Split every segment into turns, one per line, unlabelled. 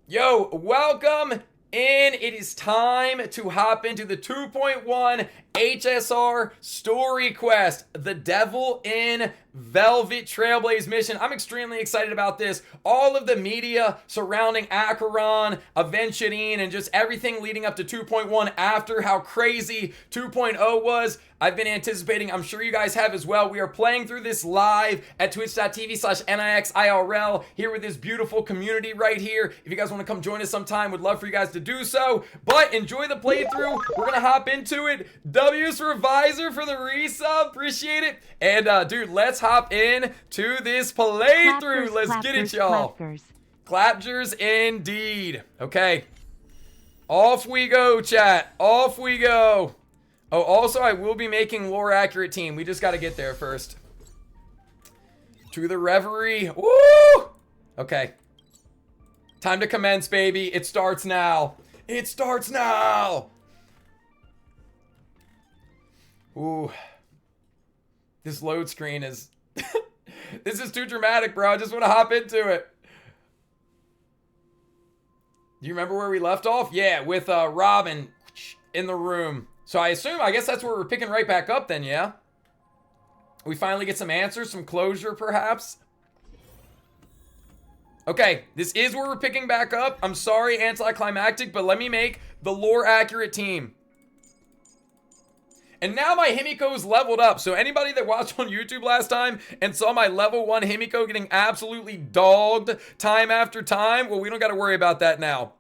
Yo, welcome in. It is time to hop into the 2.1 HSR Story Quest, the Devil in Velvet Trailblaze mission. I'm extremely excited about this. All of the media surrounding Acheron, Aventurine, and just everything leading up to 2.1 after how crazy 2.0 was. I've been anticipating, I'm sure you guys have as well. We are playing through this live at twitch.tv/NIXIRL here with this beautiful community right here. If you guys want to come join us sometime, would love for you guys to do so. But enjoy the playthrough. We're going to hop into it. W's for Visor for the resub. Appreciate it. And dude, let's hop in to this playthrough. Let's get it, y'all. Claptures indeed. Okay. Off we go, chat. Off we go. Oh, also, I will be making lore accurate team. We just got to get there first. To the reverie. Woo! Okay. Time to commence, baby. It starts now. It starts now. Ooh. This load screen is... This is too dramatic, bro. I just want to hop into it. Do you remember where we left off? Yeah, with Robin in the room. So I guess that's where we're picking right back up then, yeah? We finally get some answers, some closure perhaps. Okay, this is where we're picking back up. I'm sorry, anticlimactic, but let me make the lore accurate team. And now my Himiko's leveled up. So anybody that watched on YouTube last time and saw my level 1 Himiko getting absolutely dogged time after time, well, we don't got to worry about that now.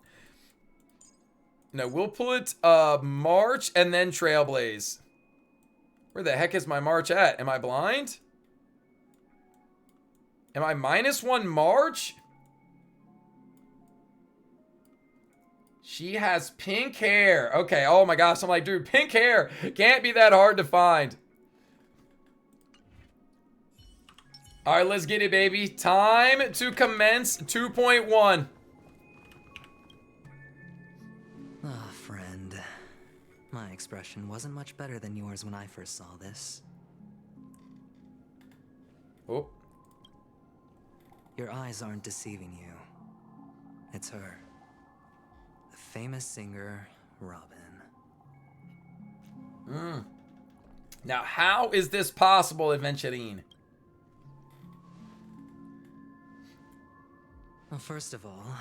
No, we'll put March and then Trailblaze. Where the heck is my March at? Am I blind? Am I -1 March? She has pink hair. Okay, oh my gosh. I'm like, dude, pink hair can't be that hard to find. All right, let's get it, baby. Time to commence 2.1.
Ah, friend. My expression wasn't much better than yours when I first saw this.
Oh.
Your eyes aren't deceiving you. It's her. The famous singer, Robin.
Now, how is this possible, Aventurine?
Well, first of all,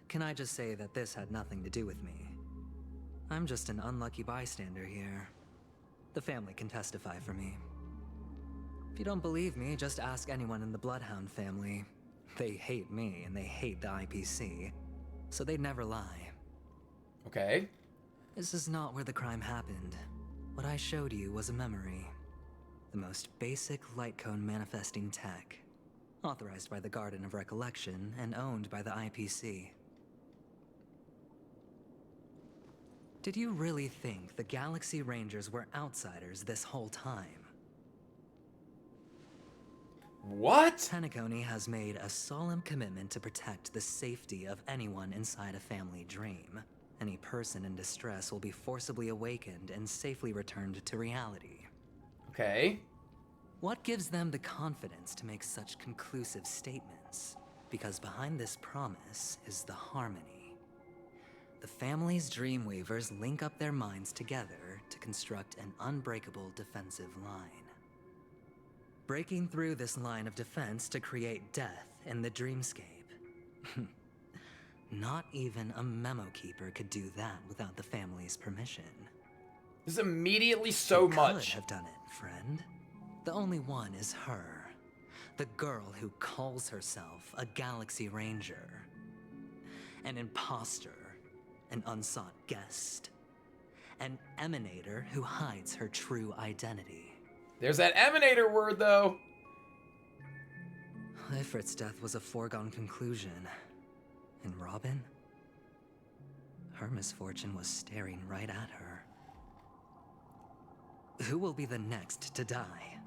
can I just say that this had nothing to do with me? I'm just an unlucky bystander here. The family can testify for me. If you don't believe me, just ask anyone in the Bloodhound family. They hate me and they hate the IPC, so they'd never lie.
Okay.
This is not where the crime happened. What I showed you was a memory. The most basic light cone manifesting tech. Authorized by the Garden of Recollection and owned by the IPC. Did you really think the Galaxy Rangers were outsiders this whole time?
What?
Penacony has made a solemn commitment to protect the safety of anyone inside a family dream. Any person in distress will be forcibly awakened and safely returned to reality.
Okay.
What gives them the confidence to make such conclusive statements? Because behind this promise is the harmony. The family's Dreamweavers link up their minds together to construct an unbreakable defensive line. Breaking through this line of defense to create death in the dreamscape. Not even a memo keeper could do that without the family's permission.
This is immediately so
You
much.
could have done it, friend. The only one is her. The girl who calls herself a Galaxy Ranger. An imposter. An unsought guest. An emanator who hides her true identity.
There's that emanator word, though.
Ifrit's death was a foregone conclusion. And Robin? Her misfortune was staring right at her. Who will be the next to die?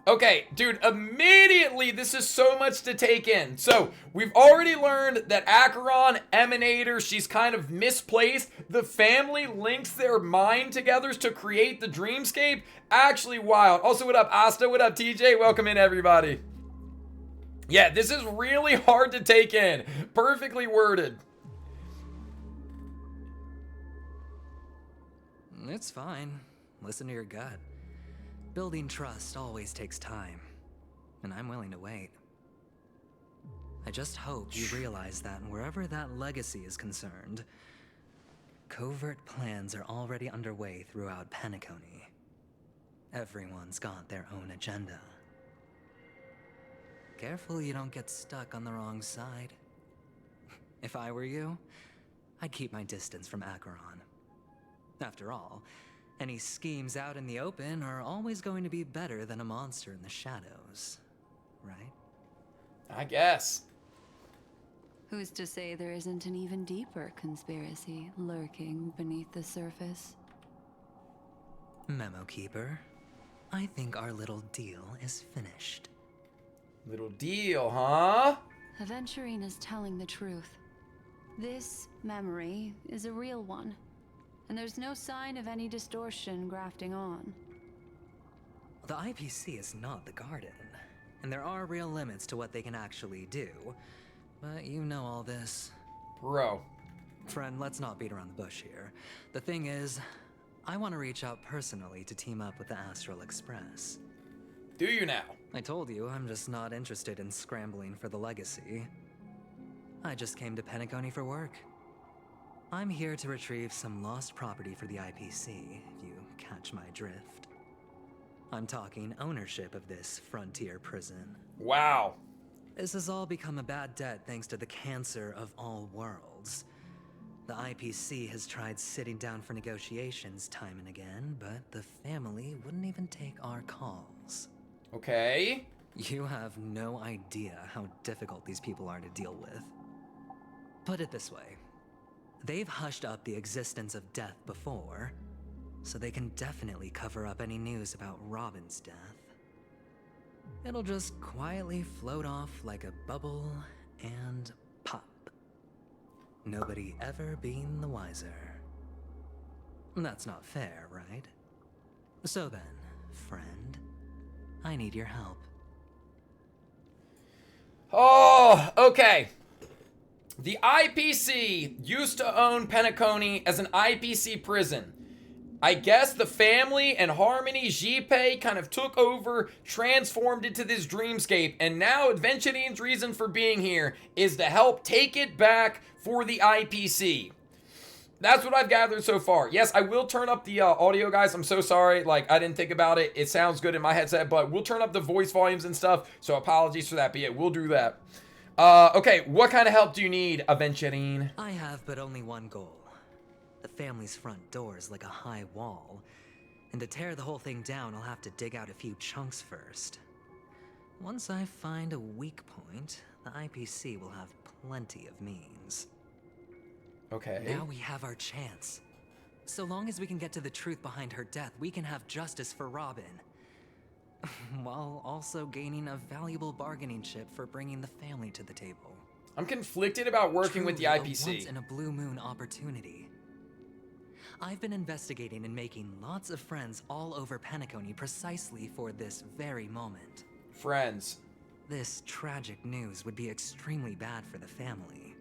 Okay, dude, immediately this is so much to take in. So, we've already learned that Acheron, Emanator, she's kind of misplaced. The family links their mind together to create the dreamscape. Actually wild. Also, what up, Asta? What up, TJ? Welcome in, everybody. Yeah, this is really hard to take in. Perfectly worded.
It's fine. Listen to your gut. Building trust always takes time, and I'm willing to wait. I just hope you realize that wherever that legacy is concerned, covert plans are already underway throughout Penacony. Everyone's got their own agenda. Careful you don't get stuck on the wrong side. If I were you, I'd keep my distance from Acheron. After all, any schemes out in the open are always going to be better than a monster in the shadows, right?
I guess.
Who's to say there isn't an even deeper conspiracy lurking beneath the surface?
Memo Keeper, I think our little deal is finished.
Little deal, huh?
Aventurine is telling the truth. This memory is a real one, and there's no sign of any distortion grafting on.
The IPC is not the Garden, and there are real limits to what they can actually do. But you know all this.
Bro.
Friend, let's not beat around the bush here. The thing is, I want to reach out personally to team up with the Astral Express.
Do you now?
I told you, I'm just not interested in scrambling for the legacy. I just came to Penacony for work. I'm here to retrieve some lost property for the IPC, if you catch my drift. I'm talking ownership of this frontier prison.
Wow.
This has all become a bad debt thanks to the cancer of all worlds. The IPC has tried sitting down for negotiations time and again, but the family wouldn't even take our calls.
Okay.
You have no idea how difficult these people are to deal with. Put it this way. They've hushed up the existence of death before, so they can definitely cover up any news about Robin's death. It'll just quietly float off like a bubble and pop. Nobody ever being the wiser. That's not fair, right? So then, friend, I need your help.
Oh, okay. The IPC used to own Penacony as an IPC prison. I guess the family and Harmony Jipe kind of took over, transformed it to this dreamscape, and now Adventurine's reason for being here is to help take it back for the IPC. That's what I've gathered so far. Yes, I will turn up the audio, guys. I'm so sorry. Like, I didn't think about it. It sounds good in my headset, but we'll turn up the voice volumes and stuff, so apologies for that, but yeah, we'll do that. Okay, what kind of help do you need, Aventurine?
I have but only one goal. The family's front door is like a high wall, and to tear the whole thing down, I'll have to dig out a few chunks first. Once I find a weak point, the IPC will have plenty of means.
Okay.
Now we have our chance. So long as we can get to the truth behind her death, we can have justice for Robin. While also gaining a valuable bargaining chip for bringing the family to the table.
I'm conflicted about working with the
Truly
IPC.
A once in a blue moon opportunity. I've been investigating and making lots of friends all over Penacony precisely for this very moment.
Friends.
This tragic news would be extremely bad for the family,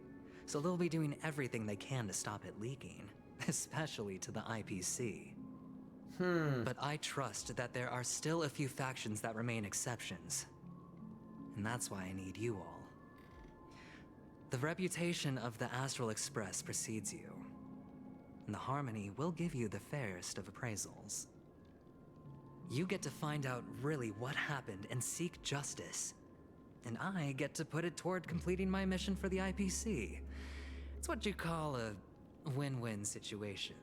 so they'll be doing everything they can to stop it leaking, especially to the IPC. But I trust that there are still a few factions that remain exceptions, and that's why I need you all. The reputation of the Astral Express precedes you, and the Harmony will give you the fairest of appraisals. You get to find out really what happened and seek justice, and I get to put it toward completing my mission for the IPC. It's what you call a win-win situation.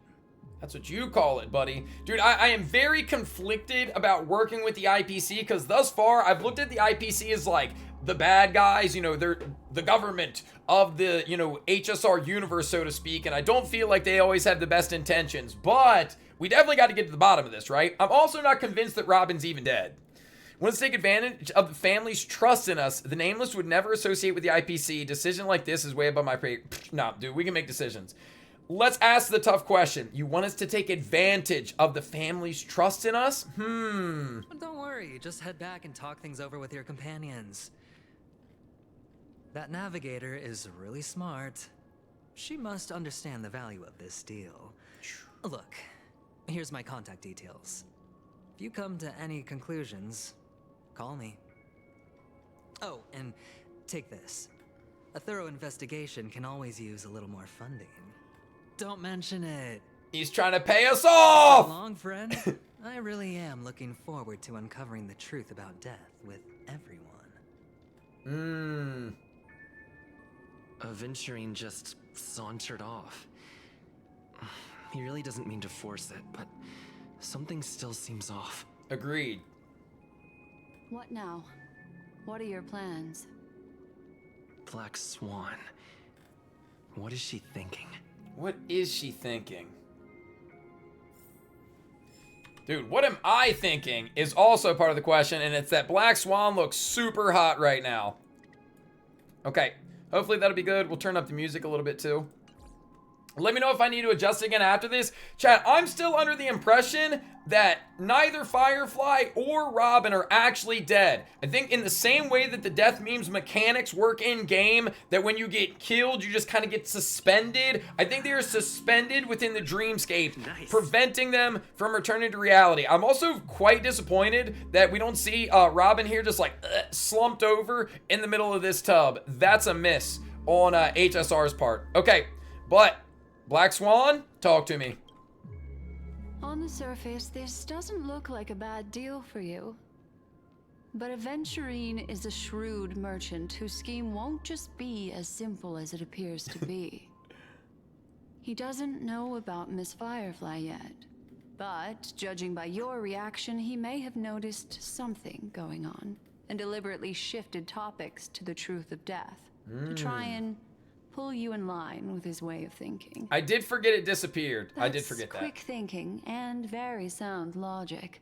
That's what you call it, buddy. Dude, I am very conflicted about working with the IPC because thus far I've looked at the IPC as like the bad guys, you know, they're the government of the, you know, HSR universe, so to speak, and I don't feel like they always have the best intentions, but we definitely got to get to the bottom of this, right? I'm also not convinced that Robin's even dead. Let's take advantage of the family's trust in us. The Nameless would never associate with the IPC. Decision like this is way above my pay. Nah, dude, we can make decisions. Let's ask the tough question. You want us to take advantage of the family's trust in us?
Don't worry, just head back and talk things over with your companions. That navigator is really smart. She must understand the value of this deal. Look, here's my contact details. If you come to any conclusions, call me. Oh, and take this. A thorough investigation can always use a little more funding. Don't mention it.
He's trying to pay us off!
So long, friend. I really am looking forward to uncovering the truth about death with everyone.
Aventurine just sauntered off. He really doesn't mean to force it, but something still seems off.
Agreed.
What now? What are your plans?
Black Swan. What is she thinking?
What is she thinking? Dude, what am I thinking is also part of the question, and it's that Black Swan looks super hot right now. Okay, hopefully that'll be good. We'll turn up the music a little bit too. Let me know if I need to adjust again after this. Chat, I'm still under the impression that neither Firefly or Robin are actually dead. I think in the same way that the death memes mechanics work in game, that when you get killed, you just kind of get suspended. I think they are suspended within the dreamscape, preventing them from returning to reality. I'm also quite disappointed that we don't see Robin here just like slumped over in the middle of this tub. That's a miss on HSR's part. Okay, but Black Swan, talk to me.
On the surface, this doesn't look like a bad deal for you. But Aventurine is a shrewd merchant whose scheme won't just be as simple as it appears to be. He doesn't know about Miss Firefly yet, but judging by your reaction, he may have noticed something going on and deliberately shifted topics to the truth of death to try and pull you in line with his way of thinking.
I did forget it disappeared. I did forget that.
Quick thinking and very sound logic.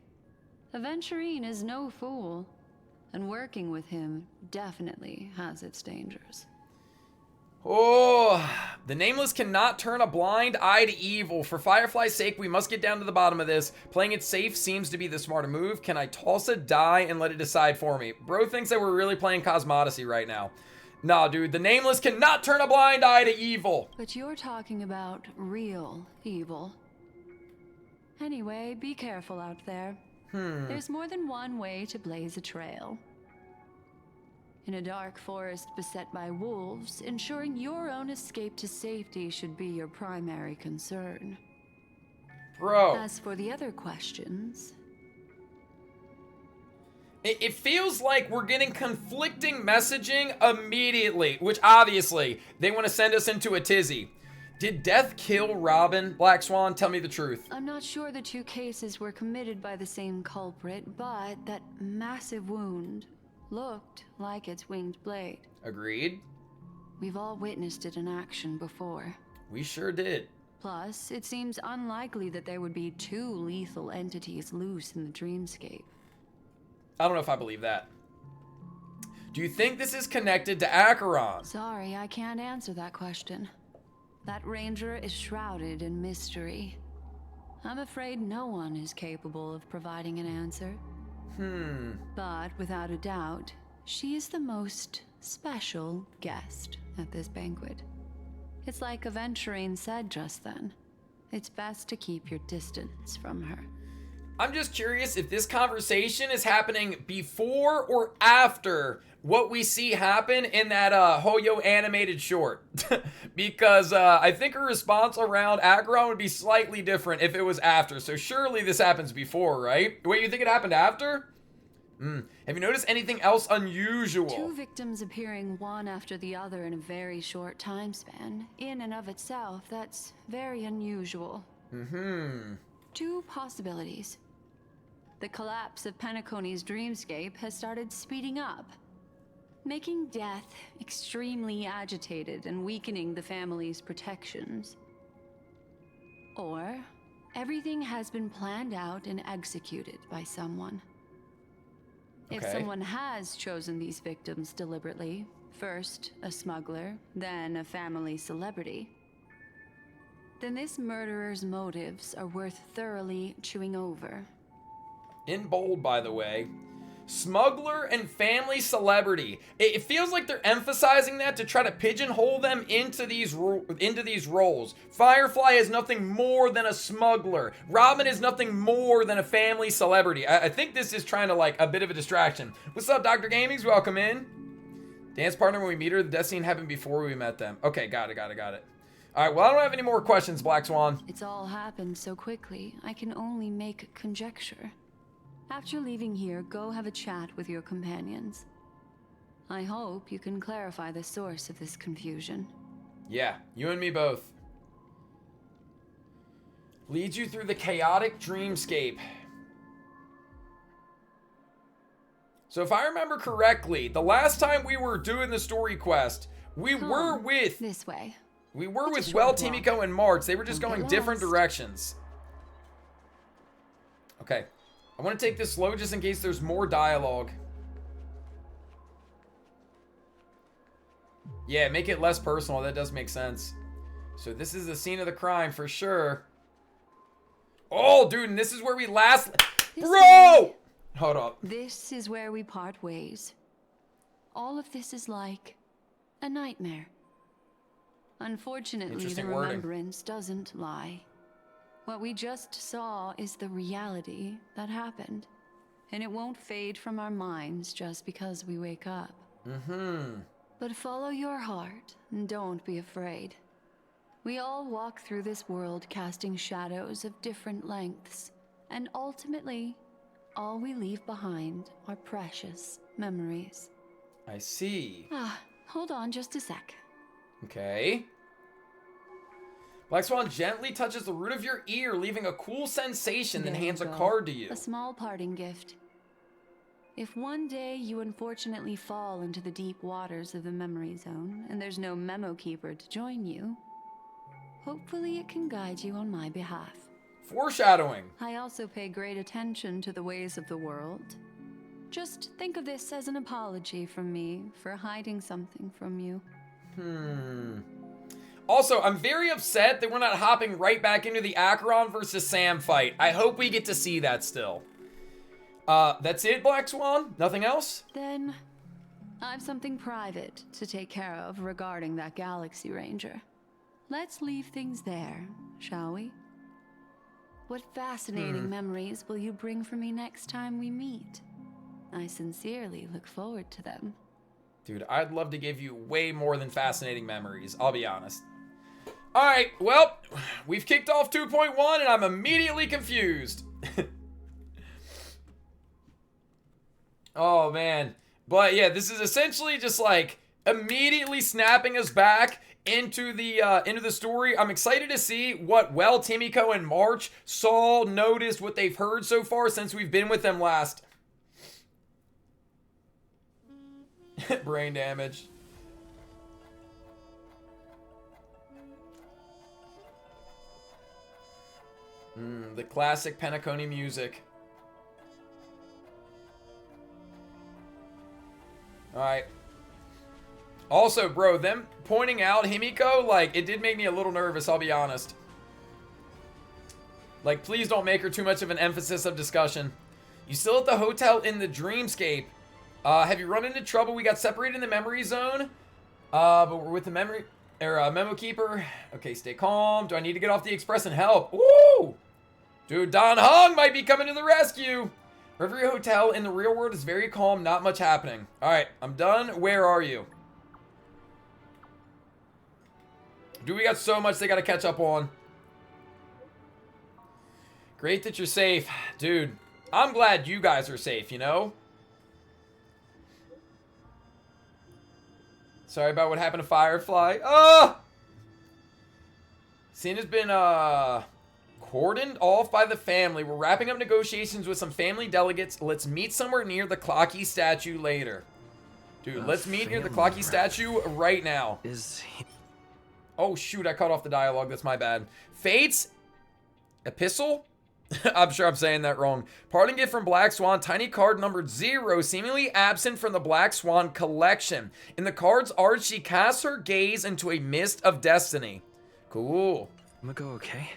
Aventurine is no fool, and working with him definitely has its dangers.
Oh, the Nameless cannot turn a blind eye to evil. For Firefly's sake, we must get down to the bottom of this. Playing it safe seems to be the smarter move. Can I toss a die and let it decide for me? Bro thinks that we're really playing Cosmodesy right now. Nah, dude, the Nameless cannot turn a blind eye to evil.
But you're talking about real evil. Anyway, be careful out there. There's more than one way to blaze a trail. In a dark forest beset by wolves, ensuring your own escape to safety should be your primary concern.
Bro.
As for the other questions...
It feels like we're getting conflicting messaging immediately, which obviously they want to send us into a tizzy. Did death kill Robin, Black Swan? Tell me the truth.
I'm not sure the two cases were committed by the same culprit, but that massive wound looked like its winged blade.
Agreed.
We've all witnessed it in action before.
We sure did.
Plus, it seems unlikely that there would be two lethal entities loose in the dreamscape.
I don't know if I believe that. Do you think this is connected to Acheron?
Sorry, I can't answer that question. That ranger is shrouded in mystery. I'm afraid no one is capable of providing an answer. But without a doubt, she is the most special guest at this banquet. It's like Aventurine said just then. It's best to keep your distance from her.
I'm just curious if this conversation is happening before or after what we see happen in that Hoyo animated short. Because I think her response around Acheron would be slightly different if it was after. So surely this happens before, right? Wait, you think it happened after? Have you noticed anything else unusual?
Two victims appearing one after the other in a very short time span. In and of itself, that's very unusual. Two possibilities. The collapse of Penacony's dreamscape has started speeding up, making death extremely agitated and weakening the family's protections. Or everything has been planned out and executed by someone. If someone has chosen these victims deliberately, first a smuggler, then a family celebrity, then this murderer's motives are worth thoroughly chewing over.
In bold, by the way. Smuggler and family celebrity. It feels like they're emphasizing that to try to pigeonhole them into these roles. Firefly is nothing more than a smuggler. Robin is nothing more than a family celebrity. I think this is trying to like a bit of a distraction. What's up, Dr. Gamings? Welcome in. Dance partner when we meet her. The Destiny happened before we met them. Okay, got it. All right, well, I don't have any more questions, Black Swan.
It's all happened so quickly, I can only make conjecture. After leaving here, go have a chat with your companions. I hope you can clarify the source of this confusion.
Yeah, you and me both. Leads you through the chaotic dreamscape. So if I remember correctly, the last time we were doing the story quest, we were with...
This way.
We were
It's
with
a short
Timiko, and March. They were just
Don't
going
get
different
lost.
directions. Okay. I want to take this slow just in case there's more dialogue. Yeah, make it less personal. That does make sense. So this is the scene of the crime for sure. Oh, dude, and this is where we last...
This
Bro!
way.
Hold up.
This is where we part ways. All of this is like a nightmare. Unfortunately, the
Interesting wording.
remembrance doesn't lie. What we just saw is the reality that happened. And it won't fade from our minds just because we wake up. But follow your heart and don't be afraid. We all walk through this world casting shadows of different lengths. And ultimately, all we leave behind are precious memories.
I see.
Hold on just a sec.
Okay. Black Swan gently touches the root of your ear, leaving a cool sensation, then
There you
hands a
go.
card to you.
A small parting gift. If one day you unfortunately fall into the deep waters of the memory zone, and there's no memo keeper to join you, hopefully it can guide you on my behalf.
Foreshadowing.
I also pay great attention to the ways of the world. Just think of this as an apology from me for hiding something from you.
Also, I'm very upset that we're not hopping right back into the Acheron versus Sam fight. I hope we get to see that still. That's it, Black Swan? Nothing else?
Then, I've something private to take care of regarding that Galaxy Ranger. Let's leave things there, shall we? What fascinating memories will you bring for me next time we meet? I sincerely look forward to them.
Dude, I'd love to give you way more than fascinating memories, I'll be honest. Alright, well, we've kicked off 2.1 and I'm immediately confused. Oh, man. But yeah, this is essentially just like immediately snapping us back into the story. I'm excited to see what Timiko and March saw, noticed, what they've heard so far since we've been with them last. Brain damage. The classic Penacony music. Alright. Also, bro, them pointing out Himiko, like, it did make me a little nervous, I'll be honest. Like, please don't make her too much of an emphasis of discussion. You still at the hotel in the dreamscape. Have you run into trouble? We got separated in the memory zone. But we're with the memo keeper. Okay, stay calm. Do I need to get off the express and help? Woo! Dude, Don Hung might be coming to the rescue. Every hotel in the real world is very calm, not much happening. Alright, I'm done. Where are you? Dude, we got so much they gotta catch up on. Great that you're safe. Dude, I'm glad you guys are safe, you know? Sorry about what happened to Firefly. Scene has been, cordoned off by the family. We're wrapping up negotiations with some family delegates. Let's meet somewhere near the Clocky statue later. Dude, let's meet near the Clocky statue right now. Oh, shoot, I cut off the dialogue. That's my bad. Fate's epistle? I'm sure I'm saying that wrong. Parting gift from Black Swan. Tiny card numbered 0, seemingly absent from the Black Swan collection. In the card's art, she casts her gaze into a mist of destiny. Cool.
I'm gonna go, okay?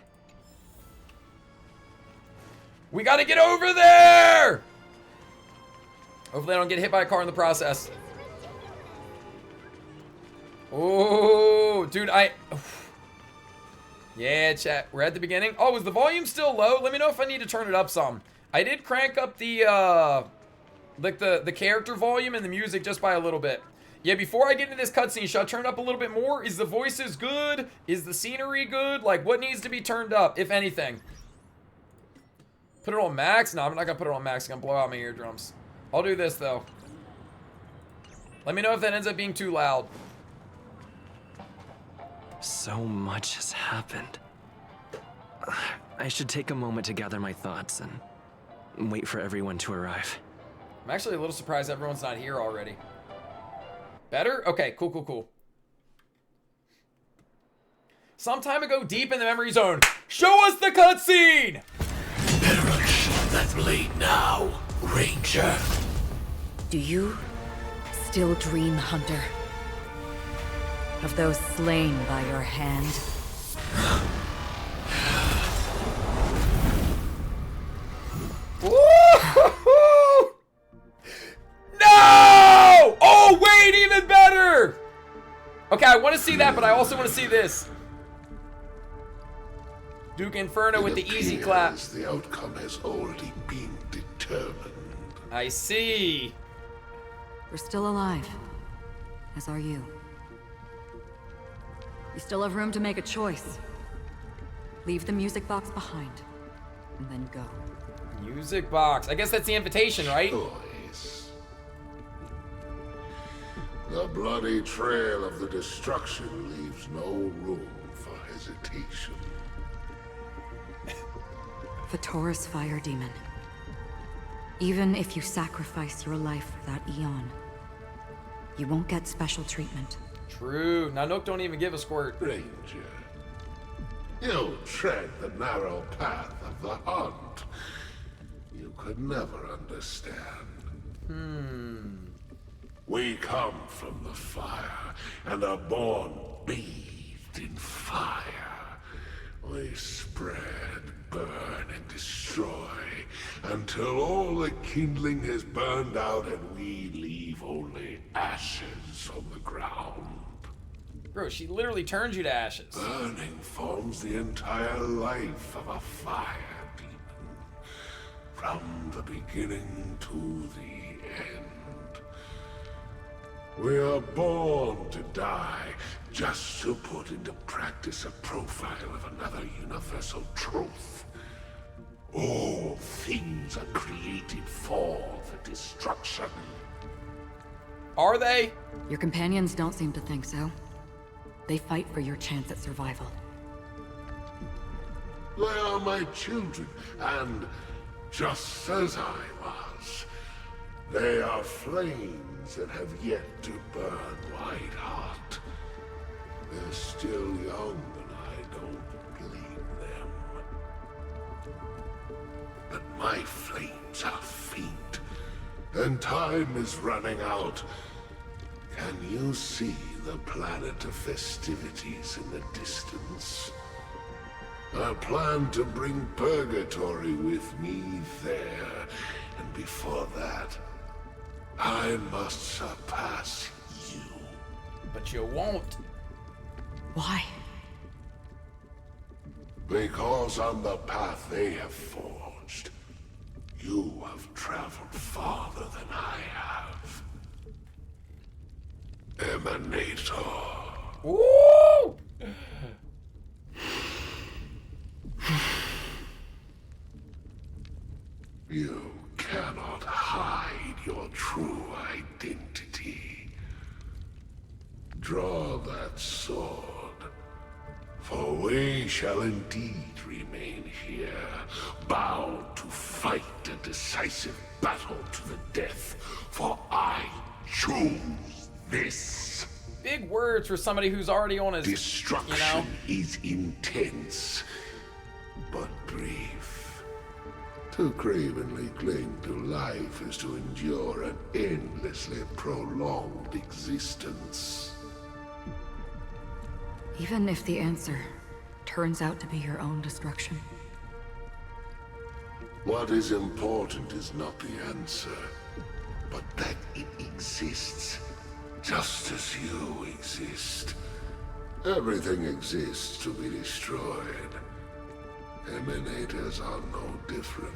We gotta get over there! Hopefully I don't get hit by a car in the process. Oh, dude, yeah, chat. We're at the beginning. Oh, is the volume still low? Let me know if I need to turn it up some. I did crank up the, like the character volume and the music just by a little bit. Yeah, before I get into this cutscene, should I turn it up a little bit more? Is the voices good? Is the scenery good? Like, what needs to be turned up, if anything? Put it on max? No, I'm not gonna put it on max. I'm gonna blow out my eardrums. I'll do this, though. Let me know if that ends up being too loud.
So much has happened. I should take a moment to gather my thoughts and wait for everyone to arrive.
I'm actually a little surprised everyone's not here already. Better? Okay, cool, cool, cool. Some time ago, deep in the memory zone, show us the cutscene!
Perish that blade now, Ranger.
Do you still dream, Hunter? Of those slain by your hand?
Woo! No! Oh, wait, even better! Okay, I want to see that, but I also want to see this. Duke Inferno with the easy clap.
The outcome has already been determined.
I see.
We're still alive. As are you. You still have room to make a choice. Leave the music box behind, and then go.
Music box. I guess that's the invitation, right?
Choice. The bloody trail of the destruction leaves no room for hesitation.
The Taurus Fire Demon. Even if you sacrifice your life for that eon, you won't get special treatment.
True. Nanook don't even give a squirt.
Ranger, you tread the narrow path of the hunt. You could never understand. We come from the fire, and are born bathed in fire. We spread, burn, and destroy, until all the kindling has burned out and we leave only ashes on the ground.
Bro, she literally turns you to ashes.
Burning forms the entire life of a fire demon, from the beginning to the end. We are born to die, just to put into practice a profile of another universal truth. All things are created for the destruction.
Are they?
Your companions don't seem to think so. They fight for your chance at survival.
They are my children, and just as I was, they are flames that have yet to burn white hot. They're still young, and I don't blame them. But my flames are faint, and time is running out. Can you see the planet of festivities in the distance? I plan to bring purgatory with me there, and before that, I must surpass you.
But you won't.
Why?
Because on the path they have forged, you have traveled farther than I have. Emanator.
Woo!
You cannot hide your true identity. Draw that sword, for we shall indeed remain here, bound to fight a decisive battle to the death, for I choose this.
Big words for somebody who's already on his,
Destruction is intense, but brief. To cravenly cling to life is to endure an endlessly prolonged existence.
Even if the answer turns out to be your own destruction.
What is important is not the answer, but that it exists just as you exist. Everything exists to be destroyed. Emanators are no different.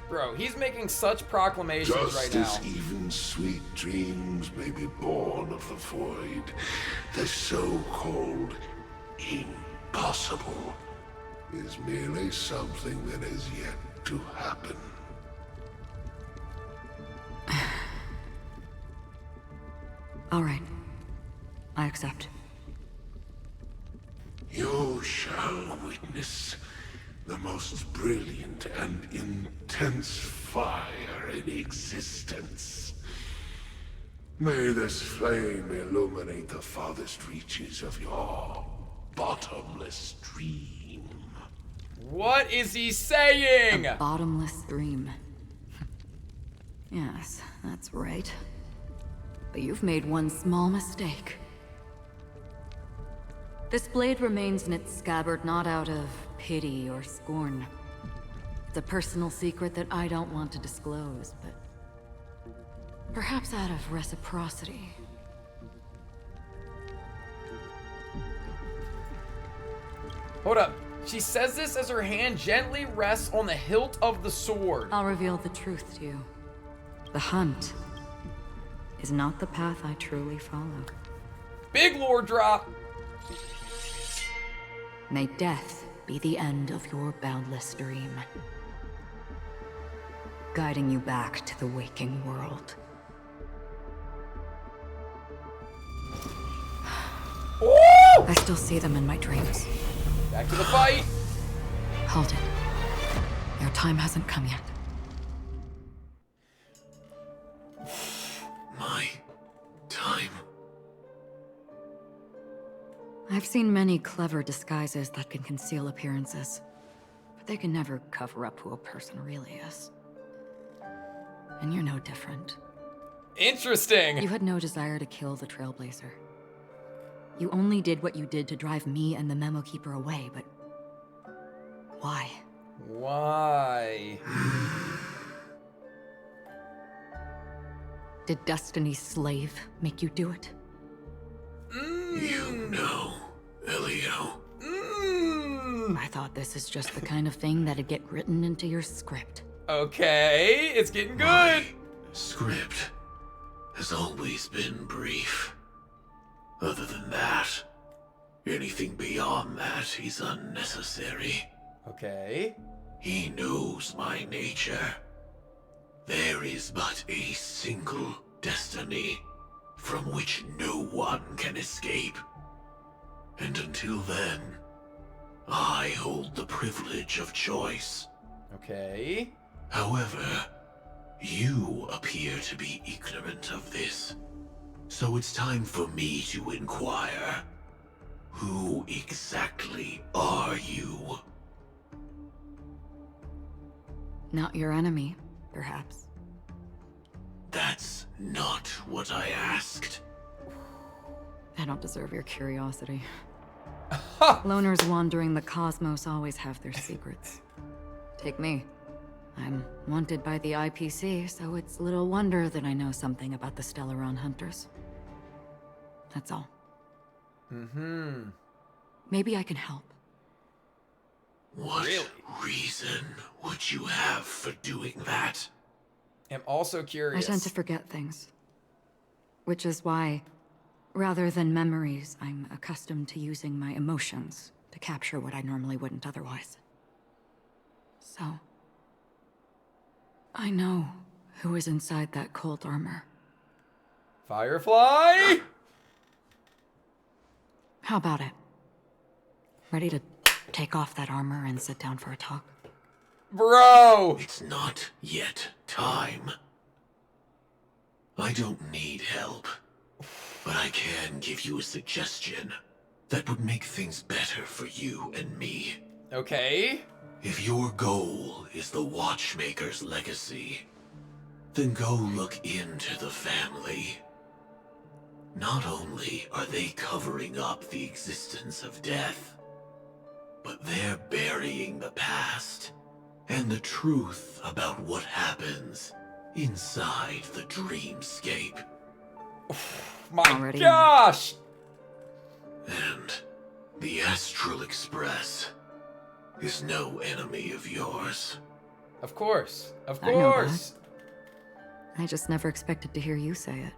Bro, he's making such proclamations right
Just
now.
as even sweet dreams may be born of the void, the so-called impossible is merely something that is yet to happen.
All right. I accept.
You shall witness the most brilliant and intense fire in existence. May this flame illuminate the farthest reaches of your bottomless dream.
What is he saying?
A bottomless dream. Yes, that's right. But you've made one small mistake. This blade remains in its scabbard not out of pity or scorn. It's a personal secret that I don't want to disclose, but perhaps out of reciprocity.
Hold up. She says this as her hand gently rests on the hilt of the sword.
I'll reveal the truth to you. The hunt is not the path I truly follow.
Big lore drop.
May death be the end of your boundless dream, guiding you back to the waking world.
Ooh!
I still see them in my dreams.
Back to the fight.
Hold it. Your time hasn't come yet.
My time.
I've seen many clever disguises that can conceal appearances, but they can never cover up who a person really is. And you're no different.
Interesting.
You had no desire to kill the Trailblazer. You only did what you did to drive me and the Memo Keeper away, but why?
Why?
Did Destiny's slave make you do it?
You know, Elio.
I thought this is just the kind of thing that'd get written into your script.
Okay, it's getting good.
My script has always been brief. Other than that, anything beyond that is unnecessary.
Okay.
He knows my nature. There is but a single destiny from which no one can escape. And until then, I hold the privilege of choice.
Okay.
However, you appear to be ignorant of this. So it's time for me to inquire. Who exactly are you?
Not your enemy, perhaps.
That's not what I asked.
I don't deserve your curiosity. Loners wandering the cosmos always have their secrets. Take me. I'm wanted by the IPC, so it's little wonder that I know something about the Stellaron Hunters. That's all. Maybe I can help.
What
Really?
reason would you have for doing that?
I'm also
I
curious.
tend to forget things. Which is why, rather than memories, I'm accustomed to using my emotions to capture what I normally wouldn't otherwise. So, I know who is inside that cold armor.
Firefly?
How about it? Ready to take off that armor and sit down for a talk?
Bro!
It's not yet time. I don't need help, but I can give you a suggestion that would make things better for you and me.
Okay.
If your goal is the Watchmaker's legacy, then go look into the family. Not only are they covering up the existence of death, but they're burying the past and the truth about what happens
inside the dreamscape.
My
Already.
gosh!
And the Astral Express is no enemy of yours.
Of course. Of
I know
course.
I just never expected to hear you say it.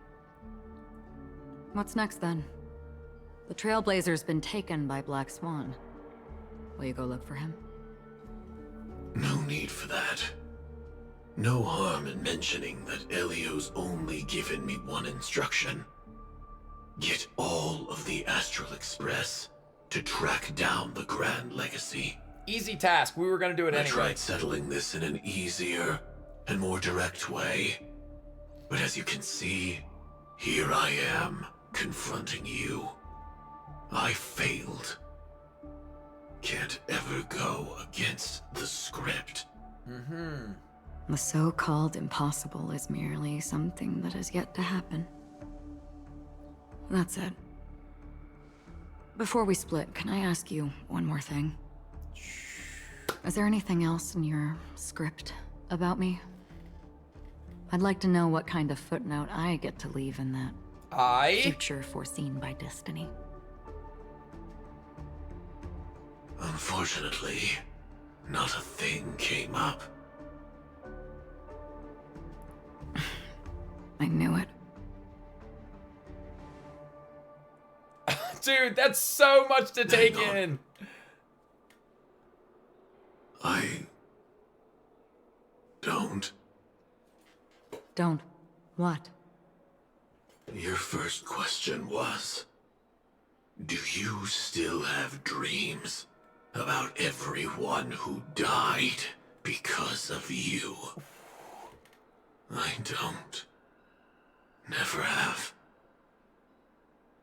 What's next then? The Trailblazer's been taken by Black Swan. Will you go look for him?
No need for that. No harm in mentioning that Elio's only given me one instruction. Get all of the Astral Express to track down the Grand Legacy.
Easy task. We were gonna do it
I
anyway.
tried settling this in an easier and more direct way. But as you can see, here I am, confronting you. I failed. Can't ever go against the script.
The so-called impossible is merely something that has yet to happen. That's it. Before we split, can I ask you one more thing? Is there anything else in your script about me? I'd like to know what kind of footnote I get to leave in that future foreseen by destiny.
Unfortunately, not a thing came up.
I knew it.
Dude, that's so much to take
Hang on.
in.
I don't.
Don't. What?
Your first question was, do you still have dreams about everyone who died because of you? I don't. Never have.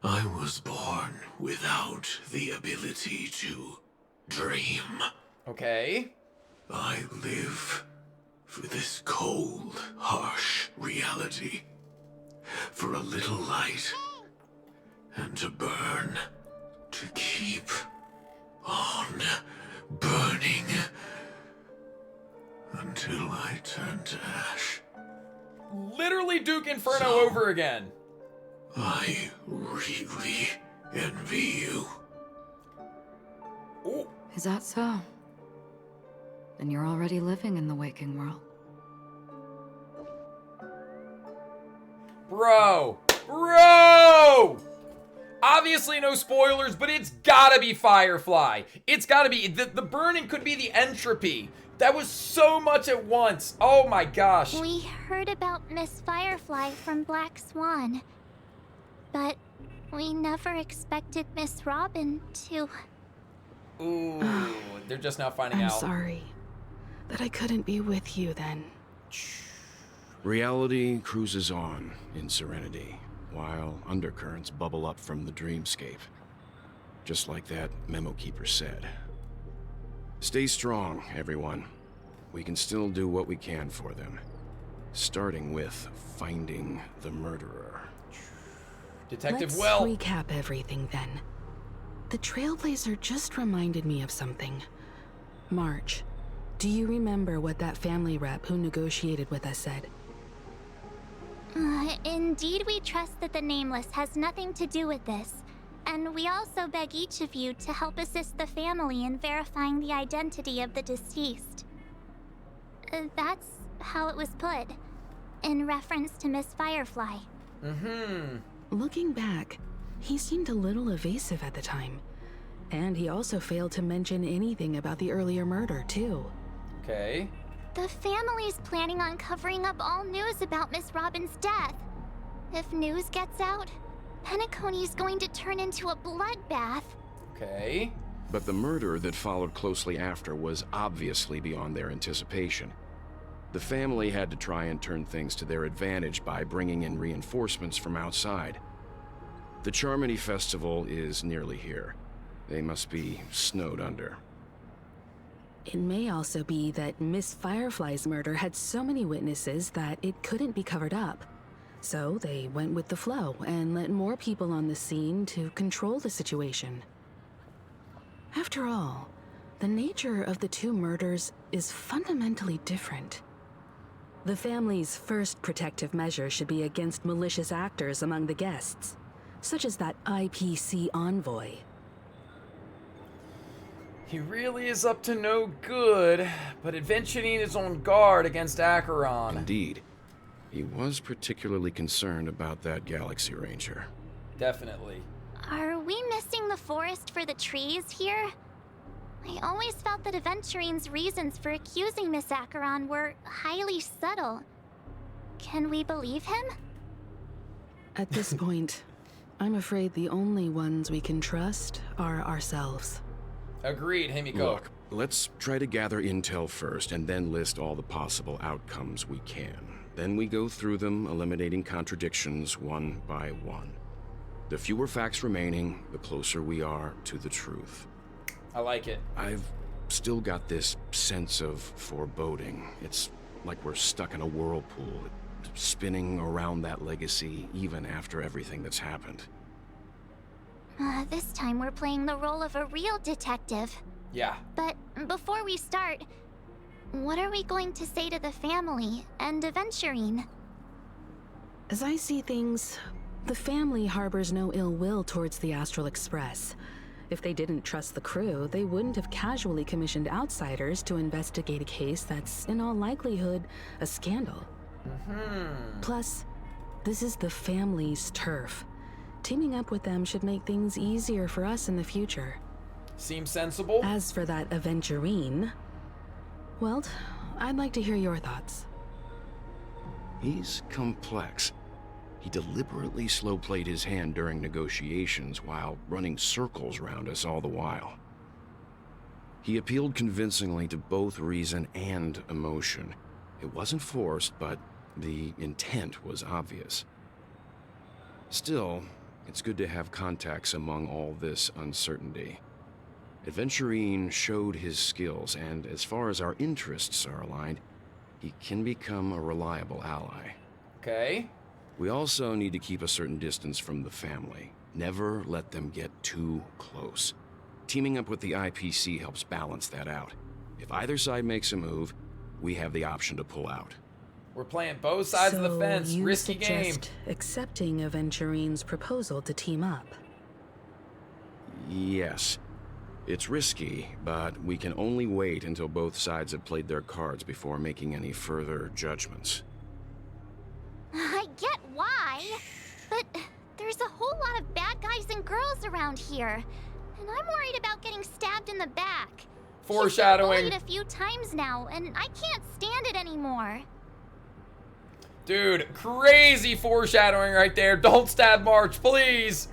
I was born without the ability to dream.
Okay.
I live for this cold, harsh reality. For a little light. And to burn. To keep on burning. Until I turn to ash.
Literally Duke Inferno
So-
over again.
I really envy you.
Ooh.
Is that so? Then you're already living in the waking world.
Bro. Obviously no spoilers, but it's gotta be Firefly. It's gotta be. The burning could be the entropy. That was so much at once. Oh my gosh.
We heard about Miss Firefly from Black Swan. But we never expected Miss Robin to...
Ooh, they're just now finding
I'm
out.
sorry that I couldn't be with you then.
Reality cruises on in serenity, while undercurrents bubble up from the dreamscape. Just like that memo keeper said. Stay strong, everyone. We can still do what we can for them. Starting with finding the murderer.
Detective
Let's
Will.
recap everything then. The Trailblazer just reminded me of something. March, do you remember what that family rep who negotiated with us said?
Indeed, we trust that the Nameless has nothing to do with this. And we also beg each of you to help assist the family in verifying the identity of the deceased. That's how it was put, in reference to Miss Firefly.
Looking back, he seemed a little evasive at the time. And he also failed to mention anything about the earlier murder, too.
Okay.
The family's planning on covering up all news about Miss Robin's death. If news gets out, Penacony's going to turn into a bloodbath.
Okay.
But the murder that followed closely after was obviously beyond their anticipation. The family had to try and turn things to their advantage by bringing in reinforcements from outside. The Charmony Festival is nearly here. They must be snowed under.
It may also be that Miss Firefly's murder had so many witnesses that it couldn't be covered up. So they went with the flow and let more people on the scene to control the situation. After all, the nature of the two murders is fundamentally different. The family's first protective measure should be against malicious actors among the guests, such as that IPC envoy.
He really is up to no good, but Aventurine is on guard against Acheron.
Indeed. He was particularly concerned about that Galaxy Ranger.
Definitely.
Are we missing the forest for the trees here? I always felt that Aventurine's reasons for accusing Miss Acheron were highly subtle. Can we believe him?
At this point, I'm afraid the only ones we can trust are ourselves.
Agreed, Himiko.
Look, let's try to gather intel first and then list all the possible outcomes we can. Then we go through them, eliminating contradictions one by one. The fewer facts remaining, the closer we are to the truth.
I like it.
I've still got this sense of foreboding. It's like we're stuck in a whirlpool, spinning around that legacy even after everything that's happened.
This time we're playing the role of a real detective.
Yeah.
But before we start, what are we going to say to the family and Aventurine?
As I see things, the family harbors no ill will towards the Astral Express. If they didn't trust the crew, they wouldn't have casually commissioned outsiders to investigate a case that's, in all likelihood, a scandal. Plus, this is the family's turf. Teaming up with them should make things easier for us in the future.
Seems sensible.
As for that Aventurine, well, I'd like to hear your thoughts.
He's complex. He deliberately slow-played his hand during negotiations while running circles around us all the while. He appealed convincingly to both reason and emotion. It wasn't forced, but the intent was obvious. Still, it's good to have contacts among all this uncertainty. Aventurine showed his skills, and as far as our interests are aligned, he can become a reliable ally.
Okay.
We also need to keep a certain distance from the family. Never let them get too close. Teaming up with the IPC helps balance that out. If either side makes a move, we have the option to pull out.
We're playing both sides of the fence. Risky game.
Accepting Aventurine's proposal to team up.
Yes. It's risky, but we can only wait until both sides have played their cards before making any further judgments.
I get why, but there's a whole lot of bad guys and girls around here, and I'm worried about getting stabbed in the back.
Foreshadowing.
He's been bullied a few times now, and I can't stand it anymore.
Dude, crazy foreshadowing right there. Don't stab March, please.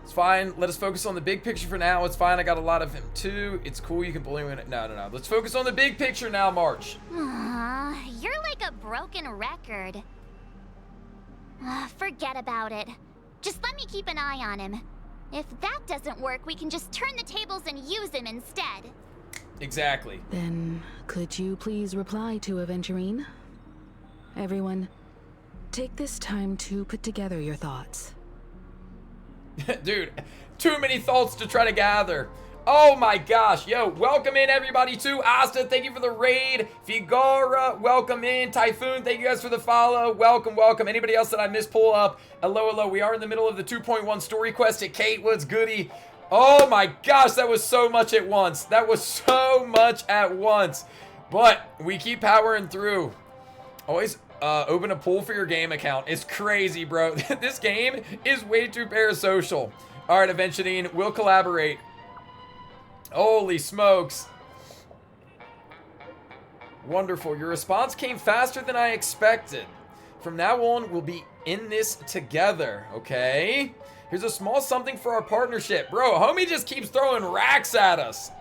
It's fine. Let us focus on the big picture for now. It's fine. I got a lot of him too. It's cool. You can bully me. No. Let's focus on the big picture now, March.
You're like a broken record. Forget about it. Just let me keep an eye on him. If that doesn't work, we can just turn the tables and use him instead.
Exactly.
Then, could you please reply to Aventurine? Everyone, take this time to put together your thoughts.
Dude, too many thoughts to try to gather. Oh my gosh. Yo, welcome in everybody to Asta. Thank you for the raid. Figara, welcome in. Typhoon, thank you guys for the follow. Welcome. Anybody else that I missed, pull up. Hello. We are in the middle of the 2.1 story quest at Kate Woods Goody. Oh my gosh, that was so much at once. But we keep powering through. Always open a pool for your game account. It's crazy, bro. This game is way too parasocial. All right, Aventurine, we'll collaborate. Holy smokes. Wonderful. Your response came faster than I expected. From now on, we'll be in this together, okay? Here's a small something for our partnership. Bro, homie just keeps throwing racks at us.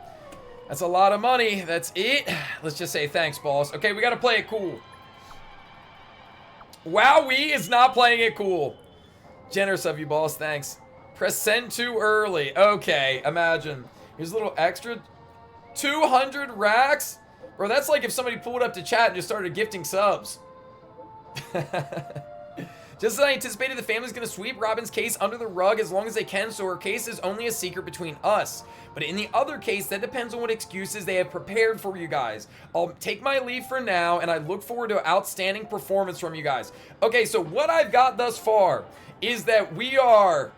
That's a lot of money. That's it. Let's just say thanks, boss. Okay, we gotta play it cool. Wowee is not playing it cool. Generous of you, boss. Thanks. Press send too early. Okay, imagine. Here's a little extra. 200 racks? Bro, that's like if somebody pulled up to chat and just started gifting subs. Just as I anticipated, the family's gonna sweep Robin's case under the rug as long as they can, so her case is only a secret between us. But in the other case, that depends on what excuses they have prepared for you guys. I'll take my leave for now, and I look forward to an outstanding performance from you guys. Okay, so what I've got thus far is that we are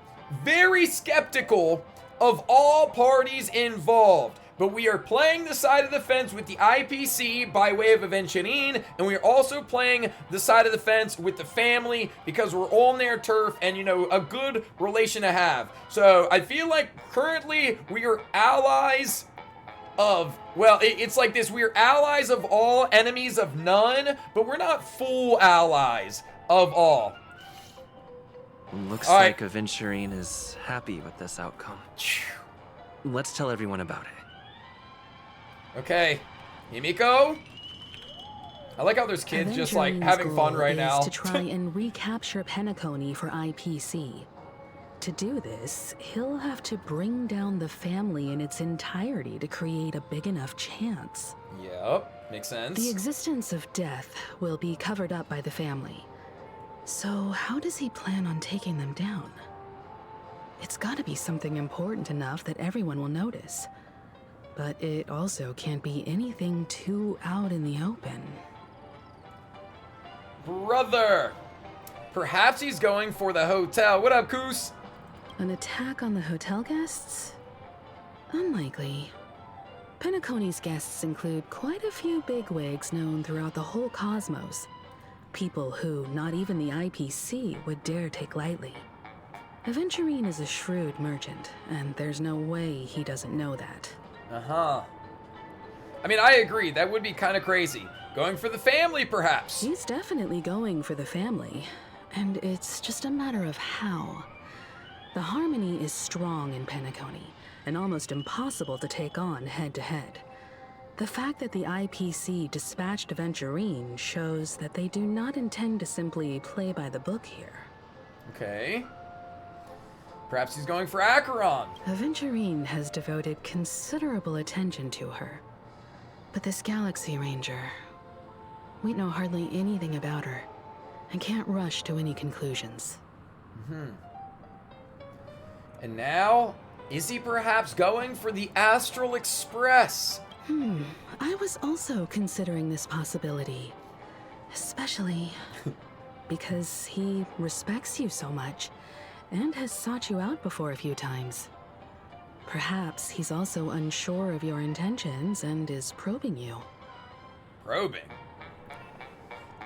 very skeptical of all parties involved. But we are playing the side of the fence with the IPC by way of Aventurine, and we are also playing the side of the fence with the family because we're on their turf and, you know, a good relation to have. So I feel like currently we are allies of, well, it's like this. We are allies of all, enemies of none, but we're not full allies of all.
Looks
all
like
right.
Aventurine is happy with this outcome. Let's tell everyone about it.
Okay, Himiko. I like how there's kids just like having fun right now.
To try and recapture Penacony for IPC. To do this, he'll have to bring down the family in its entirety to create a big enough chance.
Yep, makes sense.
The existence of death will be covered up by the family. So how does he plan on taking them down? It's gotta be something important enough that everyone will notice. But it also can't be anything too out in the open.
Brother! Perhaps he's going for the hotel. What up, Koos?
An attack on the hotel guests? Unlikely. Penacony's guests include quite a few bigwigs known throughout the whole cosmos. People who not even the IPC would dare take lightly. Aventurine is a shrewd merchant, and there's no way he doesn't know that.
Uh-huh. I mean, I agree. That would be kind of crazy. Going for the family, perhaps.
He's definitely going for the family, and it's just a matter of how. The harmony is strong in Penacony, and almost impossible to take on head-to-head. The fact that the IPC dispatched Aventurine shows that they do not intend to simply play by the book here.
Okay. Perhaps he's going for Acheron.
Aventurine has devoted considerable attention to her. But this Galaxy Ranger, we know hardly anything about her, and can't rush to any conclusions.
And now, is he perhaps going for the Astral Express?
I was also considering this possibility. Especially because he respects you so much, and has sought you out before a few times. Perhaps he's also unsure of your intentions and is probing you.
Probing?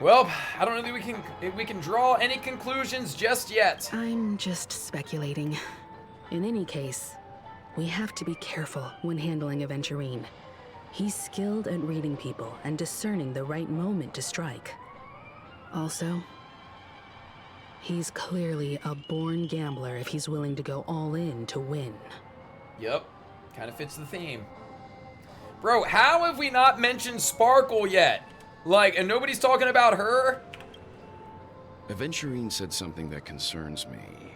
Well, I don't know that we can draw any conclusions just yet.
I'm just speculating. In any case, we have to be careful when handling Aventurine. He's skilled at reading people and discerning the right moment to strike. Also, he's clearly a born gambler if he's willing to go all in to win.
Yep, kind of fits the theme. Bro, how have we not mentioned Sparkle yet? Like, and nobody's talking about her?
Aventurine said something that concerns me.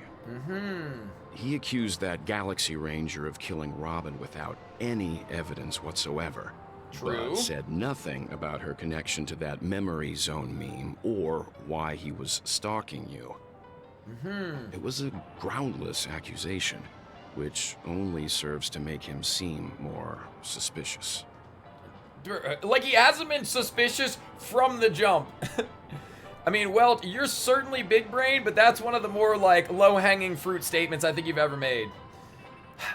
He accused that Galaxy Ranger of killing Robin without any evidence whatsoever.
True.
But said nothing about her connection to that memory zone meme or why he was stalking you. It was a groundless accusation, which only serves to make him seem more suspicious.
Like, he hasn't been suspicious from the jump. I mean, well, you're certainly big brain, but that's one of the more, like, low-hanging fruit statements I think you've ever made.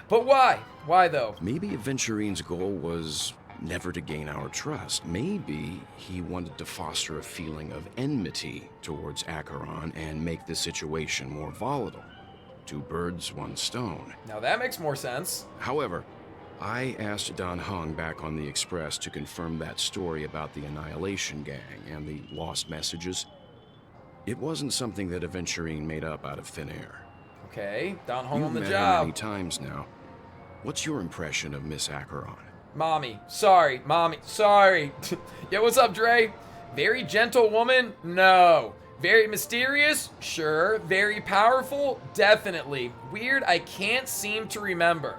But why? Why, though?
Maybe Aventurine's goal was never to gain our trust. Maybe he wanted to foster a feeling of enmity towards Acheron and make the situation more volatile. Two birds, one stone.
Now that makes more sense.
However, I asked Don Hung back on the Express to confirm that story about the Annihilation Gang and the lost messages. It wasn't something that Aventurine made up out of thin air.
Okay, Don Hung on the
You've met her
job.
many times now. What's your impression of Miss Acheron?
Mommy, sorry. Yeah, what's up, Dre? Very gentle woman? No. Very mysterious? Sure. Very powerful? Definitely. Weird, I can't seem to remember.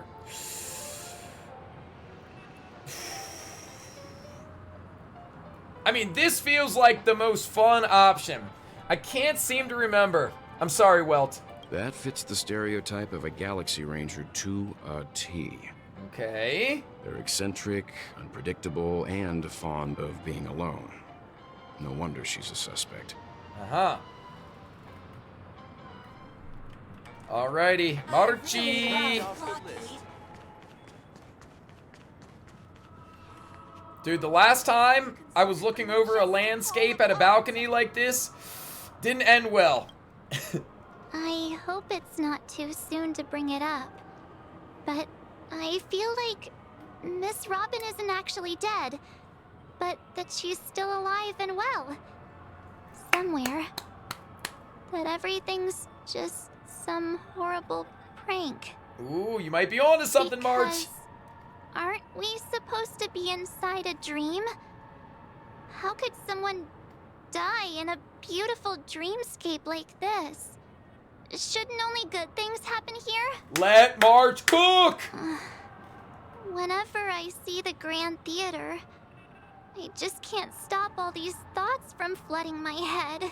I mean, this feels like the most fun option. I can't seem to remember. I'm sorry, Welt.
That fits the stereotype of a Galaxy Ranger to a T.
Okay.
They're eccentric, unpredictable, and fond of being alone. No wonder she's a suspect.
Uh-huh. Alrighty, Marchi. Dude, the last time I was looking over a landscape at a balcony like this, didn't end well.
I hope it's not too soon to bring it up, but I feel like Miss Robin isn't actually dead, but that she's still alive and well. Somewhere. That everything's just some horrible prank.
Ooh, you might be onto something, March.
Because aren't we supposed to be inside a dream? How could someone die in a beautiful dreamscape like this? Shouldn't only good things happen here?
Let March cook!
Whenever I see the Grand Theater, I just can't stop all these thoughts from flooding my head.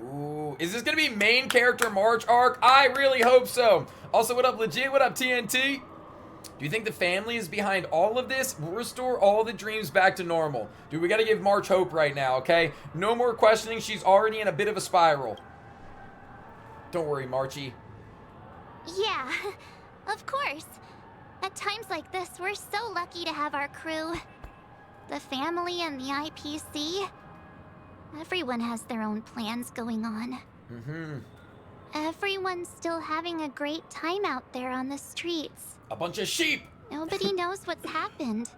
Ooh, is this gonna be main character March arc? I really hope so. Also, what up, Legit? What up, TNT? Do you think the family is behind all of this? We'll restore all the dreams back to normal. Dude, we gotta give March hope right now, okay? No more questioning. She's already in a bit of a spiral. Don't worry, Marchie.
Yeah, of course. At times like this, we're so lucky to have our crew. The family and the IPC. Everyone has their own plans going on. Everyone's still having a great time out there on the streets.
A bunch of sheep!
Nobody knows what's happened.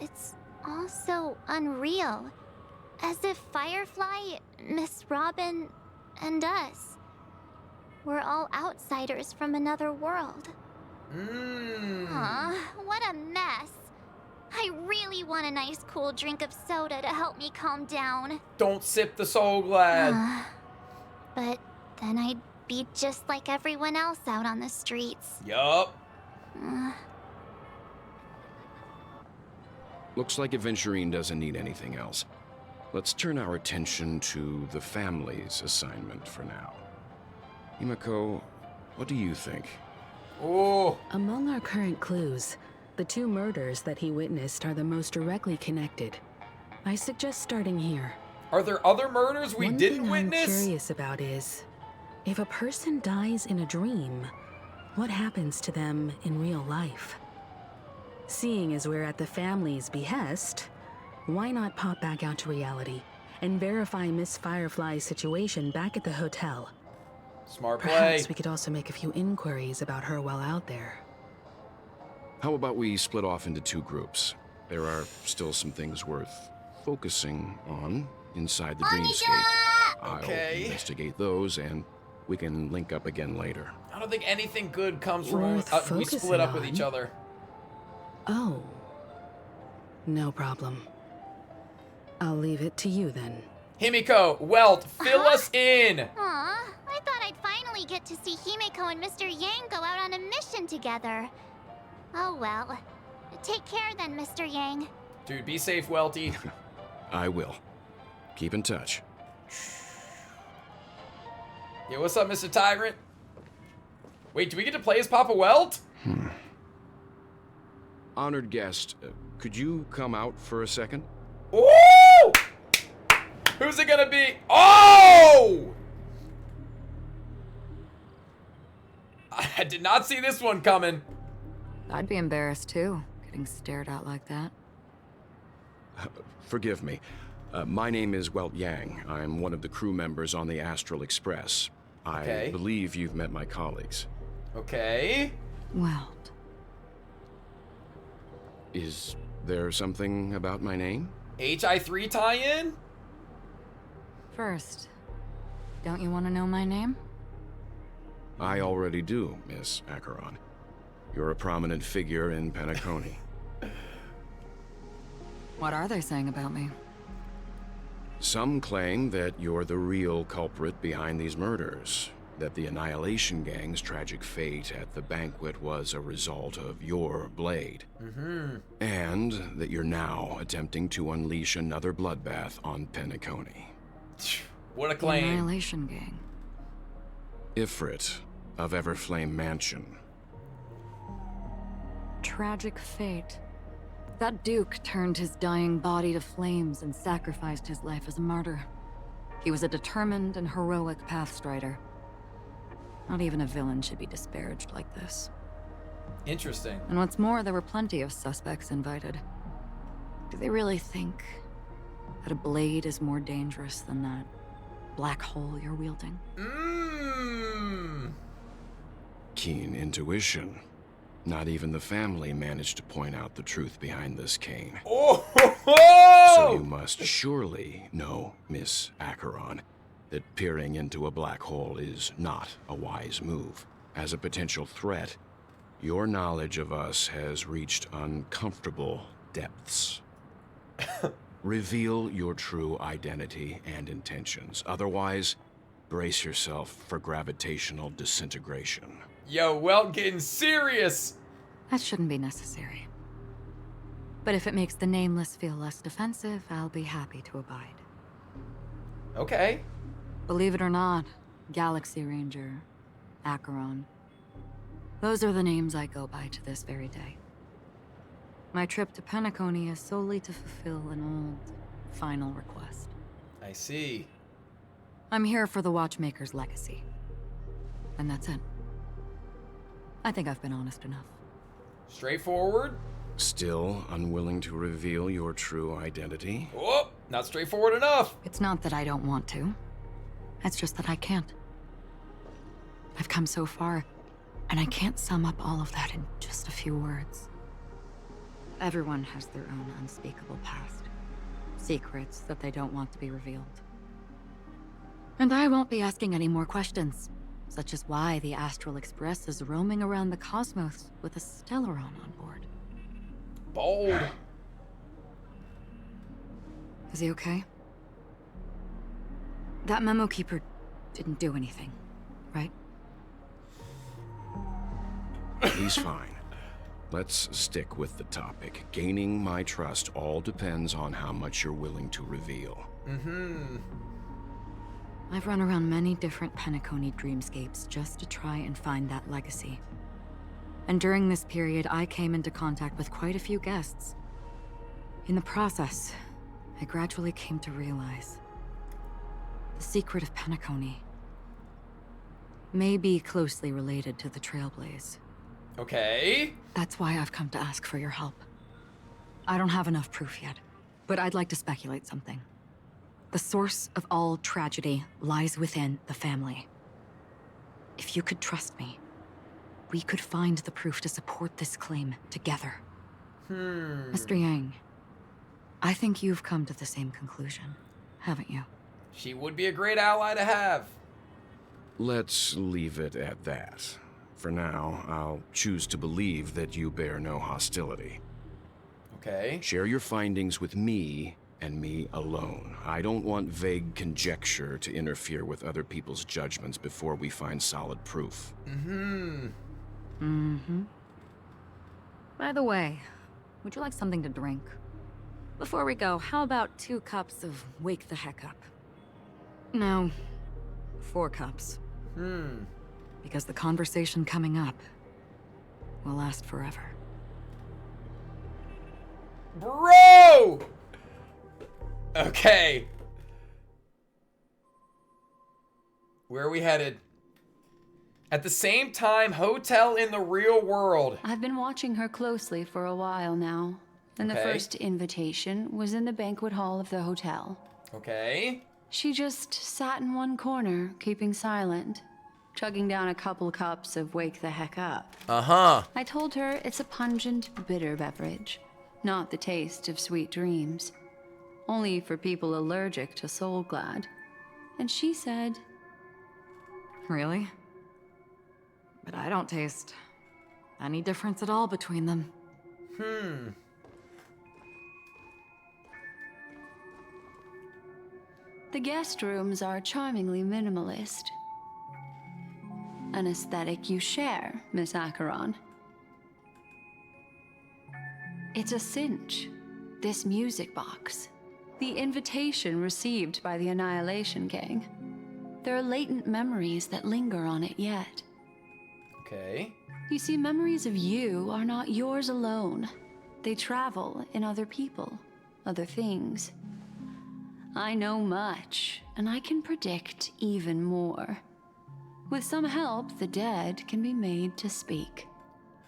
It's all so unreal. As if Firefly, Miss Robin, and us, we're all outsiders from another world. Aw, what a mess. I really want a nice cool drink of soda to help me calm down.
Don't sip the Soul Glad.
But then I'd be just like everyone else out on the streets.
Yup.
Looks like Aventurine doesn't need anything else. Let's turn our attention to the family's assignment for now. Himiko, what do you think?
Oh.
Among our current clues, the two murders that he witnessed are the most directly connected. I suggest starting here.
Are there other murders we didn't witness?
One thing I'm curious about is, if a person dies in a dream, what happens to them in real life? Seeing as we're at the family's behest, why not pop back out to reality and verify Miss Firefly's situation back at the hotel?
Smart play.
Perhaps we could also make a few inquiries about her while out there.
How about we split off into two groups? There are still some things worth focusing on inside the dreamscape. I'll investigate those, and we can link up again later.
I don't think anything good comes from we split up with each other.
Oh. No problem. I'll leave it to you then.
Himiko, Welt, fill us in!
Aw, I thought I'd finally get to see Himiko and Mr. Yang go out on a mission together. Oh well. Take care then, Mr. Yang.
Dude, be safe, Welty.
I will. Keep in touch.
Yeah, what's up, Mr. Tyrant? Wait, do we get to play as Papa Welt?
Honored guest, could you come out for a second?
Ooh! Who's it gonna be? Oh! I did not see this one coming.
I'd be embarrassed too, getting stared at like that.
Forgive me. My name is Welt Yang. I'm one of the crew members on the Astral Express. I believe you've met my colleagues.
Okay.
Welt.
Is there something about my name?
HI3 tie-in?
First, don't you want to know my name?
I already do, Miss Acheron. You're a prominent figure in Penacony.
What are they saying about me?
Some claim that you're the real culprit behind these murders, that the Annihilation Gang's tragic fate at the banquet was a result of your blade, and that you're now attempting to unleash another bloodbath on Penacony.
What a
The
claim.
Annihilation Gang.
Ifrit of Everflame Mansion.
Tragic fate. That Duke turned his dying body to flames and sacrificed his life as a martyr. He was a determined and heroic pathstrider. Not even a villain should be disparaged like this.
Interesting.
And what's more, there were plenty of suspects invited. Do they really think that a blade is more dangerous than that black hole you're wielding?
Keen intuition. Not even the family managed to point out the truth behind this cane.
Oh!
So you must surely know, Miss Acheron, that peering into a black hole is not a wise move. As a potential threat, your knowledge of us has reached uncomfortable depths. Reveal your true identity and intentions. Otherwise, brace yourself for gravitational disintegration.
Yo, well, getting serious.
That shouldn't be necessary. But if it makes the Nameless feel less defensive, I'll be happy to abide.
Okay.
Believe it or not, Galaxy Ranger, Acheron. Those are the names I go by to this very day. My trip to Penacony is solely to fulfill an old, final request.
I see.
I'm here for the Watchmaker's legacy. And that's it. I think I've been honest enough.
Straightforward.
Still unwilling to reveal your true identity?
Oh, not straightforward enough.
It's not that I don't want to. It's just that I can't. I've come so far, and I can't sum up all of that in just a few words. Everyone has their own unspeakable past. Secrets that they don't want to be revealed. And I won't be asking any more questions, such as why the Astral Express is roaming around the cosmos with a Stellaron on board.
Bold.
Is he okay? That memo keeper didn't do anything, right?
He's fine. Let's stick with the topic. Gaining my trust all depends on how much you're willing to reveal.
I've run around many different Penacony dreamscapes just to try and find that legacy. And during this period, I came into contact with quite a few guests. In the process, I gradually came to realize the secret of Penacony may be closely related to the Trailblaze.
Okay.
That's why I've come to ask for your help. I don't have enough proof yet, but I'd like to speculate something. The source of all tragedy lies within the family. If you could trust me, we could find the proof to support this claim together. Mr. Yang, I think you've come to the same conclusion, haven't you?
She would be a great ally to have.
Let's leave it at that. For now, I'll choose to believe that you bear no hostility.
Okay.
Share your findings with me and me alone. I don't want vague conjecture to interfere with other people's judgments before we find solid proof.
By the way, would you like something to drink? Before we go, how about 2 cups of Wake the Heck Up? No, 4 cups. Because the conversation coming up will last forever.
Bro! Okay. Where are we headed? At the same time, hotel in the real world.
I've been watching her closely for a while now, and the
Okay.
first invitation was in the banquet hall of the hotel.
Okay.
She just sat in one corner, keeping silent, chugging down a couple cups of Wake the Heck Up. I told her it's a pungent, bitter beverage, not the taste of sweet dreams. Only for people allergic to Soul Glad. And she said,
Really? But I don't taste any difference at all between them.
the guest rooms are charmingly minimalist. An aesthetic you share, Miss Acheron. It's a cinch, this music box. The invitation received by the Annihilation Gang. There are latent memories that linger on it yet.
Okay.
You see, memories of you are not yours alone. They travel in other people, other things. I know much, and I can predict even more. With some help, the dead can be made to speak.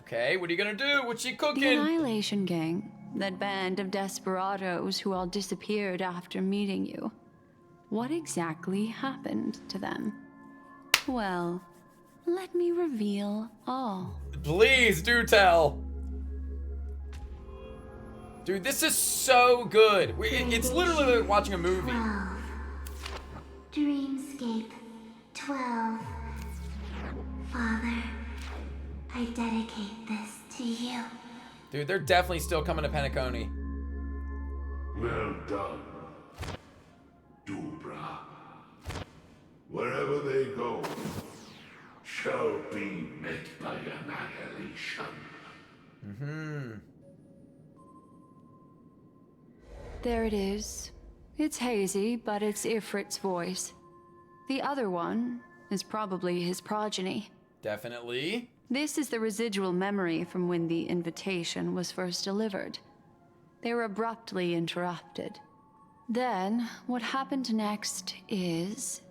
Okay, what are you gonna do? What's she
The
cooking?
Annihilation Gang, that band of desperados who all disappeared after meeting you. What exactly happened to them? Well, let me reveal all.
Please do tell. Dude, this is so good. It's literally like watching a movie.
12. Dreamscape 12. Father, I dedicate this to you.
Dude, they're definitely still coming to Penacony.
Well done, Dubra. Wherever they go, shall be met by annihilation.
There it is. It's hazy, but it's Ifrit's voice. The other one is probably his progeny.
Definitely.
This is the residual memory from when the invitation was first delivered. They were abruptly interrupted. Then, what happened next is...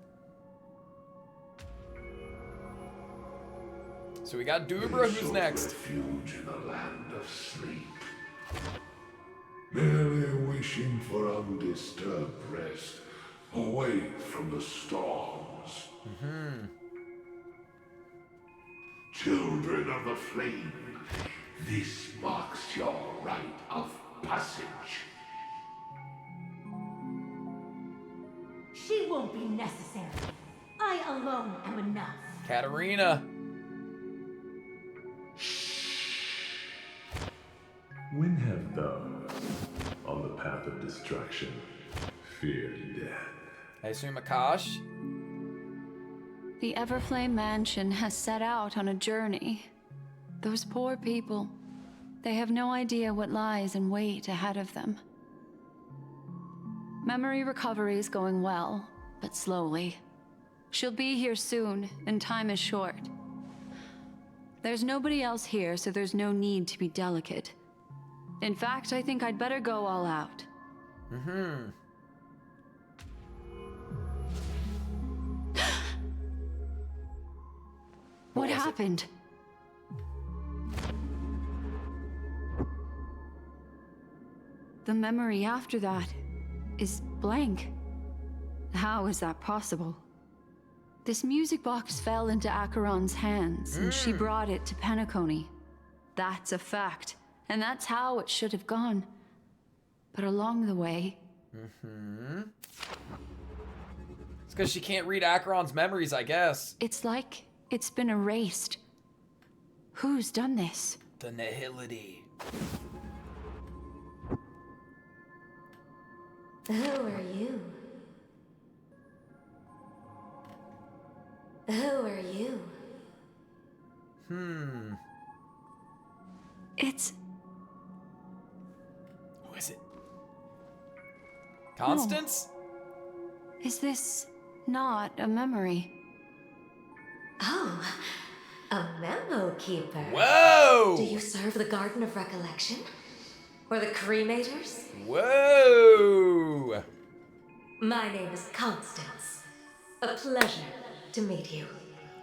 So we got Dubra, who's
Sought
next?
refuge in a land of sleep, merely wishing for undisturbed rest, away from the storms. Children of the flame, this marks your rite of passage.
She won't be necessary. I alone am enough.
Katarina.
When have those on the path of destruction feared death?
I assume Akash.
The Everflame Mansion has set out on a journey. Those poor people, they have no idea what lies in wait ahead of them. Memory recovery is going well, but slowly. She'll be here soon, and time is short. There's nobody else here, so there's no need to be delicate. In fact, I think I'd better go all out. What happened? The memory after that is blank. How is that possible? This music box fell into Acheron's hands, and she brought it to Penacony. That's a fact, and that's how it should have gone. But along the way...
It's because she can't read Acheron's memories, I guess.
It's like it's been erased. Who's done this?
The Nihility.
Who are you? Who are you?
It's...
Who is it? Constance?
Is this not a memory?
Oh, a memo keeper.
Whoa!
Do you serve the Garden of Recollection? Or the Cremators?
Whoa!
My name is Constance. A pleasure to meet you.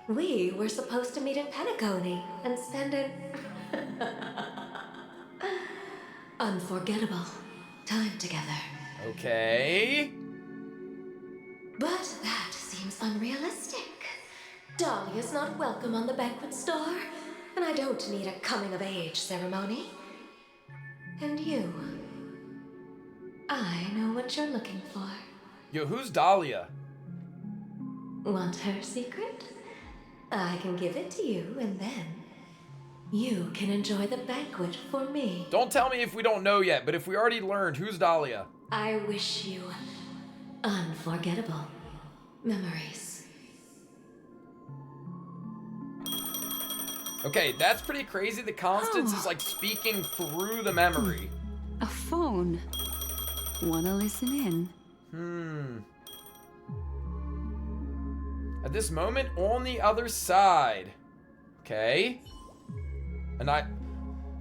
We were supposed to meet in Penacony and spend an unforgettable time together.
Okay.
But that seems unrealistic. Dahlia's not welcome on the banquet store, and I don't need a coming-of-age ceremony. And you, I know what you're looking for.
Yo, who's Dahlia?
Want her secret? I can give it to you, and then you can enjoy the banquet for me.
Don't tell me if we don't know yet, but if we already learned, who's Dahlia?
I wish you unforgettable memories.
Okay, that's pretty crazy that Constance is like speaking through the memory.
A phone. Wanna listen in?
At this moment, on the other side. Okay.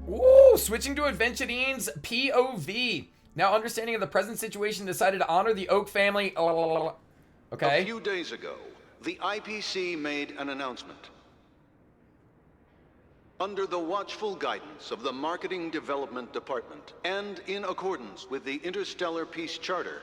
Ooh, switching to Aventurine's POV. Now understanding of the present situation, decided to honor the Oak family. Okay.
A few days ago, the IPC made an announcement. Under the watchful guidance of the Marketing Development Department, and in accordance with the Interstellar Peace Charter,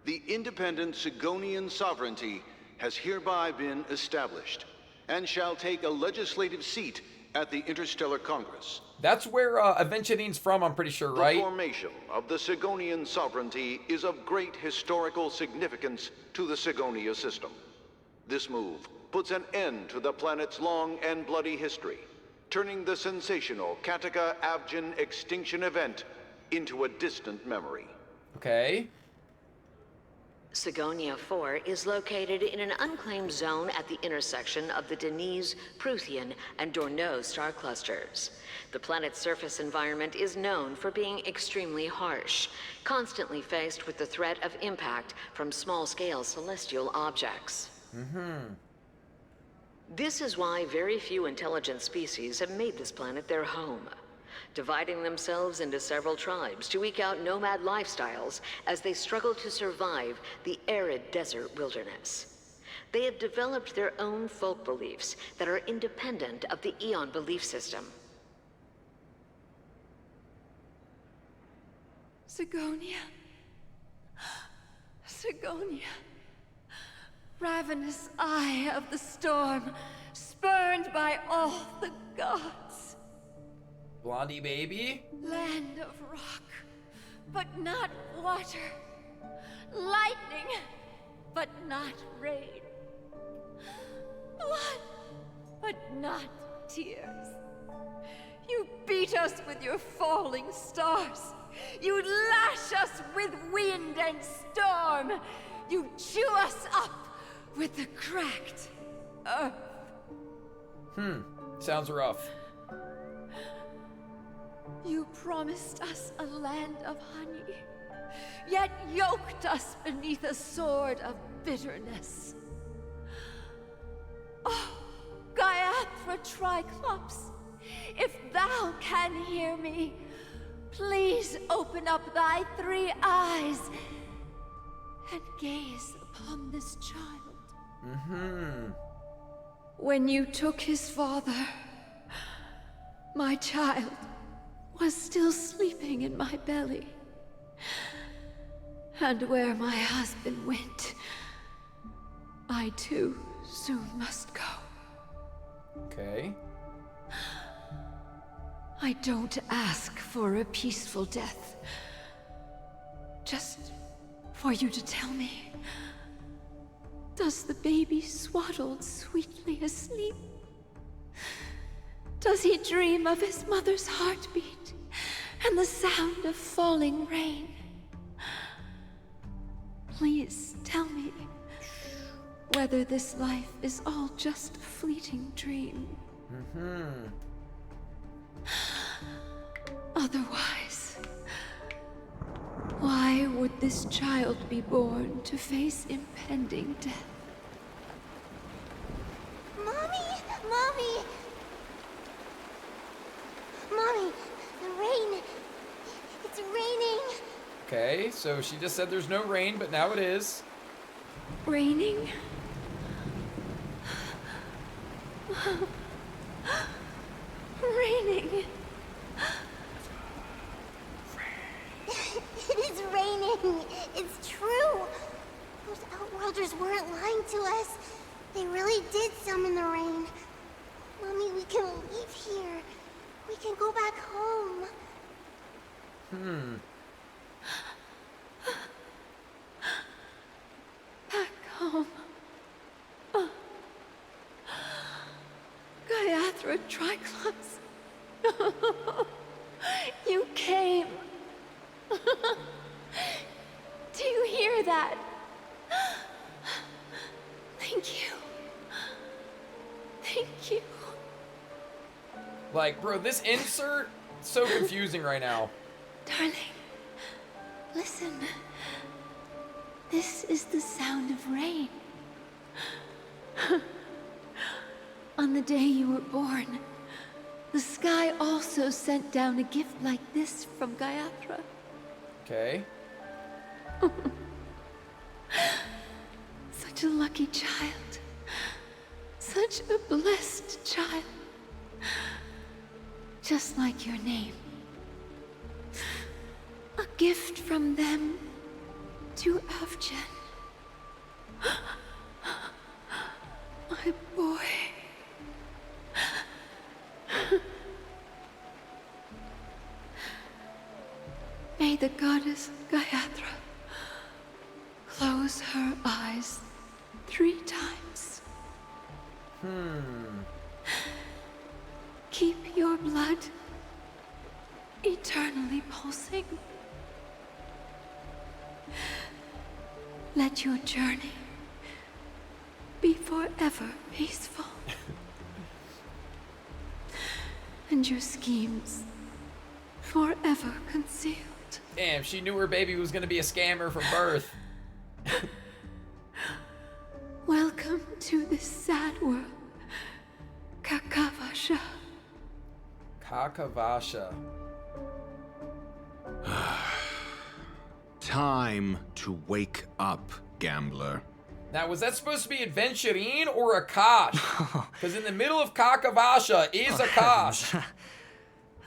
the independent Sigonian sovereignty has hereby been established, and shall take a legislative seat at the Interstellar Congress.
That's where Aventurine's from, I'm pretty sure, right?
The formation of the Sigonian sovereignty is of great historical significance to the Sigonia system. This move puts an end to the planet's long and bloody history, turning the sensational Kataka-Avgin extinction event into a distant memory.
Okay.
Sigonia 4 is located in an unclaimed zone at the intersection of the Deniz, Prothean, and Dorno star clusters. The planet's surface environment is known for being extremely harsh, constantly faced with the threat of impact from small-scale celestial objects. This is why very few intelligent species have made this planet their home, dividing themselves into several tribes to eke out nomad lifestyles as they struggle to survive the arid desert wilderness. They have developed their own folk beliefs that are independent of the Eon belief system.
Sigonia. Sigonia. Ravenous eye of the storm, spurned by all the gods.
Blondie baby.
Land of rock, but not water. Lightning, but not rain. Blood, but not tears. You beat us with your falling stars. You lash us with wind and storm. You chew us up with the cracked earth.
Sounds rough.
You promised us a land of honey, yet yoked us beneath a sword of bitterness. Oh, Gaiathra Triclops, if thou can hear me, please open up thy 3 eyes and gaze upon this child. When you took his father, my child was still sleeping in my belly. And where my husband went, I too soon must go.
Okay.
I don't ask for a peaceful death. Just for you to tell me, does the baby swaddled sweetly asleep? Does he dream of his mother's heartbeat and the sound of falling rain? Please tell me whether this life is all just a fleeting dream. Otherwise, why would this child be born to face impending death?
Mommy! Mommy! Mommy, the rain. It's raining.
Okay, so she just said there's no rain, but now it is.
Raining? Raining.
It is raining. It's true. Those Outworlders weren't lying to us. They really did summon the rain. Mommy, we can leave here. We can go back home.
Back home. Gaiathra Triclops. You came. Do you hear that? Thank you. Thank you.
Like, bro, this insert so confusing right now.
Darling, Listen. This is the sound of rain. On the day you were born, the sky also sent down a gift like this from Gallagher.
Okay.
Such a lucky child. Such a blessed child. Just like your name. A gift from them to Avgen. My boy. May the goddess Gallagher close her eyes 3 times. Keep your blood eternally pulsing. Let your journey be forever peaceful. And your schemes forever concealed.
Damn, she knew her baby was gonna be a scammer from birth.
Welcome to this sad world, Kakavasha.
Kakavasha.
Time to wake up, gambler.
Now, was that supposed to be Aventurine or Akash? Because in the middle of Kakavasha is Akash.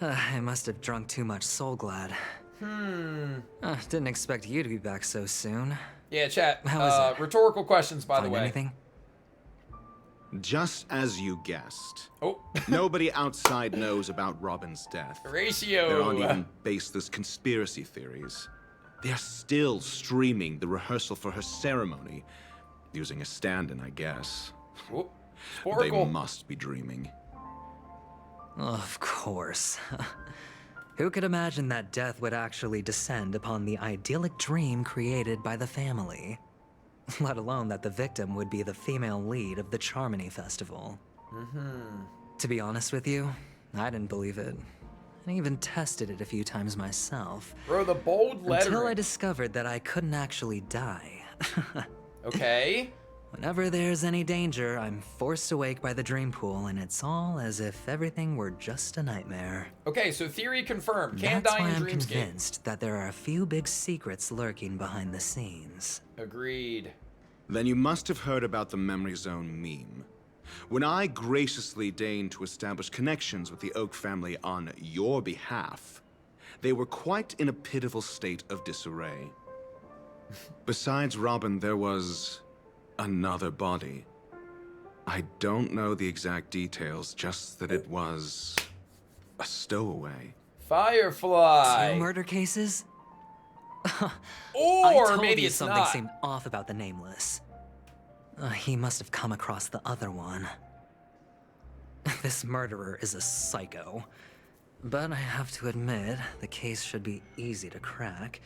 I must have drunk too much Soul Glad. Didn't expect you to be back so soon.
Yeah, chat.
How was it?
Rhetorical questions, by the way.
Anything?
Just as you guessed.
Oh.
Nobody outside knows about Robin's death.
Ratio.
There aren't even baseless conspiracy theories. They're still streaming the rehearsal for her ceremony. Using a stand-in, I guess.
Oh.
They must be dreaming.
Of course. Who could imagine that death would actually descend upon the idyllic dream created by the family? Let alone that the victim would be the female lead of the Charmony Festival. To be honest with you, I didn't believe it. I even tested it a few times myself.
Bro, the bold lettering.
Until I discovered that I couldn't actually die.
Okay.
Whenever there's any danger, I'm forced awake by the dream pool, and it's all as if everything were just a nightmare.
Okay, so theory confirmed. Can't
That's
die
why
in
I'm
dreamscape.
convinced that there are a few big secrets lurking behind the scenes.
Agreed.
Then you must have heard about the Memory Zone meme. When I graciously deigned to establish connections with the Oak family on your behalf, they were quite in a pitiful state of disarray. Besides Robin, there was another body. I don't know the exact details, just that it was a stowaway.
Firefly.
2 murder cases?
Or
I told
maybe
you
it's
something
not.
seemed off about the Nameless. He must have come across the other one. This murderer is a psycho. But I have to admit, the case should be easy to crack.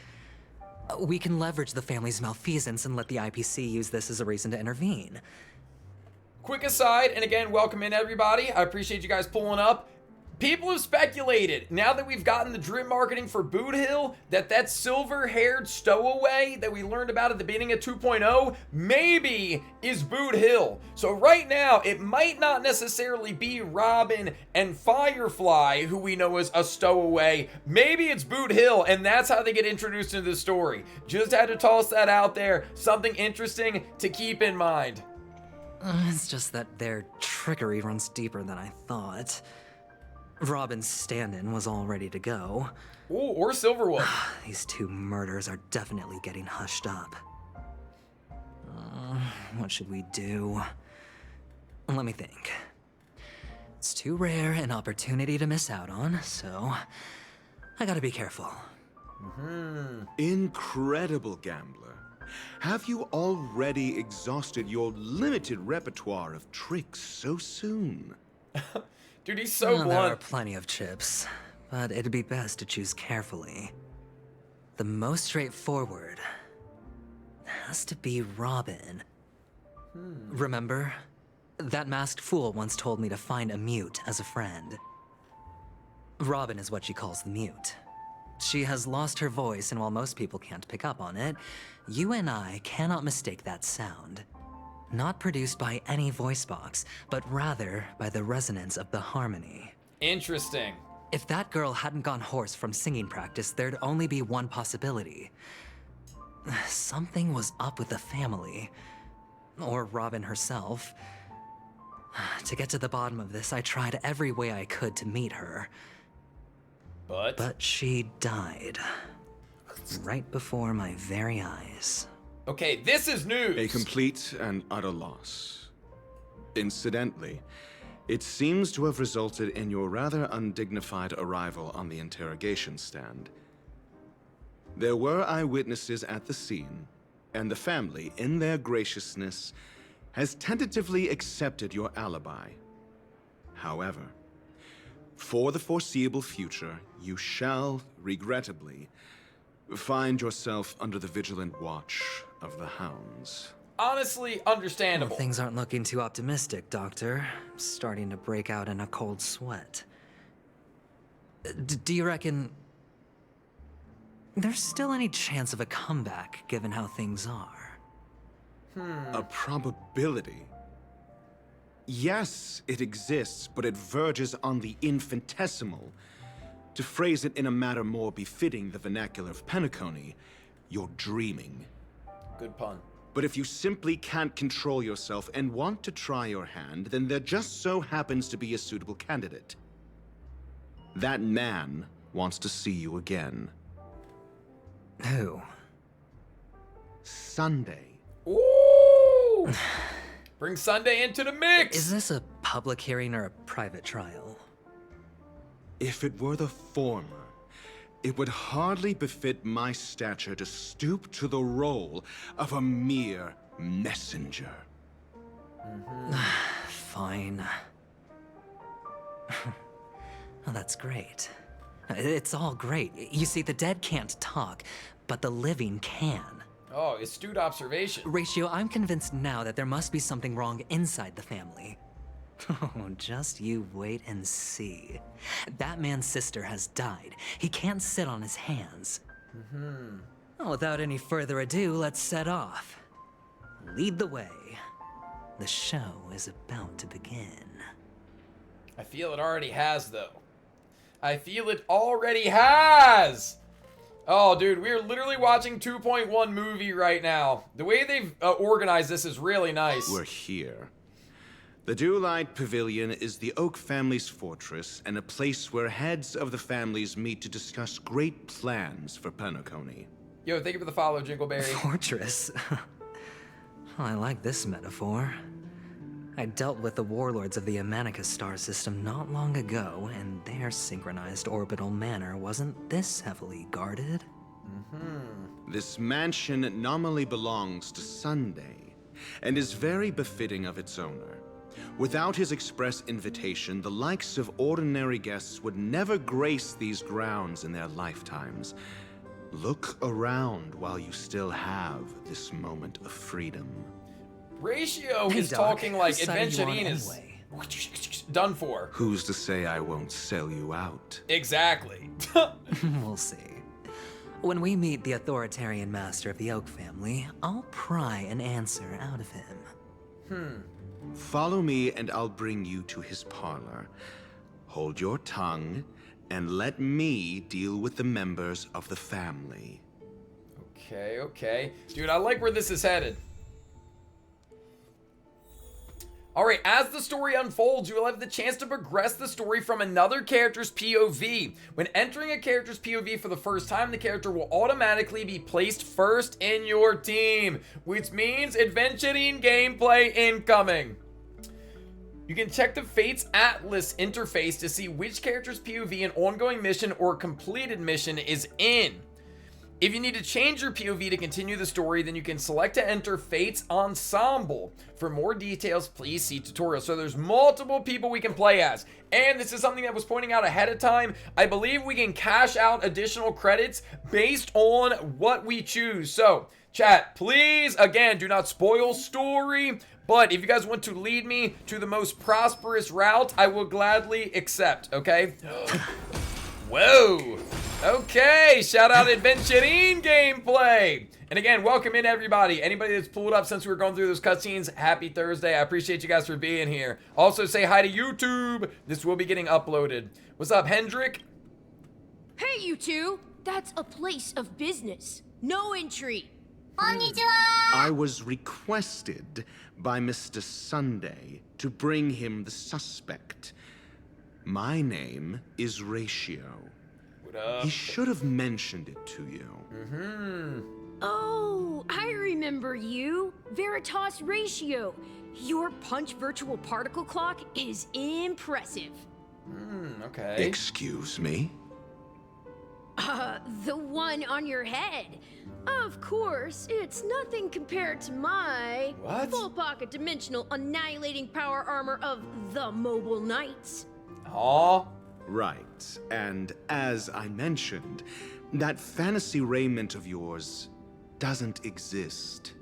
We can leverage the family's malfeasance and let the IPC use this as a reason to intervene.
Quick aside, and again, welcome in everybody. I appreciate you guys pulling up. People have speculated, now that we've gotten the drip marketing for Boot Hill, that silver-haired stowaway that we learned about at the beginning of 2.0 maybe is Boot Hill. So right now, it might not necessarily be Robin and Firefly, who we know as a stowaway. Maybe it's Boot Hill, and that's how they get introduced into the story. Just had to toss that out there. Something interesting to keep in mind.
It's just that their trickery runs deeper than I thought. Robin's stand-in was all ready to go.
Ooh, or Silverwood.
These 2 murders are definitely getting hushed up. What should we do? Let me think. It's too rare an opportunity to miss out on, so I gotta be careful.
Incredible, gambler. Have you already exhausted your limited repertoire of tricks so soon?
Dude, he's so
There are
blunt.
plenty of chips, but it'd be best to choose carefully. The most straightforward has to be Robin. Remember? That masked fool once told me to find a mute as a friend. Robin is what she calls the mute. She has lost her voice, and while most people can't pick up on it, you and I cannot mistake that sound. Not produced by any voice box, but rather by the resonance of the harmony.
Interesting.
If that girl hadn't gone hoarse from singing practice, there'd only be one possibility. Something was up with the family. Or Robin herself. To get to the bottom of this, I tried every way I could to meet her. But she died. Right before my very eyes.
Okay, this is news.
A complete and utter loss. Incidentally, it seems to have resulted in your rather undignified arrival on the interrogation stand. There were eyewitnesses at the scene, and the family, in their graciousness, has tentatively accepted your alibi. However, for the foreseeable future, you shall, regrettably, find yourself under the vigilant watch of the hounds.
Honestly, understandable.
Well, things aren't looking too optimistic, Doctor. I'm starting to break out in a cold sweat. Do you reckon there's still any chance of a comeback, given how things are?
A probability? Yes, it exists, but it verges on the infinitesimal. To phrase it in a manner more befitting the vernacular of Penacony, you're dreaming.
Good pun.
But if you simply can't control yourself and want to try your hand, then there just so happens to be a suitable candidate. That man wants to see you again.
Who?
Sunday.
Ooh! Bring Sunday into the mix!
Is this a public hearing or a private trial?
If it were the former, it would hardly befit my stature to stoop to the role of a mere messenger.
Fine. Oh, that's great. It's all great. You see, the dead can't talk, but the living can.
Oh, astute observation.
Ratio, I'm convinced now that there must be something wrong inside the family. Oh, just you wait and see. That man's sister has died. He can't sit on his hands. Well, without any further ado, let's set off. Lead the way. The show is about to begin.
I feel it already has, though. I feel it already has! Oh, dude, we're literally watching 2.1 movie right now. The way they've organized this is really nice.
We're here. The Dewlight Pavilion is the Oak family's fortress and a place where heads of the families meet to discuss great plans for Penacony.
Yo, thank you for the follow, Jingleberry.
Fortress? I like this metaphor. I dealt with the warlords of the Emanator star system not long ago, and their synchronized orbital manor wasn't this heavily guarded.
This mansion nominally belongs to Sunday, and is very befitting of its owner. Without his express invitation, the likes of ordinary guests would never grace these grounds in their lifetimes. Look around while you still have this moment of freedom.
Ratio
Hey,
is
Doc,
talking like
whose side are you on
Aventurine is
anyway?
done for.
Who's to say I won't sell you out?
Exactly.
We'll see. When we meet the authoritarian master of the Oak family, I'll pry an answer out of him.
Follow me and I'll bring you to his parlor. Hold your tongue and let me deal with the members of the family.
Okay, okay. Dude, I like where this is headed. Alright, as the story unfolds, you will have the chance to progress the story from another character's POV. When entering a character's POV for the first time, the character will automatically be placed first in your team, which means Aventurine gameplay incoming. You can check the Fates Atlas interface to see which character's POV an ongoing mission or completed mission is in. If you need to change your POV to continue the story, then you can select to enter Fates Ensemble. For more details, please see tutorial. So there's multiple people we can play as. And this is something that was pointing out ahead of time. I believe we can cash out additional credits based on what we choose. So, chat, please, again, do not spoil story. But if you guys want to lead me to the most prosperous route, I will gladly accept, okay? Whoa! Okay, shout out Aventurine gameplay. And again, welcome in everybody. Anybody that's pulled up since we were going through those cutscenes, happy Thursday. I appreciate you guys for being here. Also say hi to YouTube. This will be getting uploaded. What's up, Hendrik?
Hey, you two. That's a place of business. No entry.
I was requested by Mr. Sunday to bring him the suspect. My name is Ratio.
What up?
He should have mentioned it to you.
Oh, I remember you. Veritas Ratio. Your punch virtual particle clock is impressive.
Okay.
Excuse me?
The one on your head. Of course, it's nothing compared to my full pocket dimensional annihilating power armor of the Mobile Knights.
Aw.
Right, and as I mentioned, that fantasy raiment of yours doesn't exist.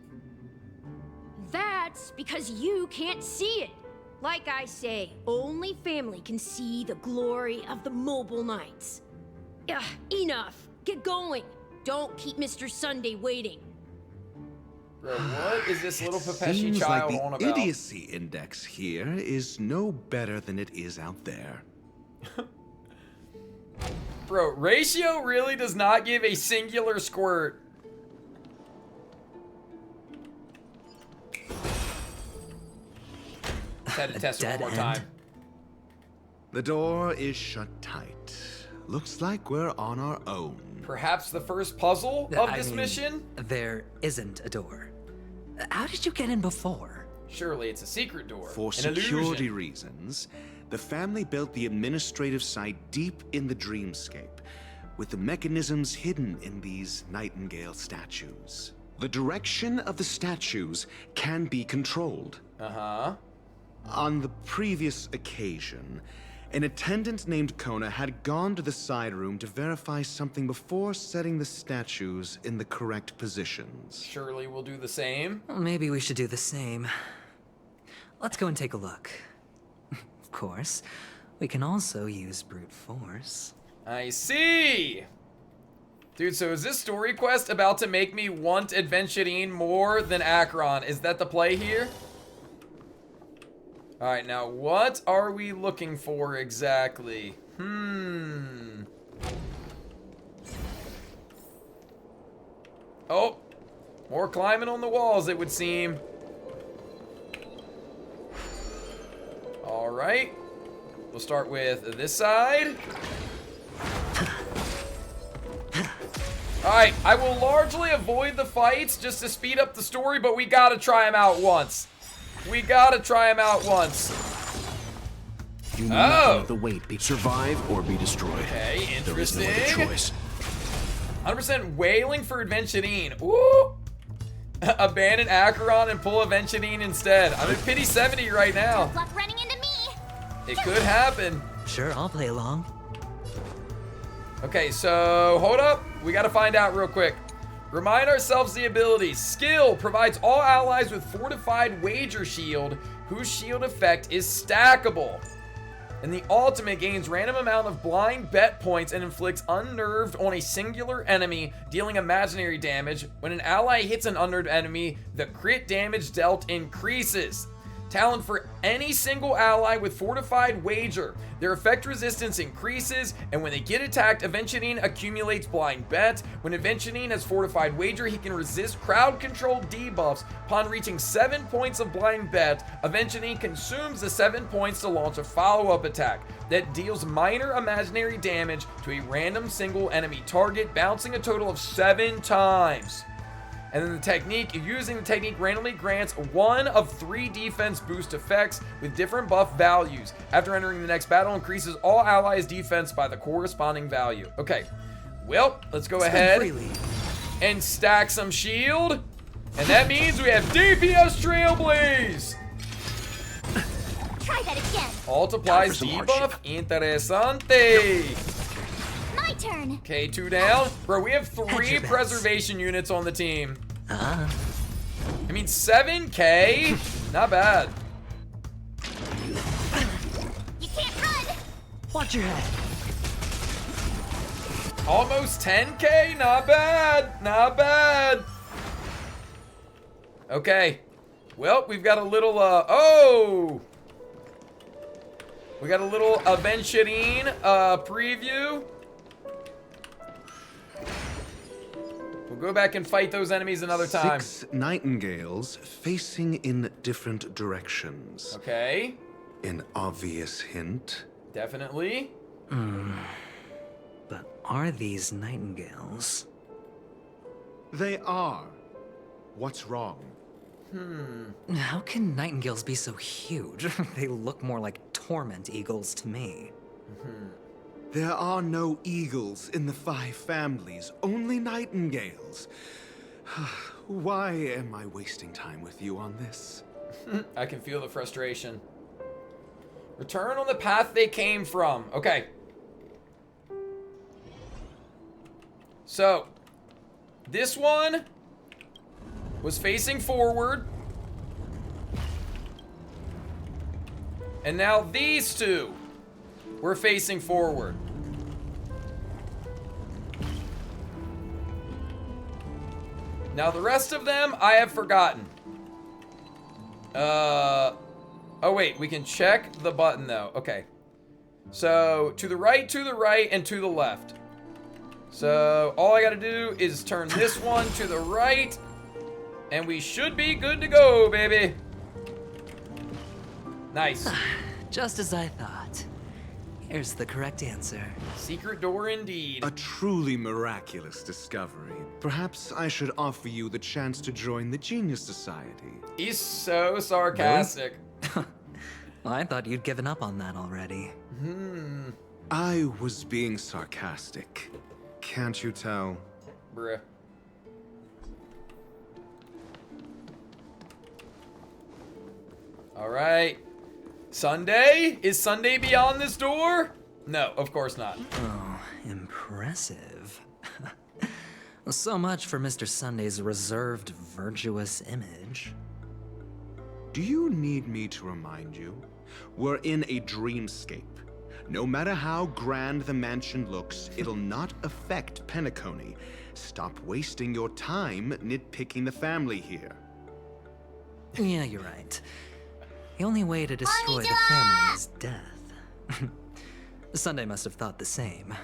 That's because you can't see it. Like I say, only family can see the glory of the Mobile Knights. Ugh, enough. Get going. Don't keep Mr. Sunday waiting.
Bro, what is this little Pepeshi
Seems
child
like
on
the
about?
idiocy index here is no better than it is out there.
Bro, Ratio really does not give a singular squirt. Had to test it one more time.
The door is shut tight. Looks like we're on our own.
Perhaps the first puzzle of this mission?
There isn't a door. How did you get in before?
Surely it's a secret door.
For
An
security
illusion.
reasons, the family built the administrative site deep in the dreamscape, with the mechanisms hidden in these nightingale statues. The direction of the statues can be controlled.
Uh-huh.
On the previous occasion, an attendant named Kona had gone to the side room to verify something before setting the statues in the correct positions.
Surely we'll do the same.
Well, maybe we should do the same. Let's go and take a look. Of course, we can also use brute force.
I see! Dude, so is this story quest about to make me want Aventurine more than Acheron? Is that the play here? Alright, now what are we looking for exactly? Oh, more climbing on the walls, it would seem. Alright, we'll start with this side. Alright, I will largely avoid the fights just to speed up the story, but we gotta try them out once. We gotta try him out once.
You need not let the weight be survive or be destroyed.
Okay,
There is no
interesting.
other choice.
100% wailing for Aventurine. Ooh! Abandon Acheron and pull Aventurine instead. I'm at pity 70 right now.
Luck running into me.
It could happen.
Sure, I'll play along.
Okay, so hold up. We gotta find out real quick. Remind ourselves the abilities. Skill provides all allies with fortified wager shield, whose shield effect is stackable. And the ultimate gains random amount of blind bet points and inflicts unnerved on a singular enemy, dealing imaginary damage. When an ally hits an unnerved enemy, the crit damage dealt increases. Talent for any single ally with fortified wager. Their effect resistance increases, and when they get attacked, Aventurine accumulates blind bet. When Aventurine has fortified wager, he can resist crowd control debuffs. Upon reaching 7 points of blind bet, Aventurine consumes the 7 points to launch a follow-up attack that deals minor imaginary damage to a random single enemy target, bouncing a total of 7 times. And then the technique, using the technique randomly grants 1 of 3 defense boost effects with different buff values. After entering the next battle, increases all allies' defense by the corresponding value. Okay, well, let's go ahead and stack some shield. And that means we have DPS Trailblaze.
Try that again.
Alt applies debuff. Interesante.
My turn.
Okay, 2 down. Bro, we have 3 preservation units on the team. I mean, 7K? Not bad.
You can't run.
Watch your head.
Almost 10K? Not bad. Not bad. Okay. Well, we've got a little, oh! We got a little Aventurine, preview. We'll go back and fight those enemies another time.
6 nightingales facing in different directions.
Okay.
An obvious hint.
Definitely.
But are these nightingales?
They are. What's wrong?
How can nightingales be so huge? They look more like torment eagles to me.
There are no eagles in the 5 families, only nightingales. Why am I wasting time with you on this?
I can feel the frustration. Return on the path they came from. Okay. So, this one was facing forward. And now these two were facing forward. Now the rest of them, I have forgotten. Oh wait, we can check the button though. Okay. So, to the right, and to the left. So, all I gotta do is turn this one to the right, and we should be good to go, baby. Nice.
Just as I thought. Here's the correct answer.
Secret door indeed.
A truly miraculous discovery. Perhaps I should offer you the chance to join the Genius Society.
He's so sarcastic.
Really? Well, I thought you'd given up on that already.
I was being sarcastic. Can't you tell?
Bruh. All right. Sunday? Is Sunday beyond this door? No, of course not.
Oh, impressive. So much for Mr. Sunday's reserved, virtuous image.
Do you need me to remind you? We're in a dreamscape. No matter how grand the mansion looks, it'll not affect Penacony. Stop wasting your time nitpicking the family here.
Yeah, you're right. The only way to destroy the family is death. Sunday must have thought the same.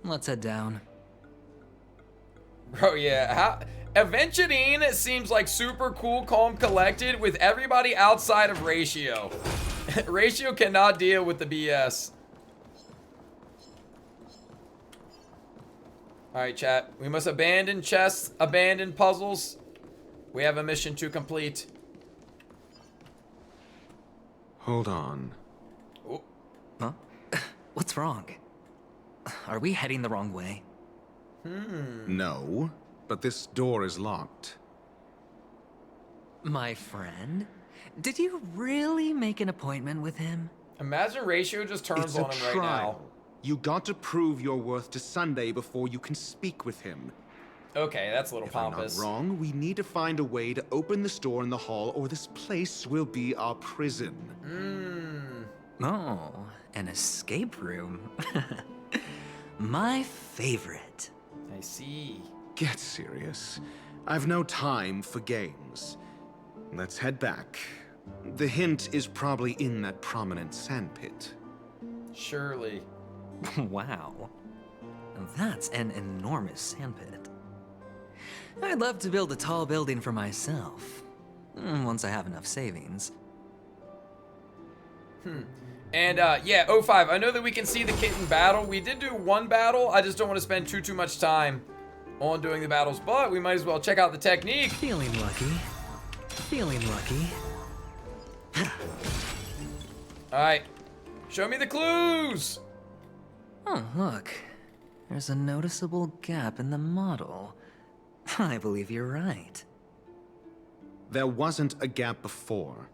Let's head down.
Bro, yeah. Aventurine seems like super cool, calm, collected with everybody outside of Ratio. Ratio cannot deal with the BS. Alright, chat. We must abandon chests, abandon puzzles. We have a mission to complete.
Hold on.
Oh.
Huh? What's wrong? Are we heading the wrong way?
No, but this door is locked.
My friend? Did you really make an appointment with him?
Imagine Ratio just turns
It's
on
a
him right
trial. You got to prove your worth to Sunday before you can speak with him.
now. Okay, that's a little
If I'm
pompous.
not wrong, we need to find a way to open this door in the hall, or this place will be our prison.
Oh, an escape room. My favorite.
I see.
Get serious. I've no time for games. Let's head back. The hint is probably in that prominent sandpit.
Surely.
Wow. That's an enormous sandpit. I'd love to build a tall building for myself. Once I have enough savings.
And yeah, 05, I know that we can see the kitten battle. We did do one battle. I just don't want to spend too much time on doing the battles, but we might as well check out the technique.
Feeling lucky. Feeling lucky.
All right, show me the clues.
Oh, look. There's a noticeable gap in the model. I believe you're right.
There wasn't a gap before.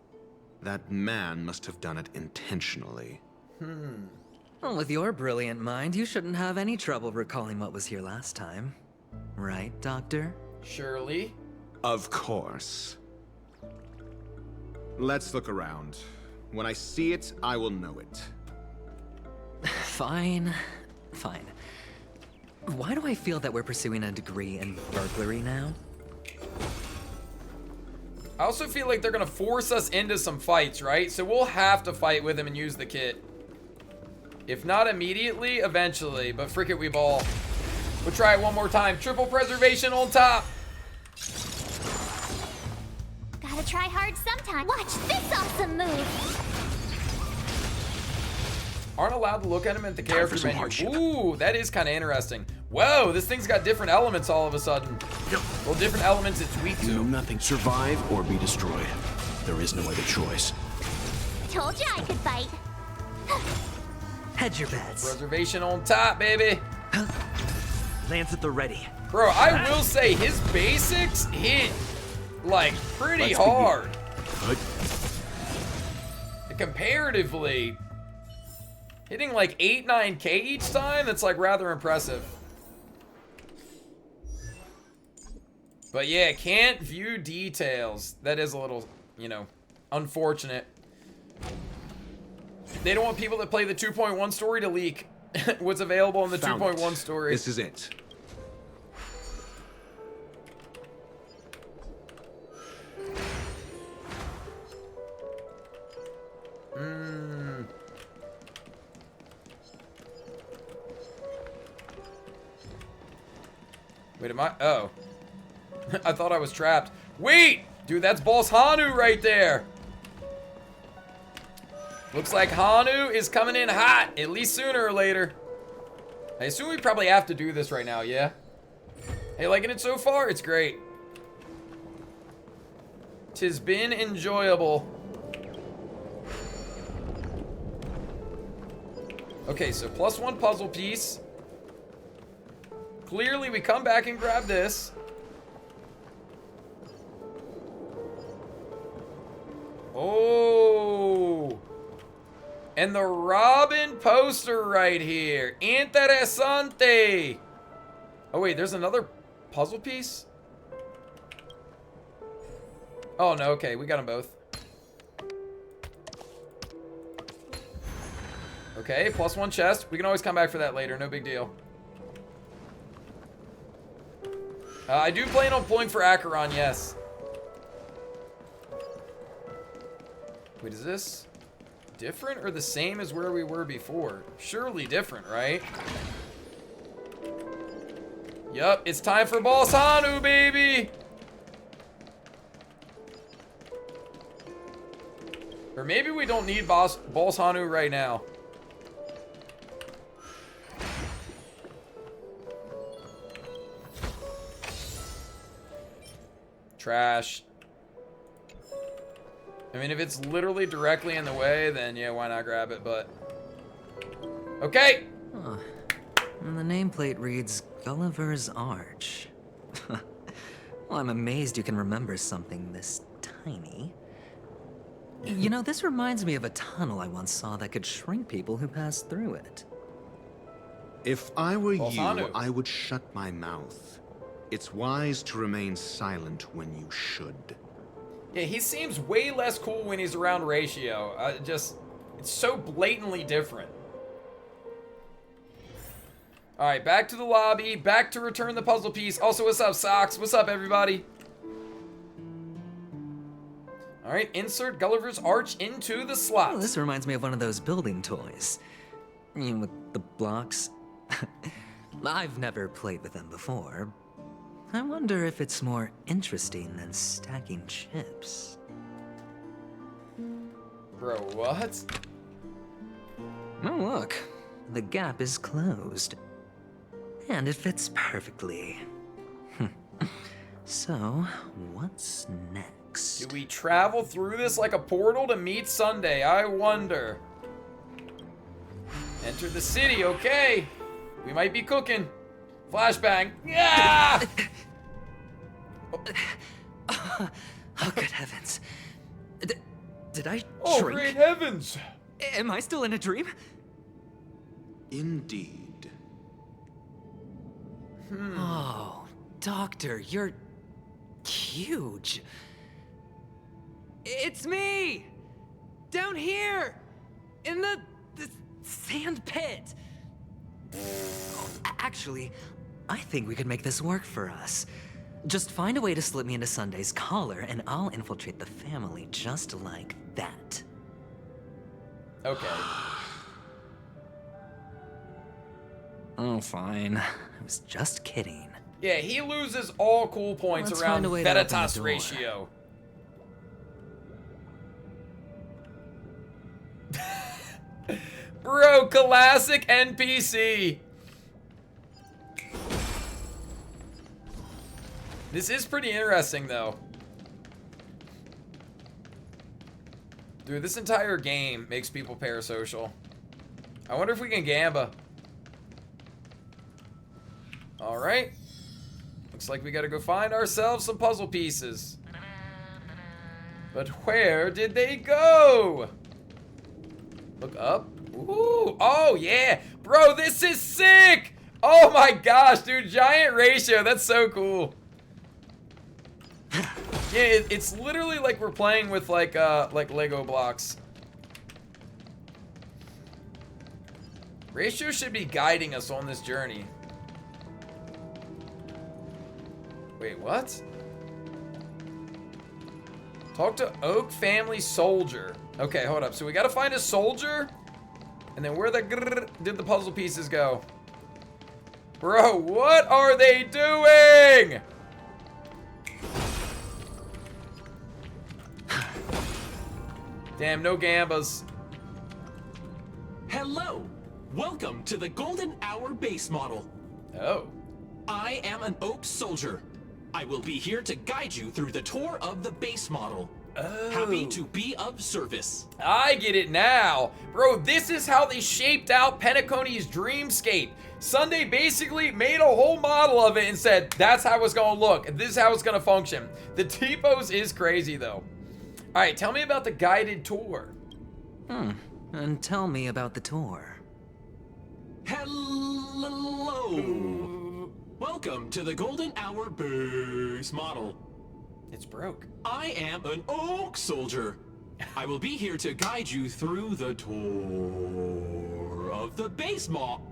That man must have done it intentionally.
Well, with your brilliant mind, you shouldn't have any trouble recalling what was here last time. Right, Doctor?
Surely.
Of course. Let's look around. When I see it, I will know it.
Fine. Fine. Why do I feel that we're pursuing a degree in burglary now?
I also feel like they're gonna force us into some fights, right? So we'll have to fight with him and use the kit. If not immediately, eventually. But frick it, we ball. We'll try it one more time. Triple preservation on top.
Gotta try hard sometime. Watch this awesome move.
Aren't allowed to look at him at the character menu. Ooh, that is kind of interesting. Whoa, this thing's got different elements all of a sudden. Well, different elements it's weak to.
You know nothing. Survive or be destroyed. There is no other choice.
Told you I could fight.
Hedge your bets.
Reservation on top, baby.
Lance at the ready.
Bro, I will say his basics hit like pretty hard. Comparatively, hitting like 8-9K each time, that's like rather impressive. But yeah, can't view details. That is a little, you know, unfortunate. They don't want people that play the 2.1 story to leak what's available in the 2.1 story.
This is it.
Wait, am I? Oh. I thought I was trapped. Wait! Dude, that's Boss Hanu right there. Looks like Hanu is coming in hot, at least sooner or later. I assume we probably have to do this right now, yeah? Hey, liking it so far? It's great. 'Tis been enjoyable. Okay, so +1 puzzle piece. Clearly, we come back and grab this. Oh. And the Robin poster right here. Interessante. Oh, wait, there's another puzzle piece? Oh, no, okay, we got them both. Okay, +1 chest. We can always come back for that later, no big deal. I do plan on pulling for Acheron, yes. Wait, is this different or the same as where we were before? Surely different, right? Yup, it's time for Boss Hanu, baby! Or maybe we don't need Boss Hanu right now. Trash. I mean, if it's literally directly in the way, then yeah, why not grab it, but... Okay!
Huh. And the nameplate reads Gulliver's Arch. Well, I'm amazed you can remember something this tiny. You know, this reminds me of a tunnel I once saw that could shrink people who passed through it.
If I were you, I would shut my mouth. It's wise to remain silent when you should.
Yeah, he seems way less cool when he's around Ratio. It's so blatantly different. Alright, back to the lobby. Back to return the puzzle piece. Also, what's up, Socks? What's up, everybody? Alright, insert Gulliver's Arch into the slot.
Oh, this reminds me of one of those building toys. You know, with the blocks. I've never played with them before. I wonder if it's more interesting than stacking chips.
Bro, what?
Oh, look. The gap is closed. And it fits perfectly. So, what's next?
Do we travel through this like a portal to meet Sunday? I wonder. Enter the city, okay. We might be cooking. Flashbang. Yeah!
Oh, good heavens. Did I
Oh,
shrink?
great heavens.
Am I still in a dream?
Indeed.
Oh, Doctor, you're huge. It's me! Down here! In the sand pit! Actually, I think we could make this work for us. Just find a way to slip me into Sunday's collar, and I'll infiltrate the family just like that.
Okay.
Oh, fine. I was just kidding.
Yeah, he loses all cool points
Let's
around
find a way to open the
Veritas
door.
ratio. Bro, classic NPC. This is pretty interesting, though. Dude, this entire game makes people parasocial. I wonder if we can gamba. Alright. Looks like we gotta go find ourselves some puzzle pieces. But where did they go? Look up. Ooh. Oh, yeah. Bro, this is sick. Oh my gosh, dude. Giant ratio. That's so cool. Yeah, it's literally like we're playing with like Lego blocks. Ratio should be guiding us on this journey. Wait, what? Talk to Oak Family Soldier. Okay, hold up. So we gotta find a soldier, and then where did the puzzle pieces go? Bro, what are they doing? Damn, no gambas.
Hello! Welcome to the Golden Hour base model.
Oh.
I am an Oak Soldier. I will be here to guide you through the tour of the base model.
Oh.
Happy to be of service.
I get it now. Bro, this is how they shaped out Penacony's dreamscape. Sunday basically made a whole model of it and said, that's how it's gonna look. This is how it's gonna function. The T-pose is crazy though. All right, tell me about the guided tour.
And tell me about the tour.
Hello! Welcome to the Golden Hour base model.
It's broke.
I am an Oak Soldier. I will be here to guide you through the tour of the base model.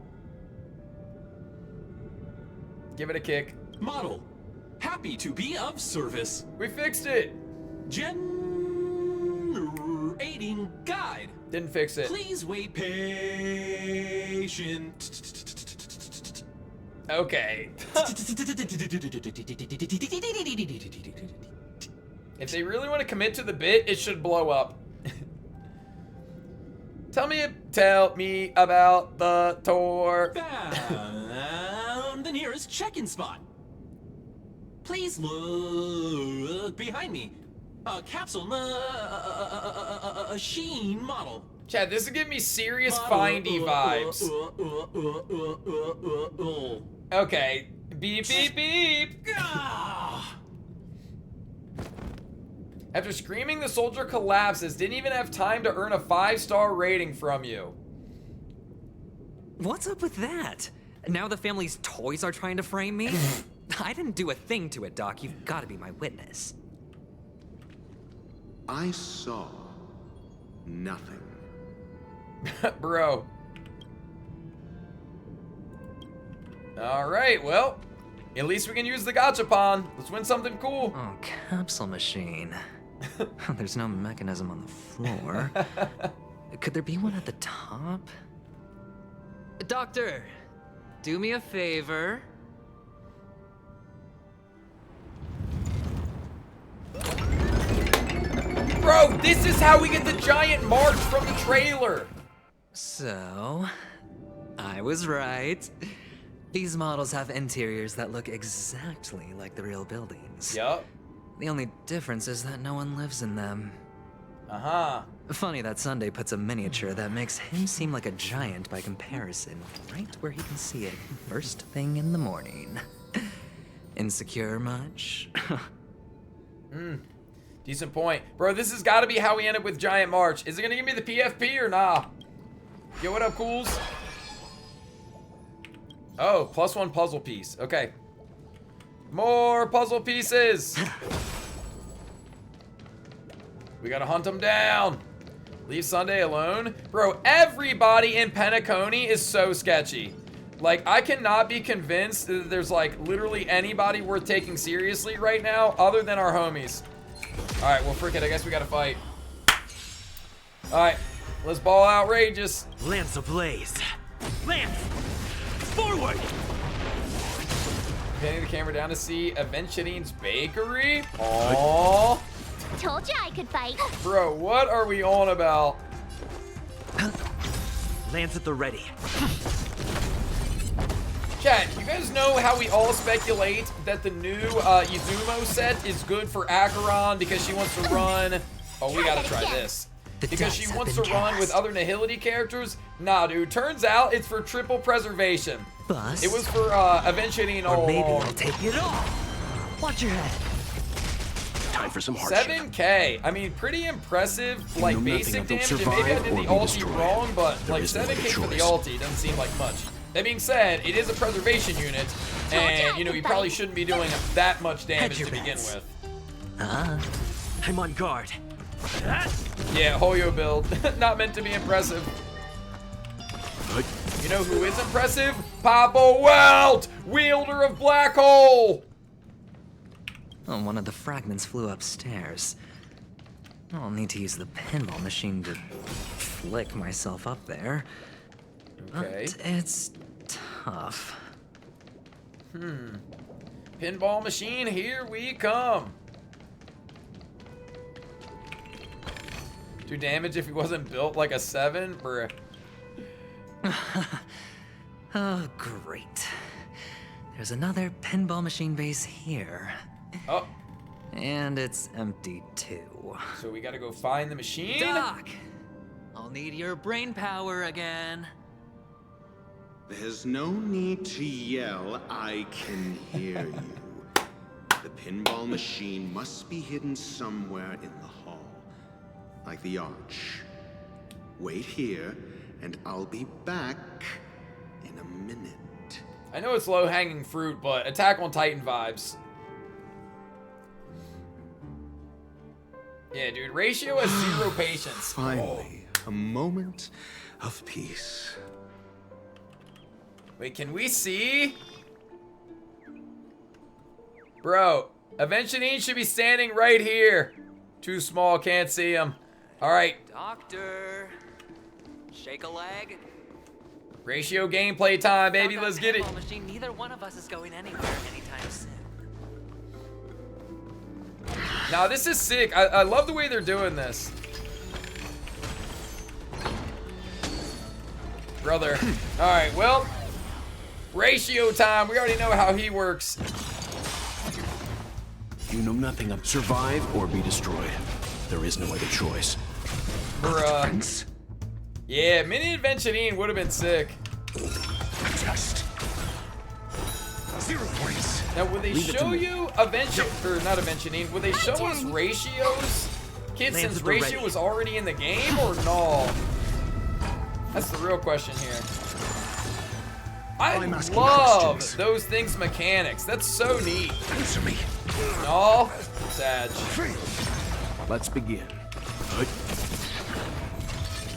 Give it a kick.
Model. Happy to be of service.
We fixed it.
Generating guide.
Didn't fix it.
Please wait patient.
Okay. If they really want to commit to the bit, it should blow up. Tell me about the tour.
Found the nearest check-in spot. Please look behind me. A capsule machine model.
Chad, this is giving me serious findy vibes. Okay. Beep, beep, beep. After screaming, the soldier collapses. Didn't even have time to earn a 5-star rating from you.
What's up with that? Now the family's toys are trying to frame me? I didn't do a thing to it, Doc. You've got to be my witness.
I saw nothing.
Bro. Alright, well, at least we can use the gachapon. Let's win something cool.
Oh, capsule machine. There's no mechanism on the floor. Could there be one at the top? Doctor, do me a favor.
Bro, this is how we get the giant march from the trailer.
So, I was right. These models have interiors that look exactly like the real buildings.
Yup.
The only difference is that no one lives in them.
Uh-huh.
Funny that Sunday puts a miniature that makes him seem like a giant by comparison, right where he can see it first thing in the morning. Insecure much?
Decent point. Bro, this has got to be how we end up with Giant March. Is it going to give me the PFP or nah? Yo, what up, cools? Oh, +1 puzzle piece. Okay. More puzzle pieces. We got to hunt them down. Leave Sunday alone. Bro, everybody in Penacony is so sketchy. Like, I cannot be convinced that there's, like, literally anybody worth taking seriously right now other than our homies. Alright, well, frick it. I guess we gotta fight. Alright, let's ball outrageous.
Lance ablaze. Lance! Forward!
Panning the camera down to see Aventurine's bakery. Aww.
Told you I could fight.
Bro, what are we on about?
Lance at the ready.
Chat, you guys know how we all speculate that the new Izumo set is good for Acheron because she wants to run... Oh, we gotta try this. Because she wants to run with other Nihility characters? Nah, dude. Turns out it's for triple preservation.
Bust.
It was for Aventurine all
Or maybe
along.
I'll take it all. Watch your head.
Time for some hardship.
7K. I mean, pretty impressive, like,
know nothing
basic
of them
damage. And maybe I
survive
did
or
the
be
ulti
destroyed.
wrong, but,
There
like,
is no other
7K for the
choice.
ulti doesn't seem like much. That being said, it is a preservation unit, and, you know, you probably shouldn't be doing that much damage to begin with.
I'm on guard.
Yeah, Hoyo build. Not meant to be impressive. You know who is impressive? Papa Welt, wielder of Black Hole.
Oh, one of the fragments flew upstairs. I'll need to use the pinball machine to flick myself up there.
Okay.
But it's tough.
Pinball machine, here we come. Do damage if he wasn't built like a 7? Bruh.
Oh, great. There's another pinball machine base here.
Oh.
And it's empty too.
So we gotta go find the machine?
Doc! I'll need your brain power again.
There's no need to yell, I can hear you. The pinball machine must be hidden somewhere in the hall. Like the arch. Wait here, and I'll be back in a minute.
I know it's low-hanging fruit, but Attack on Titan vibes. Yeah, dude, Ratio has 0 patience.
Finally, a moment of peace.
Wait, can we see? Bro, Aventurine should be standing right here. Too small, can't see him. All right.
Doctor, shake a leg.
Ratio gameplay time, baby.
Without
Let's
that
get it.
pinball machine, neither one of us is going anywhere anytime soon.
Now, this is sick. I love the way they're doing this. Brother. All right, well, Ratio time. We already know how he works.
You know nothing of survive or be destroyed. There is no other choice.
Bruh. Yeah, Mini Aventurine would have been sick.
Test. 0 points.
Now, would they
Leave it to
show
me.
you or not Aventurine, would they show us ratios? Kids,
Lance
since
at the
Ratio
ready.
was already in the game or no? That's the real question here. I
I'm asking
love
questions.
those things mechanics. That's so neat.
Answer me.
No, Sag.
Let's begin.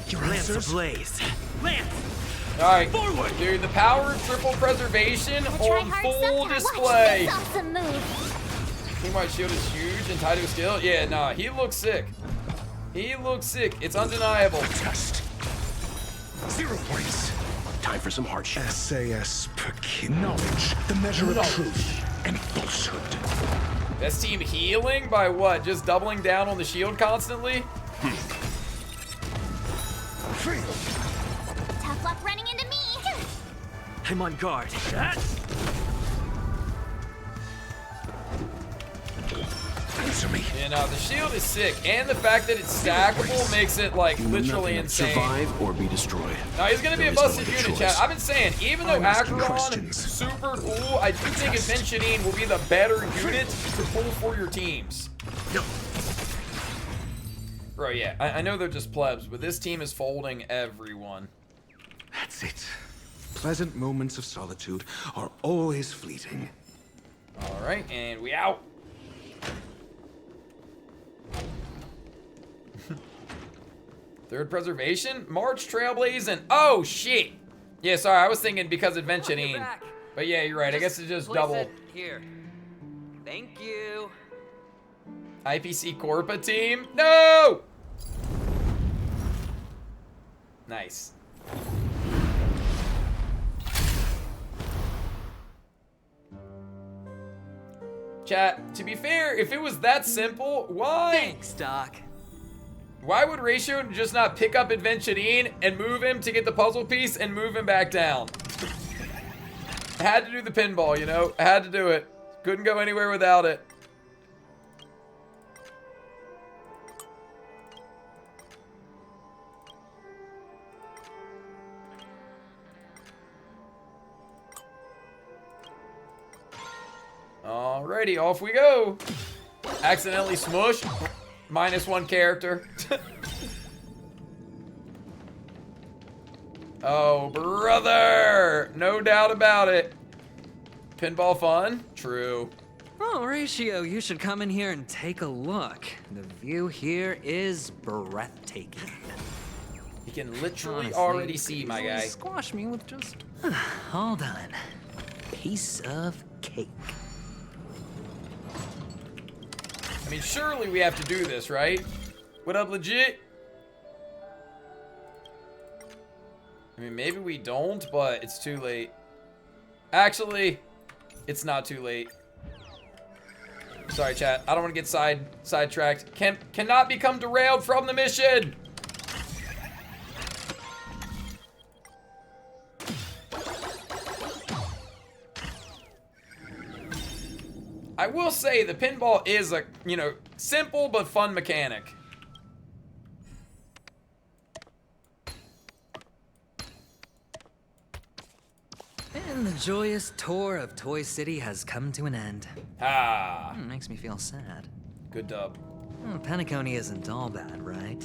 Your
Lance
answers?
ablaze. Lance!
All right,
Forward!
dude, the power of triple preservation
We'll try
on
hard
full
sometime.
display.
Watch this awesome move.
Team White Shield is huge and tied to his skill. Yeah, nah, he looks sick. He looks sick. It's undeniable.
Test. 0 points. Time for some hardship. SAS per kid. Knowledge, the measure of truth and falsehood.
Best team healing by what? Just doubling down on the shield constantly?
Tough luck running into me.
I'm on guard.
Answer me.
Yeah, no, the shield is sick, and the fact that it's stackable makes it like
You know
literally
nothing of
insane.
survive or be destroyed.
Now he's gonna be
There
a
is no
busted
other
unit,
choice.
chat. I've been saying, even though
I'm asking
Acheron
questions.
super cool, I do think Aventurine will be the better unit to pull for your teams.
No.
Bro, yeah, I know they're just plebs, but this team is folding everyone.
That's it. Pleasant moments of solitude are always fleeting.
All right, and we out. Third preservation, March Trailblazing. Oh shit! Yeah, sorry, I was thinking because Aventurine. But yeah, you're right. I guess it's just double.
Here. Thank you.
IPC Corpa team? No! Nice. Chat, to be fair, if it was that simple, why?
Thanks, Doc.
Why would Ratio just not pick up Aventurine and move him to get the puzzle piece and move him back down? I had to do the pinball, you know? I had to do it. Couldn't go anywhere without it. Alrighty, off we go. Accidentally smush. -1 character. Oh, brother! No doubt about it. Pinball fun? True.
Oh, Ratio, you should come in here and take a look. The view here is breathtaking.
You can literally
Honestly,
already see, my guy.
Squash me with just... All done. Piece of cake.
I mean, surely we have to do this, right? What up, legit? I mean, maybe we don't, but it's too late. Actually, it's not too late. Sorry, chat. I don't want to get sidetracked. Cannot become derailed from the mission. I will say the pinball is a, you know, simple but fun mechanic.
And the joyous tour of Toy City has come to an end.
Ah.
Makes me feel sad.
Good dub.
Penacony isn't all bad, right?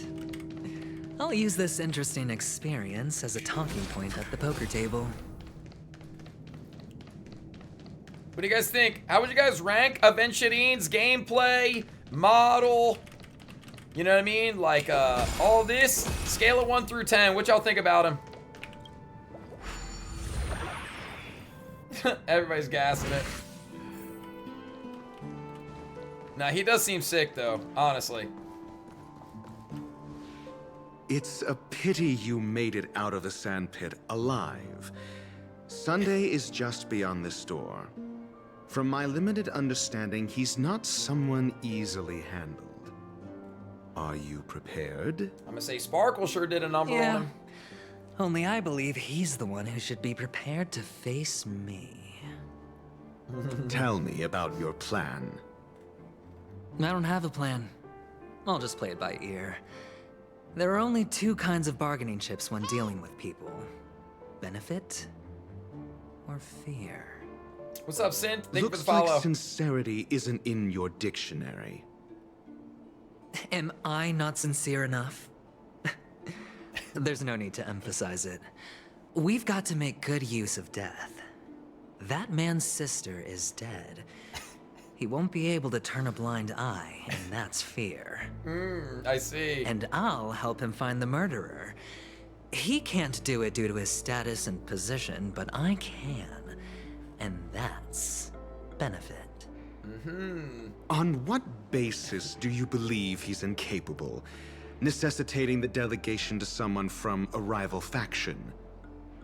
I'll use this interesting experience as a talking point at the poker table.
What do you guys think? How would you guys rank Aventurine's gameplay, model, you know what I mean? Like, all this, scale of 1 through 10, what y'all think about him? Everybody's gassing it. Nah, he does seem sick, though, honestly.
It's a pity you made it out of the sandpit alive. Sunday is just beyond this door. From my limited understanding, he's not someone easily handled. Are you prepared?
I'm gonna say Sparkle sure did a number on him.
Only I believe he's the one who should be prepared to face me.
Tell me about your plan.
I don't have a plan. I'll just play it by ear. There are only two kinds of bargaining chips when dealing with people. Benefit or fear.
What's up, Synth? Thank you for the
Looks
follow.
like sincerity isn't in your dictionary.
Am I not sincere enough? There's no need to emphasize it. We've got to make good use of death. That man's sister is dead. He won't be able to turn a blind eye, and that's fear.
I see.
And I'll help him find the murderer. He can't do it due to his status and position, but I can. And that's benefit.
On what basis do you believe he's incapable, necessitating the delegation to someone from a rival faction,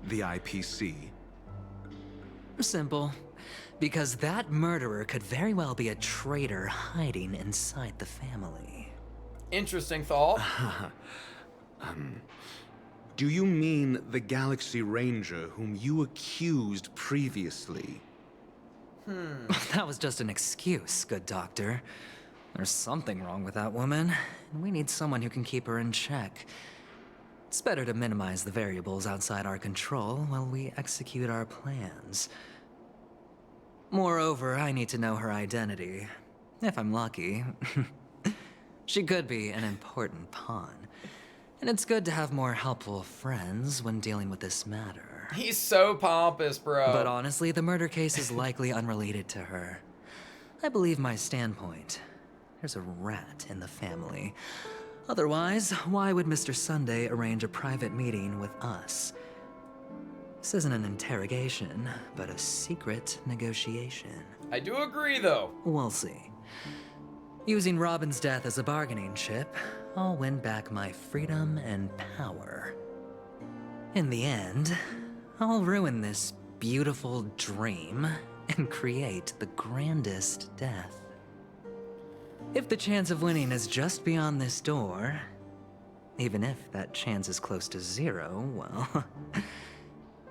the IPC?
Simple. Because that murderer could very well be a traitor hiding inside the family.
Interesting thought.
Do you mean the Galaxy Ranger whom you accused previously?
That was just an excuse, good doctor. There's something wrong with that woman, and we need someone who can keep her in check. It's better to minimize the variables outside our control while we execute our plans. Moreover, I need to know her identity. If I'm lucky. She could be an important pawn. And it's good to have more helpful friends when dealing with this matter.
He's so pompous, bro.
But honestly, the murder case is likely unrelated to her. I believe my standpoint. There's a rat in the family. Otherwise, why would Mr. Sunday arrange a private meeting with us? This isn't an interrogation, but a secret negotiation.
I do agree, though.
We'll see. Using Robin's death as a bargaining chip, I'll win back my freedom and power. In the end, I'll ruin this beautiful dream and create the grandest death. If the chance of winning is just beyond this door, even if that chance is close to 0, well,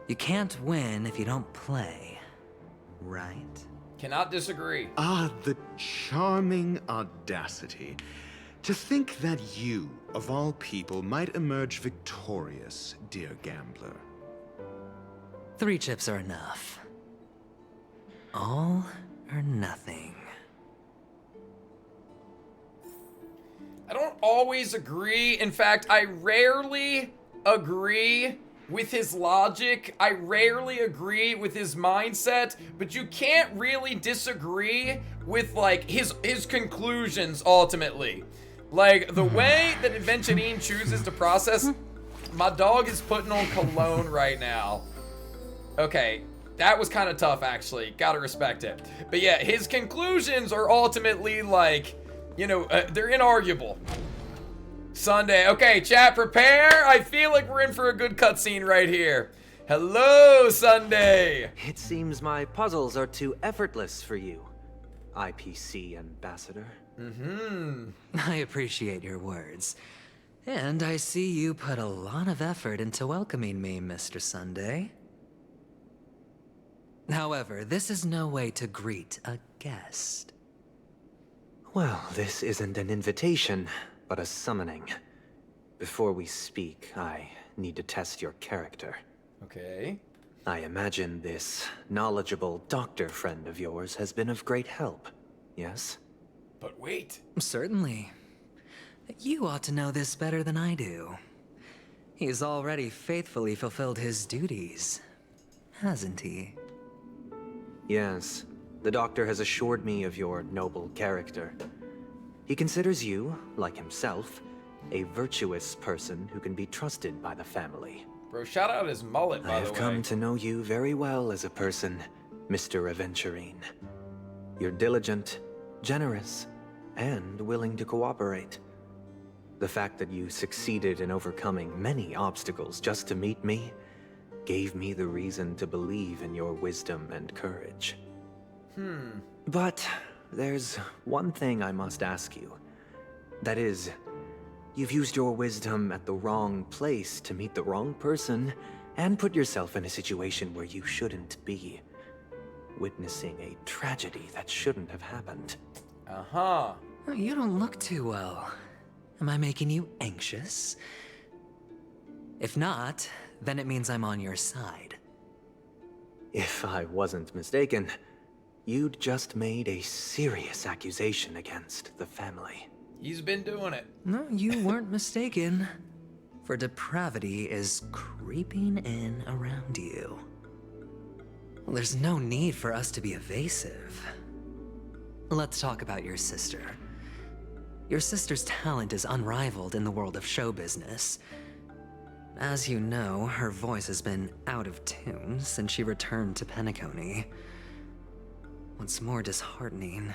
you can't win if you don't play, right?
Cannot disagree.
Ah, the charming audacity. To think that you, of all people, might emerge victorious, dear gambler.
3 chips are enough. All or nothing.
I don't always agree. In fact, I rarely agree with his logic. I rarely agree with his mindset, but you can't really disagree with like his conclusions ultimately. Like the way that Aventurine chooses to process. My dog is putting on cologne right now. Okay, that was kind of tough actually. Gotta respect it. But yeah, his conclusions are ultimately like, you know, they're inarguable. Sunday. Okay, chat, prepare. I feel like we're in for a good cutscene right here. Hello, Sunday.
It seems my puzzles are too effortless for you, IPC ambassador.
I appreciate your words. And I see you put a lot of effort into welcoming me, Mr. Sunday. However, this is no way to greet a guest.
Well, this isn't an invitation, but a summoning. Before we speak, I need to test your character.
Okay.
I imagine this knowledgeable doctor friend of yours has been of great help, yes?
But wait.
Certainly. You ought to know this better than I do. He's already faithfully fulfilled his duties, hasn't he?
Yes. The doctor has assured me of your noble character. He considers you, like himself, a virtuous person who can be trusted by the family.
Bro, shout out his mullet, by the way.
I have come to know you very well as a person, Mr. Aventurine. You're diligent, generous, and willing to cooperate. The fact that you succeeded in overcoming many obstacles just to meet me gave me the reason to believe in your wisdom and courage. But there's one thing I must ask you. That is, you've used your wisdom at the wrong place to meet the wrong person and put yourself in a situation where you shouldn't be, witnessing a tragedy that shouldn't have happened.
You don't look too well. Am I making you anxious? If not, then it means I'm on your side.
If I wasn't mistaken, you'd just made a serious accusation against the family.
He's been doing it.
No, you weren't mistaken. For depravity is creeping in around you. Well, there's no need for us to be evasive. Let's talk about your sister. Your sister's talent is unrivaled in the world of show business. As you know, her voice has been out of tune since she returned to Penacony. What's more disheartening,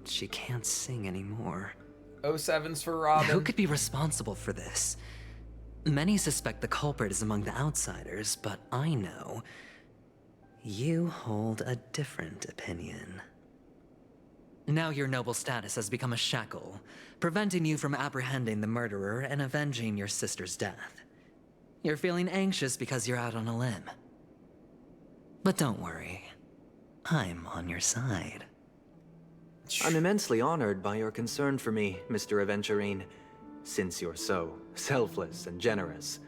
she can't sing anymore.
07's for Robin.
Who could be responsible for this? Many suspect the culprit is among the outsiders, but I know you hold a different opinion. Now your noble status has become a shackle, preventing you from apprehending the murderer and avenging your sister's death. You're feeling anxious because you're out on a limb. But don't worry, I'm on your side.
I'm immensely honored by your concern for me, Mr. Aventurine. Since you're so selfless and generous,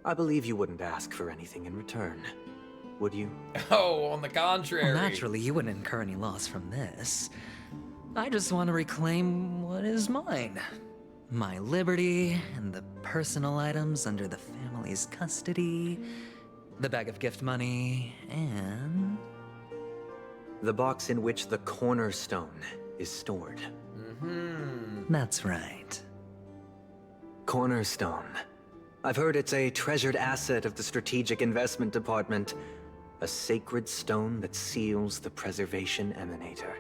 I believe you wouldn't ask for anything in return, would you?
Oh, on the contrary.
Well, naturally, you wouldn't incur any loss from this. I just want to reclaim what is mine. My liberty and the personal items under the family's custody, the bag of gift money, and...
the box in which the Cornerstone is stored.
That's right.
Cornerstone. I've heard it's a treasured asset of the Strategic Investment Department. A sacred stone that seals the preservation emanator,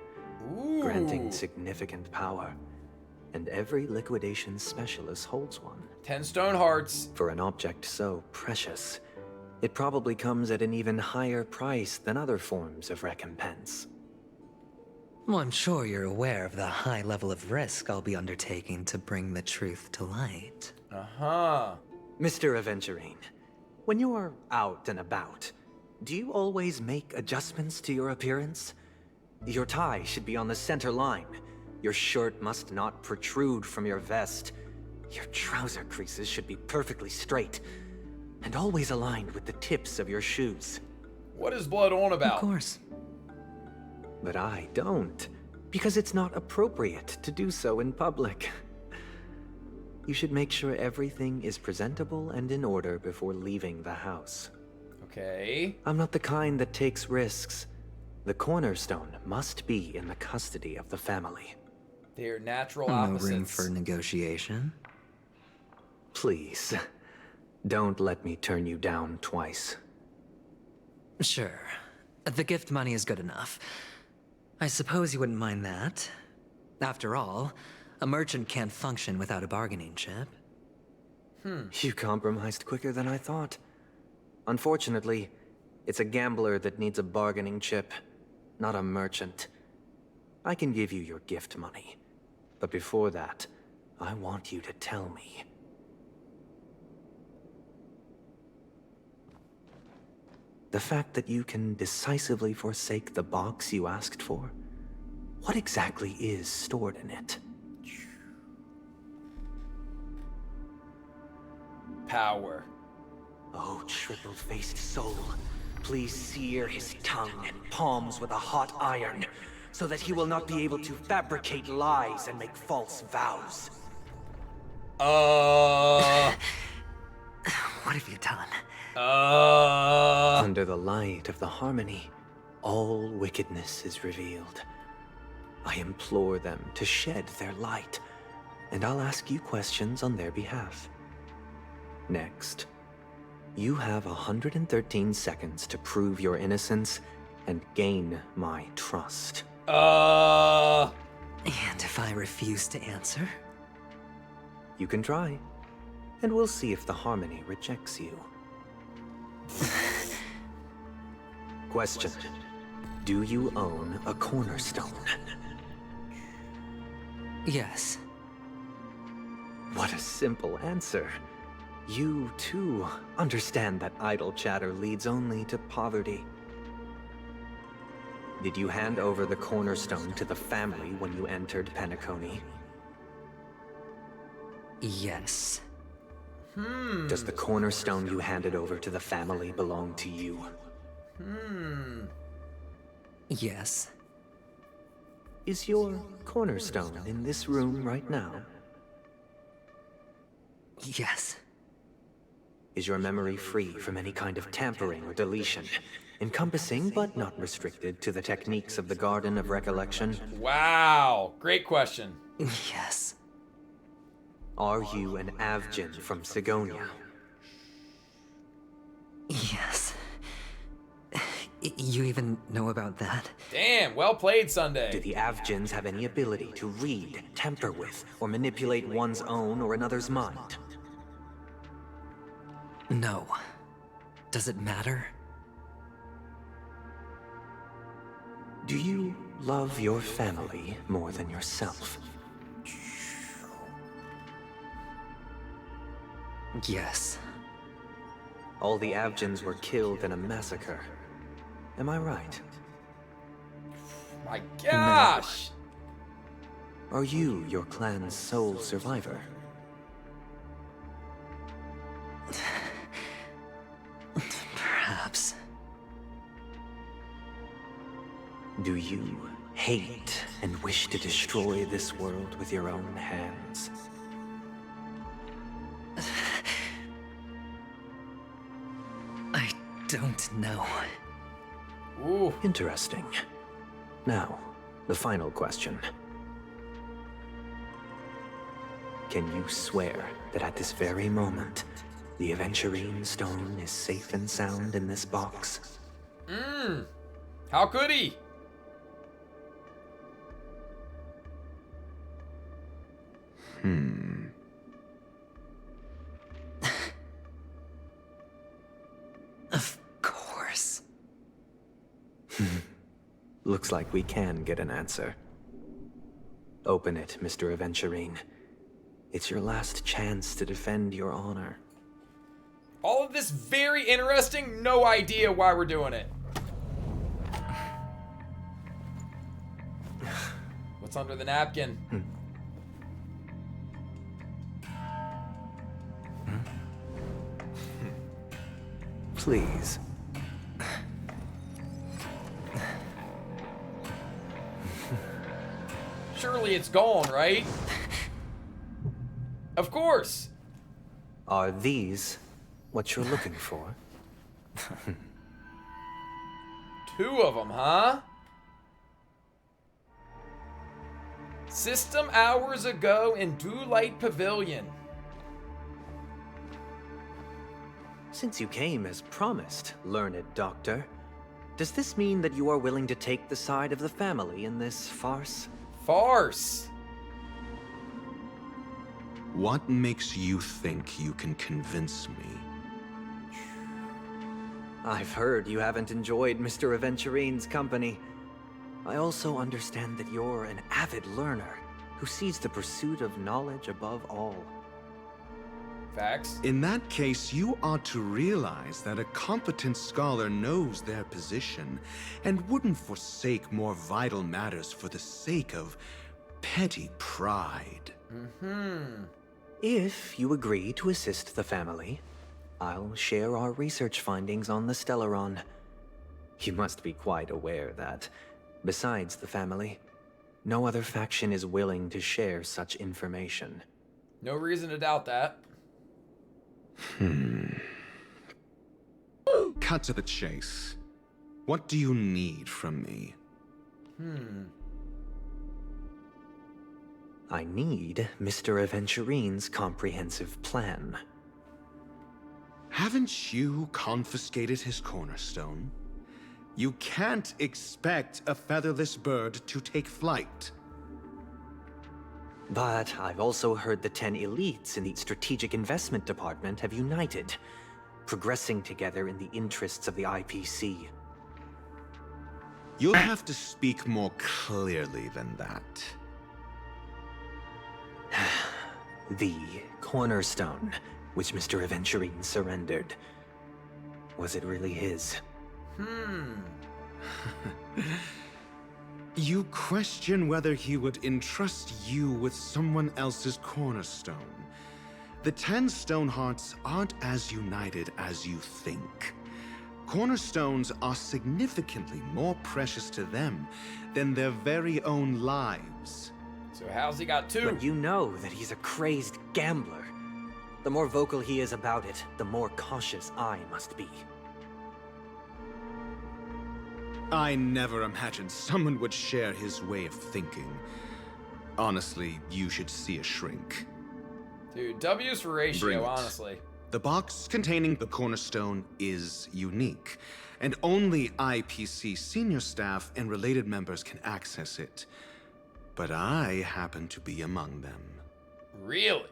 granting significant power. And every liquidation specialist holds one.
10 stone hearts.
For an object so precious, it probably comes at an even higher price than other forms of recompense.
Well, I'm sure you're aware of the high level of risk I'll be undertaking to bring the truth to light.
Uh-huh.
Mr. Aventurine, when you're out and about, do you always make adjustments to your appearance? Your tie should be on the center line. Your shirt must not protrude from your vest. Your trouser creases should be perfectly straight, and always aligned with the tips of your shoes.
What is Blood on about?
Of course.
But I don't, because it's not appropriate to do so in public. You should make sure everything is presentable and in order before leaving the house.
Okay.
I'm not the kind that takes risks. The Cornerstone must be in the custody of the family.
They're natural
No
opposites.
room for negotiation.
Please, don't let me turn you down twice.
Sure. The gift money is good enough. I suppose you wouldn't mind that. After all, a merchant can't function without a bargaining chip.
You compromised quicker than I thought. Unfortunately, it's a gambler that needs a bargaining chip, not a merchant. I can give you your gift money, but before that, I want you to tell me. The fact that you can decisively forsake the box you asked for, what exactly is stored in it?
Power.
Oh, triple-faced soul, please sear his tongue and palms with a hot iron, so that he will not be able to fabricate lies and make false vows.
What have you done?
Under the light of the harmony, all wickedness is revealed. I implore them to shed their light, and I'll ask you questions on their behalf. Next, you have 113 seconds to prove your innocence and gain my trust.
And if I refuse to answer?
You can try, and we'll see if the harmony rejects you. Question. Do you own a cornerstone?
Yes.
What a simple answer. You, too, understand that idle chatter leads only to poverty. Did you hand over the cornerstone to the family when you entered Penacony?
Yes.
Does the cornerstone you handed over to the family belong to you?
Yes.
Is your cornerstone in this room right now?
Yes.
Is your memory free from any kind of tampering or deletion, encompassing but not restricted to the techniques of the Garden of Recollection?
Wow, great question.
Yes.
Are you an Avgin from Sigonia?
Yes. You even know about that?
Damn, well played, Sunday.
Do the Avgins have any ability to read, tamper with, or manipulate one's own or another's mind?
No. Does it matter?
Do you love your family more than yourself?
Yes.
All the Avgins were killed in a massacre. Am I right?
My gosh!
No. Are you your clan's sole survivor?
Perhaps.
Do you hate and wish to destroy this world with your own hands?
I don't know.
Ooh.
Interesting. Now, the final question. Can you swear that at this very moment, The Aventurine stone is safe and sound in this box.
How could he?
Of course.
Looks like we can get an answer. Open it, Mr. Aventurine. It's your last chance to defend your honor.
All of this very interesting. No idea why we're doing it. What's under the napkin?
Please.
Surely it's gone, right? Of course.
Are these what you're looking for?
2 of them, huh? System hours ago in Blue Light Pavilion.
Since you came as promised, learned doctor, does this mean that you are willing to take the side of the family in this farce?
Farce?
What makes you think you can convince me?
I've heard you haven't enjoyed Mr. Aventurine's company. I also understand that you're an avid learner who sees the pursuit of knowledge above all.
Facts.
In that case, you ought to realize that a competent scholar knows their position and wouldn't forsake more vital matters for the sake of petty pride.
If you agree to assist the family, I'll share our research findings on the Stellaron. You must be quite aware that, besides the family, no other faction is willing to share such information.
No reason to doubt that.
Cut to the chase. What do you need from me?
I need Mr. Aventurine's comprehensive plan.
Haven't you confiscated his cornerstone? You can't expect a featherless bird to take flight.
But I've also heard the 10 elites in the Strategic Investment Department have united, progressing together in the interests of the IPC.
You'll have to speak more clearly than that.
The Cornerstone, which Mr. Aventurine surrendered. Was it really his?
You question whether he would entrust you with someone else's cornerstone. The 10 Stonehearts aren't as united as you think. Cornerstones are significantly more precious to them than their very own lives.
So how's he got 2?
But you know that he's a crazed gambler. The more vocal he is about it, the more cautious I must be.
I never imagined someone would share his way of thinking. Honestly, you should see a shrink.
Dude, W's for ratio,
Bring it.
honestly.
The box containing the cornerstone is unique, and only IPC senior staff and related members can access it. But I happen to be among them.
Really?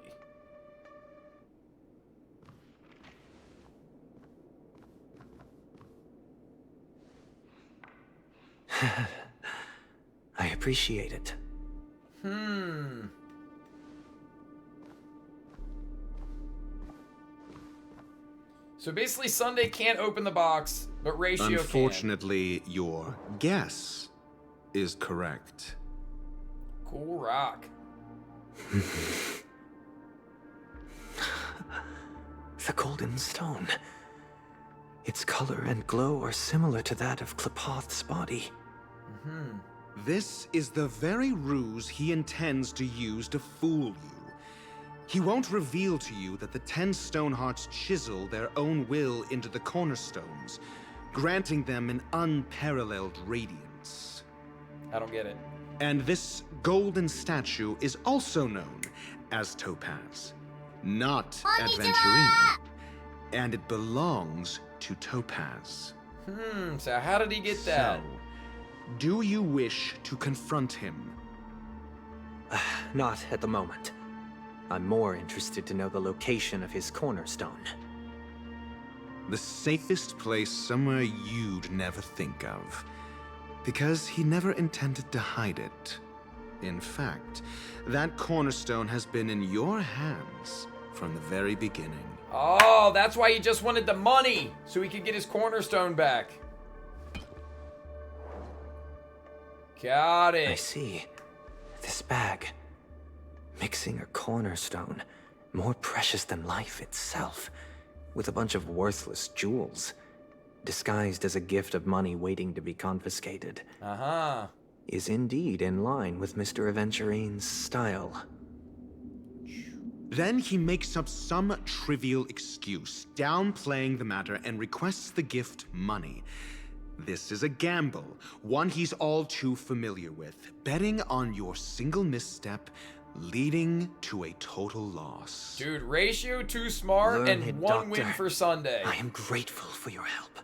I appreciate it.
So basically Sunday can't open the box, but Ratio can.
Unfortunately, your guess is correct.
Cool rock.
The golden stone. Its color and glow are similar to that of Klepoth's body.
This is the very ruse he intends to use to fool you. He won't reveal to you that the 10 Stonehearts chisel their own will into the cornerstones, granting them an unparalleled radiance.
I don't get it.
And this golden statue is also known as Topaz, not Aventurine. and it belongs to Topaz.
So how did he get that?
So, do you wish to confront him?
Not at the moment. I'm more interested to know the location of his cornerstone.
The safest place somewhere you'd never think of. Because he never intended to hide it. In fact, that cornerstone has been in your hands from the very beginning.
Oh, that's why he just wanted the money, so he could get his cornerstone back. Got it.
I see. This bag. Mixing a cornerstone. More precious than life itself. With a bunch of worthless jewels. Disguised as a gift of money waiting to be confiscated. Is indeed in line with Mr. Aventurine's style.
Then he makes up some trivial excuse, downplaying the matter, and requests the gift money. This is a gamble, one he's all too familiar with, betting on your single misstep, leading to a total loss.
Dude, ratio too smart
Learn
and
it,
one
Doctor.
win for Sunday.
I am grateful for your help.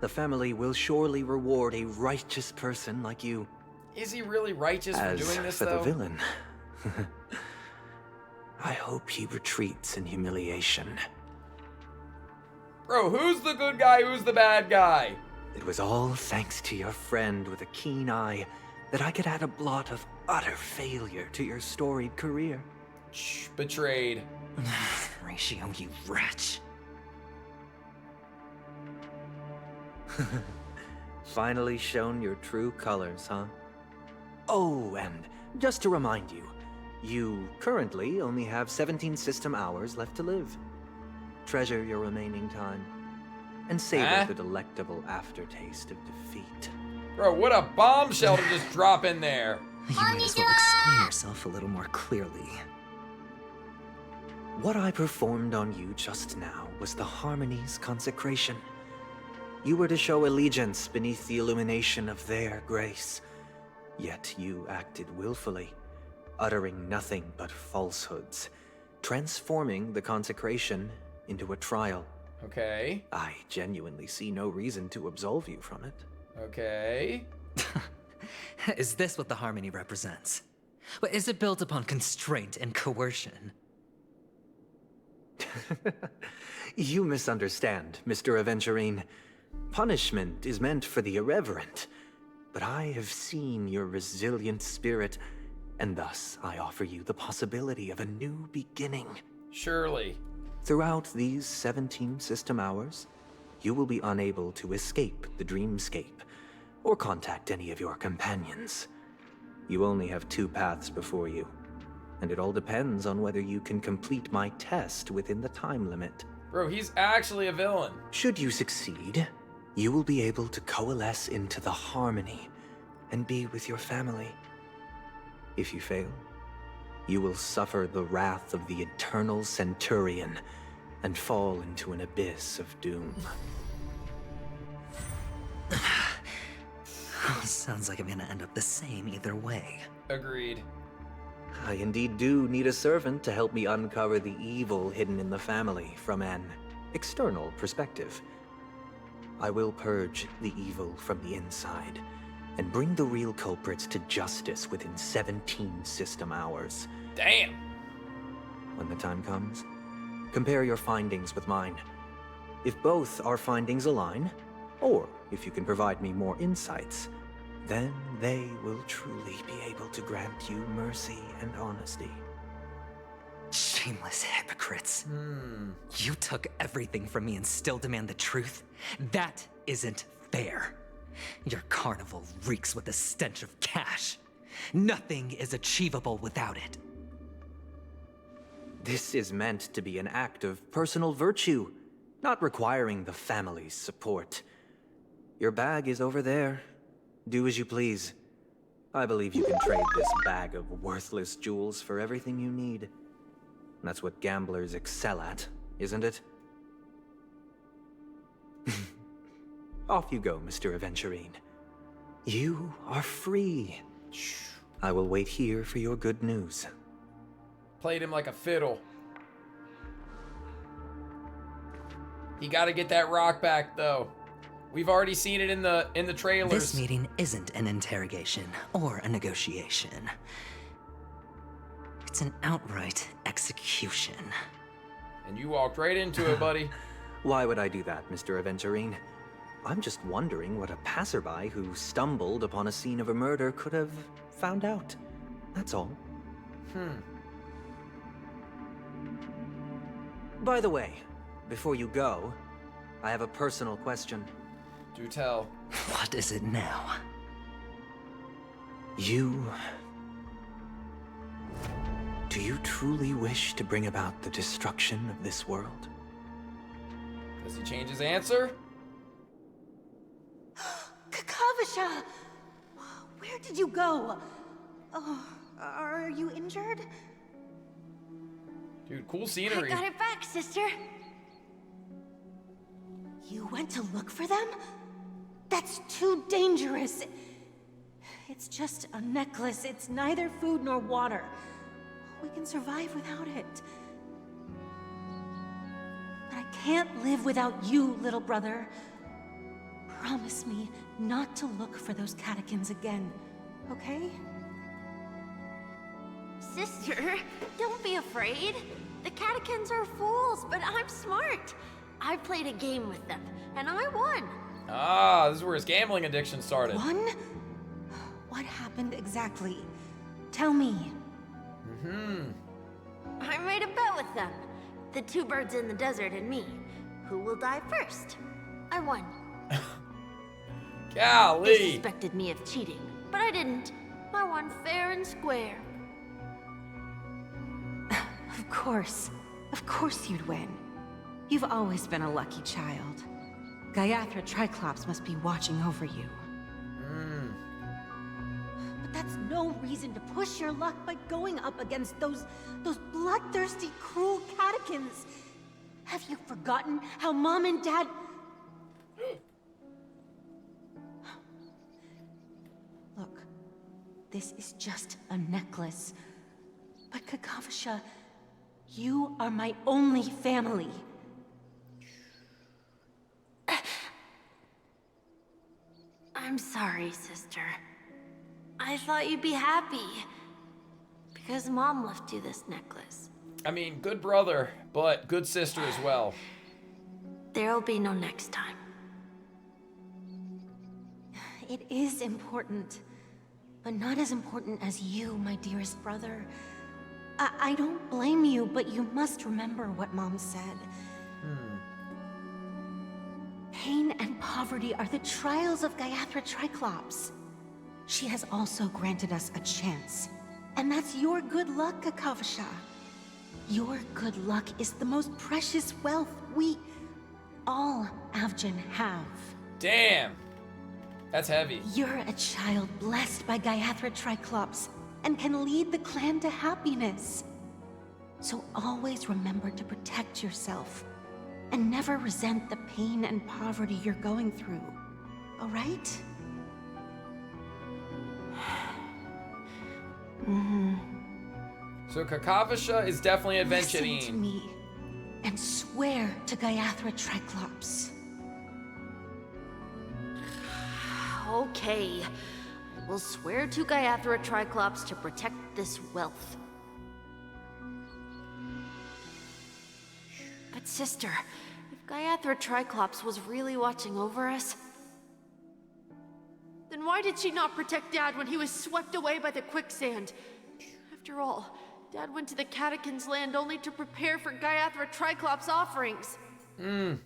The family will surely reward a righteous person like you.
Is he really righteous for doing this,
for
though?
the villain, I hope he retreats in humiliation.
Bro, who's the good guy, who's the bad guy?
It was all thanks to your friend with a keen eye that I could add a blot of utter failure to your storied career.
Betrayed.
Ratio, you wretch.
Finally shown your true colors, huh? Oh, and just to remind you, you currently only have 17 system hours left to live. Treasure your remaining time, and savor the delectable aftertaste of defeat.
Bro, what a bombshell to just drop in there.
You might as well explain yourself a little more clearly.
What I performed on you just now was the Harmony's consecration. You were to show allegiance beneath the illumination of their grace. Yet you acted willfully, uttering nothing but falsehoods, transforming the consecration into a trial.
Okay.
I genuinely see no reason to absolve you from it.
Okay.
Is this what the Harmony represents? But is it built upon constraint and coercion?
You misunderstand, Mr. Aventurine. Punishment is meant for the irreverent. But I have seen your resilient spirit, and thus I offer you the possibility of a new beginning.
Surely.
Throughout these 17 system hours, you will be unable to escape the dreamscape, or contact any of your companions. You only have 2 paths before you, and it all depends on whether you can complete my test within the time limit.
Bro, he's actually a villain.
Should you succeed, you will be able to coalesce into the Harmony and be with your family. If you fail, you will suffer the wrath of the eternal Centurion and fall into an abyss of doom.
Sounds like I'm gonna end up the same either way.
Agreed.
I indeed do need a servant to help me uncover the evil hidden in the family from an external perspective. I will purge the evil from the inside and bring the real culprits to justice within 17 system hours.
Damn!
When the time comes, compare your findings with mine. If both our findings align, or if you can provide me more insights, then they will truly be able to grant you mercy and honesty.
Shameless hypocrites. You took everything from me and still demand the truth? That isn't fair. Your carnival reeks with the stench of cash. Nothing is achievable without it.
This is meant to be an act of personal virtue, not requiring the family's support. Your bag is over there. Do as you please. I believe you can trade this bag of worthless jewels for everything you need. That's what gamblers excel at, isn't it? Off you go, Mr. Aventurine. You are free. I will wait here for your good news.
Played him like a fiddle. He got to get that rock back, though. We've already seen it in the trailers.
This meeting isn't an interrogation or a negotiation. It's an outright execution.
And you walked right into it, buddy.
Why would I do that, Mr. Aventurine? I'm just wondering what a passerby who stumbled upon a scene of a murder could have found out. That's all. By the way, before you go, I have a personal question.
Do tell.
What is it now?
Do you truly wish to bring about the destruction of this world?
Does he change his answer?
Kakavasha! Where did you go? Oh, are you injured?
Dude, cool scenery.
I got it back, sister. You went to look for them? That's too dangerous. It's just a necklace. It's neither food nor water. We can survive without it. But I can't live without you, little brother. Promise me not to look for those catechins again, okay?
Sister, don't be afraid. The catechins are fools, but I'm smart. I played a game with them, and I won.
Ah, this is where his gambling addiction started.
Won? What happened exactly? Tell me.
I made a bet with them. The two birds in the desert and me. Who will die first? I won.
Golly.
They suspected me of cheating, but I didn't. I won fair and square.
Of course. Of course you'd win. You've always been a lucky child. Gaiathra Triclops must be watching over you. But that's no reason to push your luck by going up against those bloodthirsty, cruel catechins. Have you forgotten how Mom and Dad... Look, this is just a necklace. But Kakavasha, you are my only family.
I'm sorry, sister. I thought you'd be happy. Because Mom left you this necklace.
I mean, good brother, but good sister as well.
There'll be no next time.
It is important, but not as important as you, my dearest brother. I don't blame you, but you must remember what Mom said. Pain and poverty are the trials of Gaiathra Triclops. She has also granted us a chance. And that's your good luck, Kakavasha. Your good luck is the most precious wealth we, all Avgin, have.
Damn. That's heavy.
You're a child blessed by Gaiathra Triclops and can lead the clan to happiness. So always remember to protect yourself and never resent the pain and poverty you're going through. All right?
So Kakavasha is definitely
Listen to
Aventurine.
me and swear to Gaiathra Triclops.
Okay. We'll swear to Gaiathra Triclops to protect this wealth. But sister, if Gaiathra Triclops was really watching over us, then why did she not protect Dad when he was swept away by the quicksand? After all, Dad went to the Catechins' land only to prepare for Gaiathra Triclops' offerings. And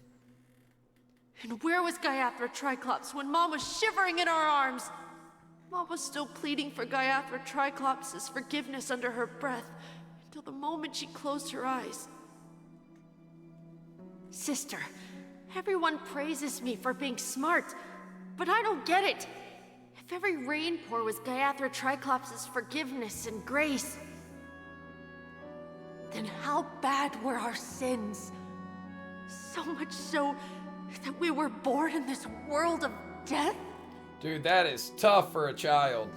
where was Gaiathra Triclops when Mom was shivering in our arms? Mom was still pleading for Gaiathra Triclops' forgiveness under her breath until the moment she closed her eyes. Sister, everyone praises me for being smart, but I don't get it. If every rain pour was Gaiathra Triclops' forgiveness and grace, then how bad were our sins? So much so that we were born in this world of death?
Dude, that is tough for a child.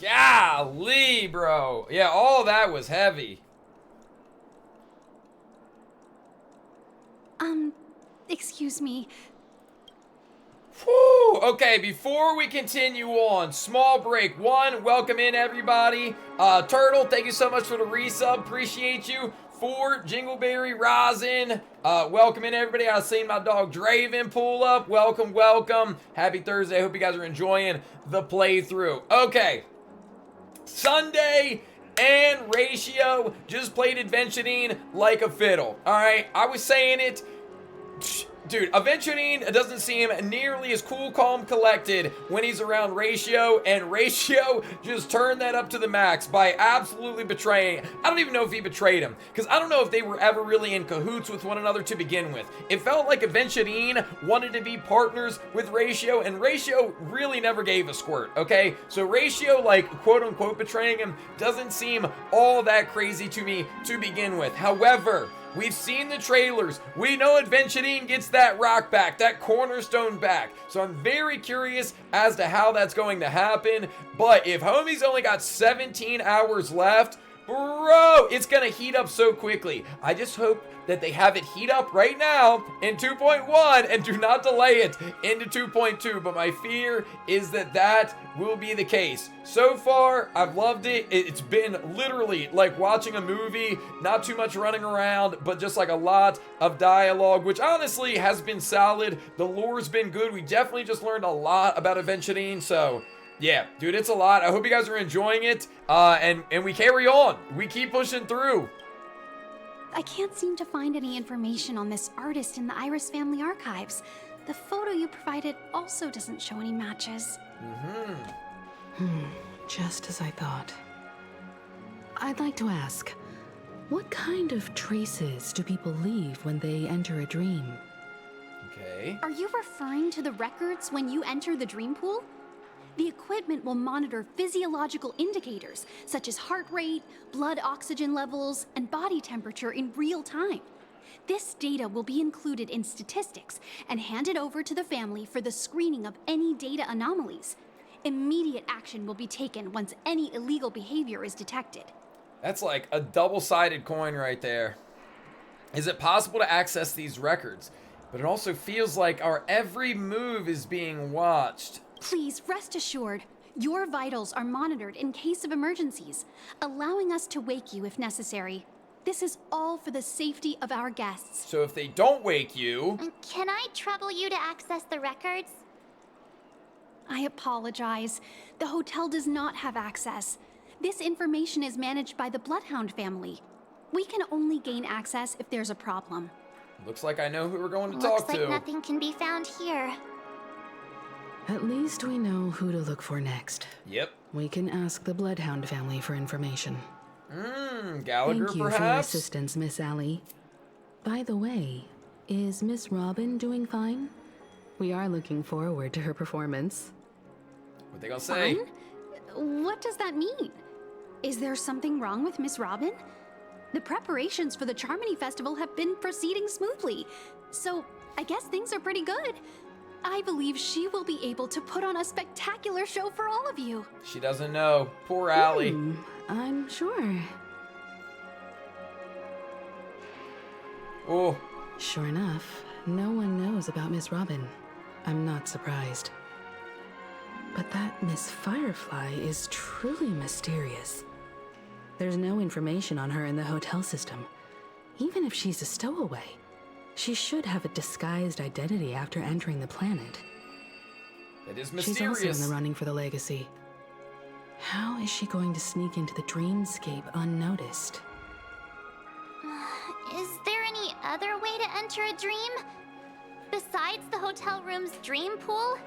Golly, bro. Yeah, all that was heavy.
Excuse me.
Whew. Okay, before we continue on, small break. One, welcome in everybody. Turtle, thank you so much for the resub. Appreciate you. 4, Jingleberry Rosin. Welcome in everybody. I've seen my dog Draven pull up. Welcome, welcome. Happy Thursday. Hope you guys are enjoying the playthrough. Okay. Sunday and Ratio just played Aventurine like a fiddle. Alright, I was saying it. Dude, Aventurine doesn't seem nearly as cool, calm, collected when he's around Ratio, and Ratio just turned that up to the max by absolutely betraying. I don't even know if he betrayed him, because I don't know if they were ever really in cahoots with one another to begin with. It felt like Aventurine wanted to be partners with Ratio, and Ratio really never gave a squirt, okay? So Ratio, like, quote-unquote betraying him doesn't seem all that crazy to me to begin with. However, we've seen the trailers. We know Aventurine gets that rock back, that cornerstone back. So I'm very curious as to how that's going to happen. But if homie's only got 17 hours left, bro, it's gonna heat up so quickly. I just hope that they have it heat up right now in 2.1 and do not delay it into 2.2. But my fear is that that will be the case. So far, I've loved it. It's been literally like watching a movie, not too much running around, but just like a lot of dialogue, which honestly has been solid. The lore's been good. We definitely just learned a lot about Aventurine, so yeah, dude, it's a lot. I hope you guys are enjoying it, and we carry on. We keep pushing through.
I can't seem to find any information on this artist in the Iris family archives. The photo you provided also doesn't show any matches.
Just as I thought. I'd like to ask, what kind of traces do people leave when they enter a dream?
Okay.
Are you referring to the records when you enter the dream pool? The equipment will monitor physiological indicators such as heart rate, blood oxygen levels, and body temperature in real time. This data will be included in statistics and handed over to the family for the screening of any data anomalies. Immediate action will be taken once any illegal behavior is detected.
That's like a double-sided coin right there. Is it possible to access these records? But it also feels like our every move is being watched.
Please rest assured, your vitals are monitored in case of emergencies, allowing us to wake you if necessary. This is all for the safety of our guests.
So if they don't wake you...
Can I trouble you to access the records?
I apologize. The hotel does not have access. This information is managed by the Bloodhound family. We can only gain access if there's a problem.
Looks like I know who we're going to talk to.
Looks like nothing can be found here.
At least we know who to look for next.
Yep.
We can ask the Bloodhound family for information.
Gallagher,
Thank you
perhaps?
for your assistance, Miss Allie. By the way, is Miss Robin doing fine? We are looking forward to her performance.
What they gonna say?
Fine? What does that mean? Is there something wrong with Miss Robin? The preparations for the Charmony Festival have been proceeding smoothly, so I guess things are pretty good. I believe she will be able to put on a spectacular show for all of you.
She doesn't know. Poor Allie.
I'm sure.
Oh.
Sure enough, no one knows about Miss Robin. I'm not surprised. But that Miss Firefly is truly mysterious. There's no information on her in the hotel system. Even if she's a stowaway, she should have a disguised identity after entering the planet.
That is mysterious.
She's also in the running for the legacy. How is she going to sneak into the dreamscape unnoticed?
Is there any other way to enter a dream? Besides the hotel room's dream pool?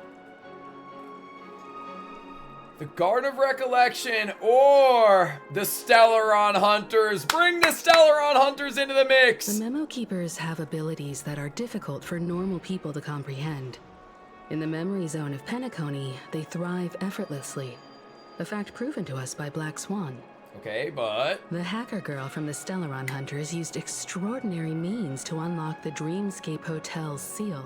The Garden of Recollection or the Stellaron Hunters. Bring the Stellaron Hunters into the mix!
The Memo Keepers have abilities that are difficult for normal people to comprehend. In the memory zone of Penacony, they thrive effortlessly. A fact proven to us by Black Swan.
Okay, but...
The hacker girl from the Stellaron Hunters used extraordinary means to unlock the Dreamscape Hotel's seal.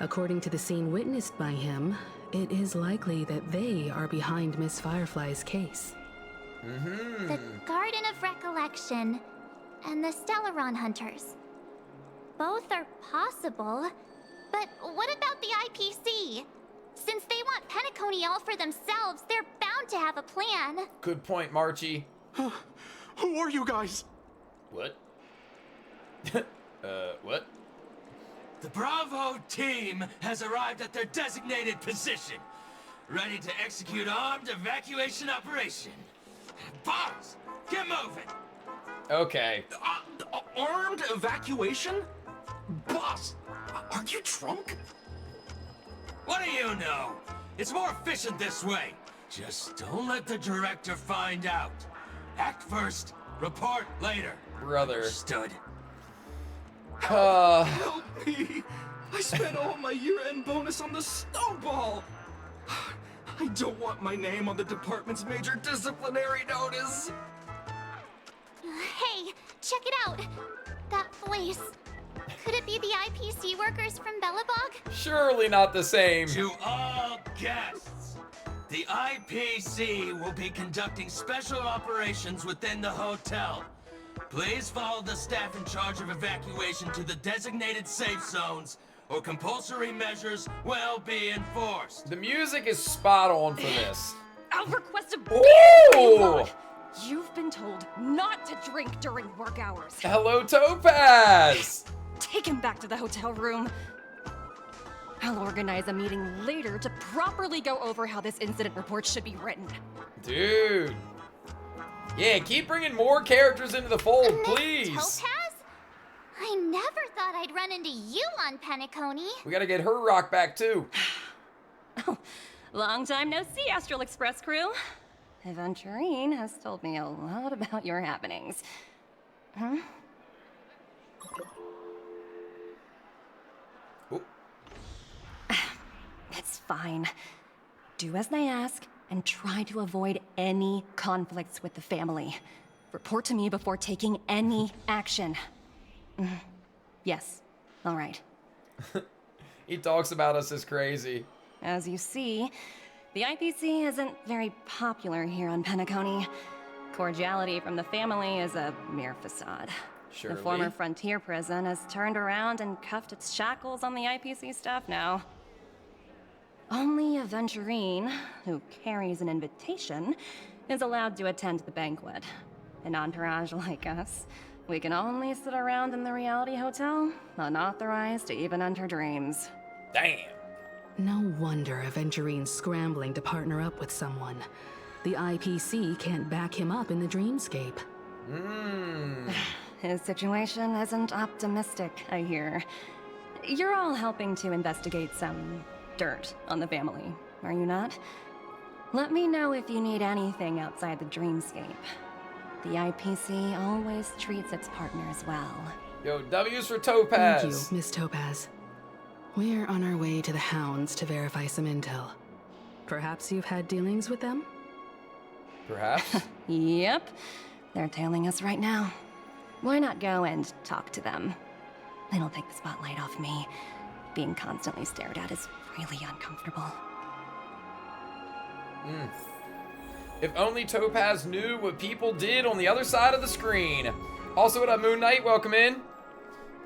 According to the scene witnessed by him, it is likely that they are behind Miss Firefly's case.
The Garden of Recollection and the Stellaron Hunters. both are possible. But what about the IPC? Since they want Penacony all for themselves, they're bound to have a plan.
Good point, Marchie.
Who are you guys?
What? What?
The Bravo team has arrived at their designated position, ready to execute armed evacuation operation. Boss, get moving!
Okay.
Armed evacuation? Boss, are you drunk?
What do you know? It's more efficient this way. Just don't let the director find out. Act first, report later.
Brother.
Understood.
Help me! I spent all my year-end bonus on the snowball! I don't want my name on the department's major disciplinary notice!
Hey, check it out! That voice. Could it be the IPC workers from Bellabog?
Surely not the same.
To all guests, the IPC will be conducting special operations within the hotel. Please follow the staff in charge of evacuation to the designated safe zones, or compulsory measures will be enforced.
The music is spot on for this.
I'll request a
Ooh!
You've been told not to drink during work hours.
Hello, Topaz!
Take him back to the hotel room. I'll organize a meeting later to properly go over how this incident report should be written.
Dude. Yeah, keep bringing more characters into the fold, please.
Topaz? I never thought I'd run into you on Penacony.
We gotta get her rock back, too.
Long time no see, Astral Express crew. Aventurine has told me a lot about your happenings. Huh? It's fine. Do as they ask, and try to avoid any conflicts with the family. Report to me before taking any action. Yes, all right.
He talks about us as crazy.
As you see, the IPC isn't very popular here on Penacony. Cordiality from the family is a mere facade.
Surely.
The former frontier prison has turned around and cuffed its shackles on the IPC staff now. Only Aventurine, who carries an invitation, is allowed to attend the banquet. An entourage like us, we can only sit around in the reality hotel, unauthorized to even enter dreams.
Damn.
No wonder Aventurine's scrambling to partner up with someone. The IPC can't back him up in the dreamscape.
His situation isn't optimistic, I hear. You're all helping to investigate some dirt on the family, are you not? Let me know if you need anything outside the dreamscape. The IPC always treats its partners well.
Yo, W's for Topaz.
Thank you, Miss Topaz. We're on our way to the Hounds to verify some intel. Perhaps you've had dealings with them?
Perhaps.
Yep. They're tailing us right now. Why not go and talk to them? It'll take the spotlight off me. Being constantly stared at is really uncomfortable.
If only Topaz knew what people did on the other side of the screen. Also, what up, Moon Knight? Welcome in.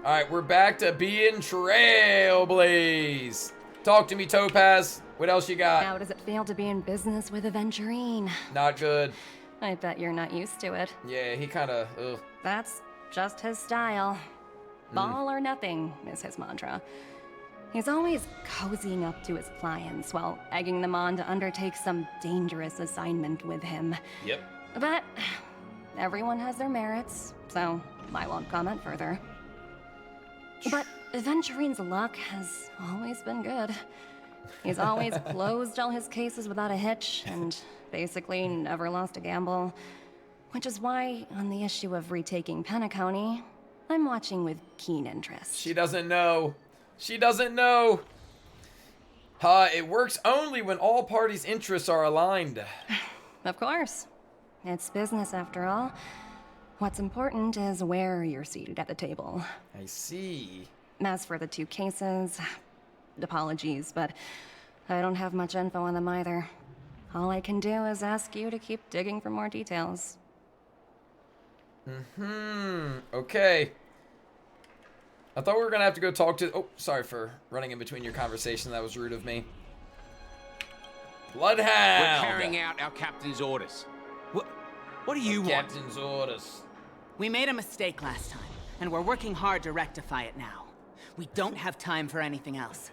All right, we're back to being Trailblaze. Talk to me, Topaz. What else you got?
How does it feel to be in business with Aventurine?
Not good.
I bet you're not used to it.
Yeah, he kind of, ugh.
That's just his style. Ball or nothing is his mantra. He's always cozying up to his clients while egging them on to undertake some dangerous assignment with him.
Yep.
But everyone has their merits, so I won't comment further. But Aventurine's luck has always been good. He's always closed all his cases without a hitch and basically never lost a gamble. Which is why, on the issue of retaking Penacony, I'm watching with keen interest.
She doesn't know. She doesn't know. It works only when all parties' interests are aligned.
Of course. It's business after all. What's important is where you're seated at the table.
I see.
As for the two cases, apologies, but I don't have much info on them either. All I can do is ask you to keep digging for more details.
Okay. I thought we were gonna have to go talk to... Oh, sorry for running in between your conversation. That was rude of me. Bloodhound!
We're carrying out our captain's orders. What do you want?
Captain's orders.
We made a mistake last time, and we're working hard to rectify it now. We don't have time for anything else.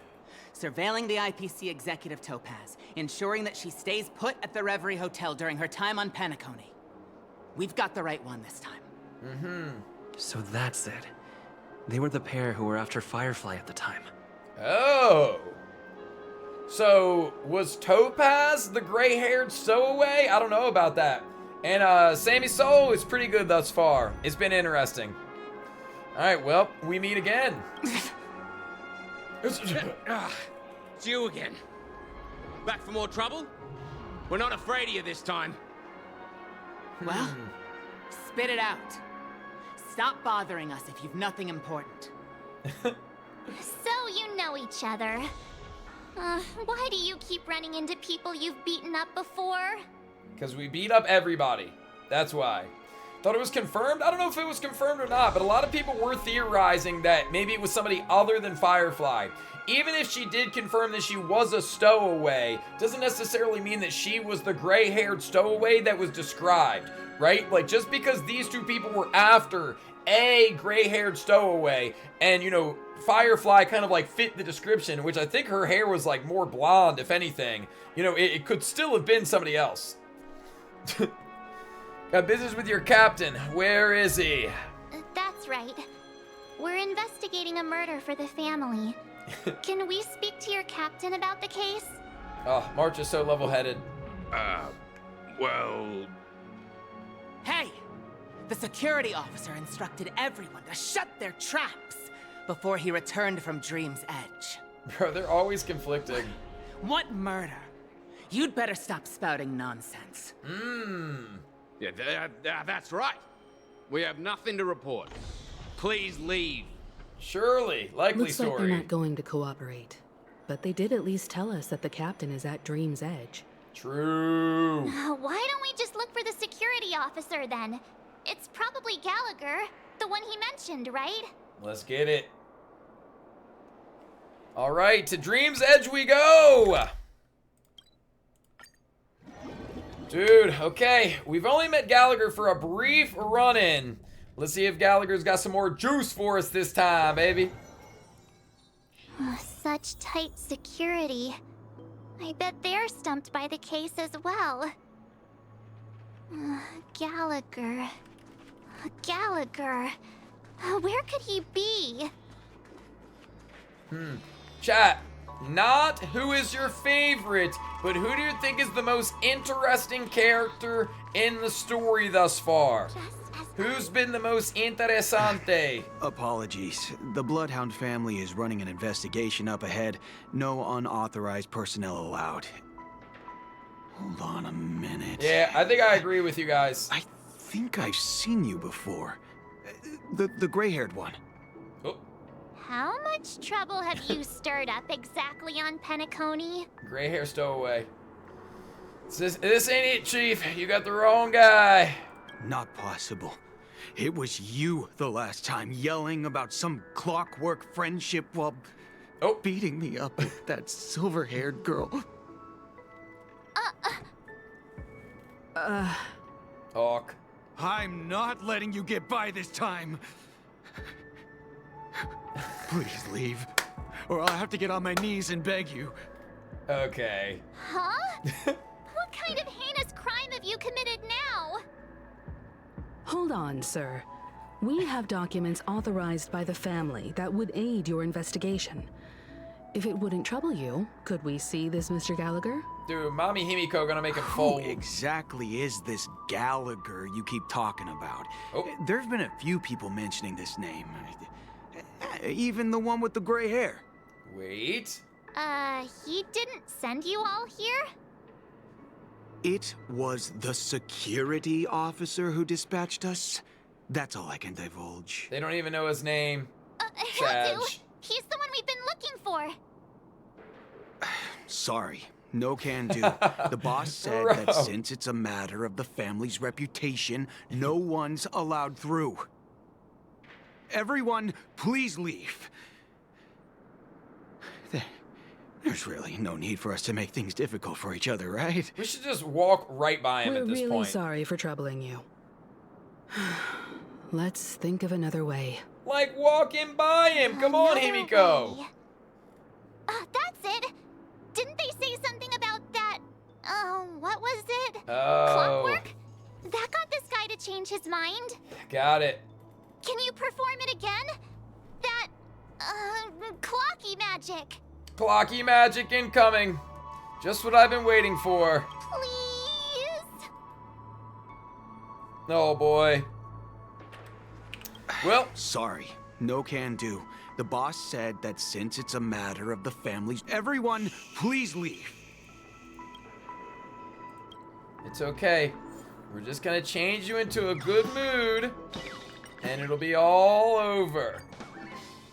Surveilling the IPC executive Topaz, ensuring that she stays put at the Reverie Hotel during her time on Penacony. We've got the right one this time.
Mm-hmm. So that's it. They were the pair who were after Firefly at the time.
Oh. So, was Topaz the gray-haired stowaway? I don't know about that. And Sammy Soul is pretty good thus far. It's been interesting. Alright, well, we meet again.
It's you again. Back for more trouble? We're not afraid of you this time.
Well, spit it out. Stop bothering us if you've nothing important.
So you know each other. Why do you keep running into people you've beaten up before?
Because we beat up everybody. That's why. Thought it was confirmed? I don't know if it was confirmed or not, but a lot of people were theorizing that maybe it was somebody other than Firefly. Even if she did confirm that she was a stowaway, doesn't necessarily mean that she was the gray-haired stowaway that was described, right? Like, just because these two people were after a gray-haired stowaway, and, you know, Firefly kind of, like, fit the description, which I think her hair was, like, more blonde, if anything. You know, it could still have been somebody else. Got business with your captain. Where is he?
That's right. We're investigating a murder for the family. Can we speak to your captain about the case?
Oh, March is so level-headed.
Well...
Hey! The security officer instructed everyone to shut their traps before he returned from Dream's Edge.
Bro, they're always conflicting.
What murder? You'd better stop spouting nonsense.
Yeah, that's right. We have nothing to report. Please leave.
Surely, likely
Looks like they're not going to cooperate. But they did at least tell us that the captain is at Dream's Edge.
True.
Why don't we just look for the security officer then? It's probably Gallagher, the one he mentioned, right?
Let's get it. All right, to Dream's Edge we go. Dude, okay, we've only met Gallagher for a brief run-in. Let's see if Gallagher's got some more juice for us this time, baby.
Such tight security. I bet they're stumped by the case as well. Gallagher. Gallagher. Where could he be?
Chat, not who is your favorite, but who do you think is the most interesting character in the story thus far? Who's been the most interesante?
Apologies. The Bloodhound family is running an investigation up ahead. No unauthorized personnel allowed. Hold on a minute.
Yeah, I think I agree with you guys.
I think I've seen you before. The gray-haired one.
How much trouble have you stirred up exactly on Penacony?
Gray hair stowaway. This ain't it, Chief. You got the wrong guy.
Not possible. It was you the last time, yelling about some clockwork friendship while beating me up with that silver-haired girl.
Hawk.
I'm not letting you get by this time. Please leave, or I'll have to get on my knees and beg you.
Okay.
Huh? What kind of heinous crime have you committed now?
Hold on, sir. We have documents authorized by the family that would aid your investigation. If it wouldn't trouble you, could we see this Mr. Gallagher?
Dude, Mommy Himiko gonna make him fold.
Who exactly is this Gallagher you keep talking about? There's been a few people mentioning this name. Even the one with the gray hair.
Wait.
He didn't send you all here?
It was the security officer who dispatched us. That's all I can divulge.
They don't even know his name.
He'll do. He's the one we've been looking for.
Sorry, no can do. The boss said that since it's a matter of the family's reputation, no one's allowed through. Everyone, please leave. There's really no need for us to make things difficult for each other, right?
We should just walk right by him
We're
at this
really
point.
sorry for troubling you. Let's think of another way.
Like walking by him. Come on, Himiko.
That's it. Didn't they say something about that? What was it?
Oh.
Clockwork? That got this guy to change his mind.
Got it.
Can you perform it again? That, clocky magic.
Clocky magic incoming. Just what I've been waiting for.
Please?
Oh boy. Well,
sorry. No can do. The boss said that since it's a matter of the family's... Everyone, please leave.
It's okay. We're just gonna change you into a good mood, and it'll be all over.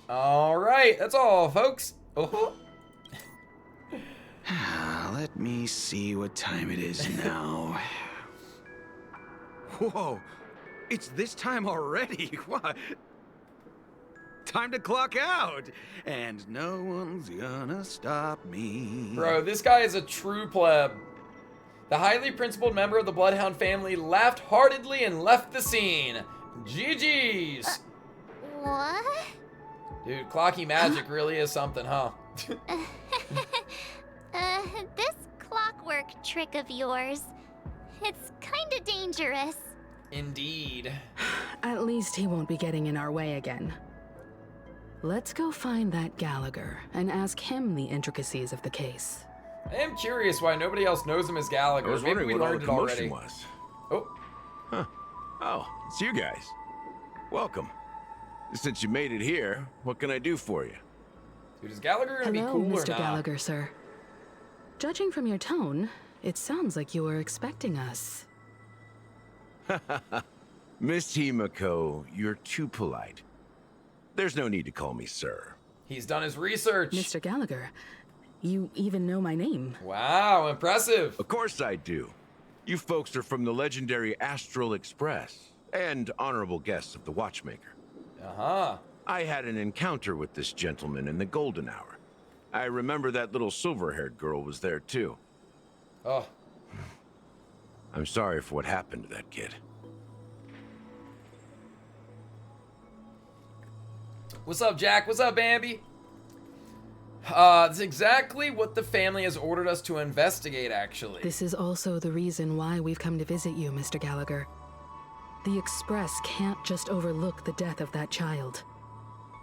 All right, that's all, folks. Oh.
Let me see what time it is now. Whoa, it's this time already. What? Time to clock out, and no one's gonna stop me.
Bro, this guy is a true pleb. The highly principled member of the Bloodhound family laughed heartedly and left the scene. GG's.
What?
Dude, clocky magic really is something, huh?
This clockwork trick of yours, it's kinda dangerous.
Indeed.
At least he won't be getting in our way again. Let's go find that Gallagher and ask him the intricacies of the case.
I am curious why nobody else knows him as Gallagher.
I was
Maybe
wondering
we
what all
learned
the
it already.
commotion was.
Oh.
Huh. Oh, it's you guys. Welcome. Since you made it here, what can I do for you?
Dude, is Gallagher gonna
Hello,
be cool
Mr.
or not?
Gallagher, sir. Judging from your tone, it sounds like you were expecting us.
Miss Himiko, you're too polite. There's no need to call me sir.
He's done his research.
Mr. Gallagher, you even know my name.
Wow, impressive.
Of course I do. You folks are from the legendary Astral Express and honorable guests of the Watchmaker.
Uh-huh.
I had an encounter with this gentleman in the golden hour. I remember that little silver-haired girl was there too.
Oh.
I'm sorry for what happened to that kid.
What's up, Jack? What's up, Bambi? That's exactly what the family has ordered us to investigate, actually.
This is also the reason why we've come to visit you, Mr. Gallagher. The Express can't just overlook the death of that child.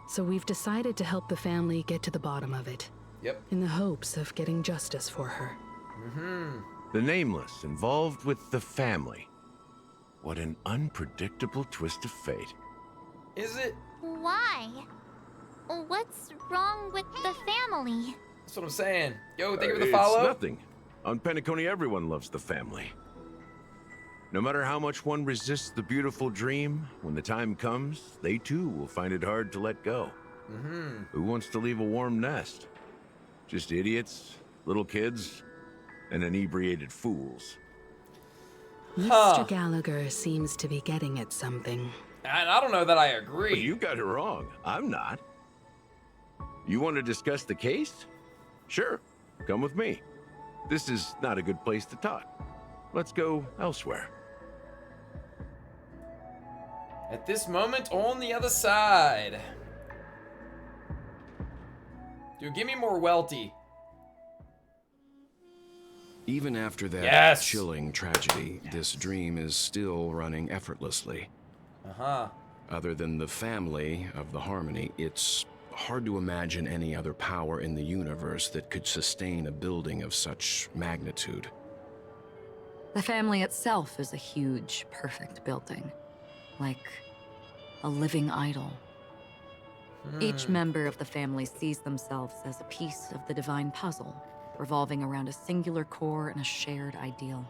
So we've decided to help the family get to the bottom of it.
Yep.
In the hopes of getting justice for her.
Mm-hmm.
The Nameless involved with the family. What an unpredictable twist of fate.
Is it?
Why? What's wrong with the family?
That's what I'm saying. Yo, thank you for the follow.
It's nothing. On Penacony, everyone loves the family. No matter how much one resists the beautiful dream, when the time comes, they too will find it hard to let go.
Mm-hmm.
Who wants to leave a warm nest? Just idiots, little kids, and inebriated fools.
Mr. Gallagher seems to be getting at something.
And I don't know that I agree.
But you got it wrong. I'm not. You want to discuss the case? Sure, come with me. This is not a good place to talk. Let's go elsewhere.
At this moment, on the other side. Dude, give me more welty.
Even after that
Yes!
chilling tragedy, this dream is still running effortlessly.
Uh-huh.
Other than the family of the Harmony, it's hard to imagine any other power in the universe that could sustain a building of such magnitude.
The family itself is a huge, perfect building. Like a living idol. Each member of the family sees themselves as a piece of the divine puzzle, revolving around a singular core and a shared ideal.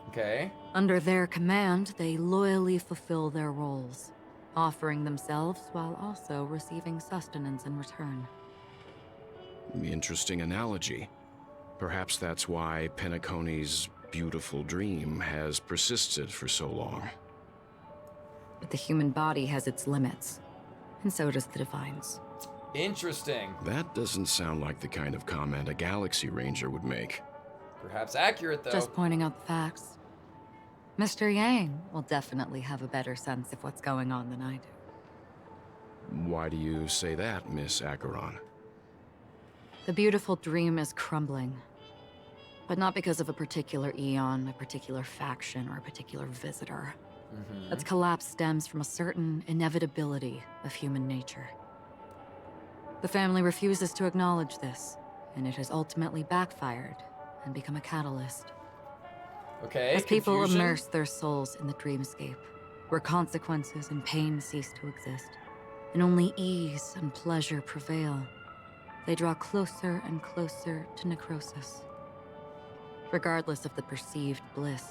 Okay.
Under their command, they loyally fulfill their roles, offering themselves while also receiving sustenance in return.
Interesting analogy. Perhaps that's why Penacony's beautiful dream has persisted for so long.
But the human body has its limits. and so does the Divines.
Interesting.
That doesn't sound like the kind of comment a Galaxy Ranger would make.
Perhaps accurate, though.
Just pointing out the facts. Mr. Yang will definitely have a better sense of what's going on than I do.
Why do you say that, Miss Acheron?
The beautiful dream is crumbling. But not because of a particular eon, a particular faction, or a particular visitor. Its collapse stems from a certain inevitability of human nature. The family refuses to acknowledge this, and it has ultimately backfired and become a catalyst.
Okay,
as people
confusion.
immerse their souls in the dreamscape, where consequences and pain cease to exist, and only ease and pleasure prevail, they draw closer and closer to necrosis. Regardless of the perceived bliss,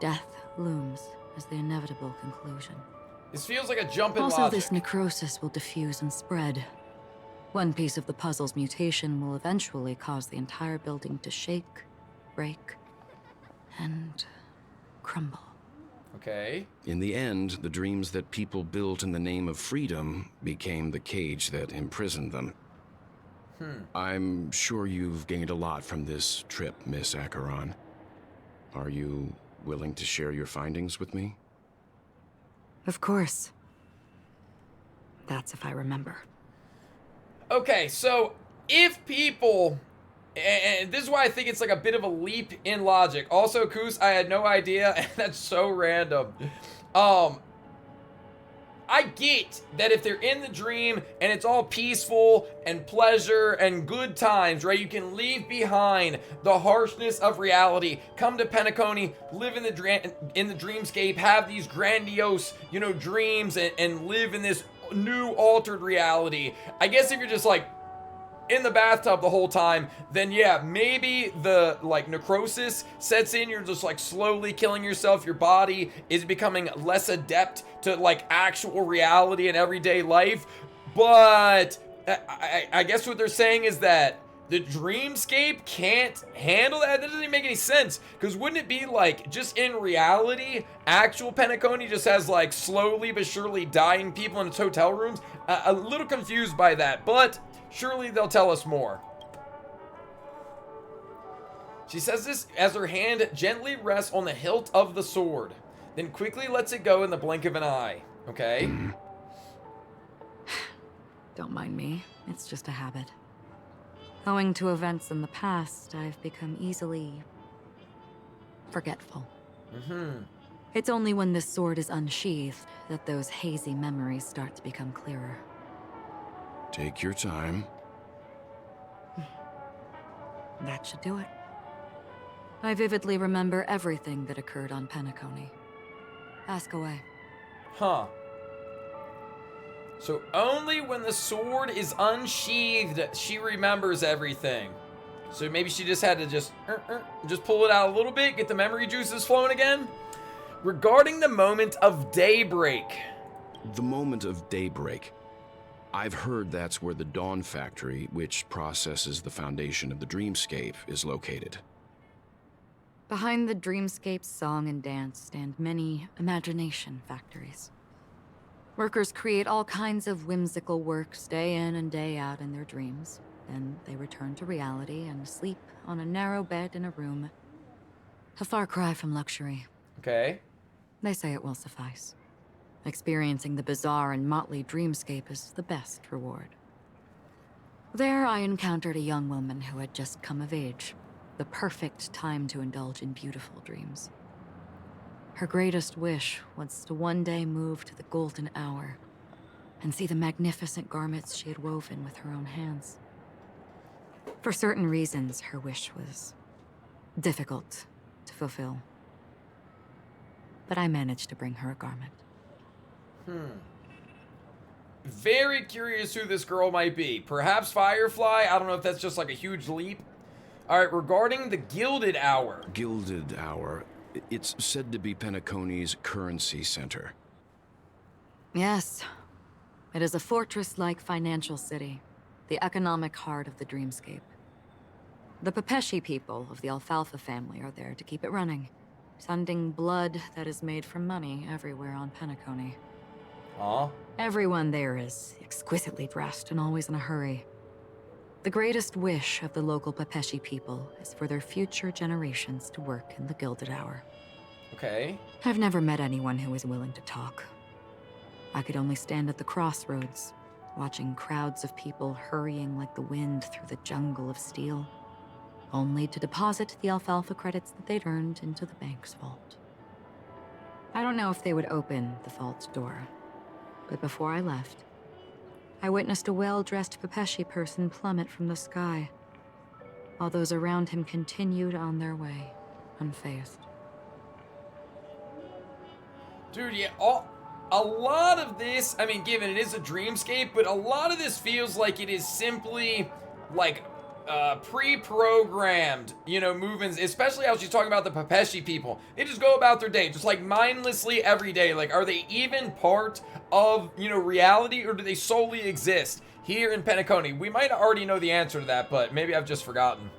death looms as the inevitable conclusion.
This feels like a jump in
Also,
logic.
this necrosis will diffuse and spread. One piece of the puzzle's mutation will eventually cause the entire building to shake, break, and crumble.
Okay.
In the end, the dreams that people built in the name of freedom became the cage that imprisoned them. I'm sure you've gained a lot from this trip, Miss Acheron. Are you willing to share your findings with me?
Of course. That's if I remember.
Okay, so if people, and this is why I think it's like a bit of a leap in logic. Also, Koos, I had no idea, and that's so random. I get that if they're in the dream and it's all peaceful and pleasure and good times, right? You can leave behind the harshness of reality, come to Penacony, live in the dreamscape, have these grandiose, dreams and live in this new altered reality. I guess if you're just like in the bathtub the whole time, then yeah, maybe the necrosis sets in. You're just like slowly killing yourself. Your body is becoming less adept to actual reality and everyday life. But I guess what they're saying is that the dreamscape can't handle that. That doesn't even make any sense. Because wouldn't it be just in reality, actual Penacony just has slowly but surely dying people in its hotel rooms? A little confused by that, but surely they'll tell us more. She says this as her hand gently rests on the hilt of the sword, then quickly lets it go in the blink of an eye. Okay?
Don't mind me. It's just a habit. Owing to events in the past, I've become easily forgetful. It's only when this sword is unsheathed that those hazy memories start to become clearer.
Take your time.
That should do it. I vividly remember everything that occurred on Penacony. Ask away.
Huh. So only when the sword is unsheathed, she remembers everything. So maybe she just had to just pull it out a little bit, get the memory juices flowing again. Regarding the moment of daybreak.
The moment of daybreak. I've heard that's where the Dawn Factory, which processes the foundation of the dreamscape, is located.
Behind the dreamscape's song and dance stand many imagination factories. Workers create all kinds of whimsical works day in and day out in their dreams. Then they return to reality and sleep on a narrow bed in a room. A far cry from luxury.
Okay.
They say it will suffice. Experiencing the bizarre and motley dreamscape is the best reward. There I encountered a young woman who had just come of age. The perfect time to indulge in beautiful dreams. Her greatest wish was to one day move to the golden hour and see the magnificent garments she had woven with her own hands. For certain reasons, her wish was difficult to fulfill. But I managed to bring her a garment.
Very curious who this girl might be. Perhaps Firefly? I don't know if that's just a huge leap. Alright, regarding the Gilded Hour.
Gilded Hour. It's said to be Penacony's currency center.
Yes. It is a fortress-like financial city, the economic heart of the dreamscape. The Pepeshi people of the Alfalfa family are there to keep it running, sending blood that is made from money everywhere on Penacony. Everyone there is exquisitely dressed and always in a hurry. The greatest wish of the local Pepeshi people is for their future generations to work in the Gilded Hour.
Okay.
I've never met anyone who was willing to talk. I could only stand at the crossroads, watching crowds of people hurrying like the wind through the jungle of steel, only to deposit the alfalfa credits that they'd earned into the bank's vault. I don't know if they would open the vault door, but before I left, I witnessed a well-dressed Pepeshi person plummet from the sky, while those around him continued on their way, unfazed.
Dude, yeah, a lot of this, I mean, given it is a dreamscape, but a lot of this feels like it is simply, like, pre-programmed, you know, movements, especially how she's talking about the Pepeshi people. They just go about their day, just like mindlessly every day. Like, are they even part of, you know, reality, or do they solely exist here in Penacony? We might already know the answer to that, but maybe I've just forgotten.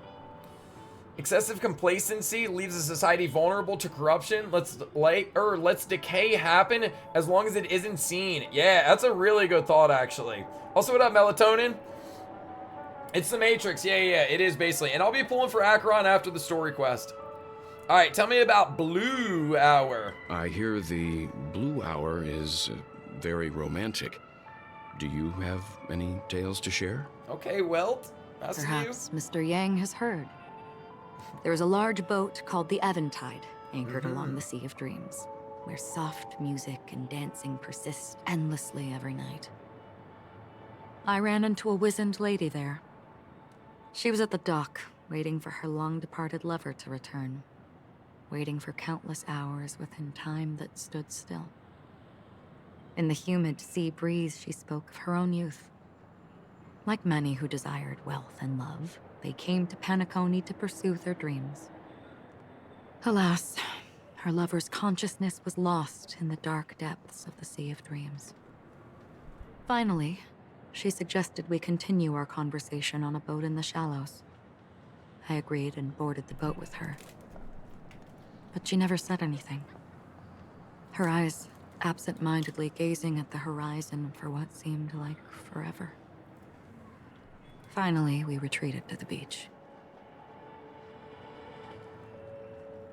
Excessive complacency leaves a society vulnerable to corruption. Let's decay happen as long as it isn't seen. Yeah, that's a really good thought, actually. Also, what up, Melatonin? It's the Matrix. Yeah, it is basically. And I'll be pulling for Acheron after the story quest. All right, tell me about Blue Hour.
I hear the Blue Hour is very romantic. Do you have any tales to share?
Okay, well, that's
perhaps Mr. Yang has heard. There is a large boat called the Eventide, anchored along the Sea of Dreams, where soft music and dancing persist endlessly every night. I ran into a wizened lady there. She was at the dock, waiting for her long-departed lover to return, waiting for countless hours within time that stood still. In the humid sea breeze, she spoke of her own youth. Like many who desired wealth and love, they came to Penacony to pursue their dreams. Alas, her lover's consciousness was lost in the dark depths of the Sea of Dreams. Finally, she suggested we continue our conversation on a boat in the shallows. I agreed and boarded the boat with her. But she never said anything. Her eyes absent-mindedly gazing at the horizon for what seemed like forever. Finally, we retreated to the beach.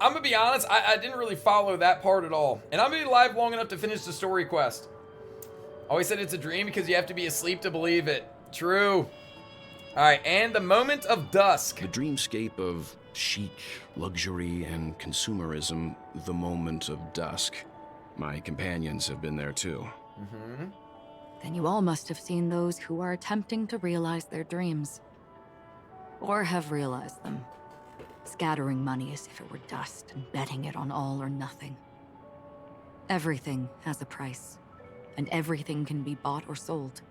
I'm gonna be honest, I didn't really follow that part at all. And I'm gonna be alive long enough to finish the story quest. Always said it's a dream because you have to be asleep to believe it. True. Alright, and the moment of dusk.
The dreamscape of chic, luxury, and consumerism, the moment of dusk. My companions have been there too.
Then you all must have seen those who are attempting to realize their dreams. Or have realized them. Scattering money as if it were dust and betting it on all or nothing. Everything has a price, and everything can be bought or sold.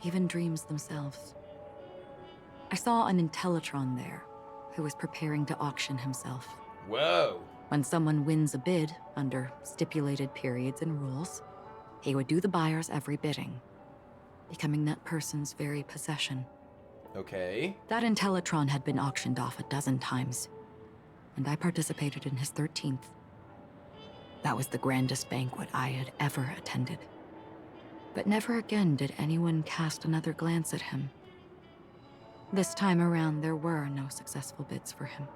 Even dreams themselves. I saw an Intellitron there, who was preparing to auction himself.
Whoa.
When someone wins a bid under stipulated periods and rules, he would do the buyer's every bidding, becoming that person's very possession.
Okay.
That Intellitron had been auctioned off 12 times, and I participated in his 13th. That was the grandest banquet I had ever attended. But never again did anyone cast another glance at him. This time around, there were no successful bids for him.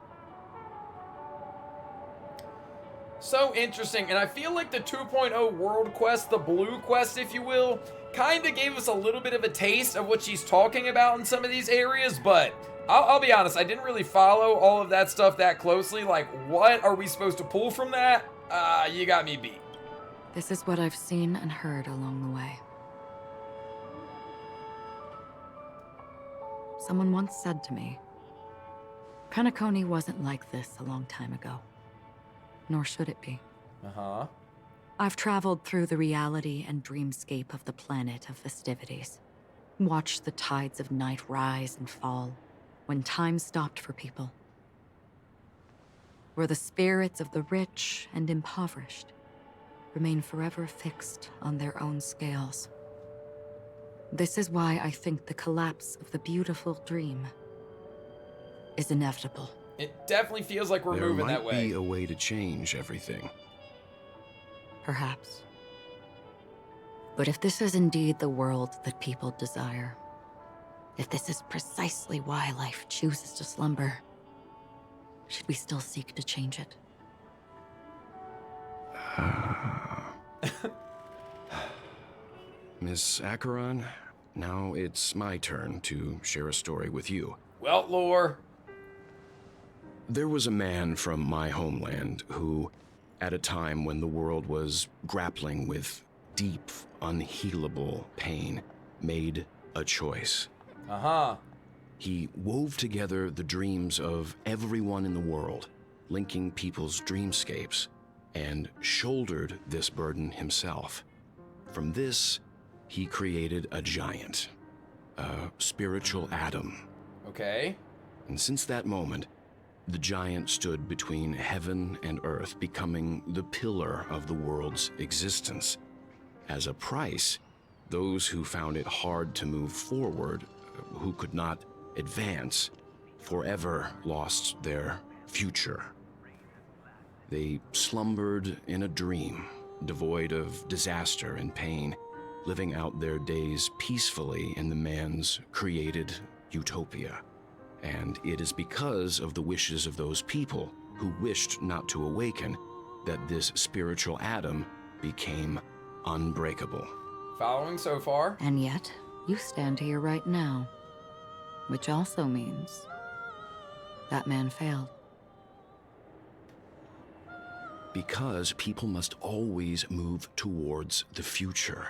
So interesting, and I feel like the 2.0 World Quest, the Blue Quest, if you will, kind of gave us a little bit of a taste of what she's talking about in some of these areas, but I'll be honest, I didn't really follow all of that stuff that closely. Like, what are we supposed to pull from that? You got me beat.
This is what I've seen and heard along the way. Someone once said to me, Penacony wasn't like this a long time ago. Nor should it be. I've traveled through the reality and dreamscape of the planet of festivities. Watched the tides of night rise and fall when time stopped for people. Where the spirits of the rich and impoverished remain forever fixed on their own scales. This is why I think the collapse of the beautiful dream is inevitable.
It definitely feels like we're moving that way.
There might be a way to change everything.
Perhaps. But if this is indeed the world that people desire, if this is precisely why life chooses to slumber, should we still seek to change it?
Miss Acheron, now it's my turn to share a story with you.
Well, lore.
There was a man from my homeland who, at a time when the world was grappling with deep, unhealable pain, made a choice.
Uh-huh.
He wove together the dreams of everyone in the world, linking people's dreamscapes, and shouldered this burden himself. From this, he created a giant, a spiritual atom.
Okay.
And since that moment, the giant stood between heaven and earth, becoming the pillar of the world's existence. As a price, those who found it hard to move forward, who could not advance, forever lost their future. They slumbered in a dream, devoid of disaster and pain, living out their days peacefully in the man's created utopia. And it is because of the wishes of those people who wished not to awaken that this spiritual atom became unbreakable.
Following so far?
And yet, you stand here right now, which also means that man failed.
Because people must always move towards the future.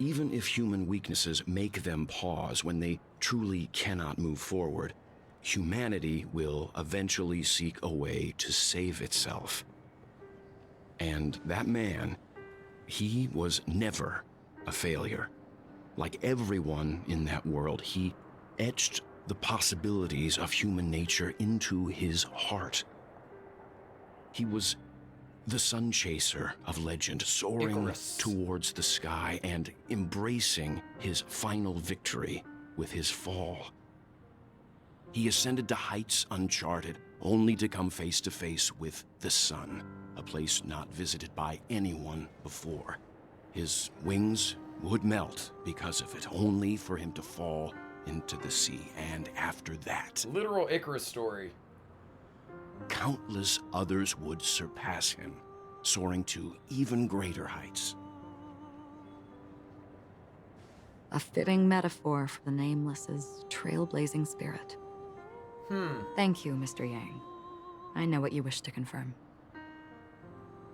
Even if human weaknesses make them pause when they truly cannot move forward, humanity will eventually seek a way to save itself. And that man, he was never a failure. Like everyone in that world, he etched the possibilities of human nature into his heart. He was the sun chaser of legend, soaring
Icarus
towards the sky and embracing his final victory with his fall. He ascended to heights uncharted, only to come face to face with the sun, a place not visited by anyone before. His wings would melt because of it, only for him to fall into the sea. And after that,
literal Icarus story.
Countless others would surpass him, soaring to even greater heights.
A fitting metaphor for the Nameless's trailblazing spirit. Thank you, Mr. Yang. I know what you wish to confirm.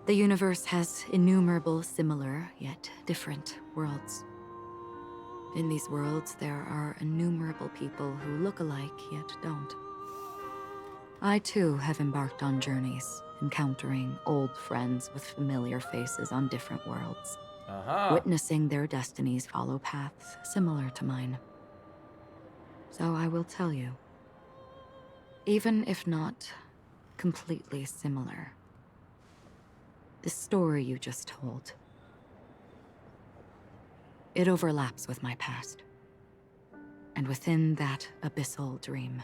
The universe has innumerable similar, yet different worlds. In these worlds, there are innumerable people who look alike, yet don't. I too have embarked on journeys, encountering old friends with familiar faces on different worlds. Witnessing their destinies follow paths similar to mine. So I will tell you, even if not completely similar, the story you just told, it overlaps with my past. And within that abyssal dream,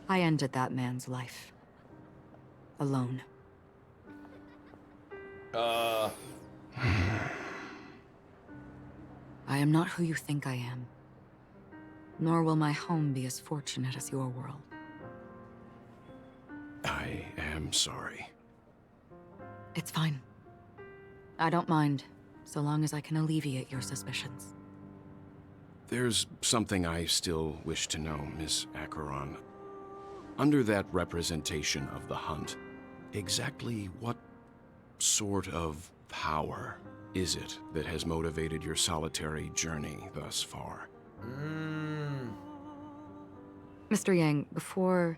I ended that man's life. Alone. I am not who you think I am. Nor will my home be as fortunate as your world.
I am sorry.
It's fine. I don't mind, so long as I can alleviate your suspicions.
There's something I still wish to know, Miss Acheron. Under that representation of the hunt, exactly what sort of power is it that has motivated your solitary journey thus far?
Mr. Yang, before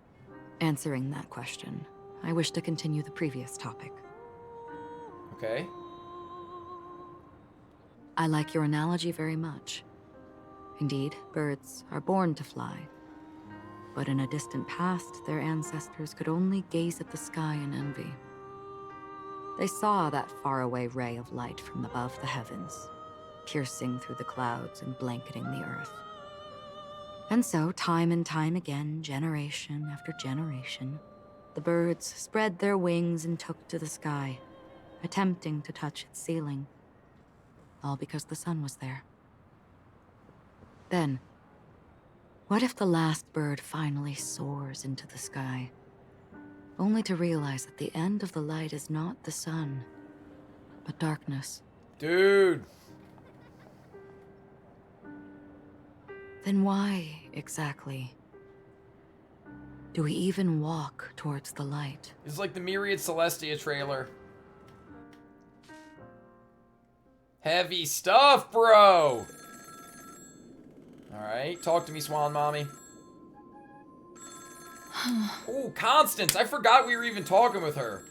answering that question, I wish to continue the previous topic.
Okay.
I like your analogy very much. Indeed, birds are born to fly. But in a distant past, their ancestors could only gaze at the sky in envy. They saw that faraway ray of light from above the heavens, piercing through the clouds and blanketing the earth. And so, time and time again, generation after generation, the birds spread their wings and took to the sky, attempting to touch its ceiling. all because the sun was there. Then, what if the last bird finally soars into the sky, only to realize that the end of the light is not the sun, but darkness?
Dude.
Then why, exactly, do we even walk towards the light?
It's like the Myriad Celestia trailer. Heavy stuff, bro! Alright, talk to me, Swan Mommy. Ooh, Constance! I forgot we were even talking with her.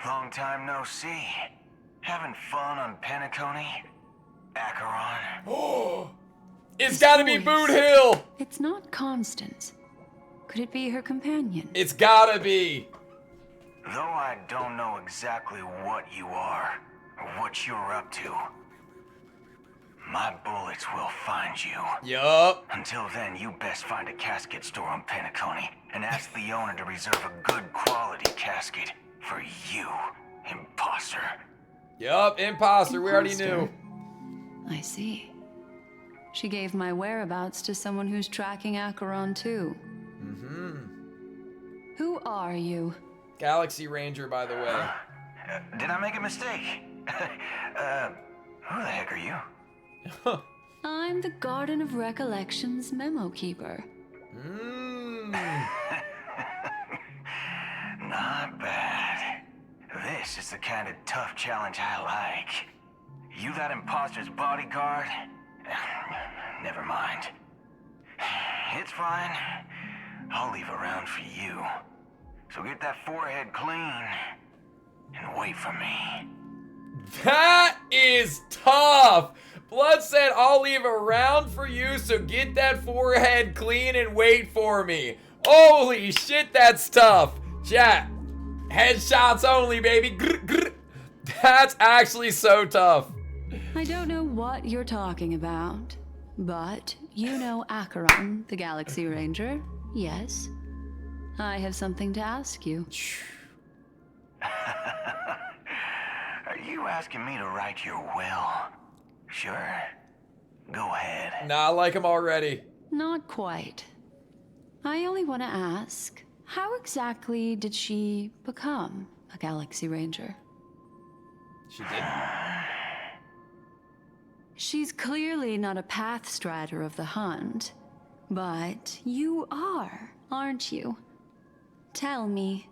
Long time no see. Having fun on Penacony? Acheron?
Oh! It's gotta be Boot Hill!
It's not Constance. Could it be her companion?
It's gotta be!
Though I don't know exactly what you are, or what you're up to, my bullets will find you.
Yup.
Until then, you best find a casket store on Penacony and ask the owner to reserve a good quality casket for you, imposter.
Yup, imposter, we already knew.
I see. She gave my whereabouts to someone who's tracking Acheron too.
Mm-hmm.
Who are you?
Galaxy Ranger, by the way.
Did I make a mistake? Who the heck are you?
I'm the Garden of Recollections memo keeper.
Not bad. This is the kind of tough challenge I like. You that imposter's bodyguard? Never mind. It's fine. I'll leave a round for you. So get that forehead clean and wait for me.
That is tough! Blood said, I'll leave a round for you, so get that forehead clean and wait for me. Holy shit, that's tough. Chat, headshots only, baby. Grr, grr. That's actually so tough.
I don't know what you're talking about, but you know Acheron, the Galaxy Ranger, yes? I have something to ask you.
Are you asking me to write your will? Sure. Go ahead.
Nah, I like him already.
Not quite. I only want to ask, how exactly did she become a Galaxy Ranger?
She did.
She's clearly not a path strider of the hunt, but you are, aren't you? Tell me,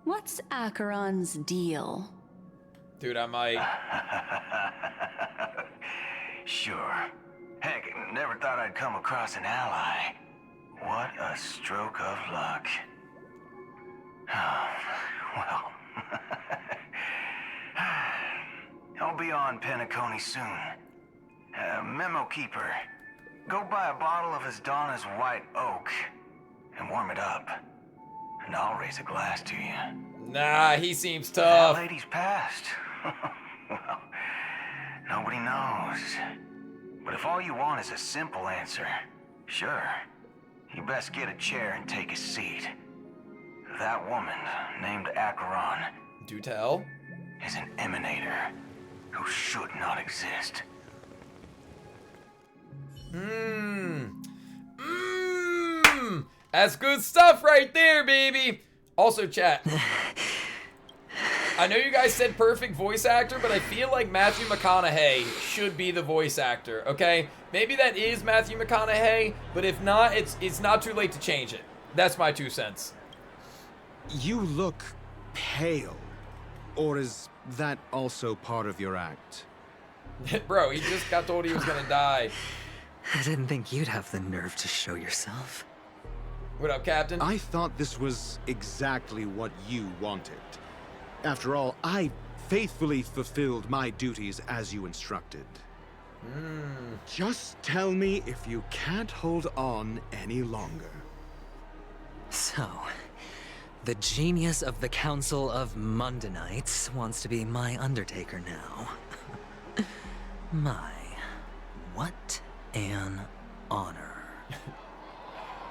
what's Acheron's deal?
Dude, I might.
Sure. Heck, never thought I'd come across an ally. What a stroke of luck. Well, I'll be on Penacony soon. Memo keeper, go buy a bottle of Asdana's white oak and warm it up. And I'll raise a glass to you.
Nah, he seems tough.
That lady's passed. Well, nobody knows. But if all you want is a simple answer, sure. You best get a chair and take a seat. That woman, named Acheron,
do tell,
is an emanator who should not exist.
That's good stuff right there, baby. Also, chat. I know you guys said perfect voice actor, but I feel like Matthew McConaughey should be the voice actor, okay? Maybe that is Matthew McConaughey, but if not, it's not too late to change it. That's my 2 cents.
You look pale. Or is that also part of your act?
Bro, he just got told he was gonna die.
I didn't think you'd have the nerve to show yourself.
What up, Captain?
I thought this was exactly what you wanted. After all, I faithfully fulfilled my duties as you instructed. Just tell me if you can't hold on any longer.
So, the genius of the Council of Mundanites wants to be my Undertaker now. My, what an honor.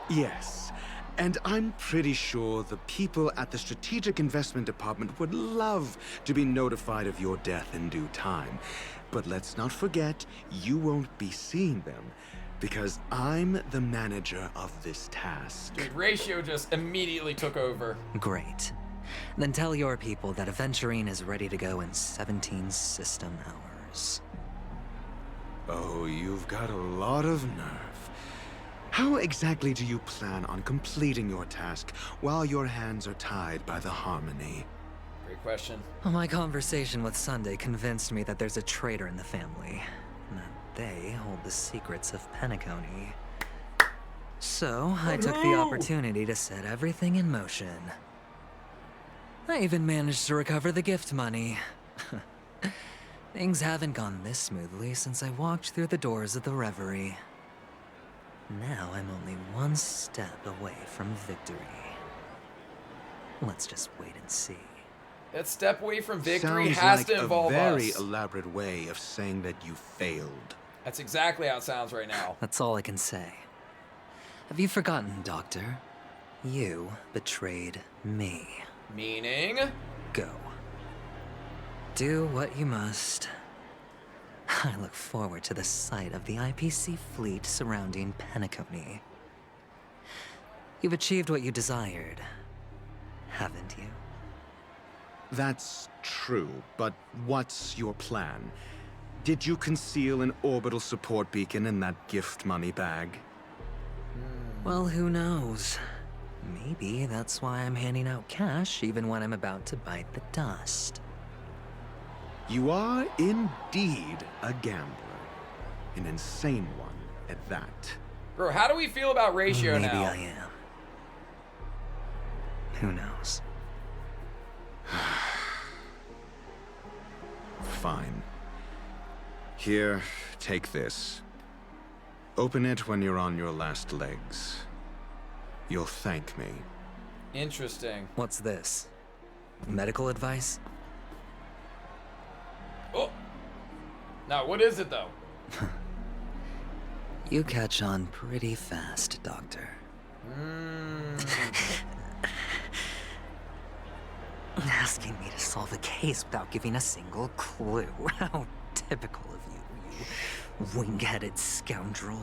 Yes, And I'm pretty sure the people at the Strategic Investment Department would love to be notified of your death in due time. But let's not forget, you won't be seeing them, because I'm the manager of this task.
Dude, Ratio just immediately took over.
Great. Then tell your people that Aventurine is ready to go in 17 system hours.
Oh, you've got a lot of nerve. How exactly do you plan on completing your task while your hands are tied by the Harmony?
Great question.
My conversation with Sunday convinced me that there's a traitor in the family, and that they hold the secrets of Penacony. So, I took the opportunity to set everything in motion. I even managed to recover the gift money. Things haven't gone this smoothly since I walked through the doors of the Reverie. Now I'm only one step away from victory. Let's just wait and see.
That step away from victory
Sounds
has
like
to involve
a very
us.
elaborate way of saying that you failed.
That's exactly how it sounds right now.
That's all I can say. Have you forgotten, Doctor? You betrayed me.
Meaning?
Go. Do what you must. I look forward to the sight of the IPC fleet surrounding Penacony. You've achieved what you desired, haven't you?
That's true, but what's your plan? Did you conceal an orbital support beacon in that gift money bag?
Well, who knows? Maybe that's why I'm handing out cash even when I'm about to bite the dust.
You are indeed a gambler. An insane one at that.
Bro, how do we feel about Ratio
Maybe
now?
I am. Who knows?
Fine. Here, take this. Open it when you're on your last legs. You'll thank me.
Interesting.
What's this? Medical advice?
Oh! Now, what is it, though?
You catch on pretty fast, Doctor. Asking me to solve a case without giving a single clue. How typical of you, you wing-headed scoundrel.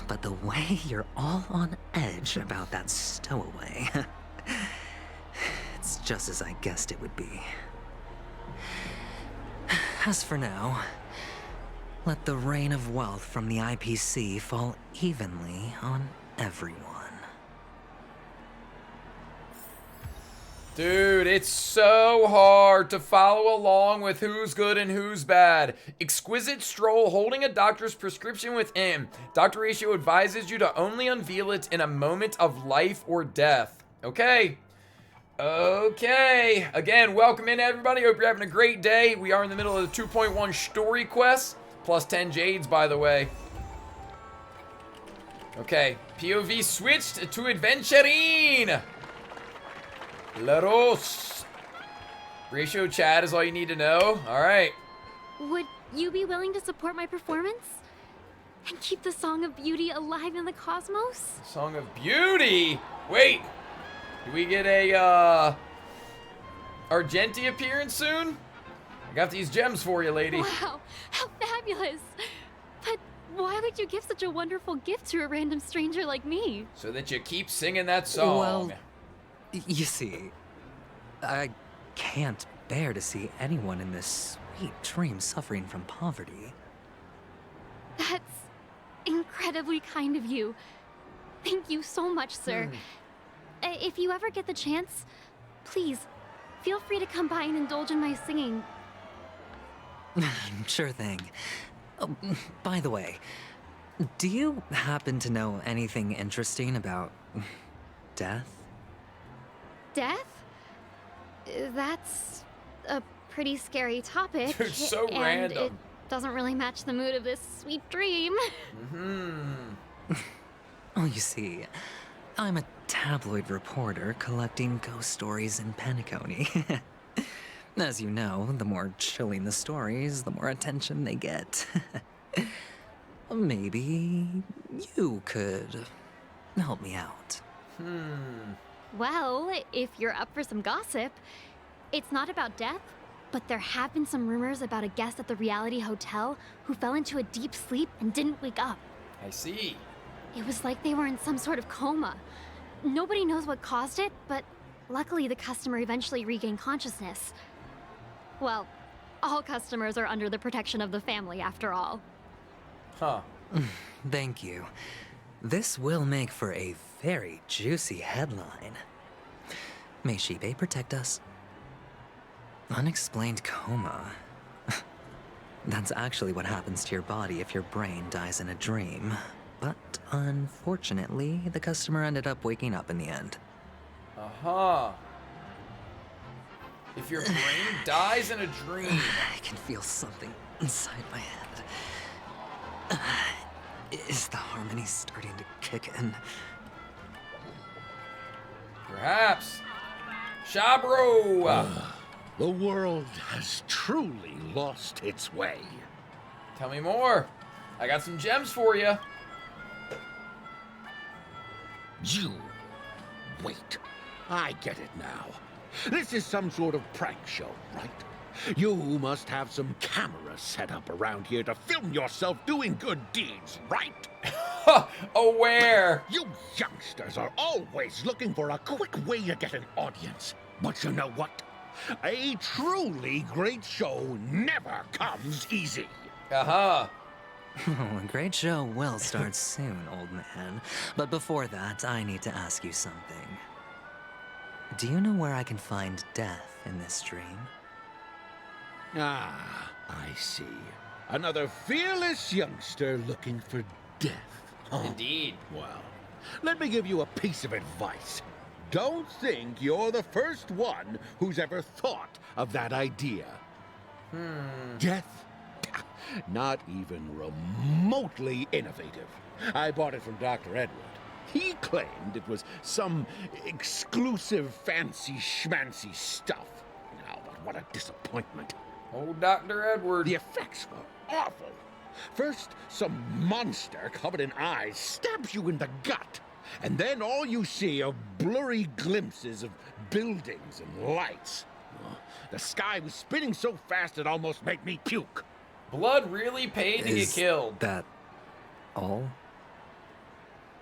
But the way you're all on edge about that stowaway, it's just as I guessed it would be. As for now, let the rain of wealth from the IPC fall evenly on everyone.
Dude, it's so hard to follow along with who's good and who's bad. Exquisite Stroll holding a doctor's prescription within. Dr. Ratio advises you to only unveil it in a moment of life or death. Okay. Okay. Again, welcome in everybody. Hope you're having a great day. We are in the middle of the 2.1 Story Quest. Plus 10 Jades, by the way. Okay. POV switched to Aventurine. Laros. Ratio Chad is all you need to know. All right.
Would you be willing to support my performance? And keep the Song of Beauty alive in the cosmos?
Song of Beauty? Wait. Do we get a, Argenti appearance soon? I got these gems for you, lady.
Wow, how fabulous. But why would you give such a wonderful gift to a random stranger like me?
So that you keep singing that song.
Well, you see, I can't bear to see anyone in this sweet dream suffering from poverty.
That's incredibly kind of you. Thank you so much, sir. If you ever get the chance, please, feel free to come by and indulge in my singing.
Sure thing. Oh, by the way, do you happen to know anything interesting about death?
Death? That's a pretty scary topic.
Dude, so
and
random.
It doesn't really match the mood of this sweet dream.
Oh, you see, I'm a tabloid reporter collecting ghost stories in Penacony. As you know, the more chilling the stories, the more attention they get. Maybe you could help me out.
Well, if you're up for some gossip, it's not about death, but there have been some rumors about a guest at the reality hotel who fell into a deep sleep and didn't wake up.
I see.
It was like they were in some sort of coma. Nobody knows what caused it, but luckily the customer eventually regained consciousness. Well, all customers are under the protection of the family after all.
Huh.
Thank you. This will make for a very juicy headline. May Shibe protect us. Unexplained coma. That's actually what happens to your body if your brain dies in a dream. But unfortunately, the customer ended up waking up in the end.
Uh-huh. If your brain dies in a dream.
I can feel something inside my head. Is the harmony starting to kick in?
Perhaps. Shabro!
The world has truly lost its way.
Tell me more. I got some gems for you.
You. Wait. I get it now. This is some sort of prank show, right? You must have some cameras set up around here to film yourself doing good deeds, right?
Aware.
You youngsters are always looking for a quick way to get an audience. But you know what? A truly great show never comes easy.
A great show will start soon, old man. But before that, I need to ask you something. Do you know where I can find death in this dream?
Ah, I see. Another fearless youngster looking for death. Huh?
Indeed.
Well, let me give you a piece of advice. Don't think you're the first one who's ever thought of that idea. Death? Not even remotely innovative. I bought it from Dr. Edward. He claimed it was some exclusive fancy schmancy stuff. Now, but what a disappointment.
Oh, Dr. Edward.
The effects were awful. First, some monster covered in eyes stabs you in the gut. And then all you see are blurry glimpses of buildings and lights. The sky was spinning so fast it almost made me puke.
Blood really paid to get killed.
That all?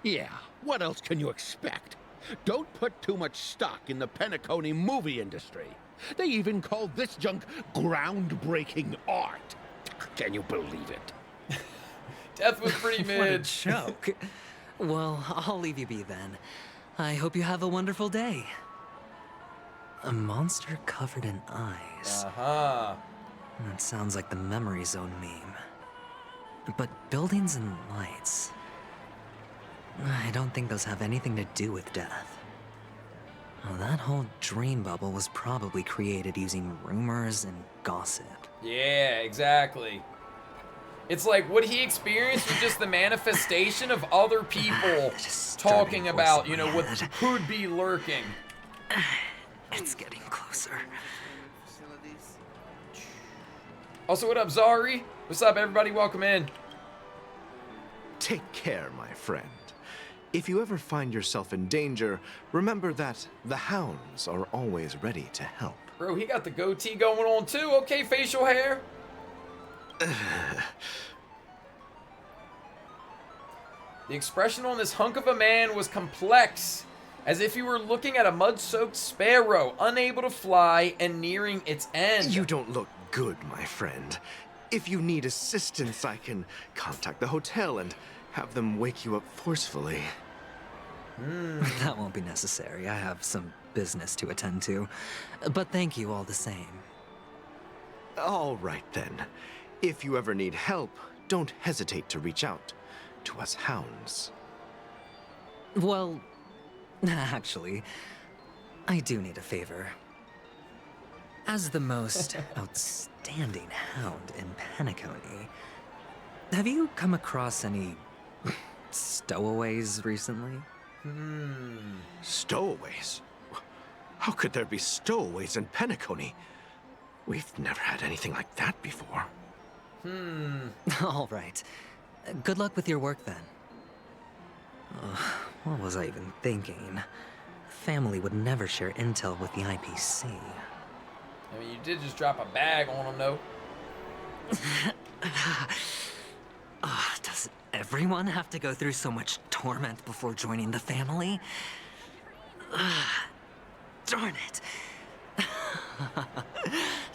Yeah, what else can you expect? Don't put too much stock in the Penacony movie industry. They even call this junk groundbreaking art. Can you believe it?
Death was pretty mid.
What a joke. Well, I'll leave you be then. I hope you have a wonderful day. A monster covered in eyes. That sounds like the Memory Zone meme. But buildings and lights... I don't think those have anything to do with death. Well, that whole dream bubble was probably created using rumors and gossip.
Yeah, exactly. It's like what he experienced was just the manifestation of other people talking about, you know, what could be lurking.
It's getting closer.
Also, what up, Zari? What's up, everybody? Welcome in.
Take care, my friend. If you ever find yourself in danger, remember that the hounds are always ready to help.
Bro, he got the goatee going on too. Okay, facial hair. The expression on this hunk of a man was complex, as if you were looking at a mud-soaked sparrow, unable to fly and nearing its end.
You don't look good, my friend. If you need assistance, I can contact the hotel and have them wake you up forcefully.
That won't be necessary. I have some business to attend to. But thank you all the same.
All right, then. If you ever need help, don't hesitate to reach out to us hounds.
Well, actually, I do need a favor. As the most outstanding hound in Penacony, have you come across any stowaways recently?
Stowaways? How could there be stowaways in Penacony? We've never had anything like that before.
All right. Good luck with your work, then. What was I even thinking? Family would never share intel with the IPC.
I mean, you did just drop a bag on them, though.
Does everyone have to go through so much torment before joining the family? Darn it.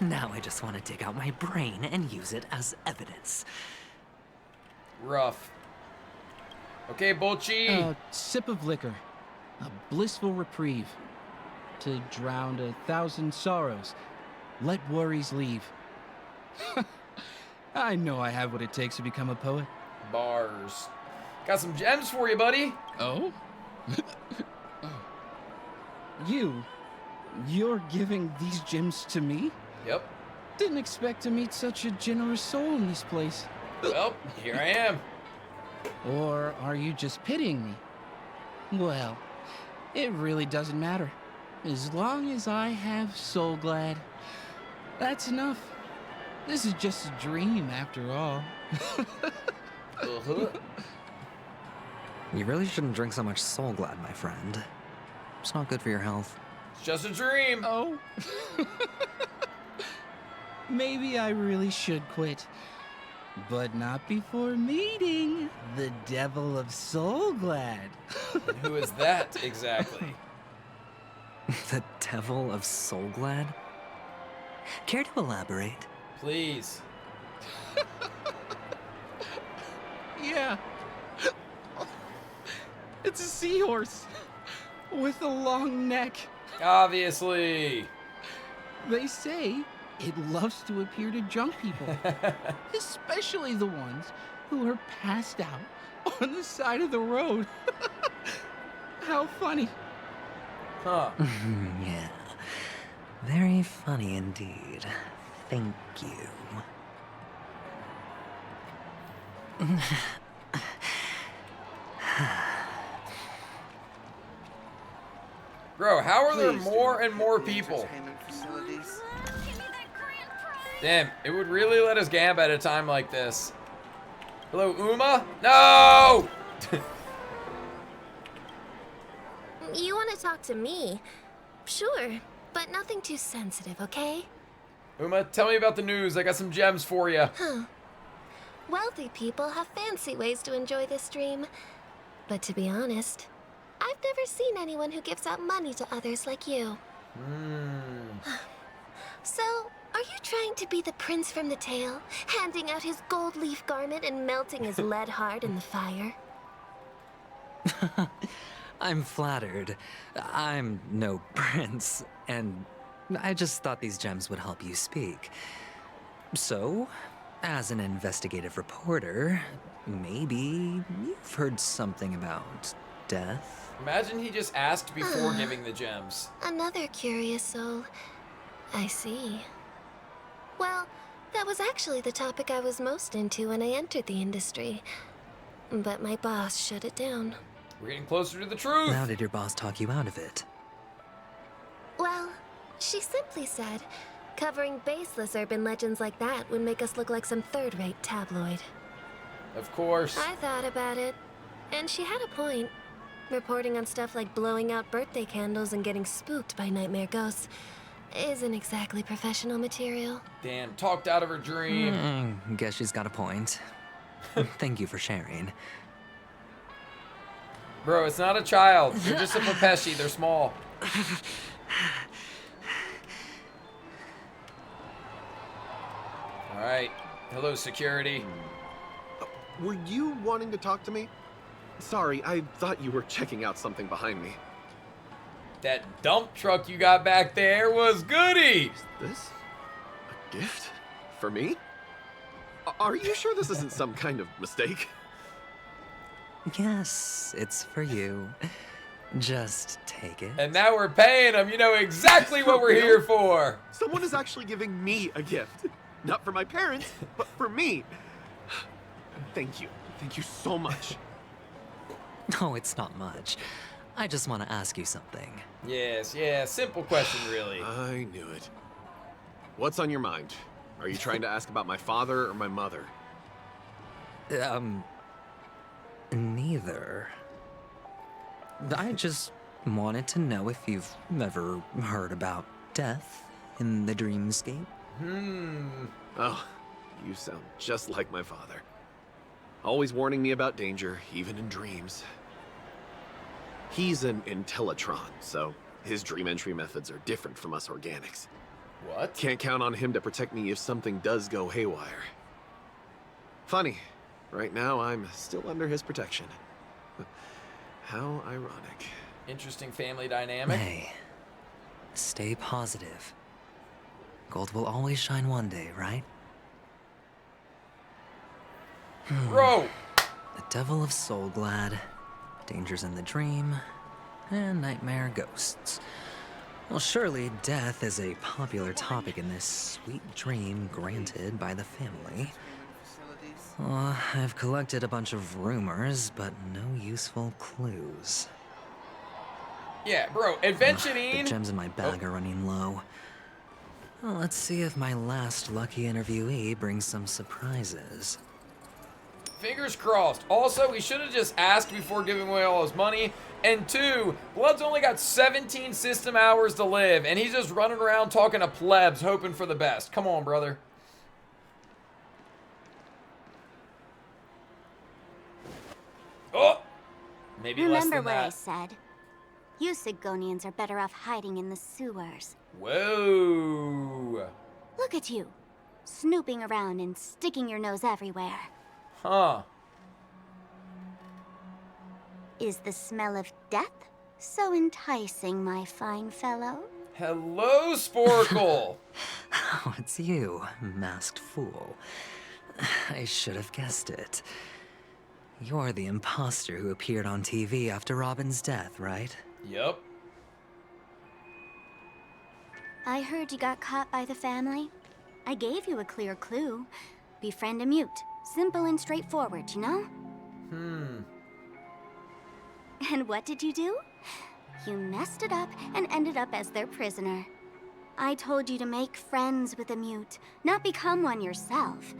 Now I just want to dig out my brain and use it as evidence.
Rough. Okay, Bolchi.
A sip of liquor. A blissful reprieve. To drown 1,000 sorrows. Let worries leave. I know I have what it takes to become a poet.
Bars. Got some gems for you, buddy.
Oh? You're giving these gems to me?
Yep.
Didn't expect to meet such a generous soul in this place.
Well, here I am.
Or are you just pitying me? Well, it really doesn't matter. As long as I have Soul Glad, that's enough. This is just a dream after all.
You really shouldn't drink so much Soul Glad, my friend. It's not good for your health.
It's just a dream.
Oh. Maybe I really should quit. But not before meeting the Devil of Soul Glad.
And who is that exactly?
The Devil of Soul Glad? Care to elaborate?
Please.
Yeah. It's a seahorse with a long neck.
Obviously.
They say it loves to appear to drunk people, especially the ones who are passed out on the side of the road. How funny.
Huh.
Yeah. Very funny indeed. Thank you.
Bro, how are there more and more people? Damn, it would really let us gamb at a time like this. Hello, Uma? No!
You want to talk to me? Sure, but nothing too sensitive, okay?
Uma, tell me about the news. I got some gems for you.
Huh. Wealthy people have fancy ways to enjoy this dream. But to be honest, I've never seen anyone who gives out money to others like you. So, are you trying to be the prince from the tale, handing out his gold leaf garment and melting his lead heart in the fire?
I'm flattered. I'm no prince, and I just thought these gems would help you speak. So, as an investigative reporter, maybe you've heard something about death?
Imagine he just asked before giving the gems.
Another curious soul. I see. Well, that was actually the topic I was most into when I entered the industry. But my boss shut it down.
We're getting closer to the truth.
How did your boss talk you out of it?
Well, she simply said, covering baseless urban legends like that would make us look like some third-rate tabloid.
Of course.
I thought about it, and she had a point. Reporting on stuff like blowing out birthday candles and getting spooked by nightmare ghosts isn't exactly professional material.
Damn, talked out of her dream.
Guess she's got a point. Thank you for sharing.
Bro, it's not a child. They're just a Pepeshi. They're small. Alright. Hello, security.
Were you wanting to talk to me? Sorry, I thought you were checking out something behind me.
That dump truck you got back there was goody!
Is this a gift? For me? Are you sure this isn't some kind of mistake?
Yes, it's for you. Just take it.
And now we're paying them. You know exactly what we're here for.
Someone is actually giving me a gift. Not for my parents, but for me. Thank you. Thank you so much.
No, it's not much. I just want to ask you something.
Yes, yeah, simple question, really.
I knew it. What's on your mind? Are you trying to ask about my father or my mother?
Neither. I just wanted to know if you've ever heard about death in the dreamscape.
Oh, you sound just like my father. Always warning me about danger, even in dreams. He's an intellitron, so his dream entry methods are different from us organics.
What?
Can't count on him to protect me if something does go haywire. Funny, right now I'm still under his protection. How ironic.
Interesting family dynamic.
Hey, stay positive. Gold will always shine one day, right?
Bro!
The Devil of Soulglad, Dangers in the Dream, and Nightmare Ghosts. Well, surely death is a popular topic in this sweet dream granted by the family. I've collected a bunch of rumors, but no useful clues.
Yeah, bro, Aventurine.
The gems in my bag are running low. Well, let's see if my last lucky interviewee brings some surprises.
Fingers crossed. Also, he should have just asked before giving away all his money. And 2, Blood's only got 17 system hours to live, and he's just running around talking to plebs, hoping for the best. Come on, brother. Oh! Maybe less
Remember
than
what I
that.
said. You Sigonians are better off hiding in the sewers.
Whoa!
Look at you, snooping around and sticking your nose everywhere.
Huh.
Is the smell of death so enticing, my fine fellow?
Hello, Sporkle!
Oh, it's you, masked fool. I should have guessed it. You're the imposter who appeared on TV after Robin's death, right?
Yep.
I heard you got caught by the family. I gave you a clear clue. Befriend a mute. Simple and straightforward, you know? And what did you do? You messed it up and ended up as their prisoner. I told you to make friends with a mute, not become one yourself.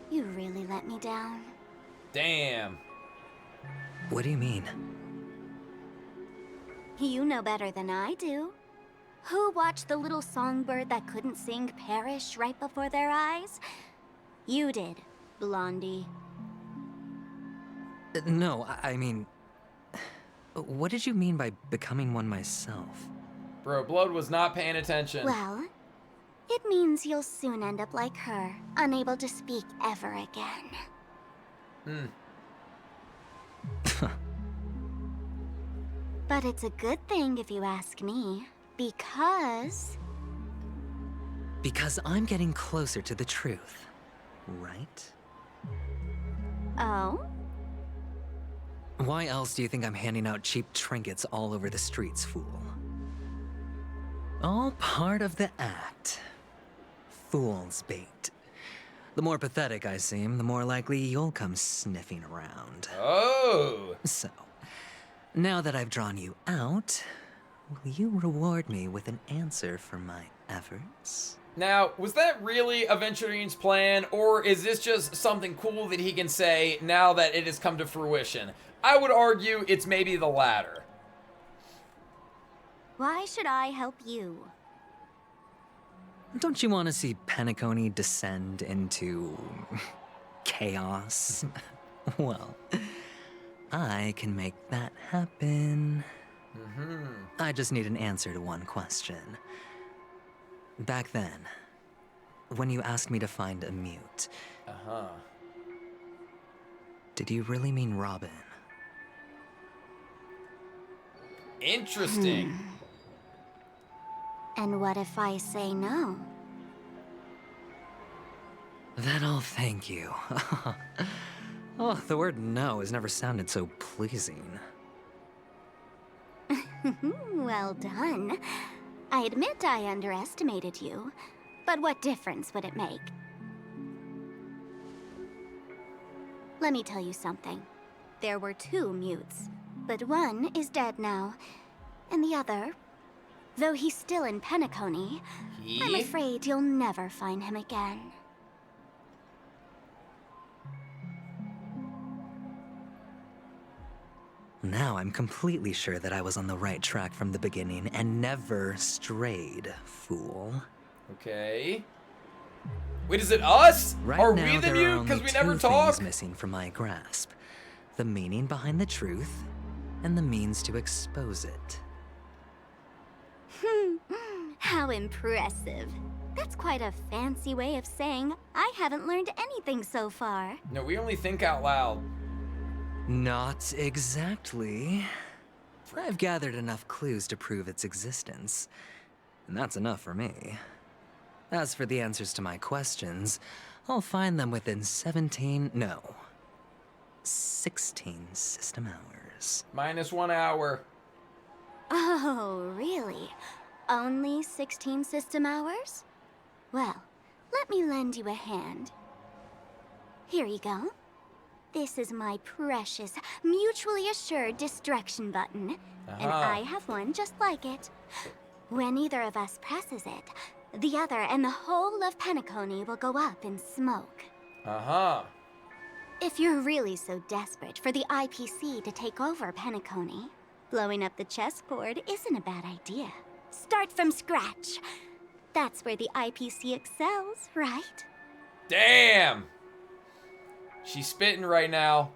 You really let me down.
Damn.
What do you mean?
You know better than I do. Who watched the little songbird that couldn't sing perish right before their eyes? You did, Blondie.
No, I mean... What did you mean by becoming one myself?
Bro, Blood was not paying attention.
Well, it means you'll soon end up like her, unable to speak ever again. But it's a good thing if you ask me, because...
Because I'm getting closer to the truth, right?
Oh?
Why else do you think I'm handing out cheap trinkets all over the streets, fool? All part of the act. Fool's bait. The more pathetic I seem, the more likely you'll come sniffing around.
Oh!
So, now that I've drawn you out, will you reward me with an answer for my efforts?
Now, was that really Aventurine's plan, or is this just something cool that he can say now that it has come to fruition? I would argue it's maybe the latter.
Why should I help you?
Don't you want to see Penacony descend into... chaos? Well, I can make that happen. I just need an answer to one question. Back then, when you asked me to find a mute, did you really mean Robin?
Interesting.
And what if I say no?
Then I'll thank you. Oh, the word no has never sounded so pleasing.
Well done. I admit I underestimated you, but what difference would it make? Let me tell you something. There were 2 mutes, but one is dead now, and the other, though he's still in Penacony, I'm afraid you'll never find him again.
Now I'm completely sure that I was on the right track from the beginning and never strayed, fool.
Okay. Wait, is it us?
Right
Are
now,
we the
there are
mute?
only
Because we
two
never talk?
things missing from my grasp. The meaning behind the truth, and the means to expose it.
How impressive. That's quite a fancy way of saying I haven't learned anything so far.
No, we only think out loud.
Not exactly. I've gathered enough clues to prove its existence, and that's enough for me. As for the answers to my questions, I'll find them within 16 system hours.
Minus 1 hour.
Oh, really? Only 16 system hours? Well, let me lend you a hand. Here you go. This is my precious, mutually assured destruction button. And I have one just like it. When either of us presses it, the other and the whole of Penacony will go up in smoke. If you're really so desperate for the IPC to take over Penacony, blowing up the chessboard isn't a bad idea. Start from scratch. That's where the IPC excels, right?
Damn! She's spitting right now.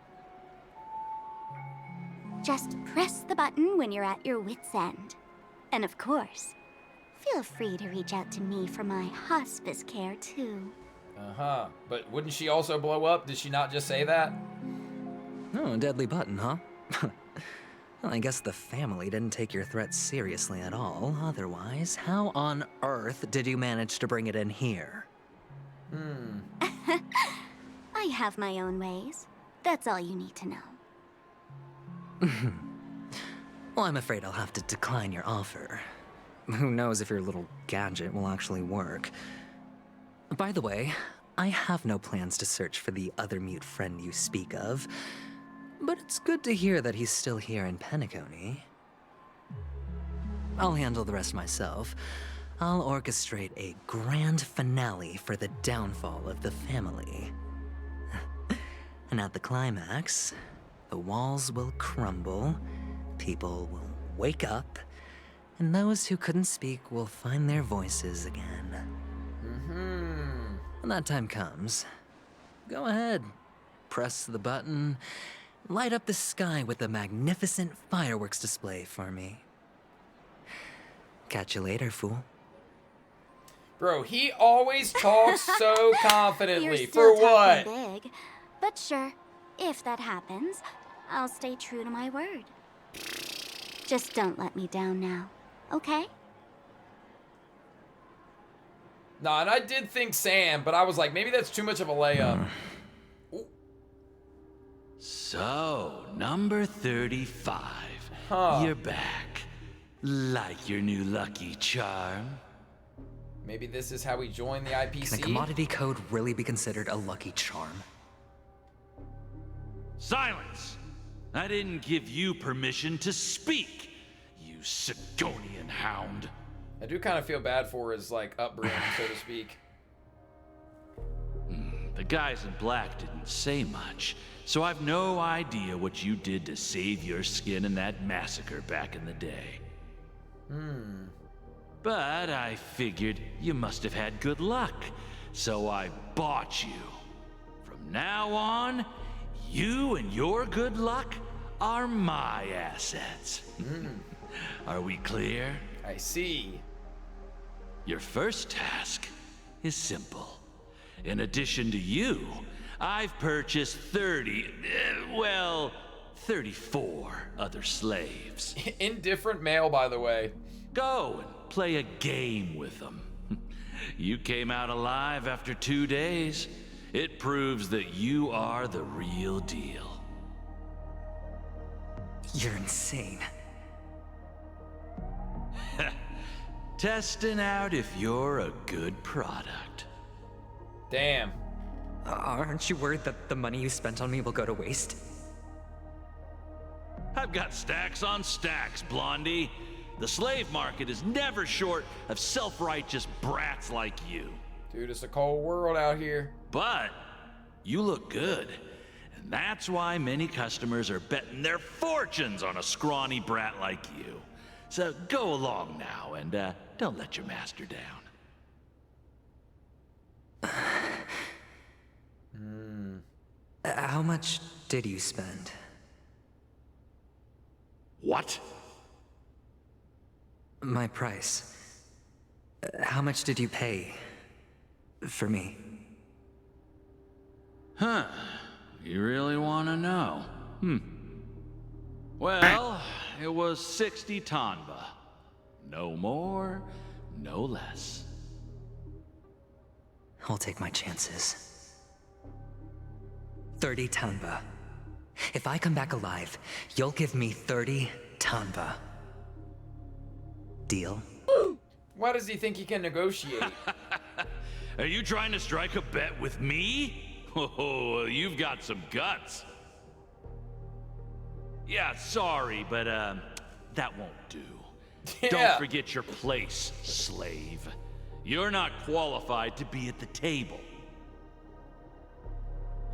Just press the button when you're at your wit's end. And of course, feel free to reach out to me for my hospice care, too.
But wouldn't she also blow up? Did she not just say that?
Oh, a deadly button, huh? Well, I guess the family didn't take your threat seriously at all. Otherwise, how on earth did you manage to bring it in here?
I have my own ways. That's all you need to know.
Well, I'm afraid I'll have to decline your offer. Who knows if your little gadget will actually work. By the way, I have no plans to search for the other mute friend you speak of, but it's good to hear that he's still here in Penacony. I'll handle the rest myself. I'll orchestrate a grand finale for the downfall of the family. And at the climax, the walls will crumble, people will wake up, and those who couldn't speak will find their voices again. When that time comes, go ahead, press the button, light up the sky with a magnificent fireworks display for me. Catch you later, fool.
Bro, he always talks so confidently.
You're
For
still
what?
talking big, but sure, if that happens, I'll stay true to my word. Just don't let me down now, okay?
Nah, and I did think Sam, but I was like, maybe that's too much of a layup.
So, number 35. You're back. Like your new lucky charm?
Maybe this is how we join the IPC?
Can a commodity code really be considered a lucky charm?
Silence! I didn't give you permission to speak, you Sigonian hound.
I do kind of feel bad for his, like, upbringing, so to speak.
The guys in black didn't say much, so I've no idea what you did to save your skin in that massacre back in the day. But I figured you must have had good luck, so I bought you. From now on, you and your good luck are my assets. Are we clear?
I see.
Your first task is simple. In addition to you, I've purchased 34 other slaves.
Indifferent male, by the way.
Go and play a game with them. You came out alive after 2 days. It proves that you are the real deal.
You're insane.
Testing out if you're a good product.
Damn.
Aren't you worried that the money you spent on me will go to waste?
I've got stacks on stacks, Blondie. The slave market is never short of self-righteous brats like you.
Dude, it's a cold world out here.
But you look good, and And that's why many customers are betting their fortunes on a scrawny brat like you. So go along now and don't let your master down.
How much did you spend?
What?
My price. How much did you pay for me?
Huh. You really want to know? Well, it was 60 tanba. No more, no less.
I'll take my chances. 30 tanba. If I come back alive, you'll give me 30 tanba. Deal?
Why does he think he can negotiate?
Are you trying to strike a bet with me? Oh, you've got some guts. Yeah, sorry, but that won't do.
Yeah.
Don't forget your place, slave. You're not qualified to be at the table.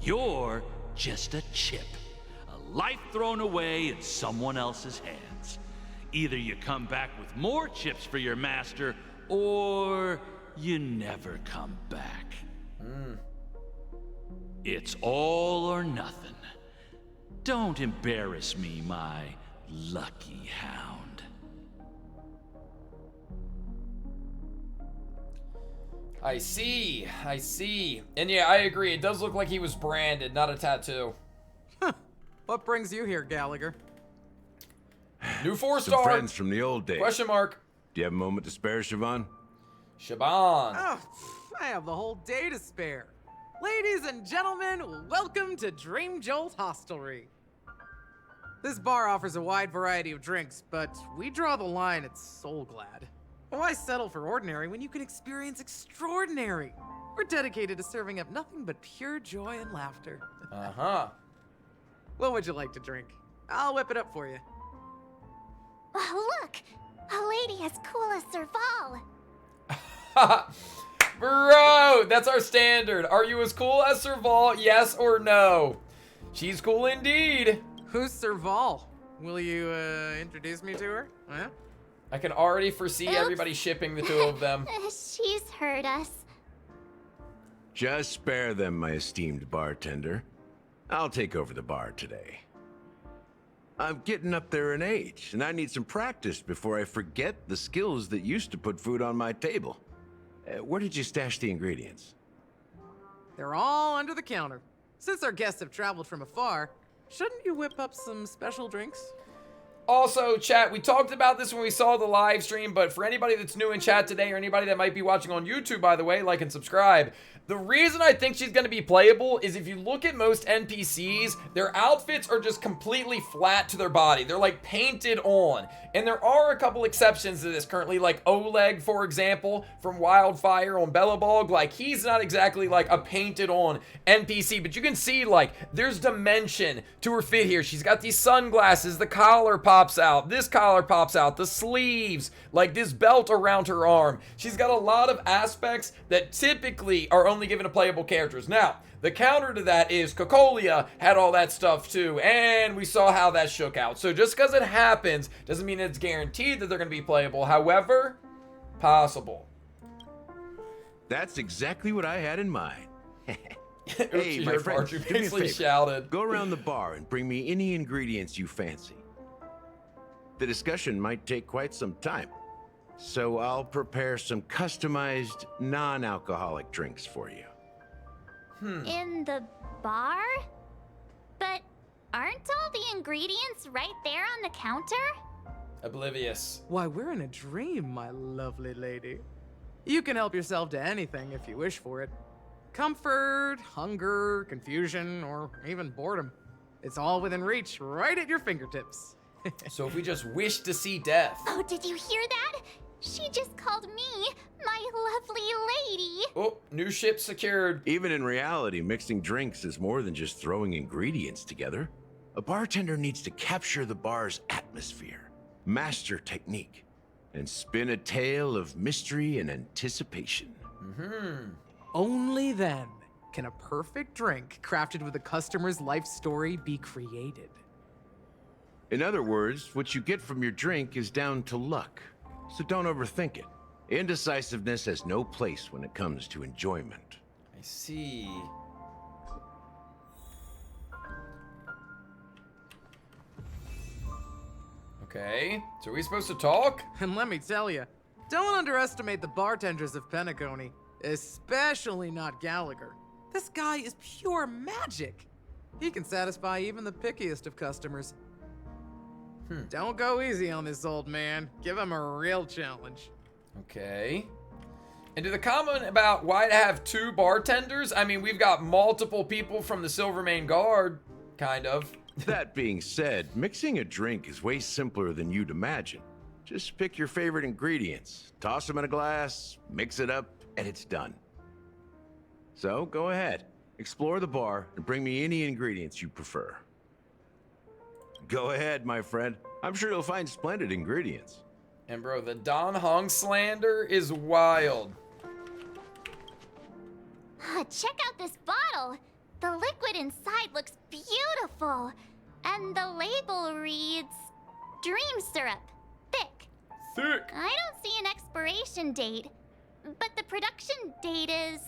You're just a chip. A life thrown away in someone else's hands. Either you come back with more chips for your master, or you never come back. It's all or nothing. Don't embarrass me, my lucky hound.
I see. And yeah, I agree. It does look like he was branded, not a tattoo.
What brings you here, Gallagher?
New 4-star.
Some friends from the old days.
Question mark.
Do you have a moment to spare, Siobhan?
Shaban.
Oh, I have the whole day to spare. Ladies and gentlemen, welcome to Dream Jolt Hostelry. This bar offers a wide variety of drinks, but we draw the line at Soul Glad. Why settle for ordinary when you can experience extraordinary? We're dedicated to serving up nothing but pure joy and laughter. What would you like to drink? I'll whip it up for you.
Oh, look! A lady as cool as Serval.
Bro, that's our standard. Are you as cool as Serval, yes or no? She's cool indeed.
Who's Serval? Will you introduce me to her? Huh?
I can already foresee everybody shipping the two of them.
She's heard us.
Just spare them, my esteemed bartender. I'll take over the bar today. I'm getting up there in age, and I need some practice before I forget the skills that used to put food on my table. Where did you stash the ingredients?
They're all under the counter. Since our guests have traveled from afar, shouldn't you whip up some special drinks?
Also, chat, we talked about this when we saw the live stream, but for anybody that's new in chat today, or anybody that might be watching on YouTube, by the way, like and subscribe. The reason I think she's going to be playable is if you look at most NPCs, their outfits are just completely flat to their body. They're like painted on. And there are a couple exceptions to this currently, like Oleg, for example, from Wildfire on Belobog. Like, he's not exactly like a painted on NPC, but you can see like there's dimension to her fit here. She's got these sunglasses, the collar pops out, this collar pops out, the sleeves, like this belt around her arm. She's got a lot of aspects that typically are only given to playable characters. Now, the counter to that is Cocolia had all that stuff too, and we saw how that shook out. So just because it happens doesn't mean it's guaranteed that they're going to be playable. However, possible.
That's exactly what I had in mind.
Hey,
my friend,
you
do me a
basically
favor.
shouted.
Go around the bar and bring me any ingredients you fancy. The discussion might take quite some time, so I'll prepare some customized, non-alcoholic drinks for you.
In the bar? But aren't all the ingredients right there on the counter?
Oblivious.
Why, we're in a dream, my lovely lady. You can help yourself to anything if you wish for it. Comfort, hunger, confusion, or even boredom. It's all within reach, right at your fingertips.
So if we just wish to see death.
Oh, did you hear that? She just called me my lovely lady.
Oh, new ship secured.
Even in reality, mixing drinks is more than just throwing ingredients together. A bartender needs to capture the bar's atmosphere, master technique, and spin a tale of mystery and anticipation.
Only then can a perfect drink crafted with a customer's life story be created.
In other words, what you get from your drink is down to luck. So don't overthink it. Indecisiveness has no place when it comes to enjoyment.
I see. Okay, so are we supposed to talk?
And let me tell you, don't underestimate the bartenders of Penacony, especially not Gallagher. This guy is pure magic. He can satisfy even the pickiest of customers. Don't go easy on this old man. Give him a real challenge.
Okay. And to the comment about why to have 2 bartenders, I mean, we've got multiple people from the Silvermane Guard, kind of.
That being said, mixing a drink is way simpler than you'd imagine. Just pick your favorite ingredients, toss them in a glass, mix it up, and it's done. So go ahead, explore the bar, and bring me any ingredients you prefer. Go ahead, my friend. I'm sure you'll find splendid ingredients.
And bro, the Don Hong slander is wild.
Check out this bottle. The liquid inside looks beautiful. And the label reads, Dream Syrup. Thick.
Thick.
I don't see an expiration date, but the production date is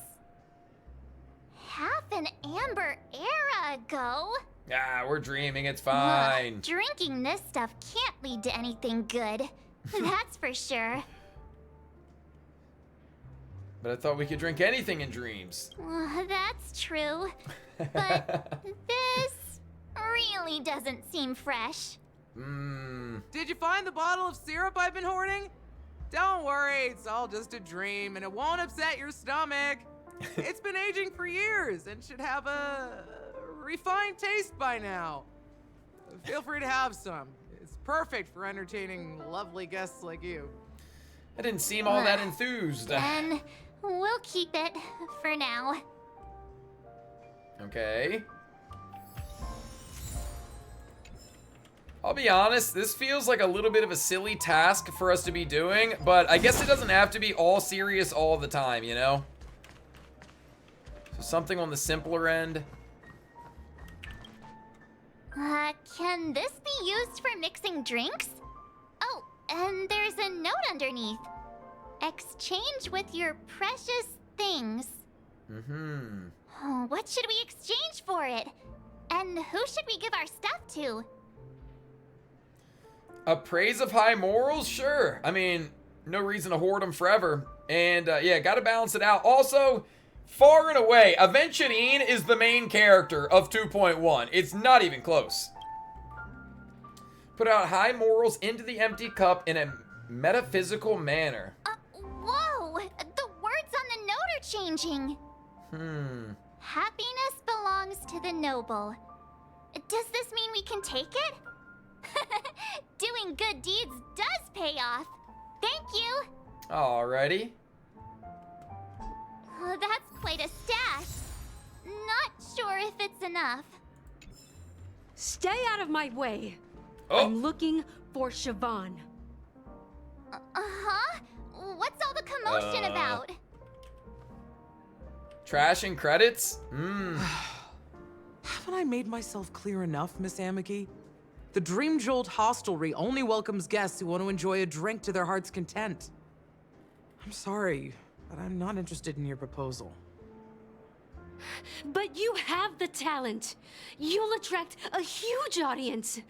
half an amber era ago.
Ah, we're dreaming, it's fine.
Drinking this stuff can't lead to anything good. That's for sure.
But I thought we could drink anything in dreams.
That's true. But this really doesn't seem fresh.
Did you find the bottle of syrup I've been hoarding? Don't worry, it's all just a dream and it won't upset your stomach. It's been aging for years and should have a refined taste by now. Feel free to have some. It's perfect for entertaining lovely guests like you.
I didn't seem all that enthused.
Then we'll keep it for now.
Okay. I'll be honest, this feels like a little bit of a silly task for us to be doing, but I guess it doesn't have to be all serious all the time, you know? So something on the simpler end.
Can this be used for mixing drinks? Oh, and there's a note underneath. Exchange with your precious things. Oh, what should we exchange for it? And who should we give our stuff to?
A praise of high morals? Sure. I mean, no reason to hoard them forever. And yeah, gotta balance it out. Also, far and away, Aventurine is the main character of 2.1. It's not even close. Put out high morals into the empty cup in a metaphysical manner.
Whoa! The words on the note are changing. Happiness belongs to the noble. Does this mean we can take it? Doing good deeds does pay off. Thank you.
Alrighty.
That's quite a stash. Not sure if it's enough.
Stay out of my way.
Oh.
I'm looking for Siobhan.
Uh-huh? What's all the commotion about?
Trash and credits?
Haven't I made myself clear enough, Miss Amiki? The Dream Jolt Hostelry only welcomes guests who want to enjoy a drink to their heart's content. I'm sorry, but I'm not interested in your proposal.
But you have the talent. You'll attract a huge audience.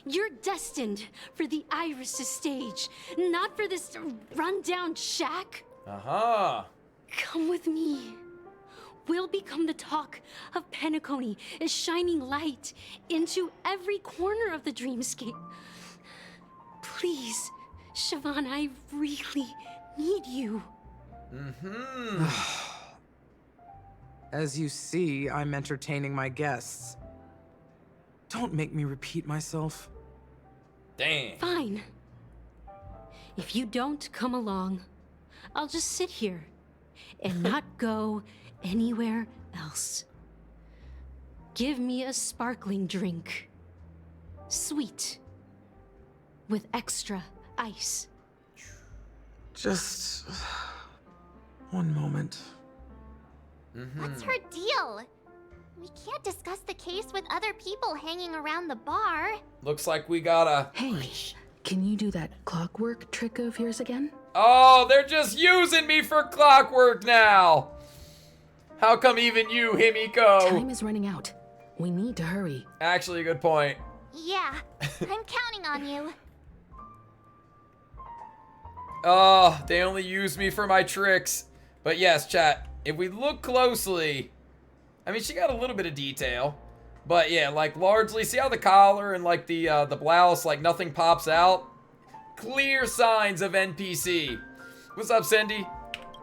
You're destined for the Iris' stage, not for this rundown shack. Come with me. We'll become the talk of Penacony, a shining light into every corner of the dreamscape. Please, Siobhan, I really need you.
As you see, I'm entertaining my guests. Don't make me repeat myself.
Dang.
Fine. If you don't come along, I'll just sit here and not go anywhere else. Give me a sparkling drink. Sweet. With extra ice.
Just one moment.
What's her deal? We can't discuss the case with other people hanging around the bar.
Looks like we gotta...
Hey, can you do that clockwork trick of yours again?
Oh, they're just using me for clockwork now. How come even you, Himiko?
Time is running out. We need to hurry.
Actually, a good point.
Yeah, I'm counting on you.
Oh, they only use me for my tricks. But yes, chat, if we look closely, I mean, she got a little bit of detail. But yeah, like largely, see how the collar and like the blouse, like nothing pops out? Clear signs of NPC. What's up, Cindy?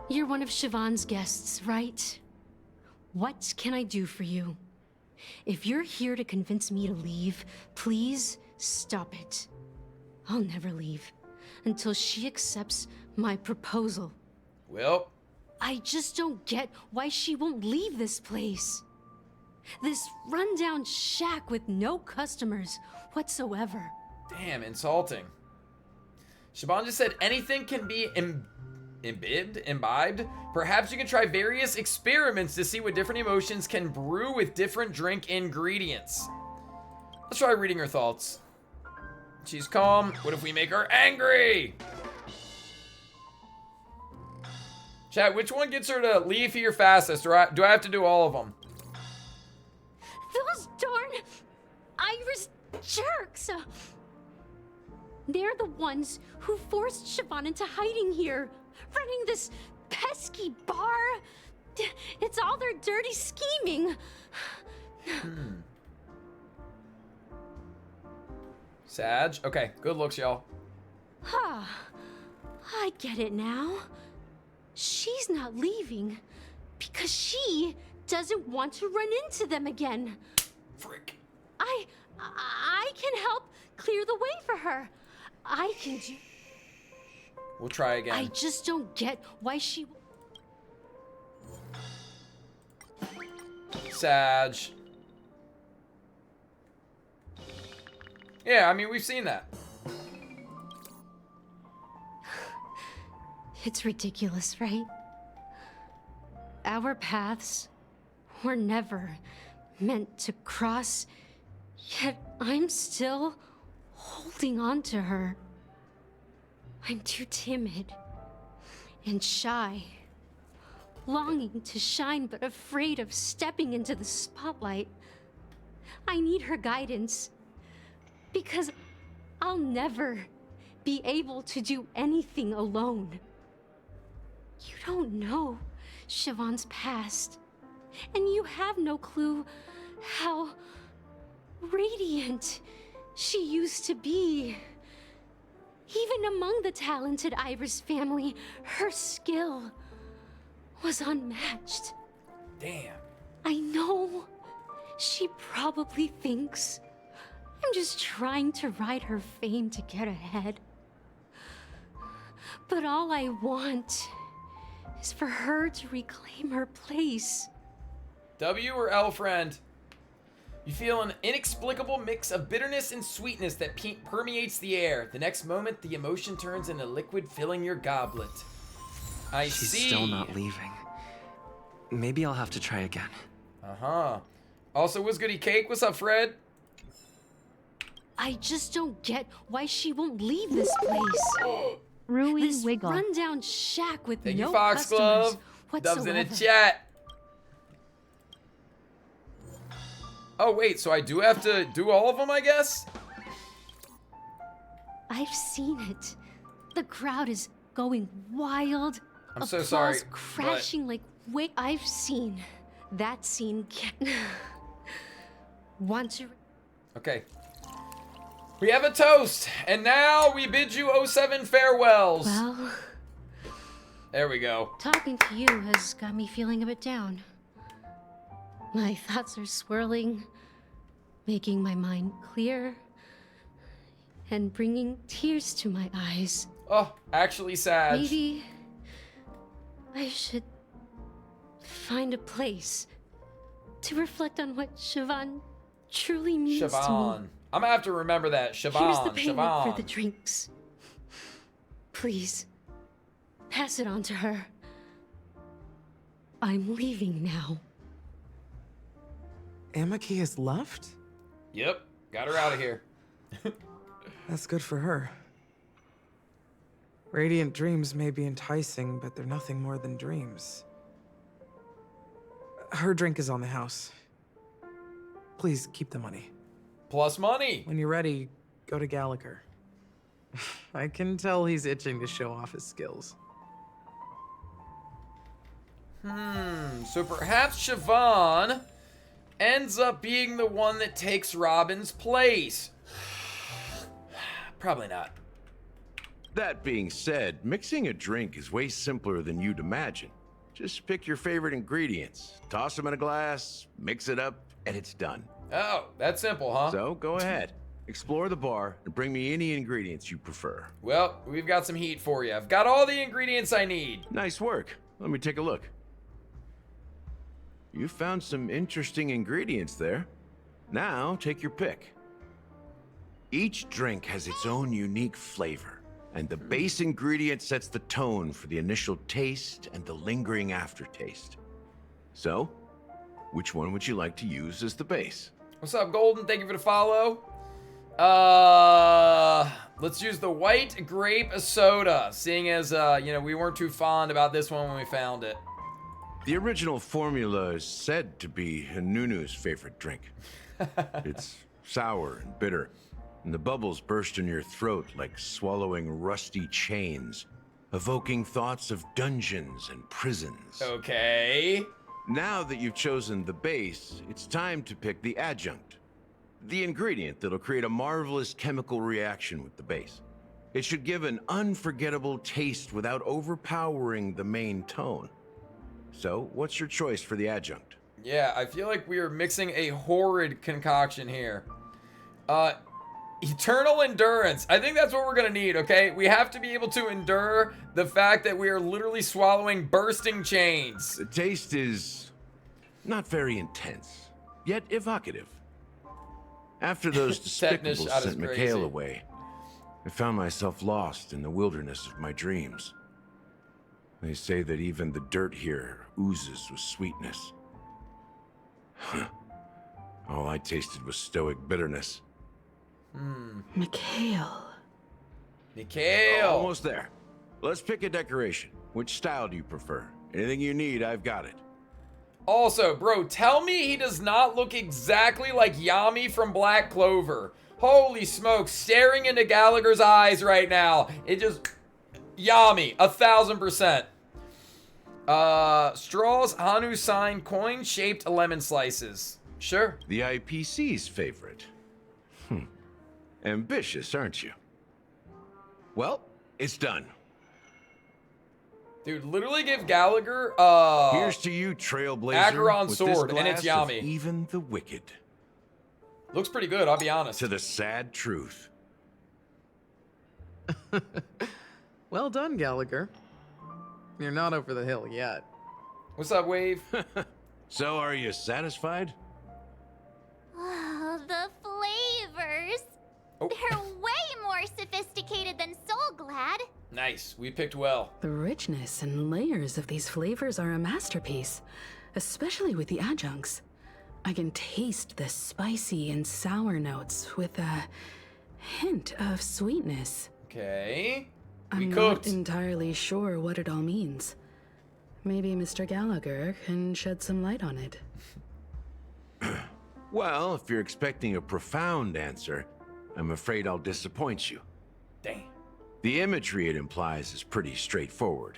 You're one of Siobhan's guests, right? What can I do for you? If you're here to convince me to leave, please stop it. I'll never leave until she accepts my proposal.
Well,
I just don't get why she won't leave this place. This rundown shack with no customers whatsoever.
Damn, insulting. Siobhan just said anything can be imbibed. Perhaps you can try various experiments to see what different emotions can brew with different drink ingredients. Let's try reading her thoughts. She's calm. What if we make her angry? Chat, which one gets her to leave here fastest? Or do I have to do all of them?
Those darn Irish jerks! They're the ones who forced Siobhan into hiding here, running this pesky bar. It's all their dirty scheming.
Sag? Okay, good looks, y'all.
I get it now. She's not leaving because she doesn't want to run into them again.
Frick.
I can help clear the way for her. I can do...
We'll try again.
I just don't get why she...
Sag. Yeah, I mean, we've seen that.
It's ridiculous, right? Our paths were never meant to cross, yet I'm still holding on to her. I'm too timid and shy, longing to shine but afraid of stepping into the spotlight. I need her guidance because I'll never be able to do anything alone. You don't know Siobhan's past, and you have no clue how radiant she used to be. Even among the talented Iris family, her skill was unmatched.
Damn.
I know she probably thinks I'm just trying to ride her fame to get ahead. But all I want is for her to reclaim her place.
W or L, friend? You feel an inexplicable mix of bitterness and sweetness that permeates the air. The next moment, the emotion turns into liquid filling your goblet.
She's still not leaving. Maybe I'll have to try again.
Uh-huh. Also, what's goody cake? What's up, Fred?
I just don't get why she won't leave this place.
Rui
This
Wiggle.
rundown shack with
Thank
no
you, Foxglove.
customers
Dubs in the
whatsoever.
chat. Oh, wait, so I do have to do all of them, I guess?
I've seen it. The crowd is going wild.
I'm so sorry,
Applause crashing like wait. I've seen that scene. Want to?
Okay. We have a toast, and now we bid you 07 farewells.
Well,
there we go.
talking to you has got me feeling a bit down. My thoughts are swirling, making my mind clear, and bringing tears to my eyes.
Oh, actually, Sag.
Maybe I should find a place to reflect on what Siobhan truly means to me.
Siobhan. I'm gonna have to remember that.
Here's
Siobhan.
the payment
Siobhan.
for the drinks. Please, pass it on to her. I'm leaving now.
Amaki has left?
Yep, got her out of here.
That's good for her. Radiant dreams may be enticing, but they're nothing more than dreams. Her drink is on the house. Please keep the money.
Plus money.
When you're ready, go to Gallagher. I can tell he's itching to show off his skills.
So perhaps Siobhan ends up being the one that takes Robin's place. Probably not.
That being said, mixing a drink is way simpler than you'd imagine. Just pick your favorite ingredients, toss them in a glass, mix it up, and it's done.
Oh, that's simple, huh?
So go ahead, explore the bar, and bring me any ingredients you prefer.
Well, we've got some heat for you. I've got all the ingredients I need.
Nice work. Let me take a look. You found some interesting ingredients there. Now, take your pick. Each drink has its own unique flavor, and the base ingredient sets the tone for the initial taste and the lingering aftertaste. So, which one would you like to use as the base?
What's up, Golden? Thank you for the follow. Let's use the white grape soda, seeing as, you know, we weren't too fond about this one when we found it.
The original formula is said to be Nunu's favorite drink. It's sour and bitter, and the bubbles burst in your throat like swallowing rusty chains, evoking thoughts of dungeons and prisons.
Okay.
Now that you've chosen the base, it's time to pick the adjunct. The ingredient that'll create a marvelous chemical reaction with the base. It should give an unforgettable taste without overpowering the main tone. So, what's your choice for the adjunct?
Yeah, I feel like we are mixing a horrid concoction here. Eternal endurance. I think that's what we're gonna need, okay? We have to be able to endure the fact that we are literally swallowing bursting chains.
The taste is not very intense, yet evocative. After those despicables sent Mikhail away, I found myself lost in the wilderness of my dreams. They say that even the dirt here oozes with sweetness. All I tasted was stoic bitterness.
Mikhail.
Almost there. Let's pick a decoration. Which style do you prefer? Anything you need, I've got it.
Also, bro, tell me he does not look exactly like Yami from Black Clover. Holy smokes, staring into Gallagher's eyes right now. It just... Yami, 1000%. Straws, Hanu sign, coin-shaped lemon slices. Sure.
The IPC's favorite. Ambitious, aren't you? Well, it's done.
Dude, literally give Gallagher,
here's to you, Trailblazer.
Acheron
with
sword,
this
and it's
glass of
Yami.
Even the wicked.
Looks pretty good, I'll be honest.
To the sad truth.
Well done, Gallagher. You're not over the hill yet.
What's up, Wave?
So, are you satisfied?
Oh, the flavors. They're way more sophisticated than Soul Glad.
Nice, we picked well.
The richness and layers of these flavors are a masterpiece, especially with the adjuncts. I can taste the spicy and sour notes with a hint of sweetness.
Okay.
I'm not entirely sure what it all means. Maybe Mr. Gallagher can shed some light on it.
Well, if you're expecting a profound answer, I'm afraid I'll disappoint you.
Dang.
The imagery it implies is pretty straightforward.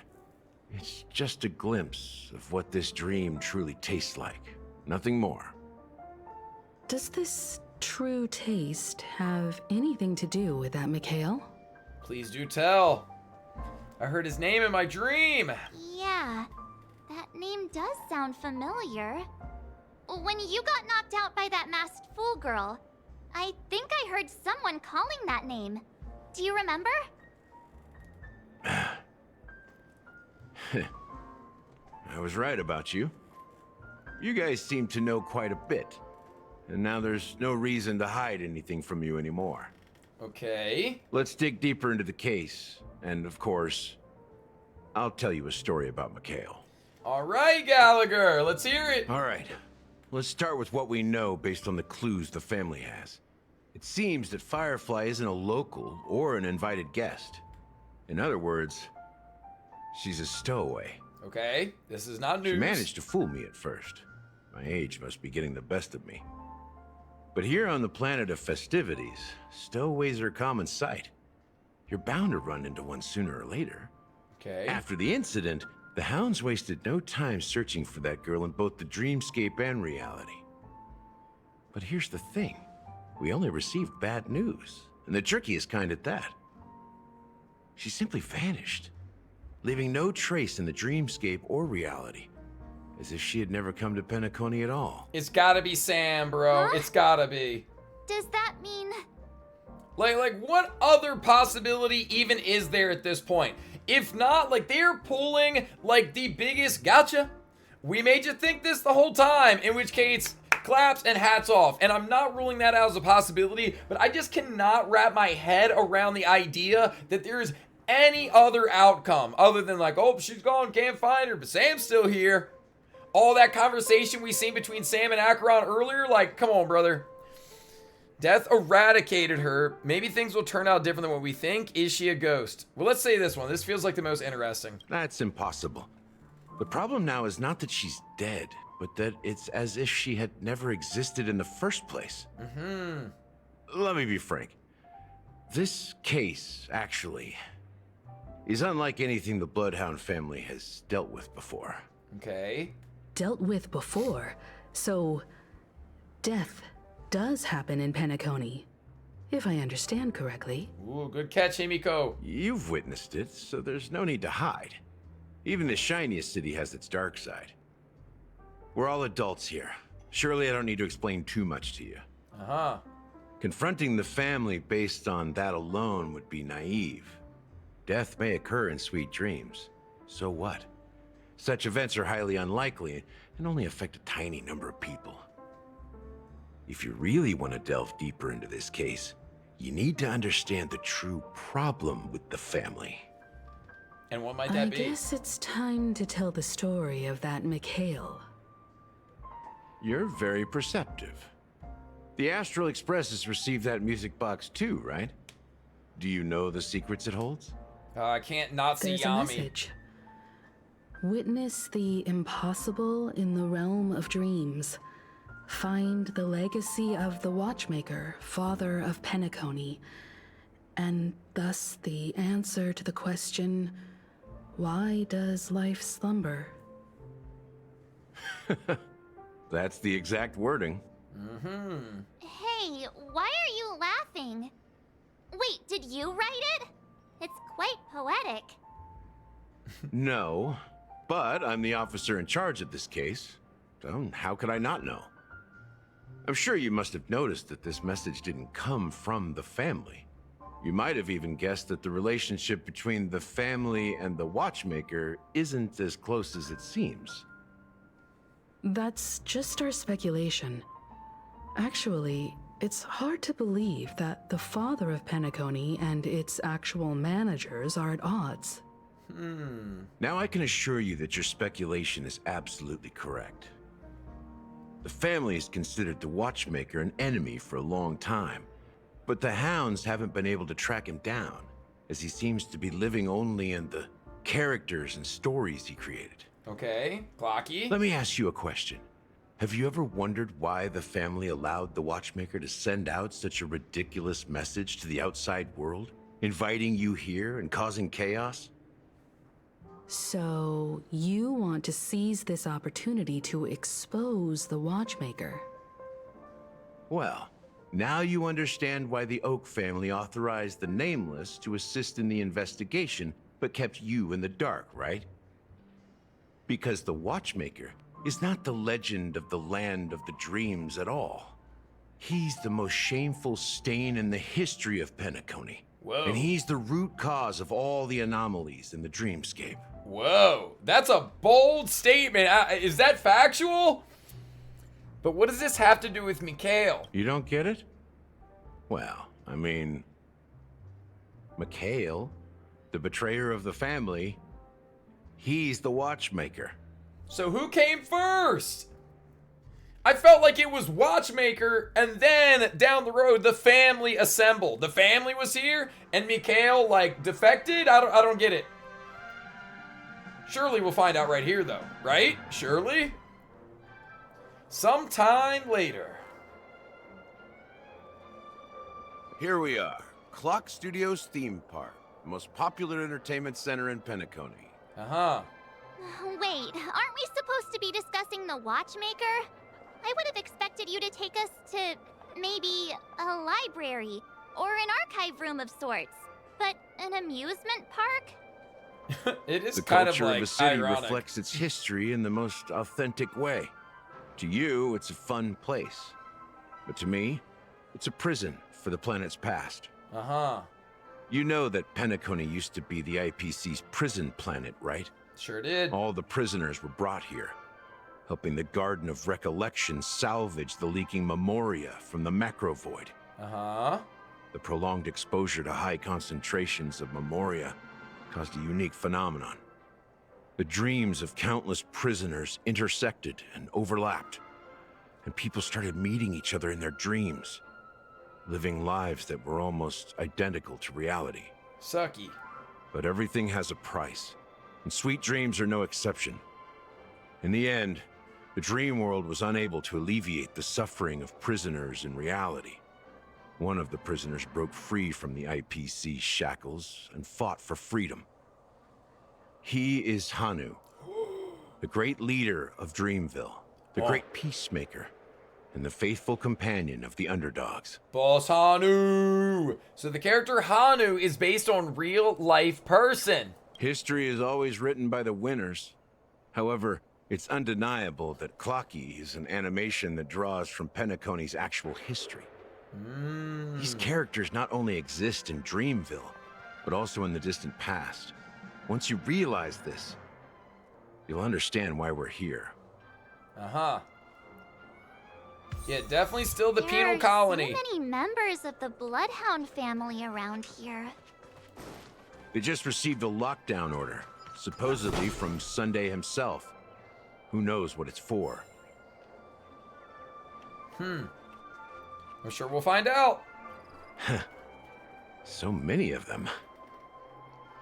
It's just a glimpse of what this dream truly tastes like. Nothing more.
Does this true taste have anything to do with that Mikhail?
Please do tell. I heard his name in my dream.
Yeah, that name does sound familiar. When you got knocked out by that masked fool girl, I think I heard someone calling that name. Do you remember?
I was right about you. You guys seem to know quite a bit. And now there's no reason to hide anything from you anymore.
Okay.
Let's dig deeper into the case. And of course, I'll tell you a story about Mikhail.
All right, Gallagher, let's hear it.
All right, let's start with what we know based on the clues the family has. It seems that Firefly isn't a local or an invited guest. In other words, she's a stowaway.
Okay, this is not news.
She managed to fool me at first. My age must be getting the best of me. But here on the planet of festivities, stowaways are a common sight. You're bound to run into one sooner or later.
Okay.
After the incident, the hounds wasted no time searching for that girl in both the dreamscape and reality. But here's the thing. We only received bad news, and the trickiest kind at that. She simply vanished, leaving no trace in the dreamscape or reality, as if she had never come to Penacony at all.
It's gotta be Sam, bro.
Huh?
It's gotta be.
Does that mean...
Like, what other possibility even is there at this point? If not, like, they're pulling, like, the biggest gotcha. We made you think this the whole time, in which case, claps and hats off. And I'm not ruling that out as a possibility, but I just cannot wrap my head around the idea that there's any other outcome other than like, oh, she's gone, can't find her, but Sam's still here. All that conversation we seen between Sam and Acheron earlier, like, come on, brother. Death eradicated her. Maybe things will turn out different than what we think. Is she a ghost? Well, let's say this one. This feels like the most interesting.
That's impossible. The problem now is not that she's dead, but that it's as if she had never existed in the first place. Let me be frank. This case, actually, is unlike anything the Bloodhound family has dealt with before.
Okay.
Dealt with before? So, death does happen in Penacony, if I understand correctly.
Ooh, good catch, Himiko.
You've witnessed it, so there's no need to hide. Even the shiniest city has its dark side. We're all adults here. Surely I don't need to explain too much to you.
Uh-huh.
Confronting the family based on that alone would be naive. Death may occur in sweet dreams. So what? Such events are highly unlikely and only affect a tiny number of people. If you really want to delve deeper into this case, you need to understand the true problem with the family.
And what might that be?
I guess it's time to tell the story of that Mikhail.
You're very perceptive. The Astral Express has received that music box too, right? Do you know the secrets it holds?
I can't not see
There's
Yami.
a message. Witness the impossible in the realm of dreams. Find the legacy of the Watchmaker, father of Penacony, and thus the answer to the question, why does life slumber?
That's the exact wording.
Hey, why are you laughing? Wait, did you write it? It's quite poetic.
No, but I'm the officer in charge of this case, so how could I not know? I'm sure you must have noticed that this message didn't come from the family. You might have even guessed that the relationship between the family and the Watchmaker isn't as close as it seems.
That's just our speculation. Actually, it's hard to believe that the father of Penacony and its actual managers are at odds.
Now I can assure you that your speculation is absolutely correct. The family has considered the Watchmaker an enemy for a long time, but the hounds haven't been able to track him down, as he seems to be living only in the characters and stories he created.
Okay, Clocky.
Let me ask you a question. Have you ever wondered why the family allowed the Watchmaker to send out such a ridiculous message to the outside world, inviting you here and causing chaos?
So, you want to seize this opportunity to expose the Watchmaker?
Well, now you understand why the Oak family authorized the Nameless to assist in the investigation, but kept you in the dark, right? Because the Watchmaker is not the legend of the land of the dreams at all. He's the most shameful stain in the history of Penacony.
Whoa.
And he's the root cause of all the anomalies in the dreamscape.
Whoa, that's a bold statement. Is that factual? But what does this have to do with Mikhail?
You don't get it? Well, I mean, Mikhail, the betrayer of the family, he's the Watchmaker.
So who came first? I felt like it was Watchmaker, and then down the road, the family assembled. The family was here, and Mikhail, like, defected? I don't get it. Surely we'll find out right here, though. Right? Surely? Sometime later.
Here we are. Clock Studios theme park. The most popular entertainment center in Penacony.
Uh-huh.
Wait, aren't we supposed to be discussing the Watchmaker? I would have expected you to take us to maybe a library or an archive room of sorts. But an amusement park?
It is
the
kind of
culture
like
of a city
ironic.
reflects its history in the most authentic way. To you, it's a fun place. But to me, it's a prison for the planet's past.
Uh-huh.
You know that Penacony used to be the IPC's prison planet, right?
Sure did.
All the prisoners were brought here, helping the Garden of Recollection salvage the leaking memoria from the macro void.
Uh-huh.
The prolonged exposure to high concentrations of memoria caused a unique phenomenon. The dreams of countless prisoners intersected and overlapped, and people started meeting each other in their dreams, living lives that were almost identical to reality.
Sucky.
But everything has a price, and sweet dreams are no exception. In the end, the dream world was unable to alleviate the suffering of prisoners in reality. One of the prisoners broke free from the IPC shackles and fought for freedom. He is Hanu, the great leader of Dreamville, the great peacemaker, and the faithful companion of the underdogs.
Boss Hanu! So the character Hanu is based on real-life person.
History is always written by the winners. However, it's undeniable that Clocky is an animation that draws from Penacony's actual history. These characters not only exist in Dreamville, but also in the distant past. Once you realize this, you'll understand why we're here.
Uh-huh. Yeah, definitely still the penal
There are
colony.
so many members of the Bloodhound family around here.
They just received a lockdown order, supposedly from Sunday himself. Who knows what it's for?
I'm sure we'll find out.
So many of them.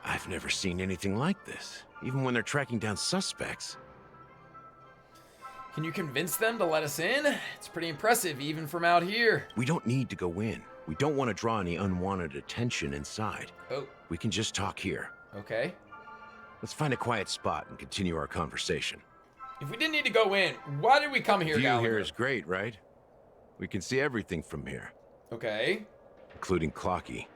I've never seen anything like this, even when they're tracking down suspects.
Can you convince them to let us in? It's pretty impressive, even from out here.
We don't need to go in. We don't want to draw any unwanted attention inside.
Oh.
We can just talk here.
Okay.
Let's find a quiet spot and continue our conversation.
If we didn't need to go in, why did we come here,
View
Gallagher?
here is great, right? We can see everything from here.
Okay.
Including Clocky.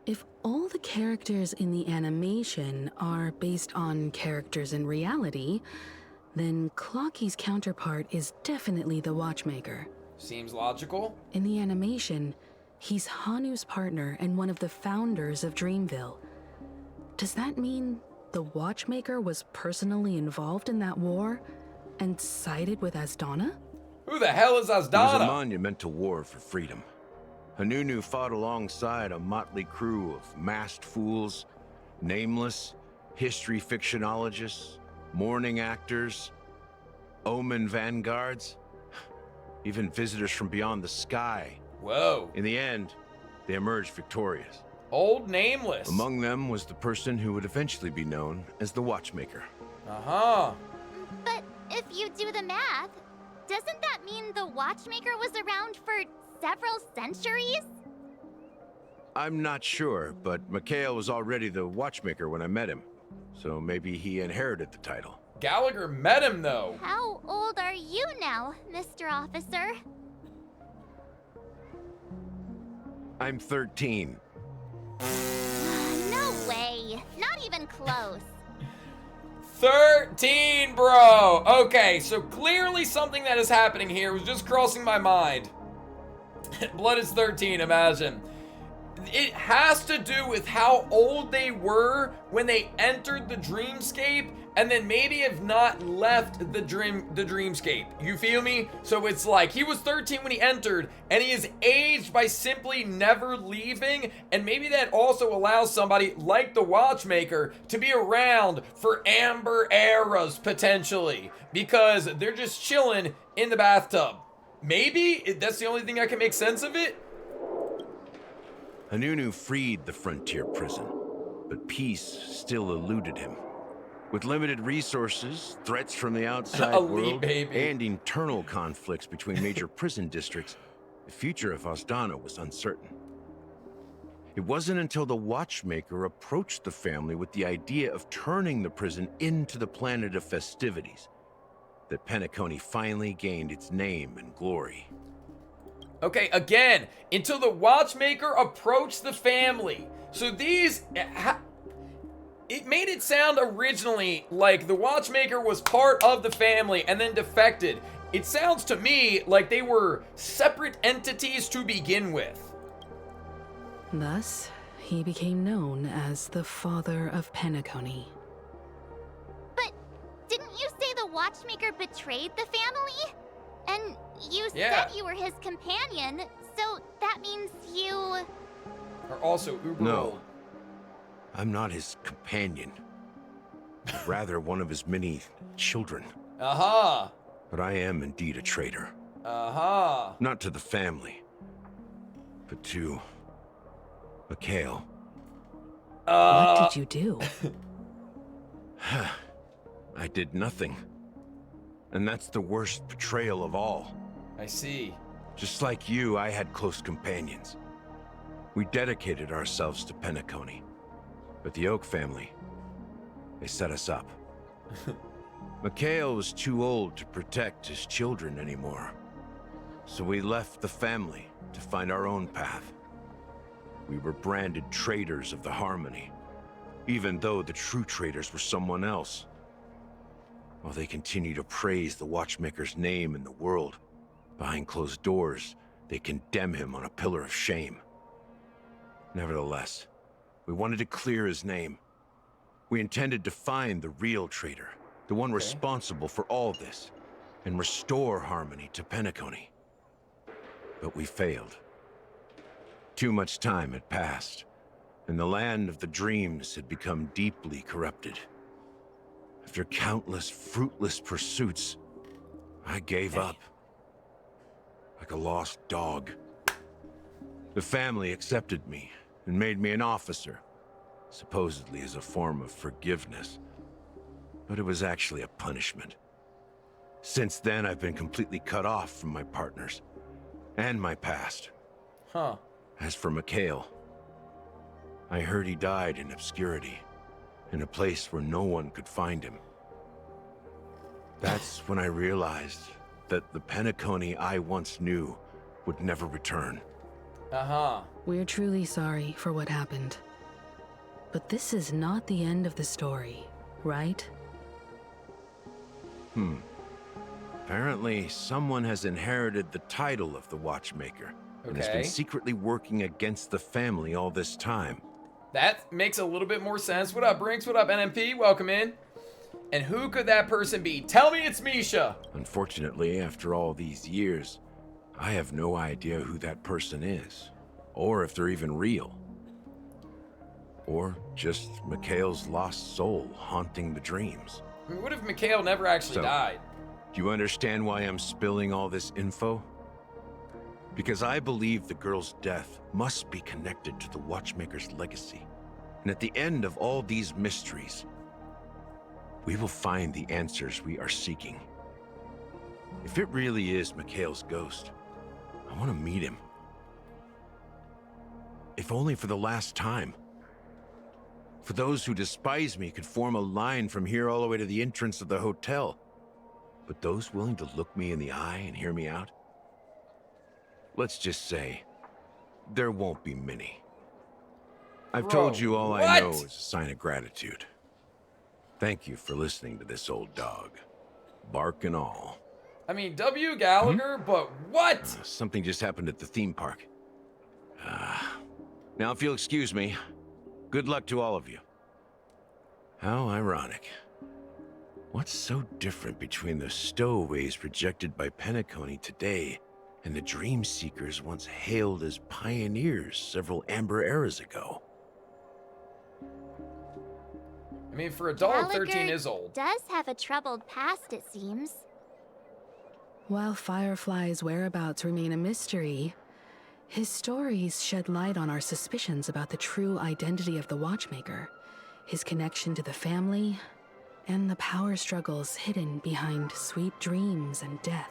If all the characters in the animation are based on characters in reality, then Clocky's counterpart is definitely the Watchmaker.
Seems logical.
In the animation, he's Hanu's partner and one of the founders of Dreamville. Does that mean the Watchmaker was personally involved in that war and sided with Asdana?
Who the hell is
It was a
Asdana?
monumental war for freedom. Hanunu fought alongside a motley crew of masked fools, nameless, history fictionologists, mourning actors, omen vanguards, even visitors from beyond the sky.
Whoa.
In the end, they emerged victorious.
Old Nameless.
Among them was the person who would eventually be known as the Watchmaker.
Uh-huh.
But if you do the math, doesn't that mean the Watchmaker was around for several centuries?
I'm not sure, but Mikhail was already the Watchmaker when I met him, so maybe he inherited the title.
Gallagher met him, though.
How old are you now, Mr. Officer?
I'm 13.
No way. Not even close.
13, bro. Okay, so clearly something that is happening here was just crossing my mind. Blood is 13, imagine. It has to do with how old they were when they entered the dreamscape and then maybe have not left the dreamscape. You feel me? So it's like he was 13 when he entered, and he is aged by simply never leaving, and maybe that also allows somebody like the Watchmaker to be around for amber eras potentially, because they're just chilling in the bathtub. Maybe that's the only thing I can make sense of it.
Anunu freed the frontier prison, but peace still eluded him. With limited resources, threats from the outside world, and internal conflicts between major prison districts, the future of Osdana was uncertain. It wasn't until the Watchmaker approached the family with the idea of turning the prison into the planet of festivities that Penacony finally gained its name and glory.
Okay, again, until the Watchmaker approached the family. So these... It made it sound originally like the Watchmaker was part of the family and then defected. It sounds to me like they were separate entities to begin with.
Thus, he became known as the father of Penacony.
But didn't you say the Watchmaker betrayed the family? And you said you were his companion, so that means you...
are also uber old.
I'm not his companion. Rather, one of his many children.
Aha!
But I am indeed a traitor.
Aha!
Not to the family, but to Mikhail.
What did you do?
I did nothing. And that's the worst betrayal of all.
I see.
Just like you, I had close companions. We dedicated ourselves to Penacony. But the Oak family, they set us up. Mikhail was too old to protect his children anymore. So we left the family to find our own path. We were branded traitors of the Harmony, even though the true traitors were someone else. While they continue to praise the Watchmaker's name in the world, behind closed doors, they condemn him on a pillar of shame. Nevertheless, we wanted to clear his name. We intended to find the real traitor, the one responsible for all this, and restore harmony to Penacony. But we failed. Too much time had passed, and the land of the dreams had become deeply corrupted. After countless fruitless pursuits, I gave up. Like a lost dog. The family accepted me and made me an officer, supposedly as a form of forgiveness. But it was actually a punishment. Since then, I've been completely cut off from my partners and my past.
Huh.
As for Mikhail, I heard he died in obscurity, in a place where no one could find him. That's when I realized that the Penacony I once knew would never return.
We're truly sorry for what happened. But this is not the end of the story, right?
Apparently, someone has inherited the title of the Watchmaker and has been secretly working against the family all this time.
That makes a little bit more sense. What up, Brinks? What up, NMP? Welcome in. And who could that person be? Tell me it's Misha.
Unfortunately, after all these years, I have no idea who that person is, or if they're even real. Or just Mikhail's lost soul haunting the dreams.
I mean, what if Mikhail never actually died?
Do you understand why I'm spilling all this info? Because I believe the girl's death must be connected to the Watchmaker's legacy. And at the end of all these mysteries, we will find the answers we are seeking. If it really is Mikhail's ghost, I want to meet him. If only for the last time. For those who despise me could form a line from here all the way to the entrance of the hotel. But those willing to look me in the eye and hear me out? Let's just say, there won't be many. I've told you all I know is a sign of gratitude. Thank you for listening to this old dog. Bark and all.
I mean, W. Gallagher, but what?
Something just happened at the theme park. Now, if you'll excuse me, good luck to all of you. How ironic. What's so different between the stowaways rejected by Penacony today and the dream seekers once hailed as pioneers several amber eras ago?
I mean, for a doll,
Gallagher
13 is old.
does have a troubled past, it seems.
While Firefly's whereabouts remain a mystery, his stories shed light on our suspicions about the true identity of the Watchmaker, his connection to the family, and the power struggles hidden behind sweet dreams and death.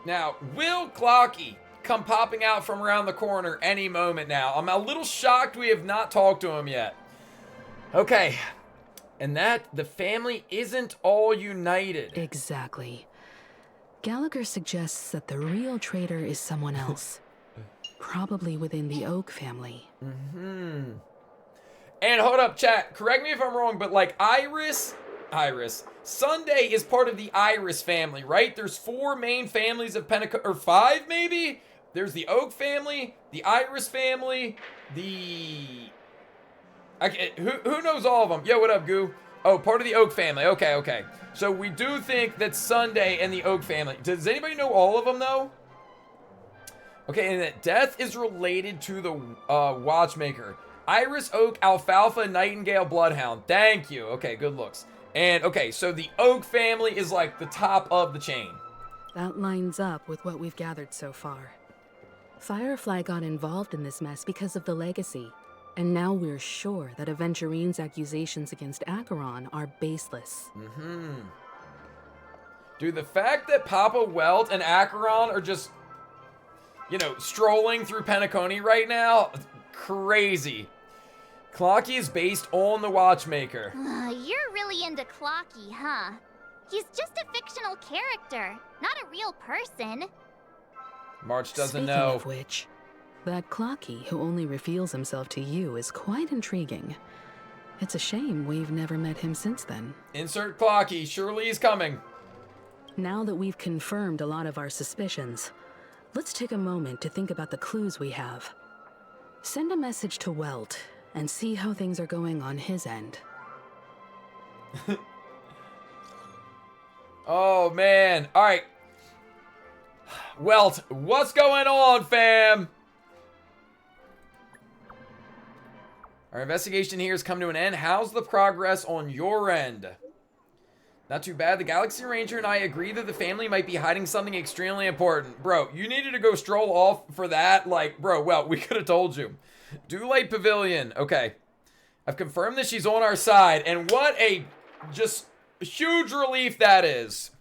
Now, will Clocky come popping out from around the corner any moment now? I'm a little shocked we have not talked to him yet. Okay. And that the family isn't all united.
Exactly. Gallagher suggests that the real traitor is someone else. Probably within the Oak family.
Mm-hmm. And hold up, chat. Correct me if I'm wrong, but like Iris, Sunday is part of the Iris family, right? There's 4 main families of Penacony, or 5 maybe? There's the Oak family, the Iris family, the... who knows all of them? Yo, what up, Goo? Oh, part of the Oak family. Okay. So we do think that Sunday and the Oak family. Does anybody know all of them, though? Okay, and that death is related to the Watchmaker. Iris, Oak, Alfalfa, Nightingale, Bloodhound. Thank you. Okay, good looks. And, okay, so the Oak family is like the top of the chain.
That lines up with what we've gathered so far. Firefly got involved in this mess because of the legacy. And now we're sure that Aventurine's accusations against Acheron are baseless.
Mm-hmm. Dude, the fact that Papa Welt and Acheron are just, you know, strolling through Penacony right now, crazy. Clocky is based on the Watchmaker.
You're really into Clocky, huh? He's just a fictional character, not a real person.
March doesn't
Speaking
know.
Of which, that Clocky who only reveals himself to you is quite intriguing. It's a shame we've never met him since then.
Insert Clocky. Surely he's coming.
Now that we've confirmed a lot of our suspicions, let's take a moment to think about the clues we have. Send a message to Welt and see how things are going on his end.
Oh, man. All right. Welt, what's going on, fam? Our investigation here has come to an end. How's the progress on your end? Not too bad. The Galaxy Ranger and I agree that the family might be hiding something extremely important. Bro, you needed to go stroll off for that? Like, bro, well, we could have told you. Dewlight Pavilion. Okay. I've confirmed that she's on our side. And what a just huge relief that is.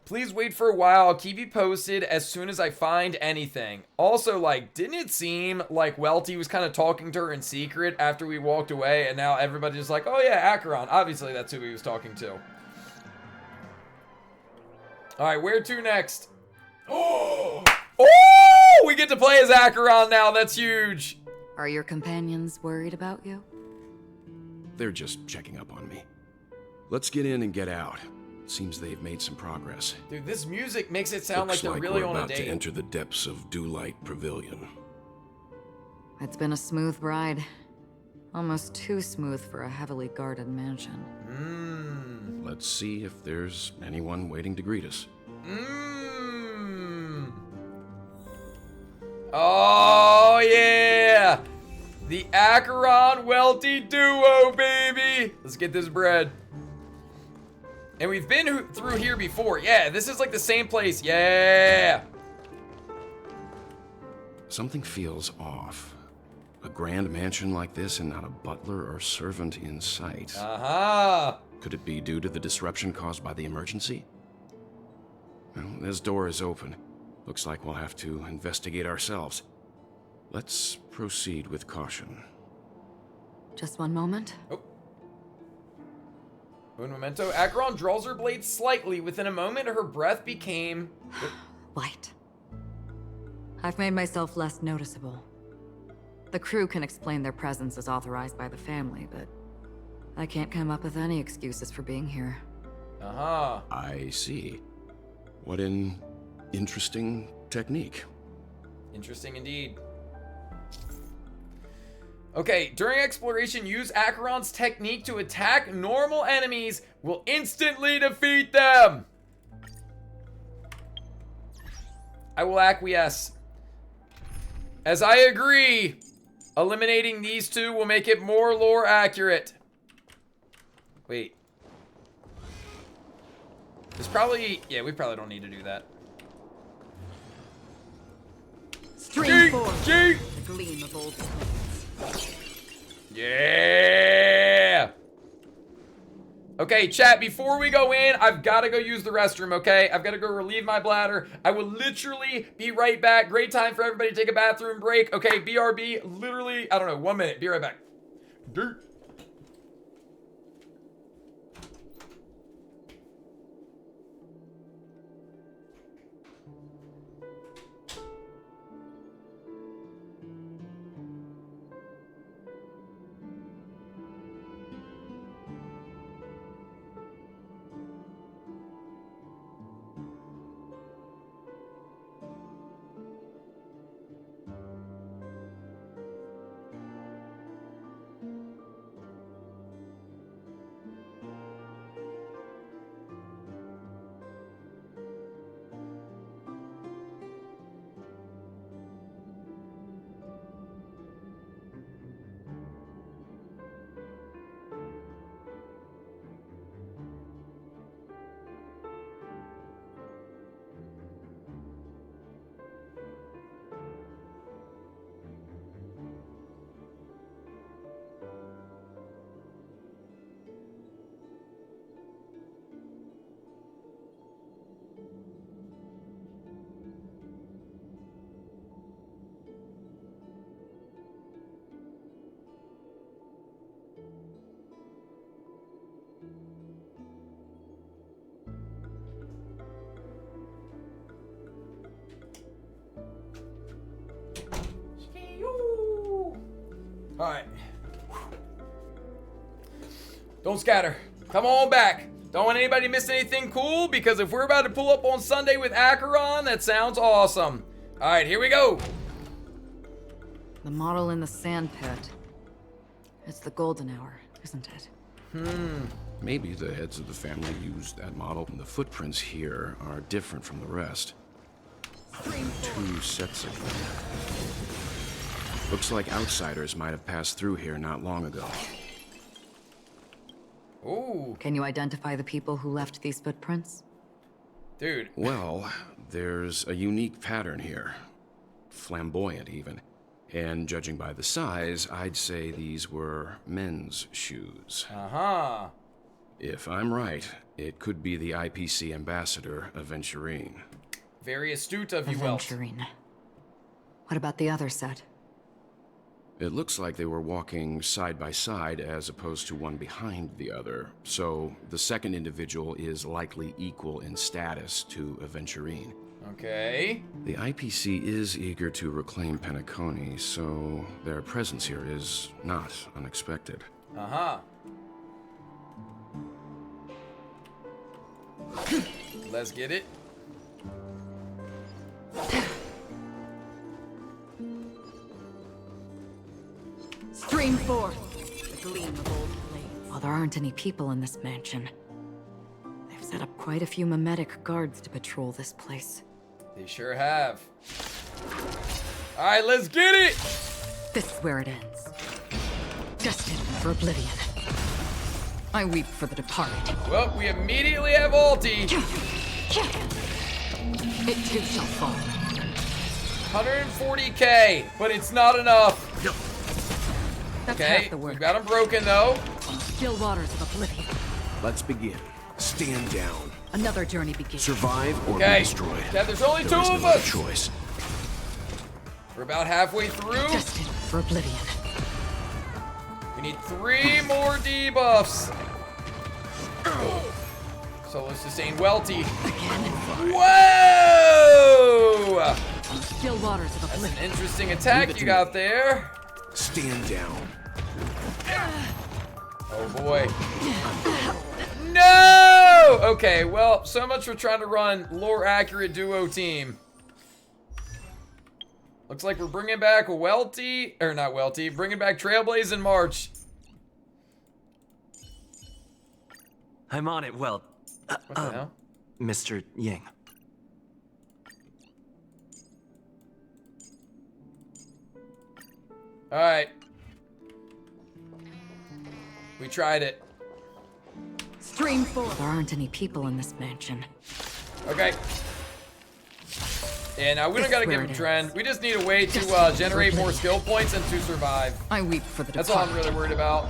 Please wait for a while. I'll keep you posted as soon as I find anything. Also, like, didn't it seem like Welty was kind of talking to her in secret after we walked away, and now everybody's just like, oh yeah, Acheron. Obviously, that's who he was talking to. All right, where to next? Oh, we get to play as Acheron now. That's huge.
Are your companions worried about you?
They're just checking up on me. Let's get in and get out. Seems they've made some progress.
Dude, this music makes it sound like they're
Looks
really
we're
on a
about
date.
to enter the depths of Dewlight Pavilion.
It's been a smooth ride. Almost too smooth for a heavily guarded mansion.
Let's see if there's anyone waiting to greet us.
Oh, yeah. The Acheron Welty duo, baby. Let's get this bread. And we've been through here before. Yeah, this is like the same place. Yeah.
Something feels off. A grand mansion like this and not a butler or servant in sight.
Uh-huh.
Could it be due to the disruption caused by the emergency? Well, this door is open. Looks like we'll have to investigate ourselves. Let's proceed with caution.
Just one moment.
Oh. Un momento. Acheron draws her blade slightly. Within a moment, her breath became...
White. I've made myself less noticeable. The crew can explain their presence as authorized by the family, but I can't come up with any excuses for being here.
Uh-huh.
I see. What an interesting technique.
Interesting indeed. Okay, during exploration, use Acheron's technique to attack normal enemies. Will instantly defeat them. I will acquiesce. As I agree, eliminating these two will make it more lore accurate. Wait. There's probably... Yeah, we probably don't need to do that.
Stream forth. The gleam of old plains.
Yeah! Okay, chat, before we go in, I've got to go use the restroom, okay? I've got to go relieve my bladder. I will literally be right back. Great time for everybody to take a bathroom break. Okay, BRB, literally, I don't know, 1 minute. Be right back. Dirt. Alright. Don't scatter. Come on back. Don't want anybody to miss anything cool, because if we're about to pull up on Sunday with Acheron, that sounds awesome. Alright, here we go.
The model in the sand pit. It's the golden hour, isn't it?
Maybe the heads of the family used that model. The footprints here are different from the rest. 2 sets of them. Looks like outsiders might have passed through here not long ago.
Ooh.
Can you identify the people who left these footprints?
Dude.
Well, there's a unique pattern here. Flamboyant, even. And judging by the size, I'd say these were men's shoes.
Uh-huh.
If I'm right, it could be the IPC ambassador, Aventurine.
Very astute of you, Welt.
Aventurine. What about the other set?
It looks like they were walking side by side as opposed to one behind the other, so the second individual is likely equal in status to Aventurine.
Okay.
The IPC is eager to reclaim Penacony, so their presence here is not unexpected.
Uh-huh. Let's get it.
Stream forth the gleam of old plains. While there aren't any people in this mansion, they've set up quite a few mimetic guards to patrol this place.
They sure have. Alright, let's get it!
This is where it ends. Destined for oblivion. I weep for the departed.
Well, we immediately have ulti.
It too shall fall.
140k, but it's not enough.
That's
Okay,
half the work.
we've got him broken though.
Still waters of oblivion.
Let's begin. Stand down.
Another journey begins.
Survive or be
Okay.
destroyed.
Yeah, there's only
There
two
is
of
no other
us.
choice.
We're about halfway through.
Destined for oblivion.
We need 3 more debuffs. So let's sustain Welty. Whoa!
Still waters of
That's
oblivion.
an interesting attack you got there.
Stand down.
Oh boy. No! Okay, well, so much for trying to run lore accurate duo team. Looks like we're bringing back Welty, or not Welty, bringing back Trailblaze in March.
I'm on it, What
the hell?
Mr. Ying.
Alright. We tried it.
Stream 4. There aren't any people in this mansion.
Okay. Yeah, now we don't gotta give him trend. We just need a way to generate more skill points and to survive.
I weep for the
That's all I'm really worried about.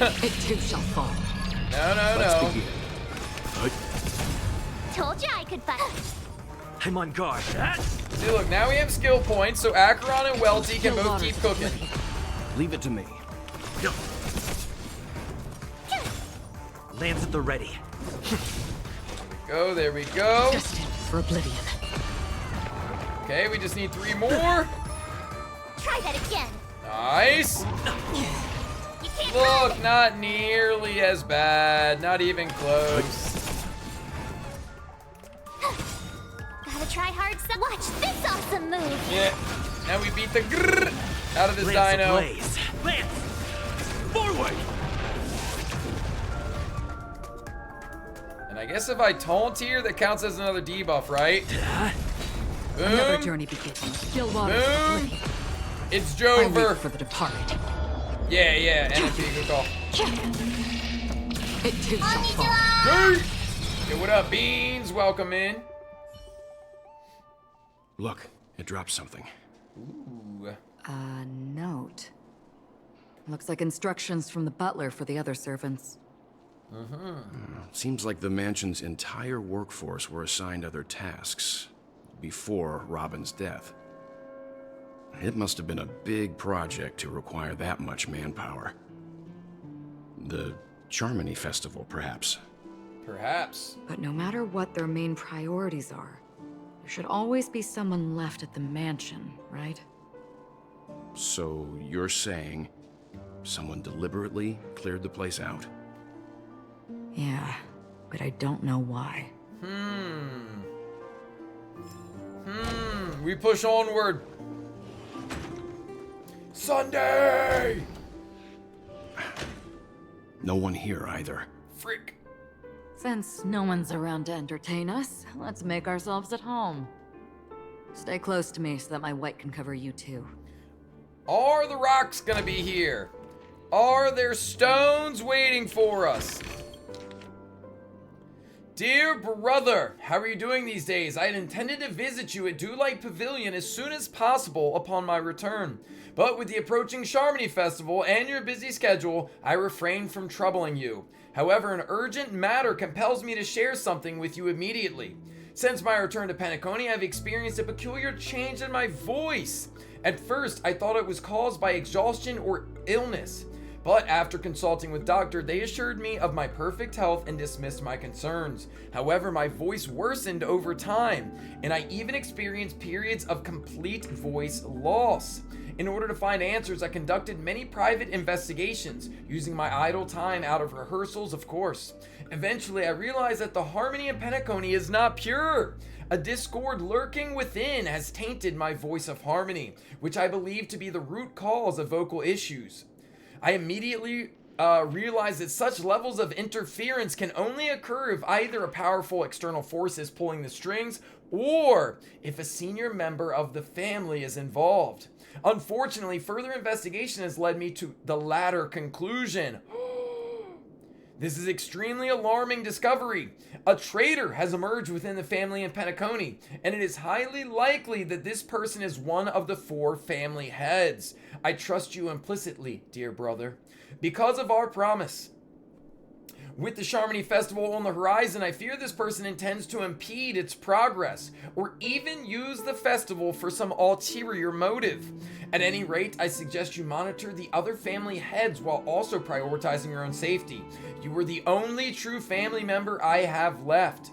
It too shall fall.
No.
Told you I could fight.
I'm on guard.
See, look, now we have skill points, so Acheron and Welty can both keep cooking.
Leave it to me. Lance at the ready.
There we go.
Destined for oblivion.
Okay, we just need 3 more.
Try that again.
Nice. Look, not nearly as bad. Not even close.
Gotta try hard. Watch this awesome move.
Yeah. Now we beat the grrr out of this
Lance
dino.
ablaze. Lance, forward.
And I guess if I taunt here, that counts as another debuff, right? Boom.
Another journey begins. Stillwater.
Boom. It's
I
Jover.
weep for the departed.
Yeah. NFP, good call.
It too shall fall.
Hey, what up, Beans? Welcome in.
Look, it dropped something.
Ooh.
A note. Looks like instructions from the butler for the other servants.
Seems like the mansion's entire workforce were assigned other tasks before Robin's death. It must have been a big project to require that much manpower. The Charmony Festival, perhaps.
Perhaps.
But no matter what their main priorities are, there should always be someone left at the mansion, right?
So you're saying someone deliberately cleared the place out?
Yeah, but I don't know why.
We push onward. Sunday!
No one here either.
Frick.
Since no one's around to entertain us, let's make ourselves at home. Stay close to me so that my white can cover you too.
Are the rocks gonna be here? Are there stones waiting for us? Dear brother, how are you doing these days? I had intended to visit you at Dewlight Pavilion as soon as possible upon my return. But with the approaching Charmony Festival and your busy schedule, I refrained from troubling you. However, an urgent matter compels me to share something with you immediately. Since my return to Penacony, I've experienced a peculiar change in my voice. At first, I thought it was caused by exhaustion or illness. But after consulting with doctor, they assured me of my perfect health and dismissed my concerns. However, my voice worsened over time, and I even experienced periods of complete voice loss. In order to find answers, I conducted many private investigations, using my idle time out of rehearsals, of course. Eventually, I realized that the harmony in Penacony is not pure. A discord lurking within has tainted my voice of harmony, which I believe to be the root cause of vocal issues. I immediately realized that such levels of interference can only occur if either a powerful external force is pulling the strings or if a senior member of the family is involved. Unfortunately, further investigation has led me to the latter conclusion. This is extremely alarming discovery. A traitor has emerged within the family in Penacony, and it is highly likely that this person is one of the 4 family heads. I trust you implicitly, dear brother, because of our promise. With the Charmony Festival on the horizon, I fear this person intends to impede its progress, or even use the festival for some ulterior motive. At any rate, I suggest you monitor the other family heads while also prioritizing your own safety. You are the only true family member I have left.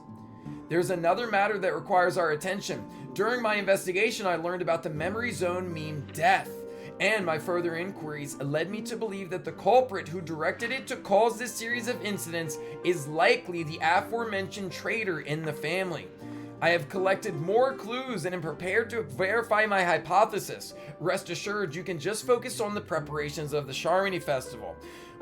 There's another matter that requires our attention. During my investigation, I learned about the memory zone mean death. And my further inquiries led me to believe that the culprit who directed it to cause this series of incidents is likely the aforementioned traitor in the family. I have collected more clues and am prepared to verify my hypothesis. Rest assured, you can just focus on the preparations of the Charmony Festival.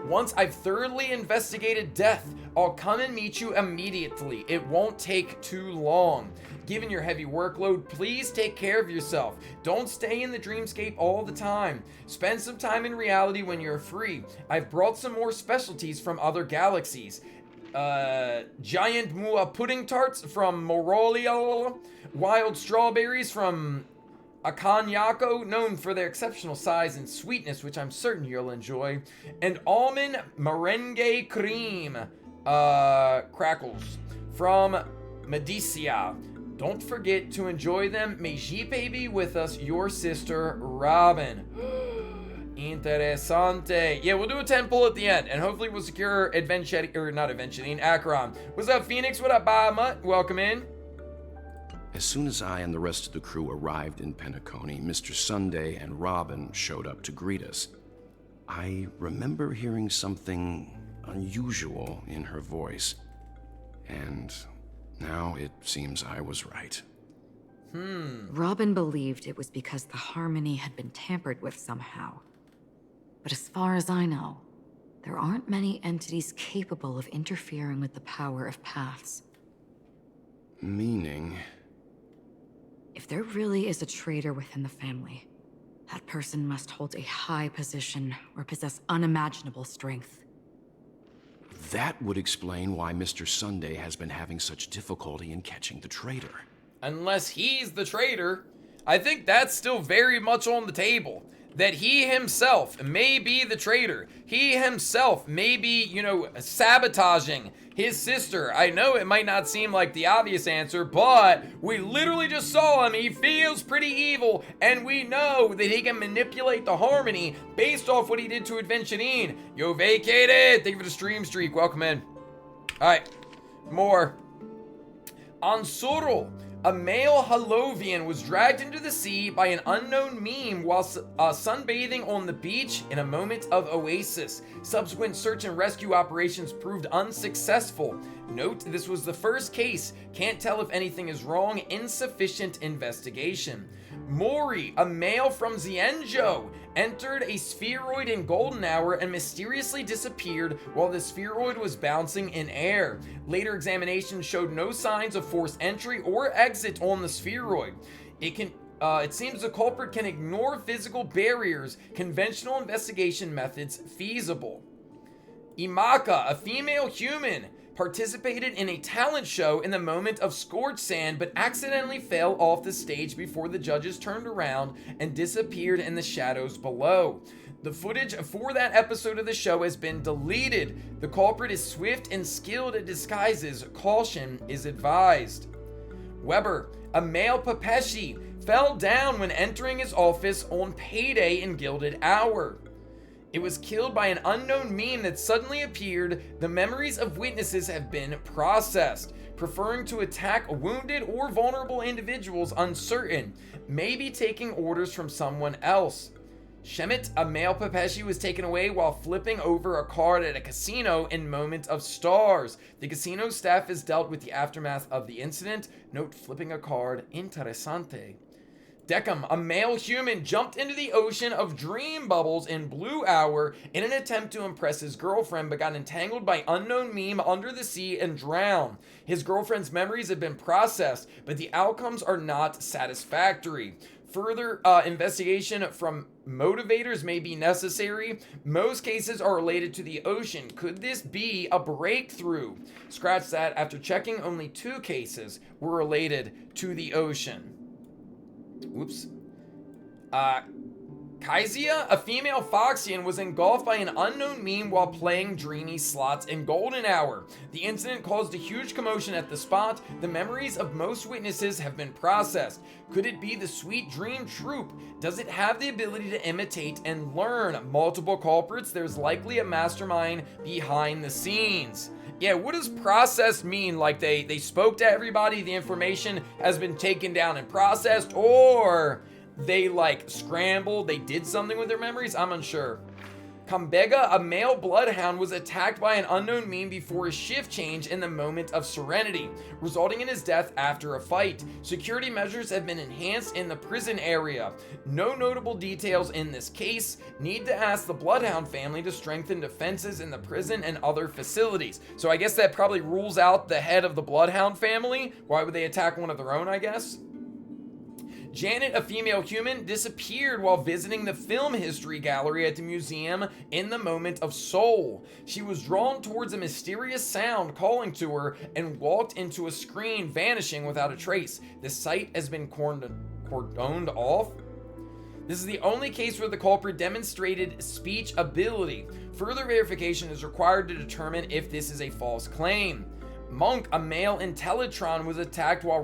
Once I've thoroughly investigated death, I'll come and meet you immediately. It won't take too long. Given your heavy workload, please take care of yourself. Don't stay in the dreamscape all the time. Spend some time in reality when you're free. I've brought some more specialties from other galaxies. Giant mua pudding tarts from Morolia, wild strawberries from Akanyako, known for their exceptional size and sweetness, which I'm certain you'll enjoy, and almond merengue cream crackles from Medicia. Don't forget to enjoy them. May Jipe be with us, your sister, Robin. Interessante. Yeah, we'll do a 10 pull at the end, and hopefully we'll secure Acheron. What's up, Phoenix? What up, Bahama? Welcome in.
As soon as I and the rest of the crew arrived in Penacony, Mr. Sunday and Robin showed up to greet us. I remember hearing something unusual in her voice, and now it seems I was right.
Robin believed it was because the harmony had been tampered with somehow. But as far as I know, there aren't many entities capable of interfering with the power of paths.
Meaning?
If there really is a traitor within the family, that person must hold a high position or possess unimaginable strength.
That would explain why Mr. Sunday has been having such difficulty in catching the traitor.
Unless he's the traitor, I think that's still very much on the table. That he himself may be the traitor. He himself may be, sabotaging his sister. I know it might not seem like the obvious answer, but we literally just saw him. He feels pretty evil, and we know that he can manipulate the harmony based off what he did to Aventurine. Yo, vacated! Thank you for the stream streak. Welcome in. Alright, more. Ansurul. A male Halovian was dragged into the sea by an unknown meme while sunbathing on the beach in a moment of oasis. Subsequent search and rescue operations proved unsuccessful. Note, this was the first case. Can't tell if anything is wrong. Insufficient investigation. Mori, a male from Xianzhou, entered a spheroid in golden hour and mysteriously disappeared while the spheroid was bouncing in air. Later examination showed no signs of forced entry or exit on the spheroid. It seems the culprit can ignore physical barriers. Conventional investigation methods feasible. Imaka, a female human, participated in a talent show in the moment of scorched sand, but accidentally fell off the stage before the judges turned around and disappeared in the shadows below. The footage for that episode of the show has been deleted. The culprit is swift and skilled at disguises. Caution is advised. Weber, a male Papeshi, fell down when entering his office on payday in Gilded Hour. It was killed by an unknown meme that suddenly appeared. The memories of witnesses have been processed. Preferring to attack wounded or vulnerable individuals uncertain. Maybe taking orders from someone else. Shemit, a male Papeshi, was taken away while flipping over a card at a casino in Moment of Stars. The casino staff has dealt with the aftermath of the incident. Note, flipping a card, interessante. Deckham, a male human, jumped into the ocean of dream bubbles in Blue Hour in an attempt to impress his girlfriend, but got entangled by unknown meme under the sea and drowned. His girlfriend's memories have been processed, but the outcomes are not satisfactory. Further investigation from motivators may be necessary. Most cases are related to the ocean. Could this be a breakthrough? Scratch that. After checking, only 2 cases were related to the ocean. Whoops. Kaizia, a female Foxian, was engulfed by an unknown meme while playing dreamy slots in Golden Hour. The incident caused a huge commotion at the spot. The memories of most witnesses have been processed. Could it be the Sweet Dream Troupe? Does it have the ability to imitate and learn multiple culprits? There's likely a mastermind behind the scenes. Yeah, what does processed mean? Like they spoke to everybody, the information has been taken down and processed, or they like scrambled, they did something with their memories? I'm unsure. Kambega, a male bloodhound, was attacked by an unknown meme before a shift change in the moment of serenity, resulting in his death after a fight. Security measures have been enhanced in the prison area. No notable details in this case. Need to ask the bloodhound family to strengthen defenses in the prison and other facilities. So I guess that probably rules out the head of the bloodhound family. Why would they attack one of their own, I guess? Janet, a female human, disappeared while visiting the film history gallery at the museum in the moment of Soul. She was drawn towards a mysterious sound calling to her and walked into a screen, vanishing without a trace. The site has been cordoned off. This is the only case where the culprit demonstrated speech ability. Further verification is required to determine if this is a false claim. Monk, a male Intellitron, was attacked while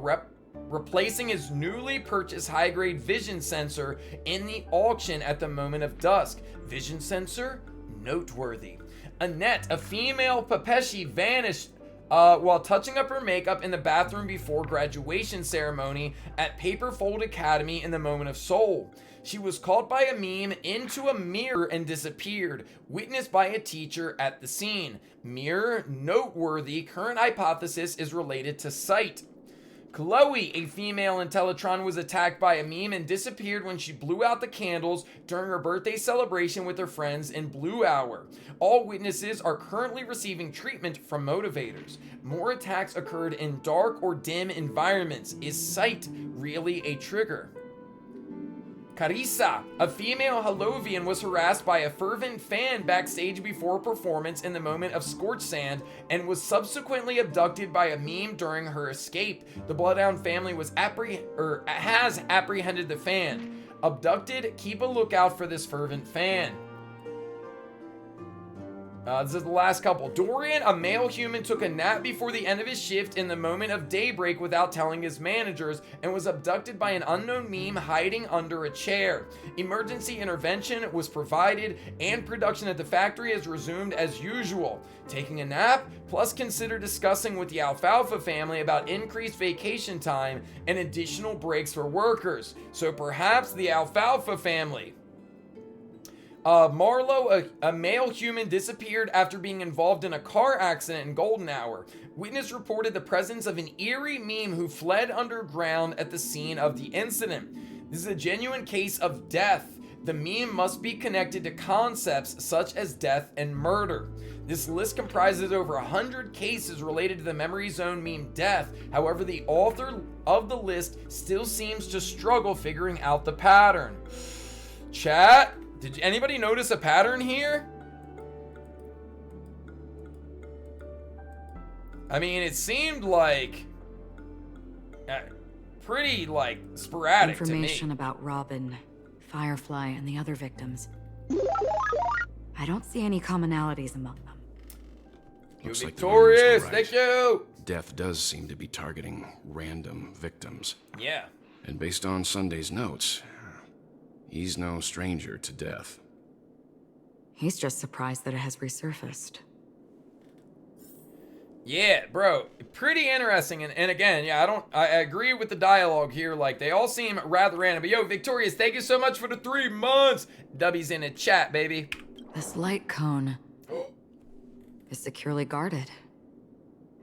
replacing his newly purchased high-grade vision sensor in the auction at the moment of dusk. Vision sensor? Noteworthy. Annette, a female Papeshi, vanished while touching up her makeup in the bathroom before graduation ceremony at Paperfold Academy in the moment of Soul. She was caught by a meme into a mirror and disappeared, witnessed by a teacher at the scene. Mirror, noteworthy. Current hypothesis is related to sight. Chloe, a female Intellitron, was attacked by a meme and disappeared when she blew out the candles during her birthday celebration with her friends in Blue Hour. All witnesses are currently receiving treatment from motivators. More attacks occurred in dark or dim environments. Is sight really a trigger? Carissa, a female Halovian, was harassed by a fervent fan backstage before a performance in the moment of Scorched Sand and was subsequently abducted by a meme during her escape. The Bloodhound family has apprehended the fan. Abducted, keep a lookout for this fervent fan. This is the last couple. Dorian, a male human, took a nap before the end of his shift in the moment of daybreak without telling his managers and was abducted by an unknown meme hiding under a chair. Emergency intervention was provided and production at the factory has resumed as usual. Taking a nap, plus consider discussing with the Alfalfa family about increased vacation time and additional breaks for workers. So perhaps the Alfalfa family. Marlowe, a male human, disappeared after being involved in a car accident in Golden Hour. Witness reported the presence of an eerie meme who fled underground at the scene of the incident. This is a genuine case of death. The meme must be connected to concepts such as death and murder. This list comprises over 100 cases related to the Memory Zone meme death. However, the author of the list still seems to struggle figuring out the pattern. Chat? Did anybody notice a pattern here? I mean, it seemed like pretty like sporadic to me.
Information about Robin, Firefly, and the other victims. I don't see any commonalities among them.
Looks like
Victorious,
right.
thank you.
Death does seem to be targeting random victims.
Yeah.
And based on Sunday's notes, he's no stranger to death.
He's just surprised that it has resurfaced.
Yeah, bro, pretty interesting. And again, yeah, I agree with the dialogue here. Like, they all seem rather random. But yo, Victorious, thank you so much for the 3 months. W's in the chat, baby.
This light cone is securely guarded.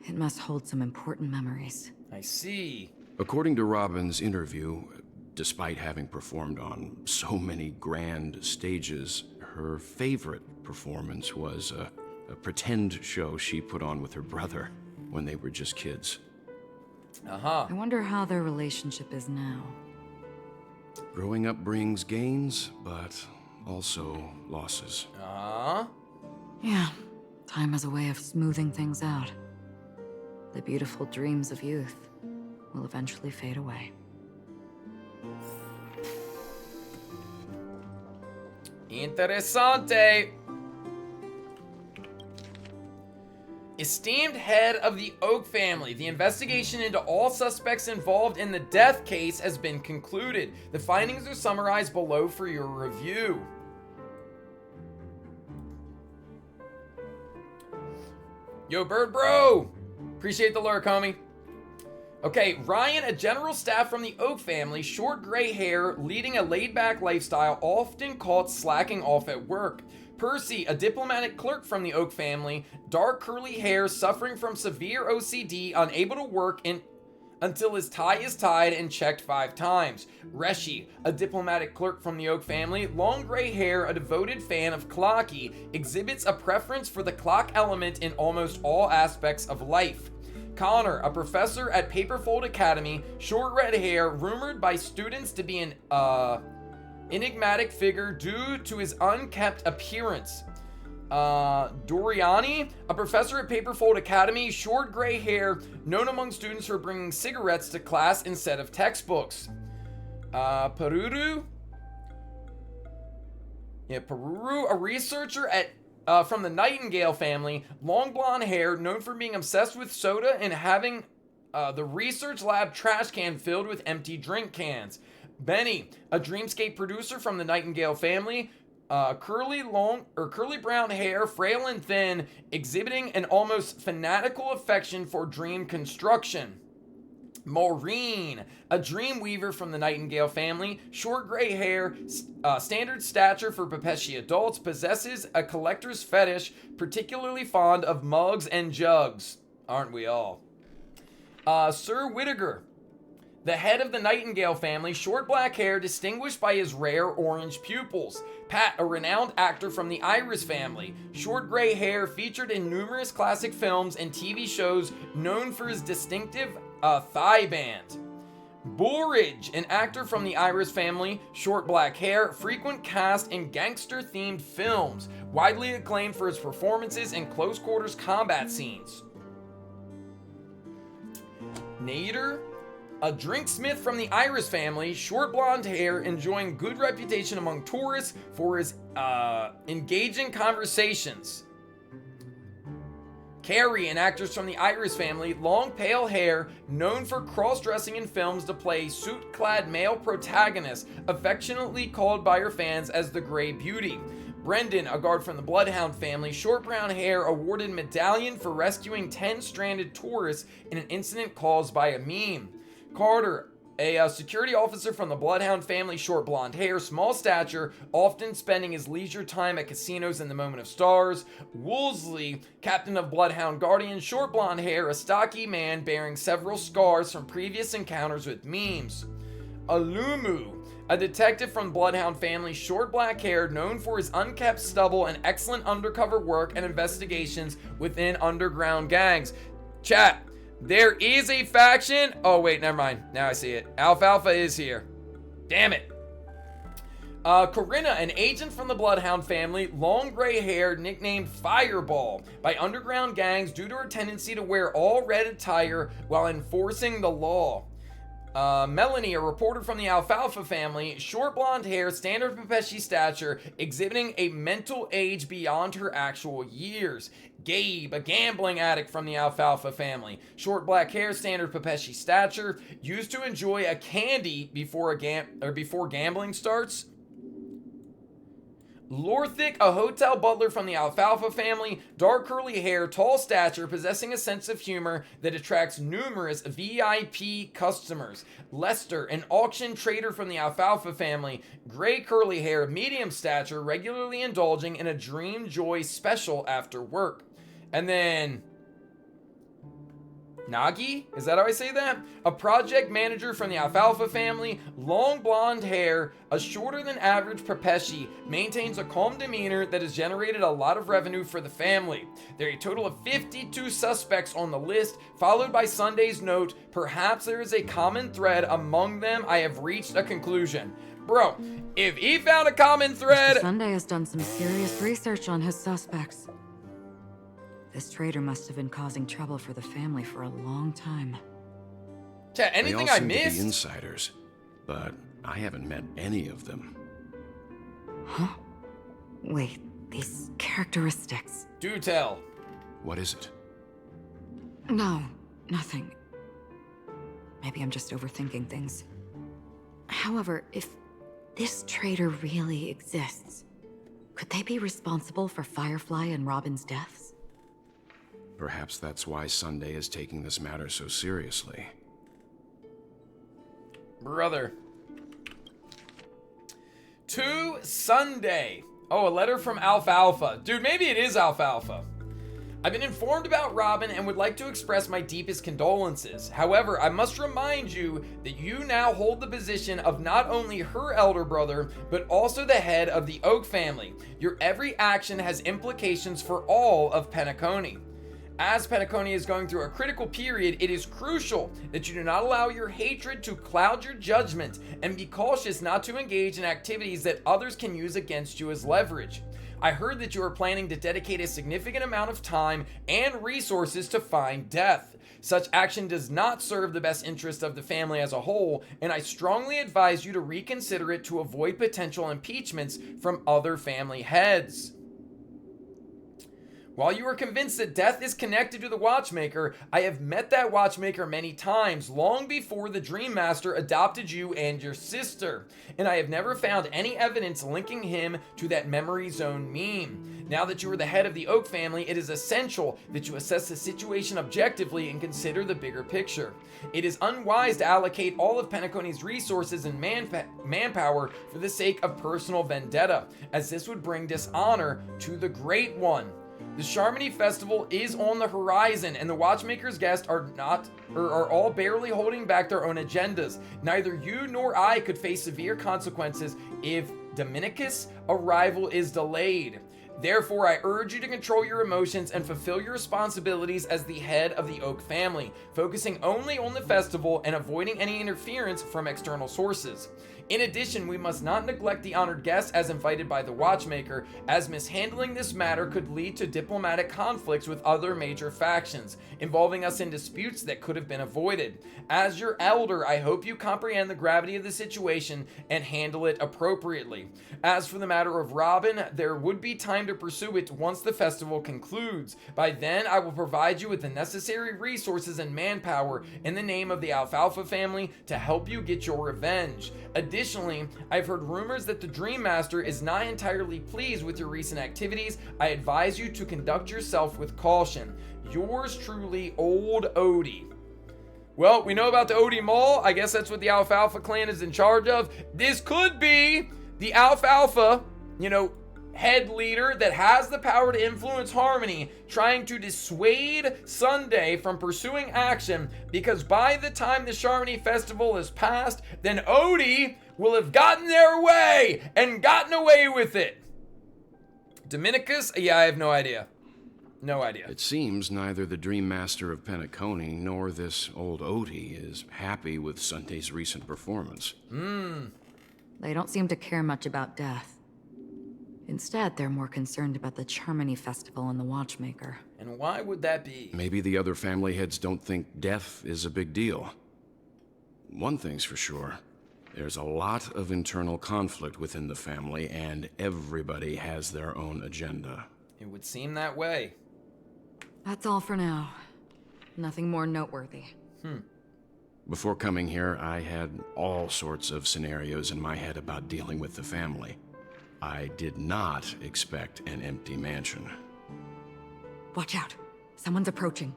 It must hold some important memories.
I see.
According to Robin's interview, despite having performed on so many grand stages, her favorite performance was a pretend show she put on with her brother when they were just kids.
I wonder how their relationship is now.
Growing up brings gains, but also losses.
Yeah, time has a way of smoothing things out. The beautiful dreams of youth will eventually fade away.
Interessante. Esteemed head of the Oak family, the investigation into all suspects involved in the death case has been concluded. The findings are summarized below for your review. Yo, Bird Bro! Appreciate the lurk, homie. Okay, Ryan, a general staff from the Oak family, short gray hair, leading a laid-back lifestyle, often caught slacking off at work. Percy, a diplomatic clerk from the Oak family, dark curly hair, suffering from severe OCD, unable to work until his tie is tied and checked 5 times. Reshi, a diplomatic clerk from the Oak family, long gray hair, a devoted fan of clocky, exhibits a preference for the clock element in almost all aspects of life. Connor, a professor at Paperfold Academy, short red hair, rumored by students to be an enigmatic figure due to his unkempt appearance. Doriani, a professor at Paperfold Academy, short gray hair, known among students for bringing cigarettes to class instead of textbooks. Paruru, a researcher at from the Nightingale family, long blonde hair, known for being obsessed with soda and having the research lab trash can filled with empty drink cans. Benny, a Dreamscape producer from the Nightingale family, curly brown hair, frail and thin, exhibiting an almost fanatical affection for dream construction. Maureen, a dream weaver from the Nightingale family, short gray hair, standard stature for Pepeshi adults, possesses a collector's fetish, particularly fond of mugs and jugs. Aren't we all? Sir Whittaker, the head of the Nightingale family, short black hair, distinguished by his rare orange pupils. Pat, a renowned actor from the Iris family, short gray hair, featured in numerous classic films and TV shows, known for his distinctive thigh band. Burridge, an actor from the Iris family, short black hair, frequent cast in gangster-themed films, widely acclaimed for his performances in close-quarters combat scenes. Nader, a drinksmith from the Iris family, short blonde hair, enjoying good reputation among tourists for his engaging conversations. Carrie, an actress from the Iris family, long pale hair, known for cross-dressing in films to play suit-clad male protagonists, affectionately called by her fans as the Grey Beauty. Brendan, a guard from the Bloodhound family, short brown hair, awarded medallion for rescuing 10 stranded tourists in an incident caused by a meme. Carter, a security officer from the Bloodhound family, short blonde hair, small stature, often spending his leisure time at casinos in the Moment of Stars. Woolsey, captain of Bloodhound Guardians, short blonde hair, a stocky man bearing several scars from previous encounters with memes. Alumu, a detective from Bloodhound family, short black hair, known for his unkept stubble and excellent undercover work and investigations within underground gangs. Chat, there is a faction. Oh, wait, never mind. Now I see it. Alfalfa is here. Damn it. Corinna, an agent from the Bloodhound family, long gray hair, nicknamed Fireball by underground gangs due to her tendency to wear all red attire while enforcing the law. Melanie, a reporter from the Alfalfa family, short blonde hair, standard Pepeshi stature, exhibiting a mental age beyond her actual years. Gabe, a gambling addict from the Alfalfa family, short black hair, standard Pepeshi stature, used to enjoy a candy before gambling starts. Lorthic, a hotel butler from the Alfalfa family, dark curly hair, tall stature, possessing a sense of humor that attracts numerous VIP customers. Lester, an auction trader from the Alfalfa family, gray curly hair, medium stature, regularly indulging in a Dream Joy special after work. And then Nagi? Is that how I say that? A project manager from the Alfalfa family, long blonde hair, a shorter than average Pepeshi, maintains a calm demeanor that has generated a lot of revenue for the family. There are a total of 52 suspects on the list, followed by Sunday's note, perhaps there is a common thread among them. I have reached a conclusion. Bro, if he found a common thread...
Mr. Sunday has done some serious research on his suspects. This traitor must have been causing trouble for the family for a long time.
Chat, anything
they all
I
seem
missed?
To be insiders, but I haven't met any of them.
Huh? Wait, these characteristics.
Do tell.
What is it?
No, nothing. Maybe I'm just overthinking things. However, if this traitor really exists, could they be responsible for Firefly and Robin's deaths?
Perhaps that's why Sunday is taking this matter so seriously.
Brother. To Sunday, Oh, a letter from Alfalfa. Dude, maybe it is Alfalfa. I've been informed about Robin and would like to express my deepest condolences. However, I must remind you that you now hold the position of not only her elder brother, but also the head of the Oak family. Your every action has implications for all of Penacony. As Penacony is going through a critical period, it is crucial that you do not allow your hatred to cloud your judgment and be cautious not to engage in activities that others can use against you as leverage. I heard that you are planning to dedicate a significant amount of time and resources to find Death. Such action does not serve the best interest of the family as a whole, and I strongly advise you to reconsider it to avoid potential impeachments from other family heads. While you are convinced that Death is connected to the Watchmaker, I have met that Watchmaker many times, long before the Dream Master adopted you and your sister, and I have never found any evidence linking him to that Memory Zone meme. Now that you are the head of the Oak family, it is essential that you assess the situation objectively and consider the bigger picture. It is unwise to allocate all of Penacony's resources and manpower for the sake of personal vendetta, as this would bring dishonor to the Great One. The Charmony Festival is on the horizon, and the Watchmaker's guests are all barely holding back their own agendas. Neither you nor I could face severe consequences if Dominicus' arrival is delayed. Therefore, I urge you to control your emotions and fulfill your responsibilities as the head of the Oak family, focusing only on the festival and avoiding any interference from external sources. In addition, we must not neglect the honored guests as invited by the Watchmaker, as mishandling this matter could lead to diplomatic conflicts with other major factions, involving us in disputes that could have been avoided. As your elder, I hope you comprehend the gravity of the situation and handle it appropriately. As for the matter of Robin, there would be time to pursue it once the festival concludes. By then, I will provide you with the necessary resources and manpower in the name of the Alfalfa family to help you get your revenge. Additionally, I've heard rumors that the Dream Master is not entirely pleased with your recent activities. I advise you to conduct yourself with caution. Yours truly, Old Odie. Well, we know about the Odie Mall. I guess that's what the Alfalfa clan is in charge of. This could be the Alfalfa, head leader that has the power to influence Harmony, trying to dissuade Sunday from pursuing action, because by the time the Charmony Festival is passed, then Odie will have gotten their way and gotten away with it. Dominicus? Yeah, I have no idea. No idea.
It seems neither the Dream Master of Penacony nor this old Odie is happy with Sunday's recent performance.
They don't seem to care much about Death. Instead, they're more concerned about the Charmony Festival and the Watchmaker.
And why would that be?
Maybe the other family heads don't think Death is a big deal. One thing's for sure. There's a lot of internal conflict within the family, and everybody has their own agenda.
It would seem that way.
That's all for now. Nothing more noteworthy.
Before coming here, I had all sorts of scenarios in my head about dealing with the family. I did not expect an empty mansion.
Watch out. Someone's approaching.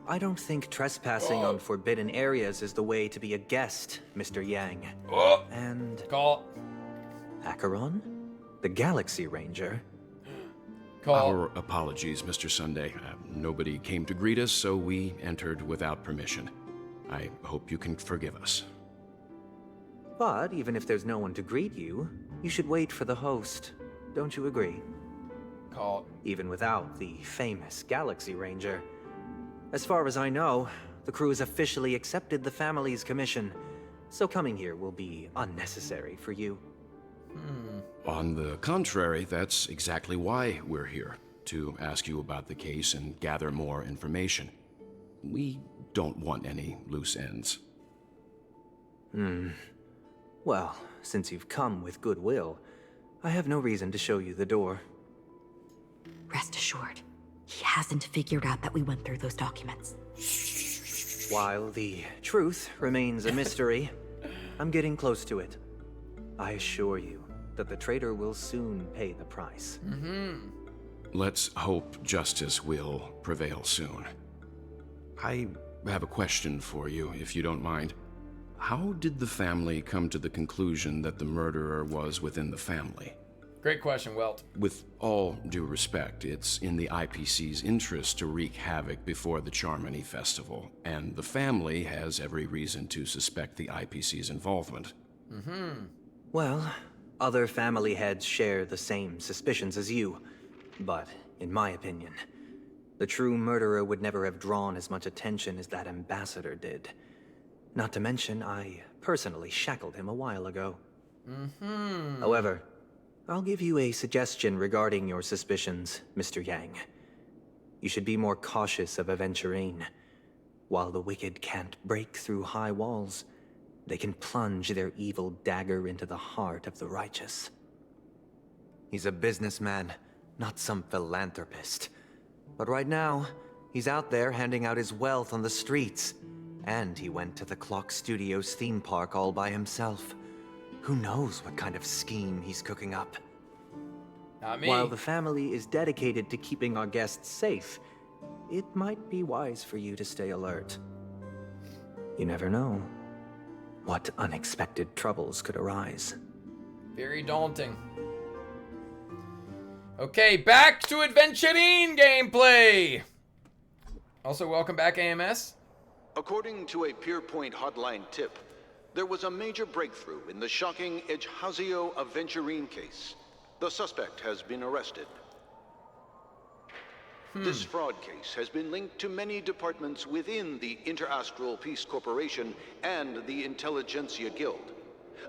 I don't think trespassing on forbidden areas is the way to be a guest, Mr. Yang. And... Acheron? The Galaxy Ranger?
Our apologies, Mr. Sunday. Nobody came to greet us, so we entered without permission. I hope you can forgive us.
But even if there's no one to greet you, you should wait for the host. Don't you agree? Even without the famous Galaxy Ranger. As far as I know, the crew has officially accepted the family's commission, so coming here will be unnecessary for you.
On the contrary, that's exactly why we're here, to ask you about the case and gather more information. We don't want any loose ends.
Well, since you've come with goodwill, I have no reason to show you the door.
Rest assured, he hasn't figured out that we went through those documents.
While the truth remains a mystery, I'm getting close to it. I assure you that the traitor will soon pay the price.
Let's hope justice will prevail soon. I have a question for you, if you don't mind. How did the family come to the conclusion that the murderer was within the family?
Great question, Welt.
With all due respect, it's in the IPC's interest to wreak havoc before the Charmony Festival, and the family has every reason to suspect the IPC's involvement.
Well, other family heads share the same suspicions as you, but in my opinion, the true murderer would never have drawn as much attention as that ambassador did. Not to mention, I personally shackled him a while ago. However, I'll give you a suggestion regarding your suspicions, Mr. Yang. You should be more cautious of Aventurine. While the wicked can't break through high walls, they can plunge their evil dagger into the heart of the righteous. He's a businessman, not some philanthropist. But right now, he's out there handing out his wealth on the streets. And he went to the Clock Studios theme park all by himself. Who knows what kind of scheme he's cooking up?
Not me.
While the family is dedicated to keeping our guests safe, it might be wise for you to stay alert. You never know what unexpected troubles could arise.
Very daunting. Okay, back to Aventurine gameplay! Also, welcome back, AMS.
According to a Pierpoint hotline tip, there was a major breakthrough in the shocking Ejhazio Aventurine case. The suspect has been arrested. This fraud case has been linked to many departments within the Interastral Peace Corporation and the Intelligentsia Guild,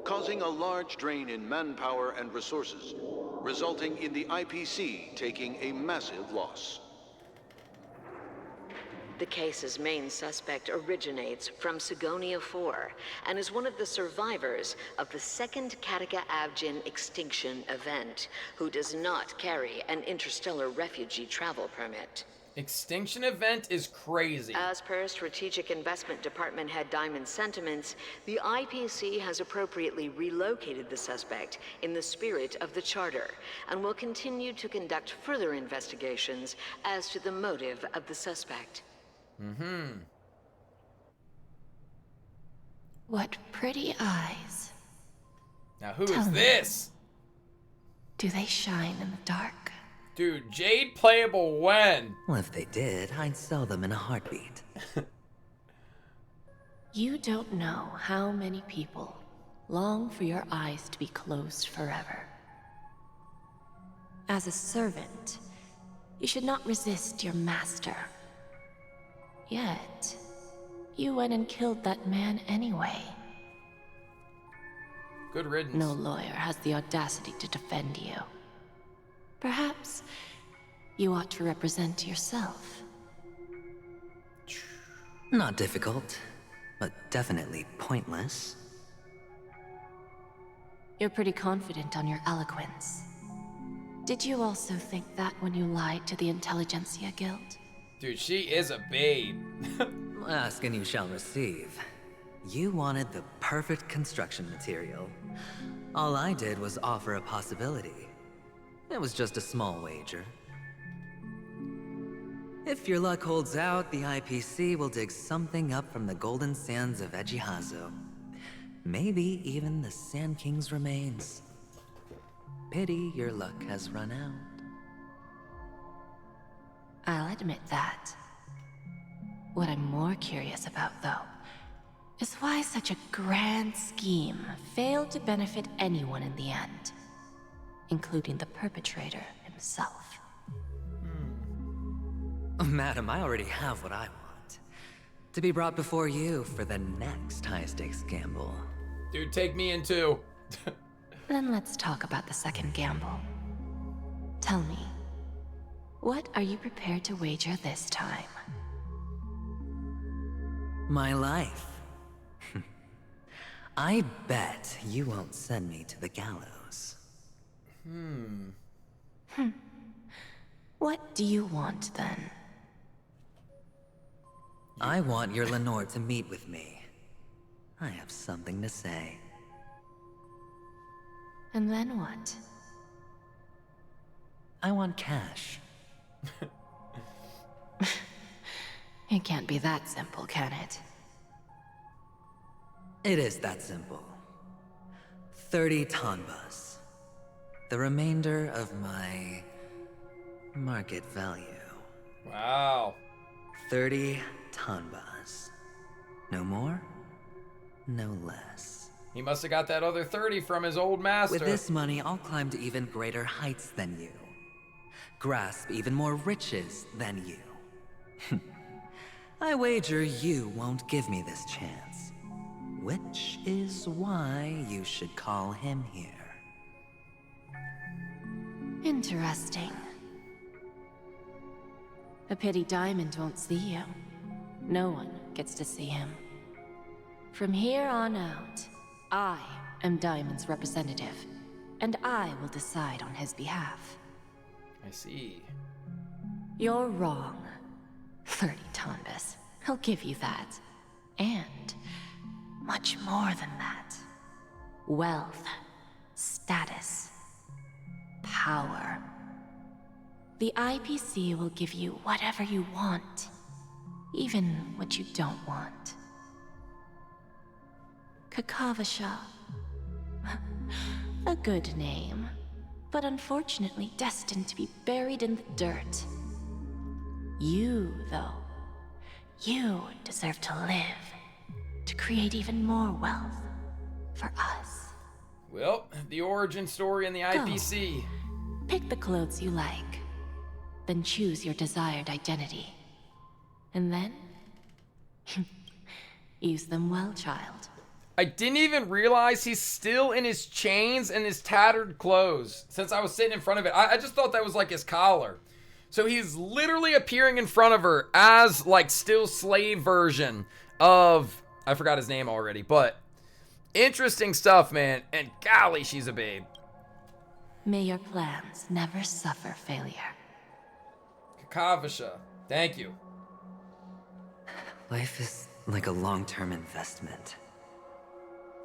causing a large drain in manpower and resources, resulting in the IPC taking a massive loss.
The case's main suspect originates from Sigonia 4 and is one of the survivors of the second Kataka Avgin extinction event, who does not carry an interstellar refugee travel permit.
Extinction event is crazy.
As per Strategic Investment Department head Diamond's sentiments, the IPC has appropriately relocated the suspect in the spirit of the Charter and will continue to conduct further investigations as to the motive of the suspect.
What pretty eyes.
Now who
Tell
is
me,
this?
do they shine in the dark?
Dude, Jade playable when?
Well, if they did, I'd sell them in a heartbeat.
You don't know how many people long for your eyes to be closed forever. As a servant, you should not resist your master. Yet, you went and killed that man anyway.
Good riddance.
No lawyer has the audacity to defend you. Perhaps you ought to represent yourself.
Not difficult, but definitely pointless.
You're pretty confident on your eloquence. Did you also think that when you lied to the Intelligentsia Guild?
Dude, she is a babe.
Ask and you shall receive. You wanted the perfect construction material. All I did was offer a possibility. It was just a small wager. If your luck holds out, the IPC will dig something up from the golden sands of Ejhazio. Maybe even the Sand King's remains. Pity your luck has run out.
I'll admit that. What I'm more curious about, though, is why such a grand scheme failed to benefit anyone in the end, including the perpetrator himself.
Madam, I already have what I want. To be brought before you for the next high-stakes gamble.
Dude, take me in too.
Then let's talk about the second gamble. Tell me, what are you prepared to wager this time?
My life. I bet you won't send me to the gallows.
What do you want, then?
I want your Lenore to meet with me. I have something to say.
And then what?
I want cash.
It can't be that simple, can it?
It is that simple. 30 tanbas. The remainder of my market value.
Wow.
30 tanbas. No more, no less.
He must have got that other 30 from his old master.
With this money, I'll climb to even greater heights than you. Grasp even more riches than you. I wager you won't give me this chance. Which is why you should call him here.
Interesting. A pity Diamond won't see you. No one gets to see him. From here on out, I am Diamond's representative, and I will decide on his behalf.
I see.
You're wrong. 30 tanbas. I'll give you that. And much more than that. Wealth, status, power. The IPC will give you whatever you want, even what you don't want. Kakavasha. A good name, but unfortunately destined to be buried in the dirt. You, though, you deserve to live, to create even more wealth for us.
Well, the origin story in the IPC.
Pick the clothes you like, then choose your desired identity. And then, use them well, child.
I didn't even realize he's still in his chains and his tattered clothes since I was sitting in front of it. I just thought that was like his collar. So he's literally appearing in front of her as like still slave version of, I forgot his name already, but interesting stuff, man. And golly, she's a babe.
May your plans never suffer failure.
Kakavasha, thank you.
Life is like a long-term investment.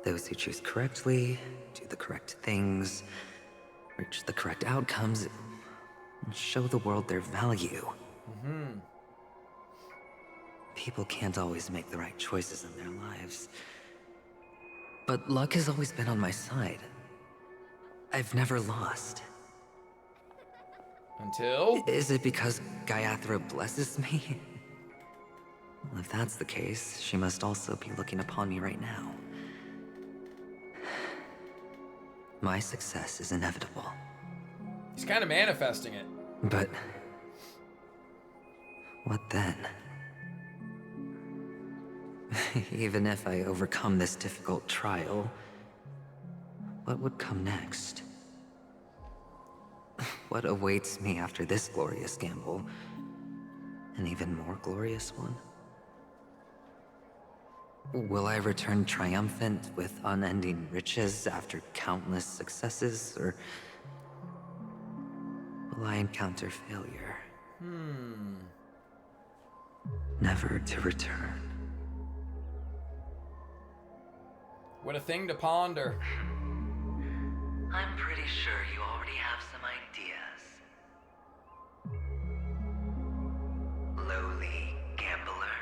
Those who choose correctly, do the correct things, reach the correct outcomes, and show the world their value. People can't always make the right choices in their lives. But luck has always been on my side. I've never lost.
Until?
Is it because Gayathra blesses me? Well, if that's the case, she must also be looking upon me right now. My success is inevitable.
He's kind of manifesting it.
But what then? Even if I overcome this difficult trial, what would come next? What awaits me after this glorious gamble? An even more glorious one? Will I return triumphant with unending riches after countless successes, or will I encounter failure? Never to return.
What a thing to ponder.
I'm pretty sure you already have some ideas. Lowly gambler.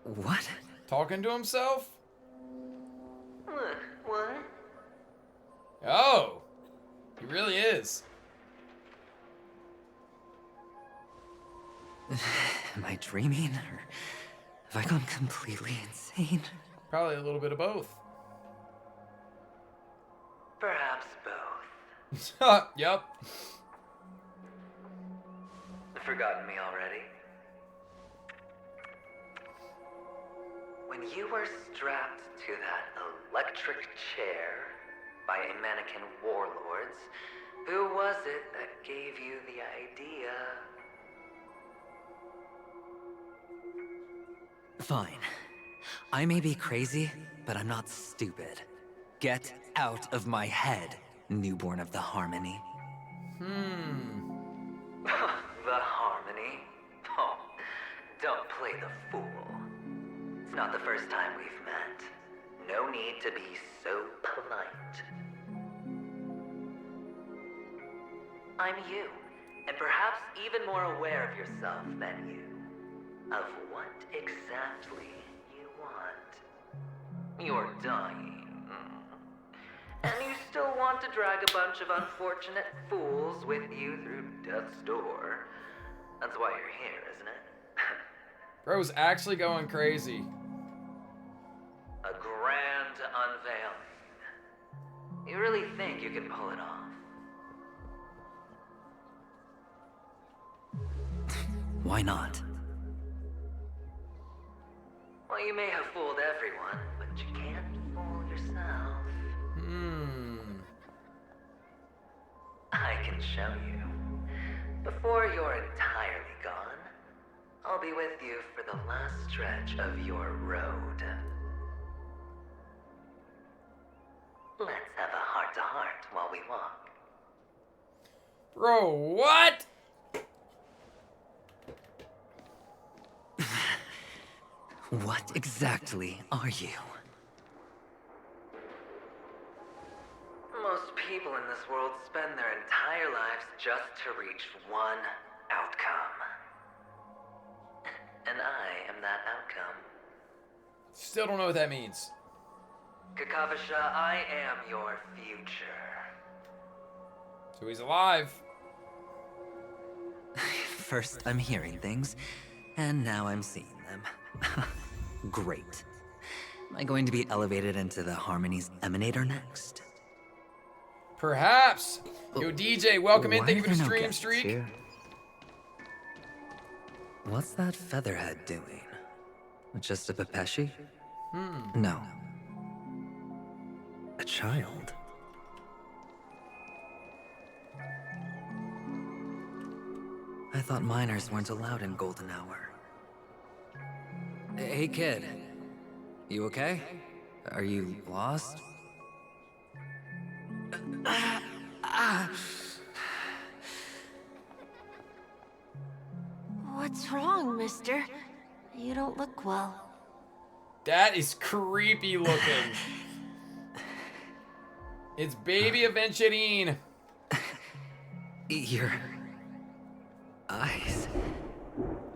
What?
Talking to himself?
What?
Oh, he really is.
Am I dreaming, or have I gone completely insane?
Probably a little bit of both.
Perhaps both.
Yep.
Forgotten me already? When you were strapped to that electric chair by a mannequin warlords, who was it that gave you the idea? Fine. I may be crazy, but I'm not stupid. Get out of my head, newborn of the Harmony. The Harmony? Oh, don't play the fool. It's not the first time we've met. No need to be so polite. I'm you, and perhaps even more aware of yourself than you. Of what exactly you want. You're dying. And you still want to drag a bunch of unfortunate fools with you through death's door. That's why you're here, isn't it?
Bro's actually going crazy.
A grand unveiling. You really think you can pull it off? Why not? Well, you may have fooled everyone, but you can't fool yourself. I can show you. Before you're entirely gone, I'll be with you for the last stretch of your road. Let's have a heart-to-heart while we walk.
Bro, what?
What exactly are you? Most people in this world spend their entire lives just to reach one outcome. And I am that outcome.
Still don't know what that means.
Kakavasha, I am your future.
So he's alive.
First, I'm hearing things, and now I'm seeing them. Great. Am I going to be elevated into the Harmony's emanator next?
Perhaps. Yo, DJ, welcome in. Thank you for the
Why are there no
stream
guests
streak.
here? What's that featherhead doing? Just a Pepeshi? No. A child. I thought minors weren't allowed in Golden Hour. Hey, kid. You okay? Are you lost?
What's wrong, mister? You don't look well.
That is creepy looking. It's baby Aventurine.
Your eyes.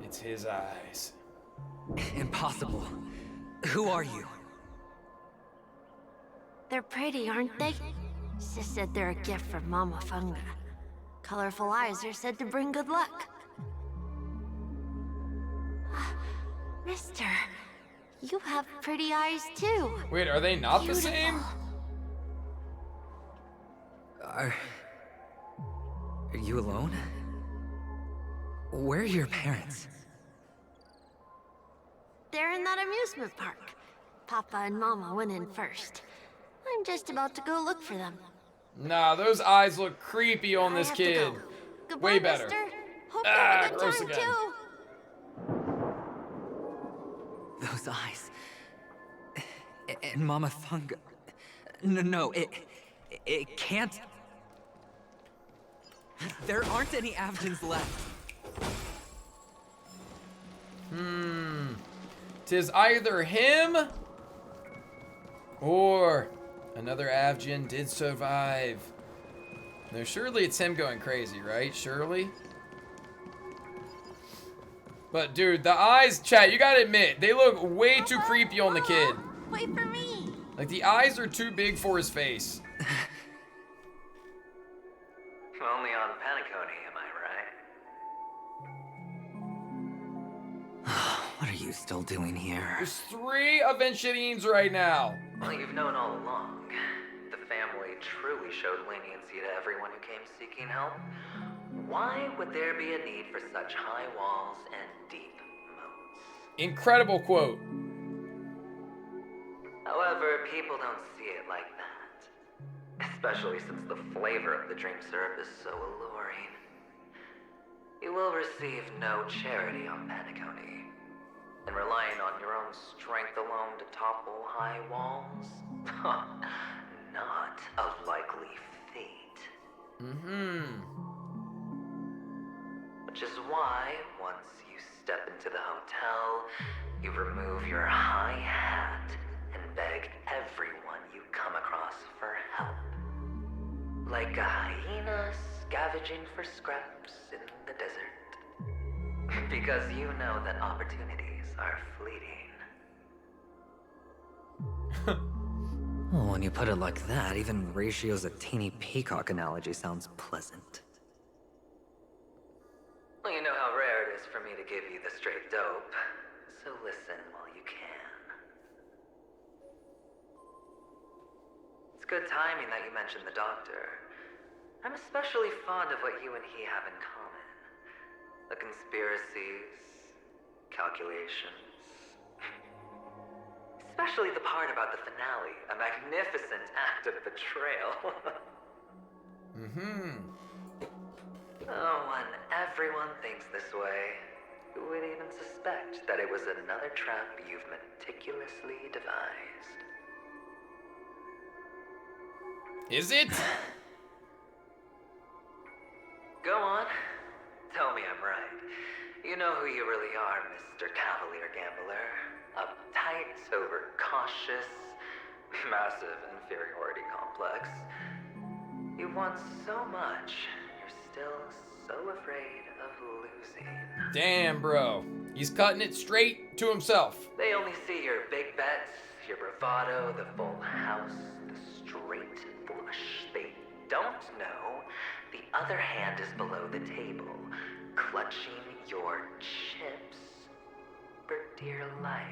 It's his eyes.
Impossible. Who are you?
They're pretty, aren't they? Sis said they're a gift from Mama Funga. Colorful eyes are said to bring good luck. Mister, you have pretty eyes too.
Wait, are they not the same?
Are you alone? Where are your parents?
They're in that amusement park. Papa and Mama went in first. I'm just about to go look for them.
Nah, those eyes look creepy on this
have to
kid.
go. Goodbye,
Way better.
mister. Hope you have a good
gross
time
again.
too.
Those eyes. And Mama Funga. No, it can't. There aren't any Avgens left.
Tis either him or another Avgen did survive. No, surely it's him going crazy, right? Surely. But dude, the eyes, chat, you gotta admit, they look way too creepy on the kid.
Wait for me.
Like the eyes are too big for his face.
Only on Penacony, am I right? What are you still doing here?
There's 3 Aventurines right now.
Well, you've known all along. The family truly showed leniency to everyone who came seeking help. Why would there be a need for such high walls and deep moats?
Incredible quote.
However, people don't see it like that. Especially since the flavor of the dream syrup is so alluring. You will receive no charity on Penacony. And relying on your own strength alone to topple high walls? Not a likely fate. Which is why, once you step into the hotel, you remove your high hat and beg everyone you come across for help. Like a hyena scavenging for scraps in the desert. Because you know that opportunities are fleeting. Well, when you put it like that, even Ratio's a teeny peacock analogy sounds pleasant. Well, you know how rare it is for me to give you the straight dope, so listen while you can. It's good timing that you mentioned the doctor. I'm especially fond of what you and he have in common. The conspiracies, calculations. Especially the part about the finale, a magnificent act of betrayal. Oh, when everyone thinks this way, who would even suspect that it was another trap you've meticulously devised?
Is it?
Go on. Tell me I'm right. You know who you really are, Mr. Cavalier Gambler. Uptight, overcautious, massive inferiority complex. You've won so much, you're still so afraid of losing.
Damn, bro. He's cutting it straight to himself.
They only see your big bets, your bravado, the full house, the straight flush. They don't know the other hand is below the table, clutching your chips for dear life.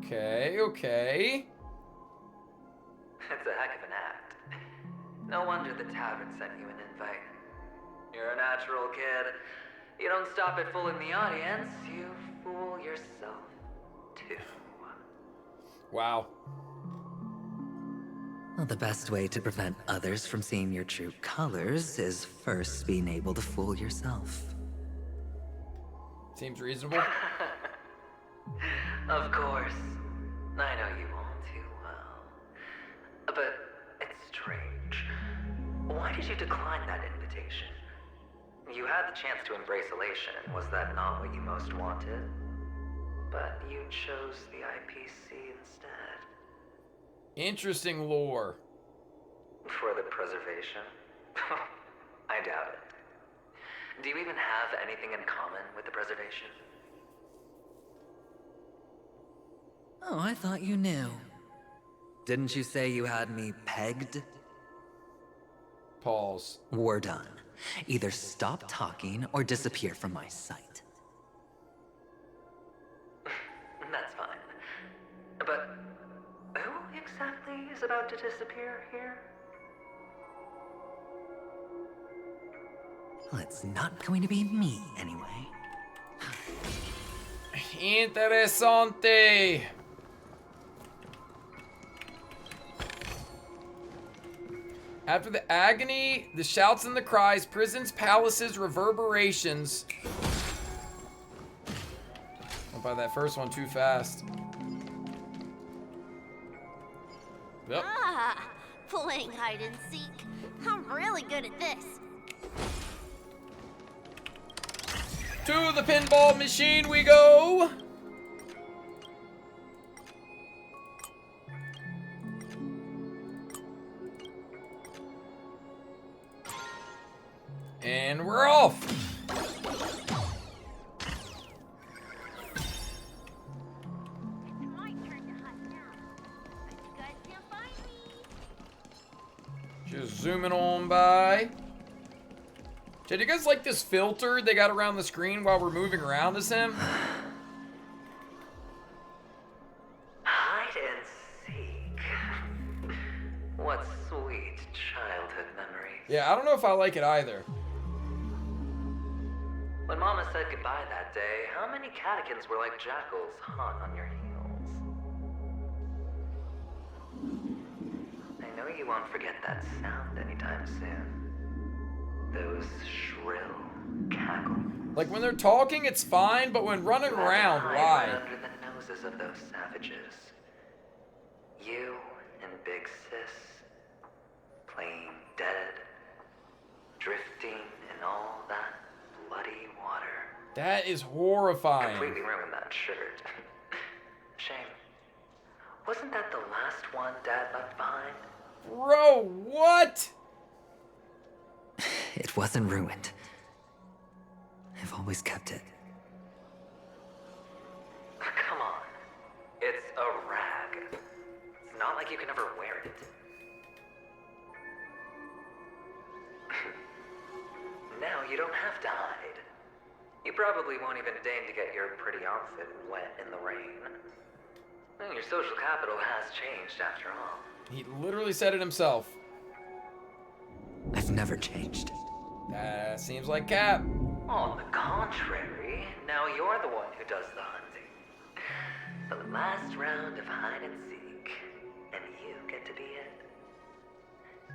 Okay, okay.
It's a heck of an act. No wonder the tavern sent you an invite. You're a natural kid. You don't stop at fooling the audience, you fool yourself too.
Wow.
Well, the best way to prevent others from seeing your true colors is first being able to fool yourself.
Seems reasonable.
Of course. I know you all too well. But it's strange. Why did you decline that invitation? You had the chance to embrace elation. Was that not what you most wanted? But you chose the IPC instead.
Interesting lore.
For the preservation? I doubt it. Do you even have anything in common with the preservation? Oh, I thought you knew. Didn't you say you had me pegged?
Pause.
We're done. Either stop talking or disappear from my sight. That's fine. But who exactly is about to disappear here? Well, it's not going to be me, anyway.
Interessante. After the agony, the shouts and the cries, prisons, palaces, reverberations. Went by that first one too fast. Yep.
Ah, playing hide and seek. I'm really good at this.
To the pinball machine we go. And we're off. Just zooming on by. Did you guys like this filter they got around the screen while we're moving around as him?
Hide and seek. What sweet childhood memories.
Yeah, I don't know if I like it either.
When Mama said goodbye that day, how many catechins were like jackals hot on your heels? I know you won't forget that sound anytime soon. Those shrill cackles.
Like when they're talking, it's fine, but when running around, why?
Right under the noses of those savages. You and Big Sis, playing dead, drifting in all that bloody water.
That is horrifying.
Completely ruined that shirt. Shame. Wasn't that the last one Dad left behind?
Bro, what?
It wasn't ruined. I've always kept it.
Come on. It's a rag. It's not like you can ever wear it. Now you don't have to hide. You probably won't even deign to get your pretty outfit wet in the rain. Your social capital has changed after all.
He literally said it himself.
I've never changed.
Seems like Cap.
On the contrary, now you're the one who does the hunting. The last round of hide and seek, and you get to be it.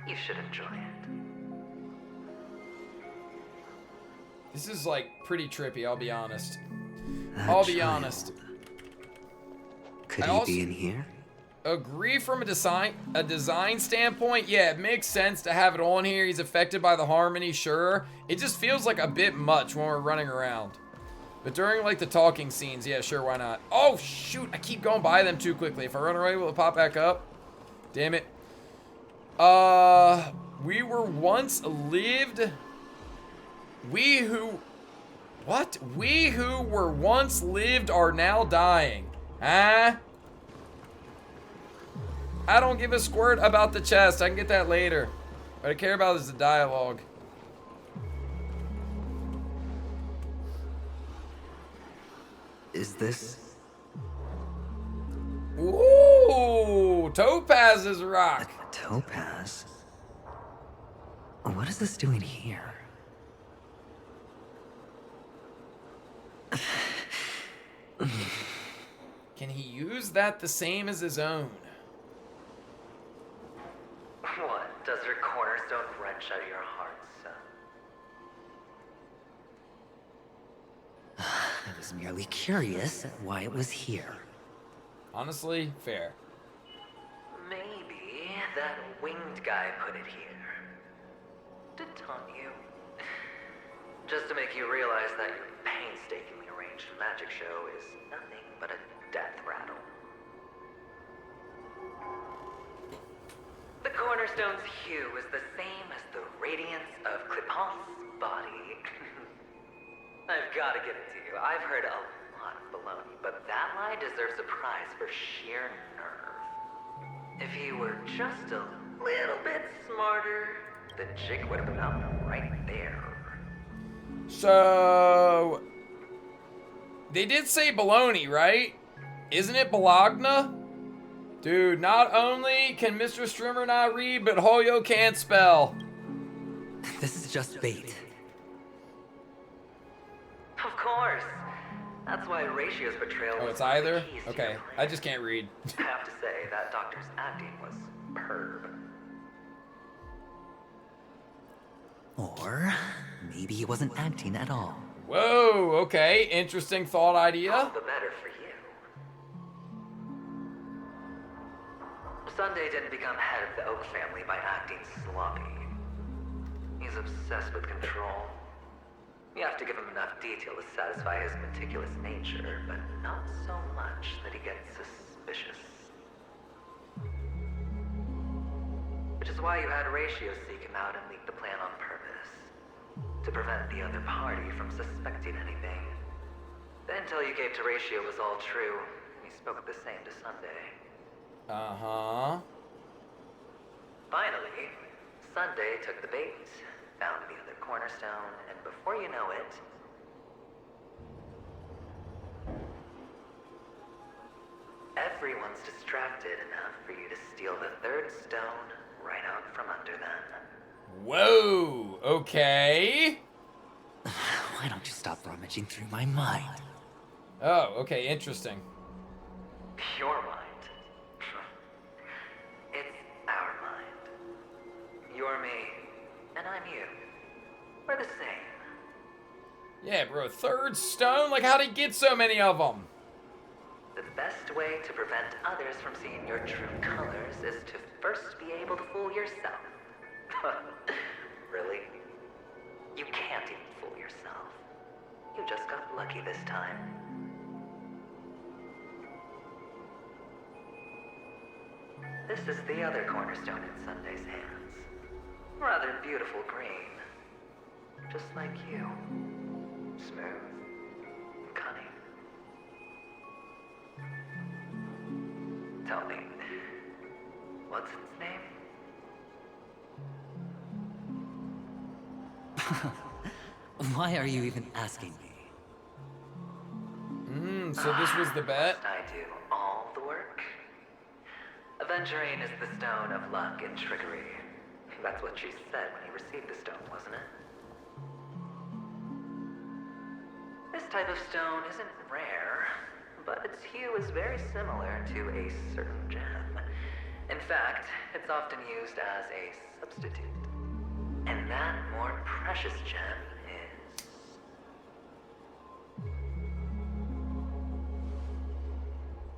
You should enjoy it.
This is like pretty trippy, I'll be honest.
Could he be in here?
Agree from a design standpoint. Yeah, it makes sense to have it on here. He's affected by the harmony, sure. It just feels like a bit much when we're running around. But during like the talking scenes, yeah, sure, why not? Oh shoot, I keep going by them too quickly. If I run away, will it pop back up? Damn it. We were once lived. We who were once lived are now dying. Huh? I don't give a squirt about the chest. I can get that later. What I care about is the dialogue.
Is this?
Ooh, Topaz's rock.
A topaz? What is this doing here?
Can he use that the same as his own?
What? Does your cornerstone wrench out your heart, son?
I was merely curious at why it was here.
Honestly, fair.
Maybe that winged guy put it here. To taunt you. Just to make you realize that your painstakingly arranged magic show is nothing but a death rattle. The Cornerstone's hue is the same as the radiance of Clipant's body. I've got to give it to you. I've heard a lot of baloney, but that lie deserves a prize for sheer nerve. If you were just a little bit smarter, the jig would have been up right there.
So they did say baloney, right? Isn't it Bologna? Dude, not only can Mr. Strimmer not read, but Hoyo can't spell.
This is just bait.
Of course. That's why Ratio's betrayal was
it's either? Okay, I just can't read.
I have to say, that doctor's acting was superb.
Or maybe he wasn't acting at all.
Whoa, okay, interesting thought idea.
All the better for you. Sunday didn't become head of the Oak family by acting sloppy. He's obsessed with control. You have to give him enough detail to satisfy his meticulous nature, but not so much that he gets suspicious. Which is why you had Ratio seek him out and leak the plan on purpose. To prevent the other party from suspecting anything. The intel you gave to Ratio was all true. He spoke the same to Sunday.
Uh-huh.
Finally, Sunday took the bait, found the other cornerstone, and before you know it... everyone's distracted enough for you to steal the third stone right out from under them.
Whoa, okay.
Why don't you stop rummaging through my mind?
Oh, okay, interesting.
Your mind. It's our mind. You're me, and I'm you. We're the same.
Yeah, bro, third stone? Like, how'd he get so many of them?
The best way to prevent others from seeing your true colors is to first be able to fool yourself. Really? You can't even fool yourself. You just got lucky this time. This is the other cornerstone in Sunday's hands. Rather beautiful green. just like you. Smooth and cunning. Tell me, what's its name?
Why are you even asking me?
So this was the bet?
I do all the work. Aventurine is the stone of luck and trickery. That's what she said when you received the stone, wasn't it? This type of stone isn't rare, but its hue is very similar to a certain gem. In fact, it's often used as a substitute. And that more precious gem is...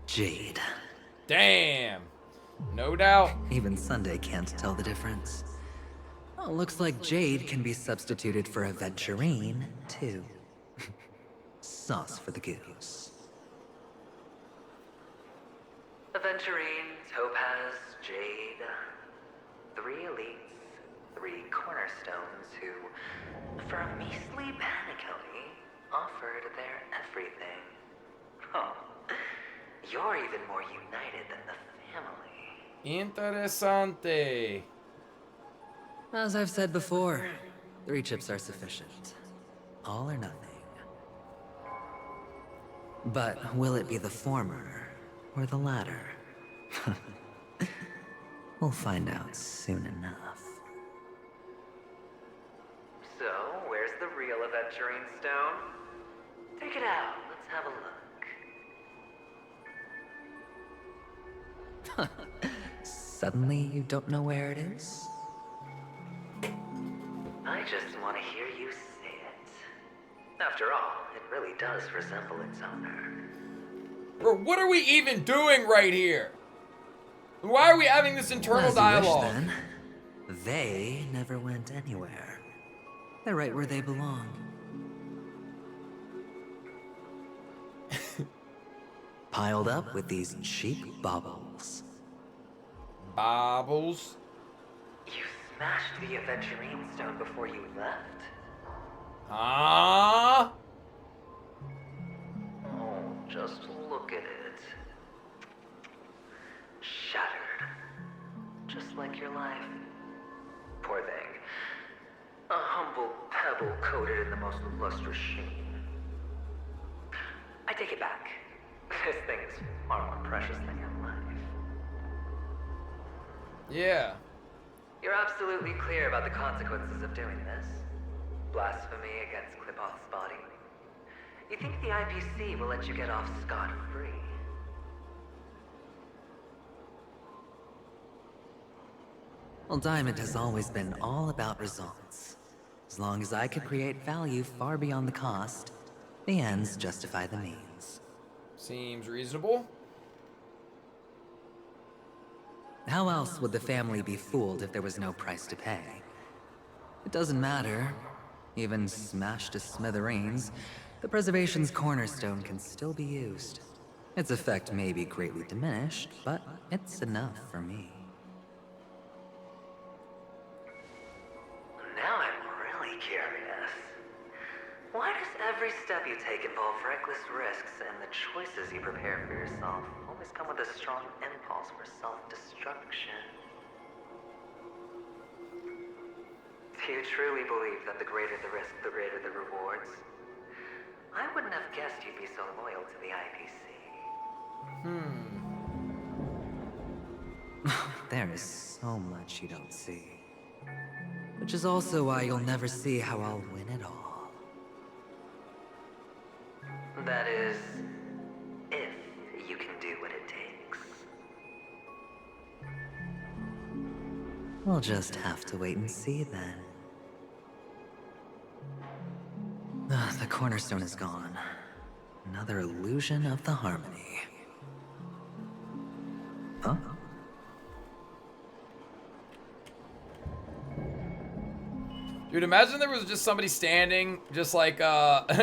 Jade.
Damn. No doubt.
Even Sunday can't tell the difference. Oh, looks like Jade can be substituted for Aventurine, too. Sauce for the goose.
Aventurine, topaz, jade. 3 elites, 3 cornerstones who, for a measly Penacony, offered their everything. Oh, you're even more united than the family.
Interessante.
As I've said before, 3 chips are sufficient. All or nothing. But will it be the former or the latter? We'll find out soon enough.
So, where's the real Aventurine stone? Take it out, let's have a look.
Suddenly you don't know where it is?
I just want to hear you say it. After all, it really does resemble its owner.
Bro, what are we even doing right here? Why are we having this internal dialogue?
Wish, then. They never went anywhere. They're right where they belong. Piled up with these cheap baubles.
Baubles?
You smashed the Aventurine stone before you left?
Ah?
Oh, just look at it. Shattered. Just like your life. Poor thing. A humble pebble coated in the most lustrous sheen. I take it back. This thing is far more precious than your life.
Yeah.
You're absolutely clear about the consequences of doing this. Blasphemy against Clipoth's body. You think the IPC will let you get off scot-free?
Well, Diamond has always been all about results. As long as I could create value far beyond the cost, the ends justify the means.
Seems reasonable.
How else would the family be fooled if there was no price to pay? It doesn't matter. Even smashed to smithereens, the preservation's cornerstone can still be used. Its effect may be greatly diminished, but it's enough for me.
Now I'm really curious. Why does every step you take involve reckless risks, and the choices you prepare for yourself always come with a strong impulse for self-destruction? Do you truly believe that the greater the risk, the greater the rewards? I wouldn't have guessed you'd be so loyal to the IPC.
There is so much you don't see. Which is also why you'll never see how I'll win it all.
That is, if you can do what it takes.
We'll just have to wait and see then. The cornerstone is gone. Another illusion of the harmony. Huh?
Dude, imagine there was just somebody standing, just like,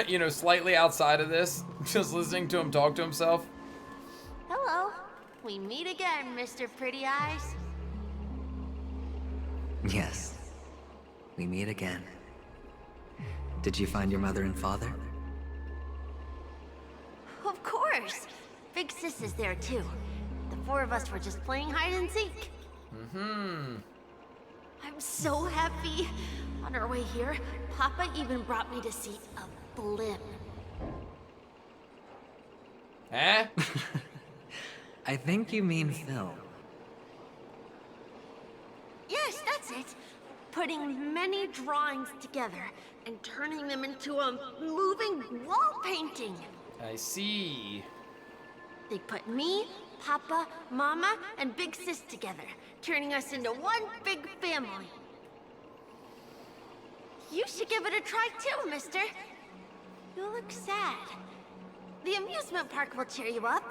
you know, slightly outside of this, just listening to him talk to himself.
Hello. We meet again, Mr. Pretty Eyes.
Yes. We meet again. Did you find your mother and father?
Of course. Big Sis is there too. The four of us were just playing hide and seek. I'm so happy. On our way here, Papa even brought me to see a blimp.
Eh?
I think you mean film.
Yes, that's it. Putting many drawings together and turning them into a moving wall painting.
I see.
They put me, Papa, Mama, and Big Sis together, turning us into one big family. You should give it a try too, mister. You look sad. The amusement park will cheer you up.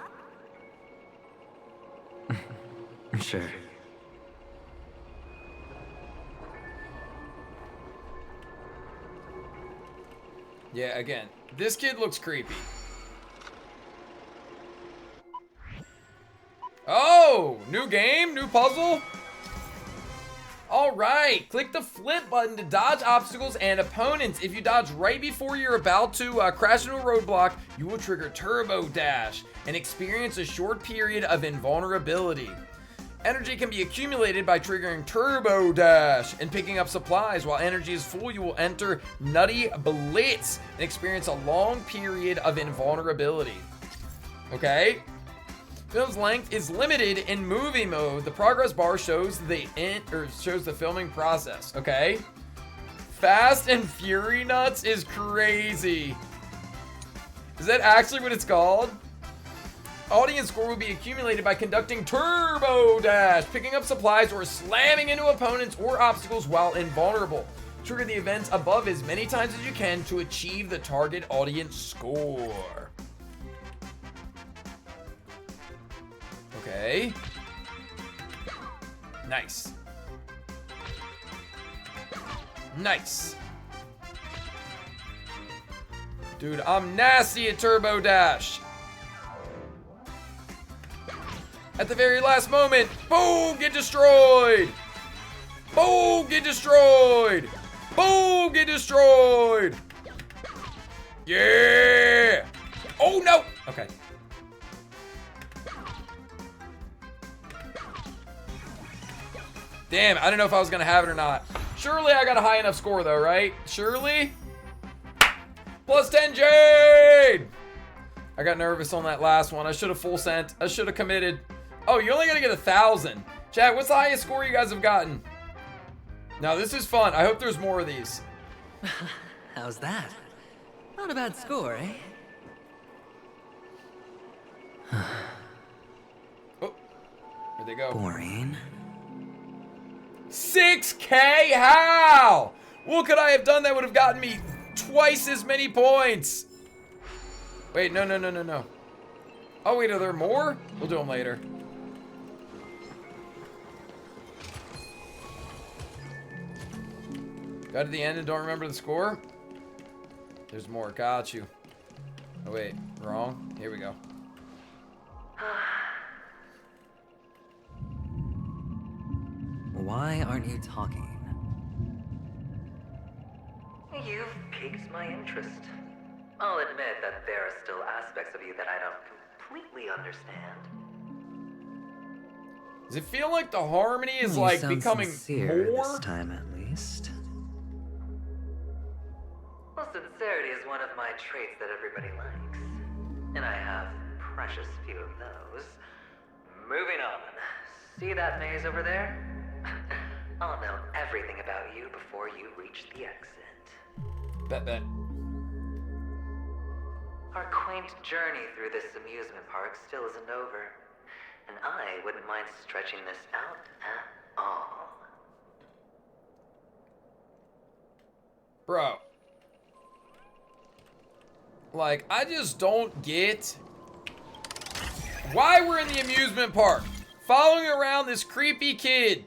Sure.
Yeah, again, this kid looks creepy. Oh, new game, new puzzle. All right, click the flip button to dodge obstacles and opponents. If you dodge right before you're about to crash into a roadblock, you will trigger Turbo Dash and experience a short period of invulnerability. Energy can be accumulated by triggering Turbo Dash and picking up supplies. While energy is full, you will enter Nutty Blitz and experience a long period of invulnerability. Okay? Film's length is limited in movie mode. The progress bar shows the filming process. Okay? Fast and Fury Nuts is crazy. Is that actually what it's called? Audience score will be accumulated by conducting Turbo Dash, picking up supplies, or slamming into opponents or obstacles while invulnerable. Trigger the events above as many times as you can to achieve the target audience score. Okay. Nice. Nice. Dude, I'm nasty at Turbo Dash. At the very last moment, boom, get destroyed. Boom, get destroyed. Boom, get destroyed. Yeah. Oh, no. Okay. Damn, I don't know if I was going to have it or not. Surely I got a high enough score, though, right? Surely? Plus 10 Jade! I got nervous on that last one. I should have full sent. I should have committed. Oh, you only got to get 1,000. Chat, what's the highest score you guys have gotten? Now, this is fun. I hope there's more of these.
How's that? Not a bad score, eh?
Oh, where'd they go?
Boring.
6K? How? What could I have done that would have gotten me twice as many points? Wait, no. Oh, wait, are there more? We'll do them later. Got to the end and don't remember the score? There's more. Got you. Oh, wait. Wrong. Here we go.
Why aren't you talking?
You've piqued my interest. I'll admit that there are still aspects of you that I don't completely understand.
Does it feel like the harmony is
You
like
sound
becoming
sincere
more?
this time, at least.
Well, sincerity is one of my traits that everybody likes. And I have precious few of those. Moving on. See that maze over there? I'll know everything about you before you reach the exit.
Bet.
Our quaint journey through this amusement park still isn't over. And I wouldn't mind stretching this out at all.
Bro. Like, I just don't get why we're in the amusement park. Following around this creepy kid.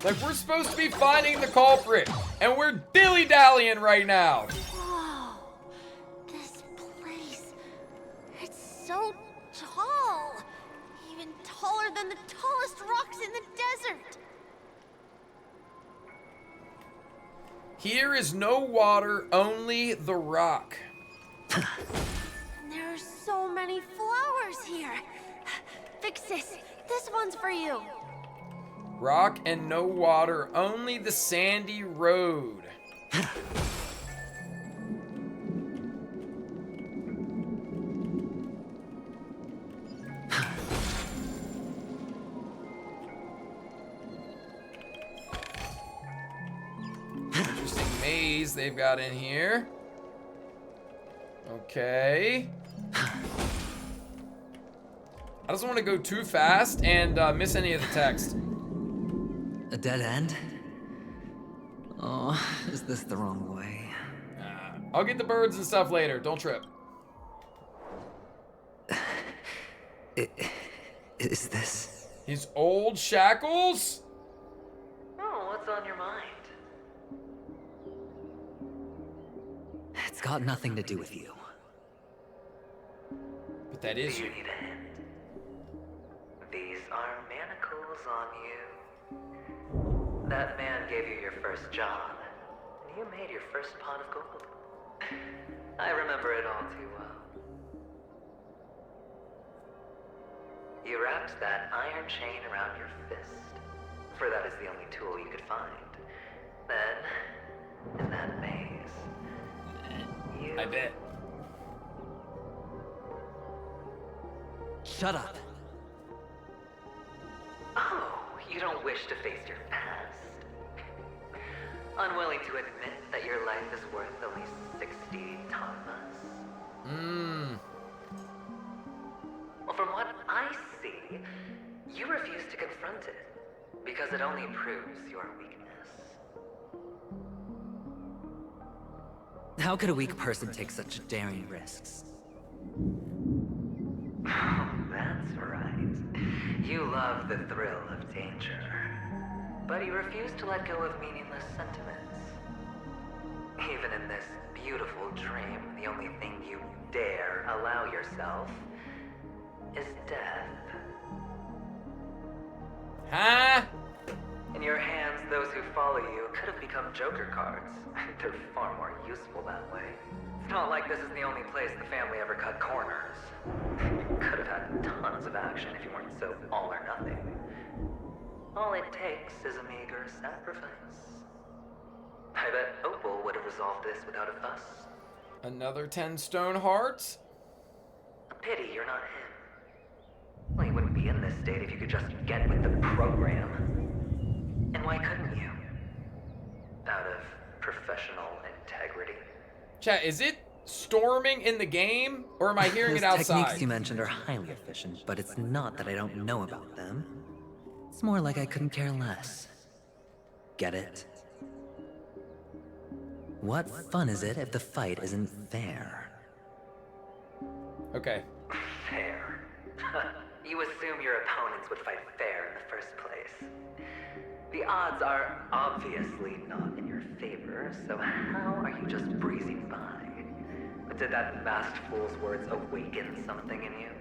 Like, we're supposed to be finding the culprit, and we're dilly-dallying right now.
Whoa. This place. It's so tall. taller than the tallest rocks in the desert.
Here is no water, only the rock.
And there are so many flowers here. Vixis, this one's for you.
Rock and no water, only the sandy road. Interesting maze they've got in here. Okay. I just want to go too fast and miss any of the text.
A dead end? Oh, is this the wrong way?
I'll get the birds and stuff later. Don't trip.
Is this...
His old shackles?
Oh, what's on your mind?
It's got nothing to do with you.
But that is
Do
you.
you need a hint? These are manacles on you. That man gave you your first job, and you made your first pot of gold. I remember it all too well. You wrapped that iron chain around your fist, for that is the only tool you could find. Then, in that maze, you...
I bet.
Shut up.
Oh, you don't wish to face your past? Unwilling to admit that your life is worth at least 60 tamas? Well, from what I see, you refuse to confront it, because it only proves your weakness.
How could a weak person take such daring risks?
That's right. You love the thrill of danger, but you refuse to let go of meaningless sentiments. Even in this beautiful dream, the only thing you dare allow yourself is death.
Huh?
In your hands, those who follow you could have become Joker cards. They're far more useful that way. It's not like this is the only place the family ever cut corners. You could have had tons of action if you weren't so all or nothing. All it takes is a meager sacrifice. I bet Opal would have resolved this without a fuss.
Another 10 stone hearts?
A pity you're not him. Well, you wouldn't be in this state if you could just get with the program. And why couldn't you? Out of professional integrity.
Chat, is it storming in the game, or am I hearing it
Those
outside?
techniques you mentioned are highly efficient, but it's not that I don't know about them. It's more like I couldn't care less. Get it? What fun is it if the fight isn't fair?
Okay.
Fair. You assume your opponents would fight fair in the first place. The odds are obviously not in your favor, so how are you just breezing by? But did that masked fool's words awaken something in you?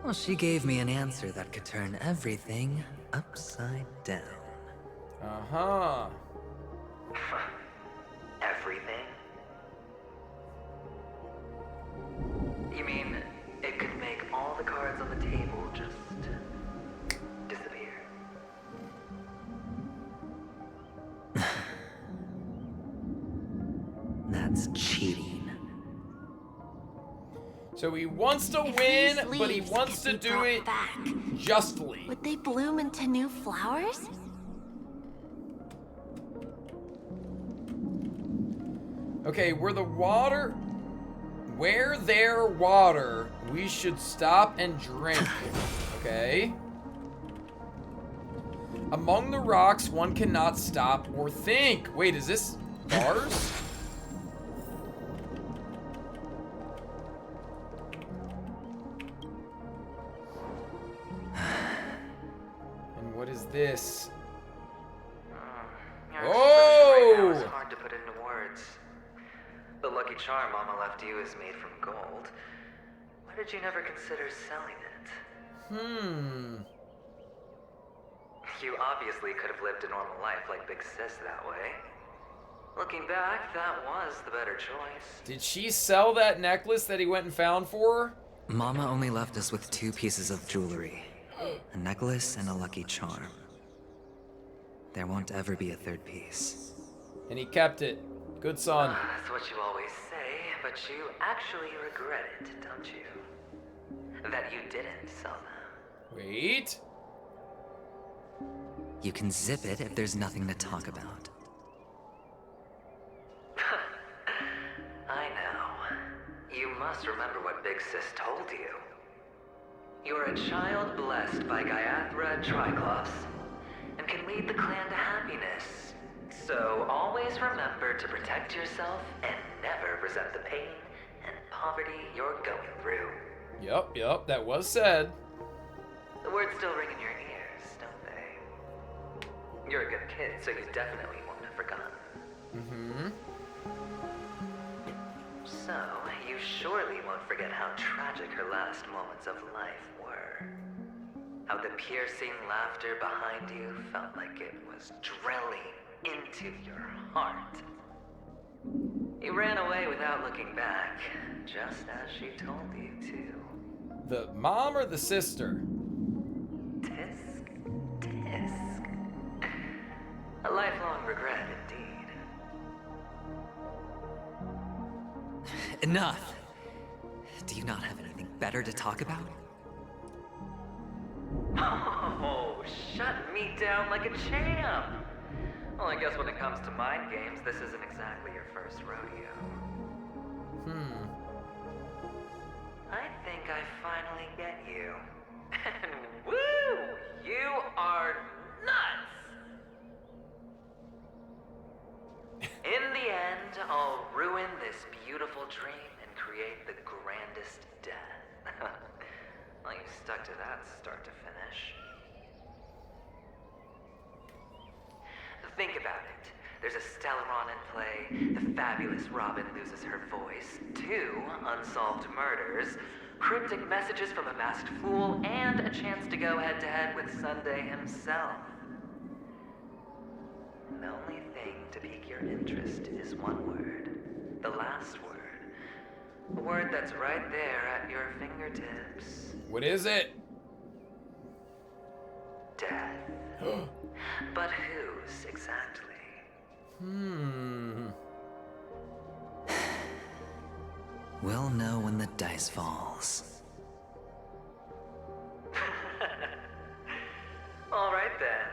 Well, she gave me an answer that could turn everything upside down.
Uh-huh.
Everything? You mean it could make all the cards on the table just disappear?
That's cheating.
So he wants to win, but he wants to do it justly.
Would they bloom into new flowers?
Okay, where there water, we should stop and drink. Okay. Among the rocks, one cannot stop or think. Wait, is this bars? And what is this?
Your expression right now is hard to put into words. The lucky charm Mama left you is made from gold. What did you never consider selling it? You obviously could have lived a normal life like Big Sis that way. Looking back, that was the better choice.
Did she sell that necklace that he went and found for her?
Mama only left us with 2 pieces of jewelry. A necklace and a lucky charm. There won't ever be a 3rd piece.
And he kept it. Good son.
That's what you always say, but you actually regret it, don't you? That you didn't sell them.
Wait.
You can zip it if there's nothing to talk about.
I know. You must remember what Big Sis told you. You're a child blessed by Gaiathra Triclops, and can lead the clan to happiness. So always remember to protect yourself and never resent the pain and poverty you're going through.
Yup, that was said.
The words still ring in your ears, don't they? You're a good kid, so you definitely won't have forgotten. So, you surely won't forget how tragic her last moments of life were. How the piercing laughter behind you felt like it was drilling into your heart. You ran away without looking back, just as she told you to.
The mom or the sister?
Tisk, tisk. A lifelong regret indeed.
Enough! Do you not have anything better to talk about?
Oh, shut me down like a champ! Well, I guess when it comes to mind games, this isn't exactly your first rodeo. I think I finally get you. And woo! You are nuts! In the end, I'll ruin this beautiful dream and create the grandest death. Well, you stuck to that start to finish. Think about it. There's a Stellaron in play, the fabulous Robin loses her voice, 2 unsolved murders, cryptic messages from a masked fool, and a chance to go head-to-head with Sunday himself. The only thing to pique your interest is one word. The last word. A word that's right there at your fingertips.
What is it?
Death. But whose exactly?
We'll know when the dice falls.
All right then.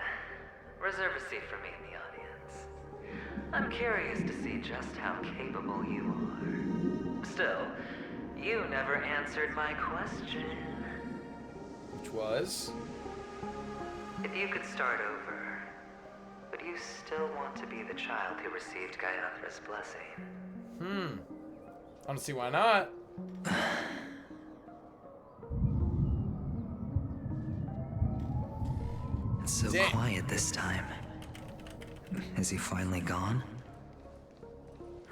Reserve a seat for me in the audience. I'm curious to see just how capable you are. Still, you never answered my question.
Which was?
If you could start over, would you still want to be the child who received Gaiathra's blessing?
I don't see why not.
It's so quiet this time. Is he finally gone?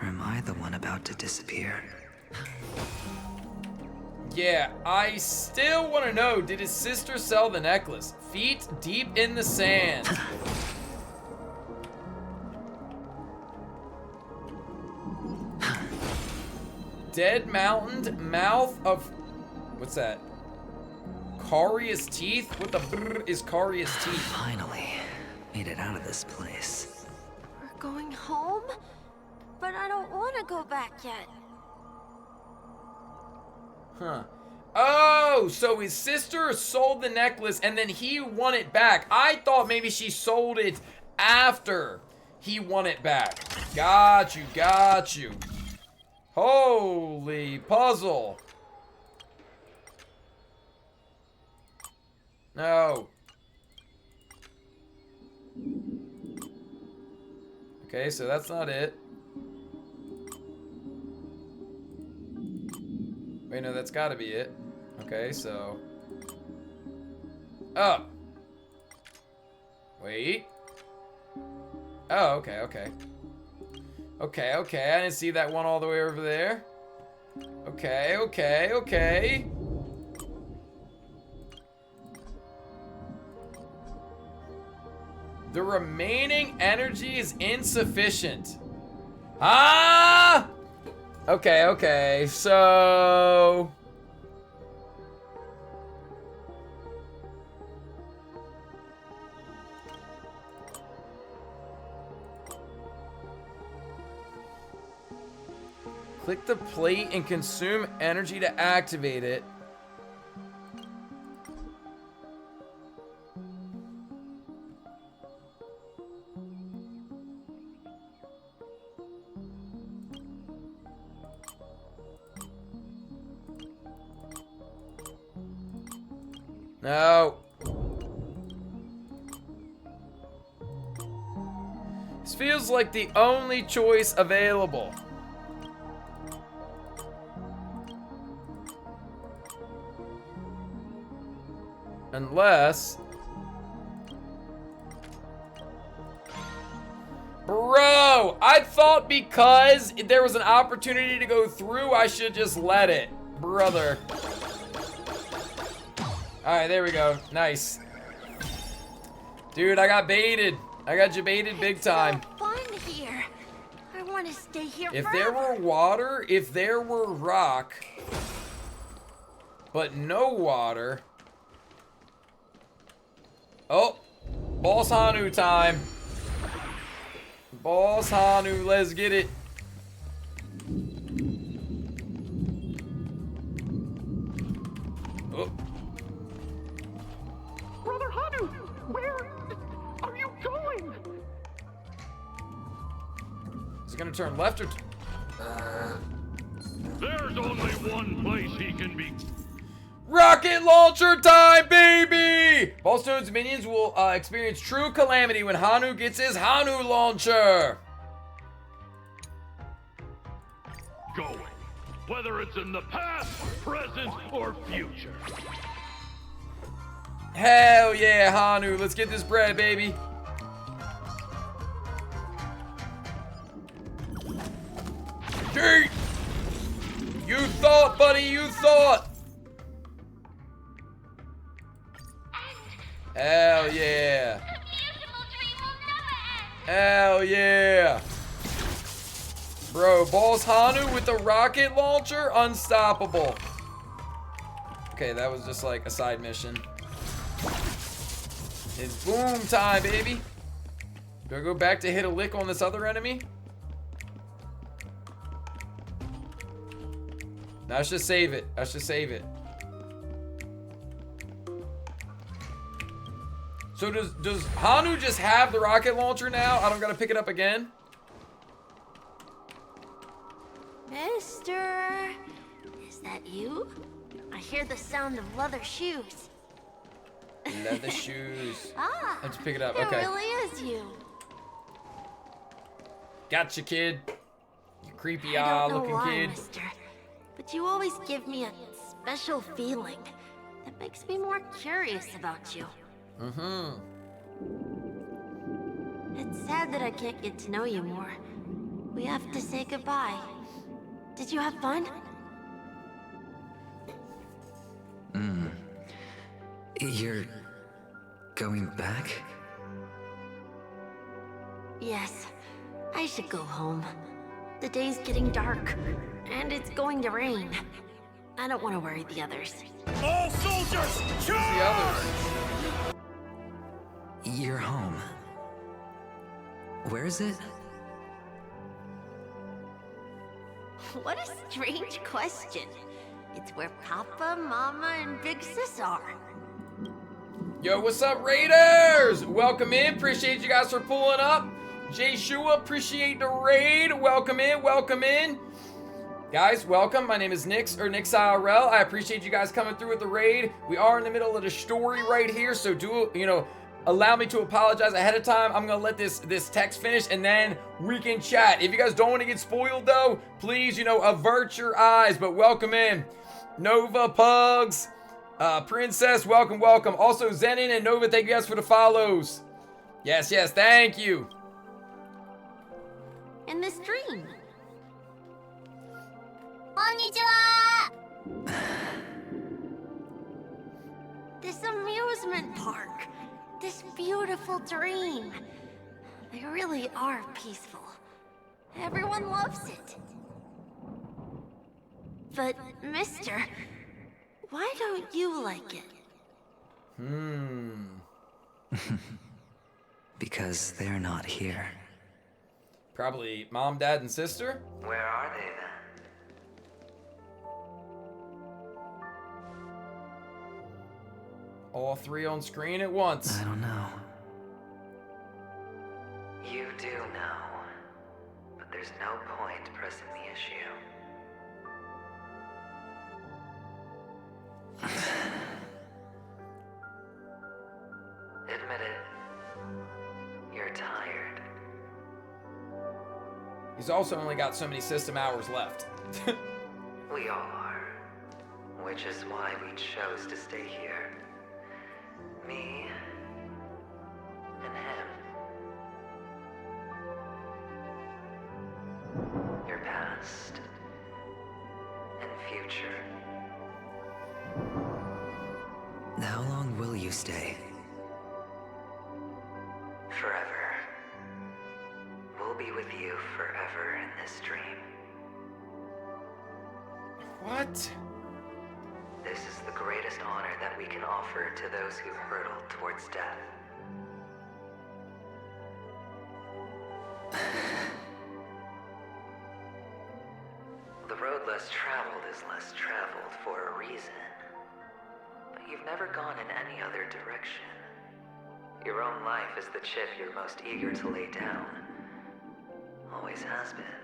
Or am I the one about to disappear?
Yeah, I still want to know, did his sister sell the necklace? Feet deep in the sand. Dead mountain, mouth of... What's that? Carious teeth? What the brr is Carious teeth?
Finally, made it out of this place.
We're going home? But I don't want to go back yet.
Huh. Oh, so his sister sold the necklace and then he won it back. I thought maybe she sold it after he won it back. Got you. Holy puzzle. No. Okay, so that's not it. Wait, no, that's gotta be it. Okay, so... Oh! Wait. Oh, okay. Okay, I didn't see that one all the way over there. Okay. The remaining energy is insufficient. Ah! Okay, okay, so... Click the plate and consume energy to activate it. No. This feels like the only choice available. Unless... Bro, I thought because there was an opportunity to go through, I should just let it. Brother. Alright, there we go. Nice. Dude, I got baited. I got you baited big time.
Fun here. I want to stay here
If
forever.
there were water, if there were rock, but no water... Oh, Boss Hanu time. Boss Hanu, let's get it. Oh.
Brother Hanu, where are you going?
Is it gonna turn left or...
There's only one place he can be.
Rocket launcher time, baby! Ballstone's minions will experience true calamity when Hanu gets his Hanu launcher.
Going, whether it's in the past, present, or future.
Hell yeah, Hanu. Let's get this bread, baby. Yeet! You thought, buddy, you thought. Hell yeah. Hell yeah. Bro, Balls Hanu with the rocket launcher, unstoppable. Okay, that was just like a side mission. It's boom time, baby. Do I go back to hit a lick on this other enemy? No, let's just save it. Let's just save it. So does Hanu just have the rocket launcher now? I don't gotta pick it up again?
Mister, is that you? I hear the sound of leather shoes.
Leather shoes.
Ah,
I have to pick it up.
it
Okay.
really is you.
Gotcha, kid. You creepy
I don't know
looking
why,
kid.
mister, but you always give me a special feeling that makes me more curious about you.
Mm-hmm.
It's sad that I can't get to know you more. We have to say goodbye. Did you have fun?
You're going back?
Yes. I should go home. The day's getting dark, and it's going to rain. I don't want to worry the others.
All soldiers, charge!
The others.
You're home. Where is it?
What a strange question. It's where Papa, Mama, and Big Sis are.
Yo, what's up, Raiders? Welcome in. Appreciate you guys for pulling up. Jay Shua, appreciate the raid. Welcome in, welcome in. Guys, welcome. My name is nixirl. I appreciate you guys coming through with the raid. We are in the middle of the story right here, so do, allow me to apologize ahead of time. I'm gonna let this text finish and then we can chat. If you guys don't want to get spoiled though, please, avert your eyes, but welcome in. Nova Pugs, Princess, welcome, welcome. Also, Zenin and Nova, thank you guys for the follows. Yes, thank you.
In this dream.
Konnichiwa!
This amusement park. this beautiful dream. They really are peaceful. Everyone loves it. But, mister, why don't you like it?
Because they're not here.
Probably mom, dad, and sister?
Where are they then?
All three on screen at once.
I don't know.
You do know. But there's no point pressing the issue. Admit it. You're tired.
He's also only got so many system hours left.
We all are. Which is why we chose to stay here. Me and him. Your past and future.
How long will you stay?
Forever. We'll be with you forever in this dream.
What?
This is the greatest honor that we can offer to those who hurtle towards death. The road less traveled is less traveled for a reason. But you've never gone in any other direction. Your own life is the chip you're most eager to lay down. Always has been.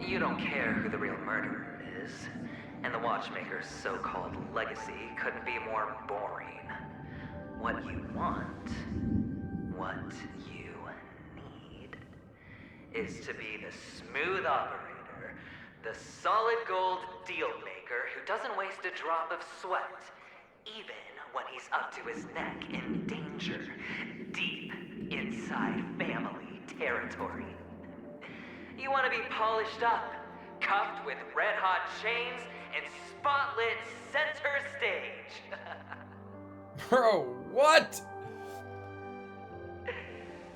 You don't care who the real murderer is, and the Watchmaker's so-called legacy couldn't be more boring. What you want, what you need, is to be the smooth operator, the solid gold deal maker who doesn't waste a drop of sweat, even when he's up to his neck in danger, deep inside family territory. You want to be polished up, cuffed with red-hot chains, and spotlit center stage.
Bro, what?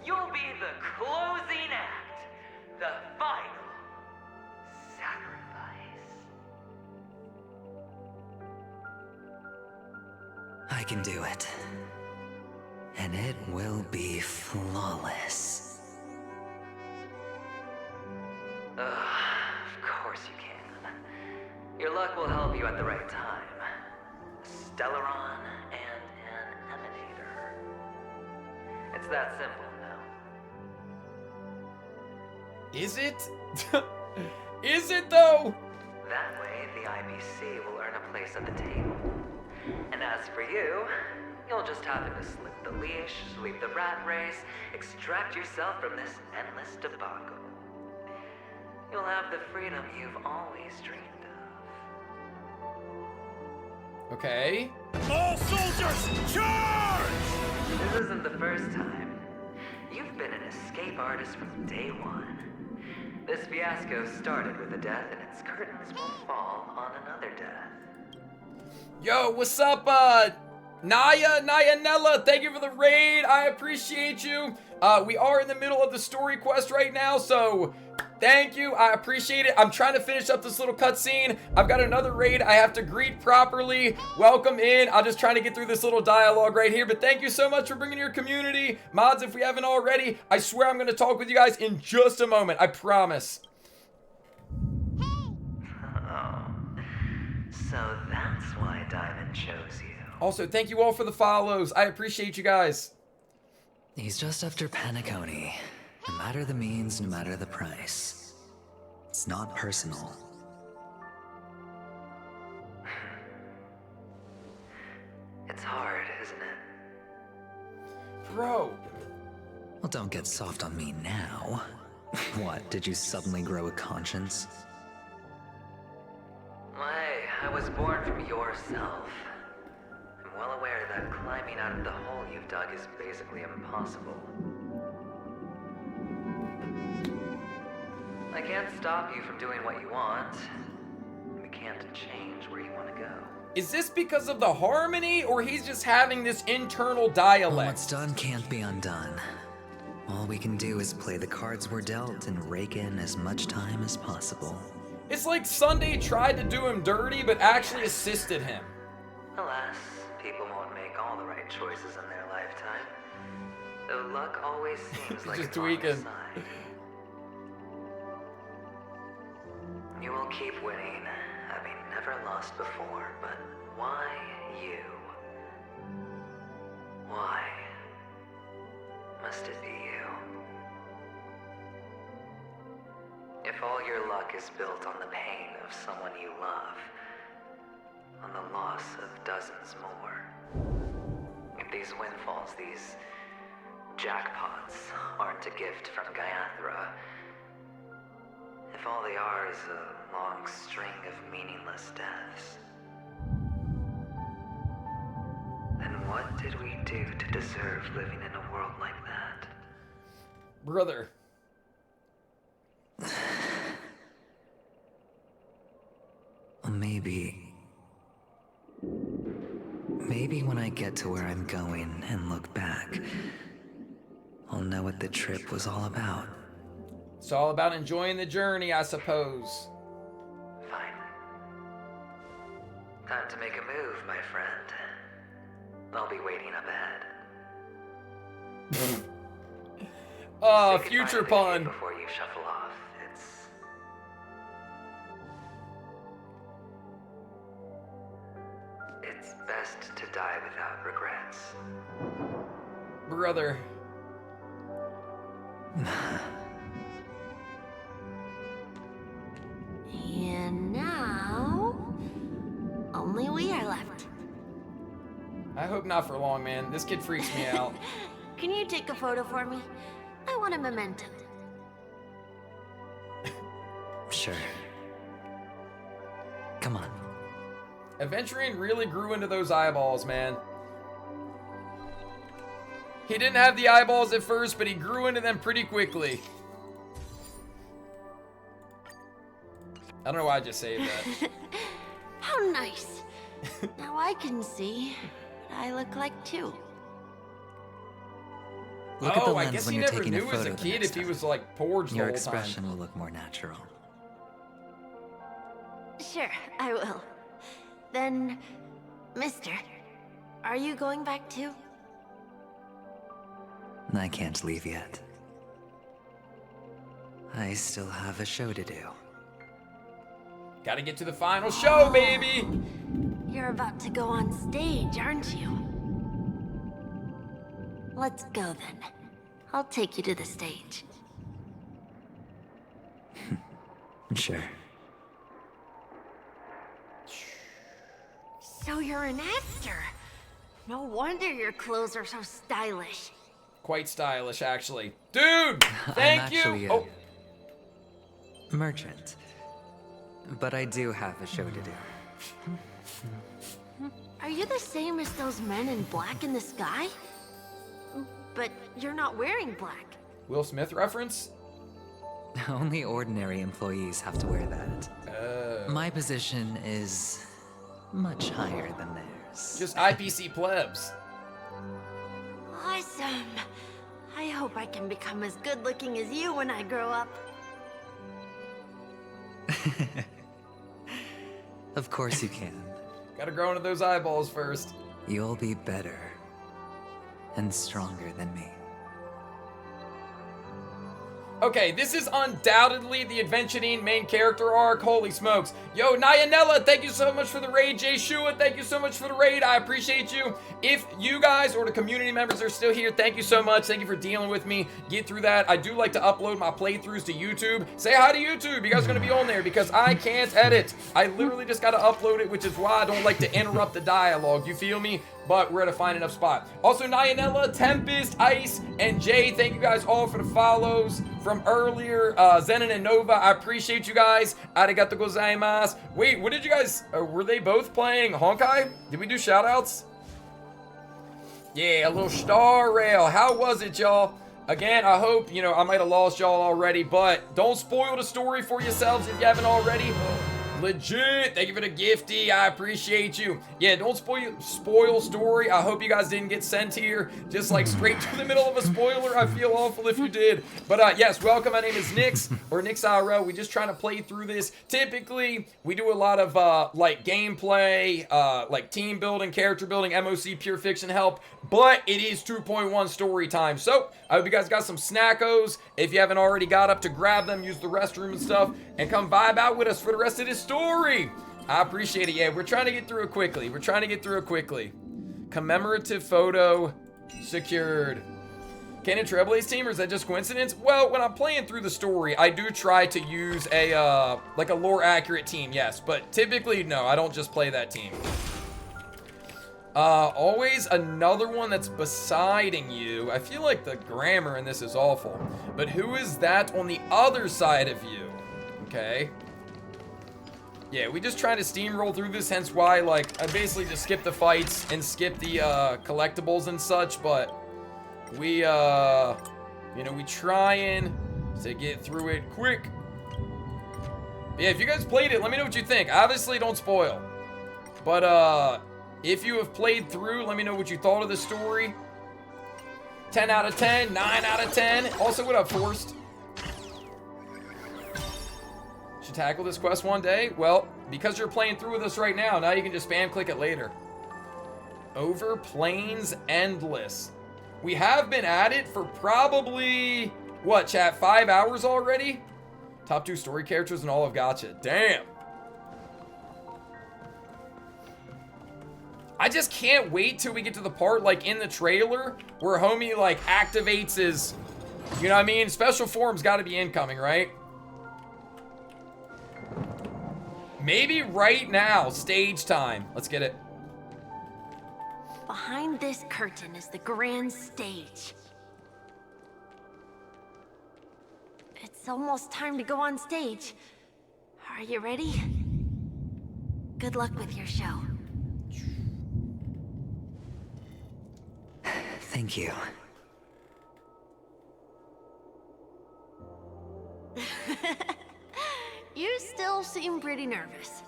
You'll be the closing act, the final sacrifice.
I can do it. And it will be flawless.
Of course you can. Your luck will help you at the right time. A Stellaron and an emanator. It's that simple now.
Is it? Is it though?
That way, the IBC will earn a place at the table. And as for you, you'll just happen to slip the leash, sweep the rat race, extract yourself from this endless debacle. You'll have the freedom you've always dreamed of.
Okay.
All soldiers, charge!
This isn't the first time. You've been an escape artist from day one. This fiasco started with a death, and its curtains will fall on another death.
Yo, what's up, Nella, thank you for the raid. I appreciate you. We are in the middle of the story quest right now, so thank you. I appreciate it. I'm trying to finish up this little cutscene. I've got another raid I have to greet properly. Welcome in. I'm just trying to get through this little dialogue right here, but thank you so much for bringing your community. Mods, if we haven't already, I swear I'm going to talk with you guys in just a moment. I promise.
Oh, so that's why Diamond chose you.
Also, thank you all for the follows. I appreciate you guys.
He's just after Penacony. No matter the means, no matter the price. It's not personal.
It's hard, isn't it?
Bro.
Well, don't get soft on me now. What, did you suddenly grow a conscience?
Hey, I was born from yourself. I'm well aware that climbing out of the hole you've dug is basically impossible. I can't stop you from doing what you want. We can't change where you want to go.
Is this because of the harmony, or he's just having this internal dialect?
What's done can't be undone. All we can do is play the cards we're dealt and rake in as much time as possible.
It's like Sunday tried to do him dirty, but actually assisted him.
Alas, people won't make all the right choices in their lifetime. Though luck always seems like
just
it's on
tweaking.
your side. You will keep winning, having never lost before, but why you? Why must it be you? If all your luck is built on the pain of someone you love, on the loss of dozens more, if these windfalls, these jackpots, aren't a gift from Gallagher, if all they are is a long string of meaningless deaths, then what did we do to deserve living in a world like that?
Brother.
Maybe when I get to where I'm going and look back, I'll know what the trip was all about.
It's all about enjoying the journey, I suppose.
Fine. Time to make a move, my friend. I'll be waiting up ahead.
Oh, future pun.
Before you shuffle off, it's best to die without regrets.
Brother.
And now, only we are left.
I hope not for long, man. This kid freaks me out.
Can you take a photo for me? I want a memento.
Sure. Come on.
Aventurine really grew into those eyeballs, man. He didn't have the eyeballs at first, but he grew into them pretty quickly. I don't know why I just saved that.
How nice. Now I can see what I look like too.
Look at the
Oh, I
lens
guess
when
he
you're
never
taking a
knew as
photo
a
the
kid
next
if he
time.
was like porged the
Your
whole
expression
time.
will look more natural.
Sure, I will. Then, mister, are you going back too?
I can't leave yet. I still have a show to do.
Gotta get to the final show, baby!
You're about to go on stage, aren't you? Let's go then. I'll take you to the stage.
Sure.
So you're an actor. No wonder your clothes are so stylish.
Quite stylish, actually. Dude, thank
I'm
you!
actually a
Oh,
merchant. But I do have a show to do.
Are you the same as those men in black in the sky? But you're not wearing black.
Will Smith reference?
Only ordinary employees have to wear that. My position is much higher than theirs.
Just IPC plebs.
Awesome. I hope I can become as good looking as you when I grow up.
Of course you can.
Gotta grow into those eyeballs first.
You'll be better and stronger than me.
Okay, this is undoubtedly the Aventurine main character arc. Holy smokes. Yo, Nyanella, thank you so much for the raid. Jay Shua, thank you so much for the raid. I appreciate you. If you guys or the community members are still here, thank you so much. Thank you for dealing with me. Get through that. I do like to upload my playthroughs to YouTube. Say hi to YouTube. You guys are going to be on there because I can't edit. I literally just got to upload it, which is why I don't like to interrupt the dialogue. You feel me? But we're at a fine enough spot. Also, Nyanella, Tempest, Ice, and Jay, thank you guys all for the follows from earlier. Zenon and Nova, I appreciate you guys. Arigato gozaimasu. Wait, what did you guys, were they both playing Honkai? Did we do shoutouts? Yeah, a little Star Rail. How was it, y'all? Again, I hope, I might have lost y'all already, but don't spoil the story for yourselves if you haven't already. Legit. Thank you for the gifty. I appreciate you. Yeah, don't spoil story. I hope you guys didn't get sent here just like straight to the middle of a spoiler. I feel awful if you did. But yes, welcome. My name is Nix or nixirl. We just trying to play through this. Typically, we do a lot of like gameplay, like team building, character building, MOC, pure fiction help. But it is 2.1 story time. So I hope you guys got some snackos. If you haven't already got up to grab them, use the restroom and stuff, and come vibe out with us for the rest of this story. I appreciate it. Yeah, we're trying to get through it quickly. Commemorative photo secured. Can a Trailblaze team, or is that just coincidence? Well, when I'm playing through the story, I do try to use a like a lore accurate team, yes. But typically, no, I don't just play that team. Always another one that's besiding you. I feel like the grammar in this is awful. But who is that on the other side of you? Okay. Yeah, we just trying to steamroll through this, hence why, like, I basically just skip the fights and skip the, collectibles and such, but we, you know, we trying to get through it quick. But yeah, if you guys played it, let me know what you think. Obviously, don't spoil. But, if you have played through, let me know what you thought of the story. 10 out of 10, 9 out of 10. Also, what up, Forced? Should tackle this quest one day? Well, because you're playing through with us right now, now you can just spam click it later. Over Plains Endless. We have been at it for probably, what, chat, 5 hours already? Top 2 story characters and all of Gotcha. Damn. I just can't wait till we get to the part, like, in the trailer where homie, like, activates his, you know what I mean? Special form's gotta be incoming, right? Maybe right now, stage time. Let's get it.
Behind this curtain is the grand stage. It's almost time to go on stage. Are you ready? Good luck with your show.
Thank you.
You still seem pretty nervous.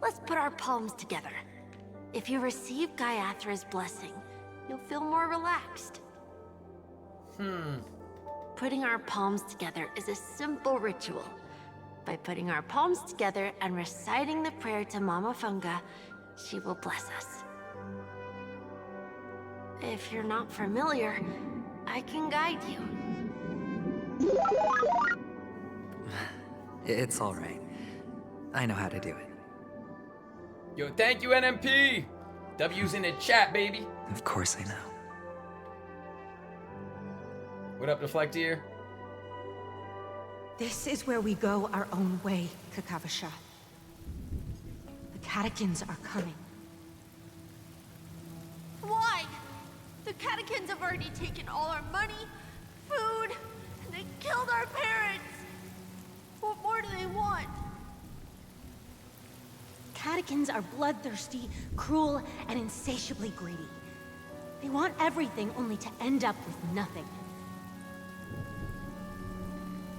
Let's put our palms together. If you receive Gaiathra's blessing, you'll feel more relaxed. Putting our palms together is a simple ritual. By putting our palms together and reciting the prayer to Mama Funga, she will bless us. If you're not familiar, I can guide you.
It's all right. I know how to do it.
Yo, thank you, NMP. W's in the chat, baby.
Of course I know.
What up, Deflectier?
This is where we go our own way, Kakavasha. The catechins are coming.
Why? The catechins have already taken all our money, food, and they killed our parents. What more do they want?
Catechins are bloodthirsty, cruel, and insatiably greedy. They want everything only to end up with nothing.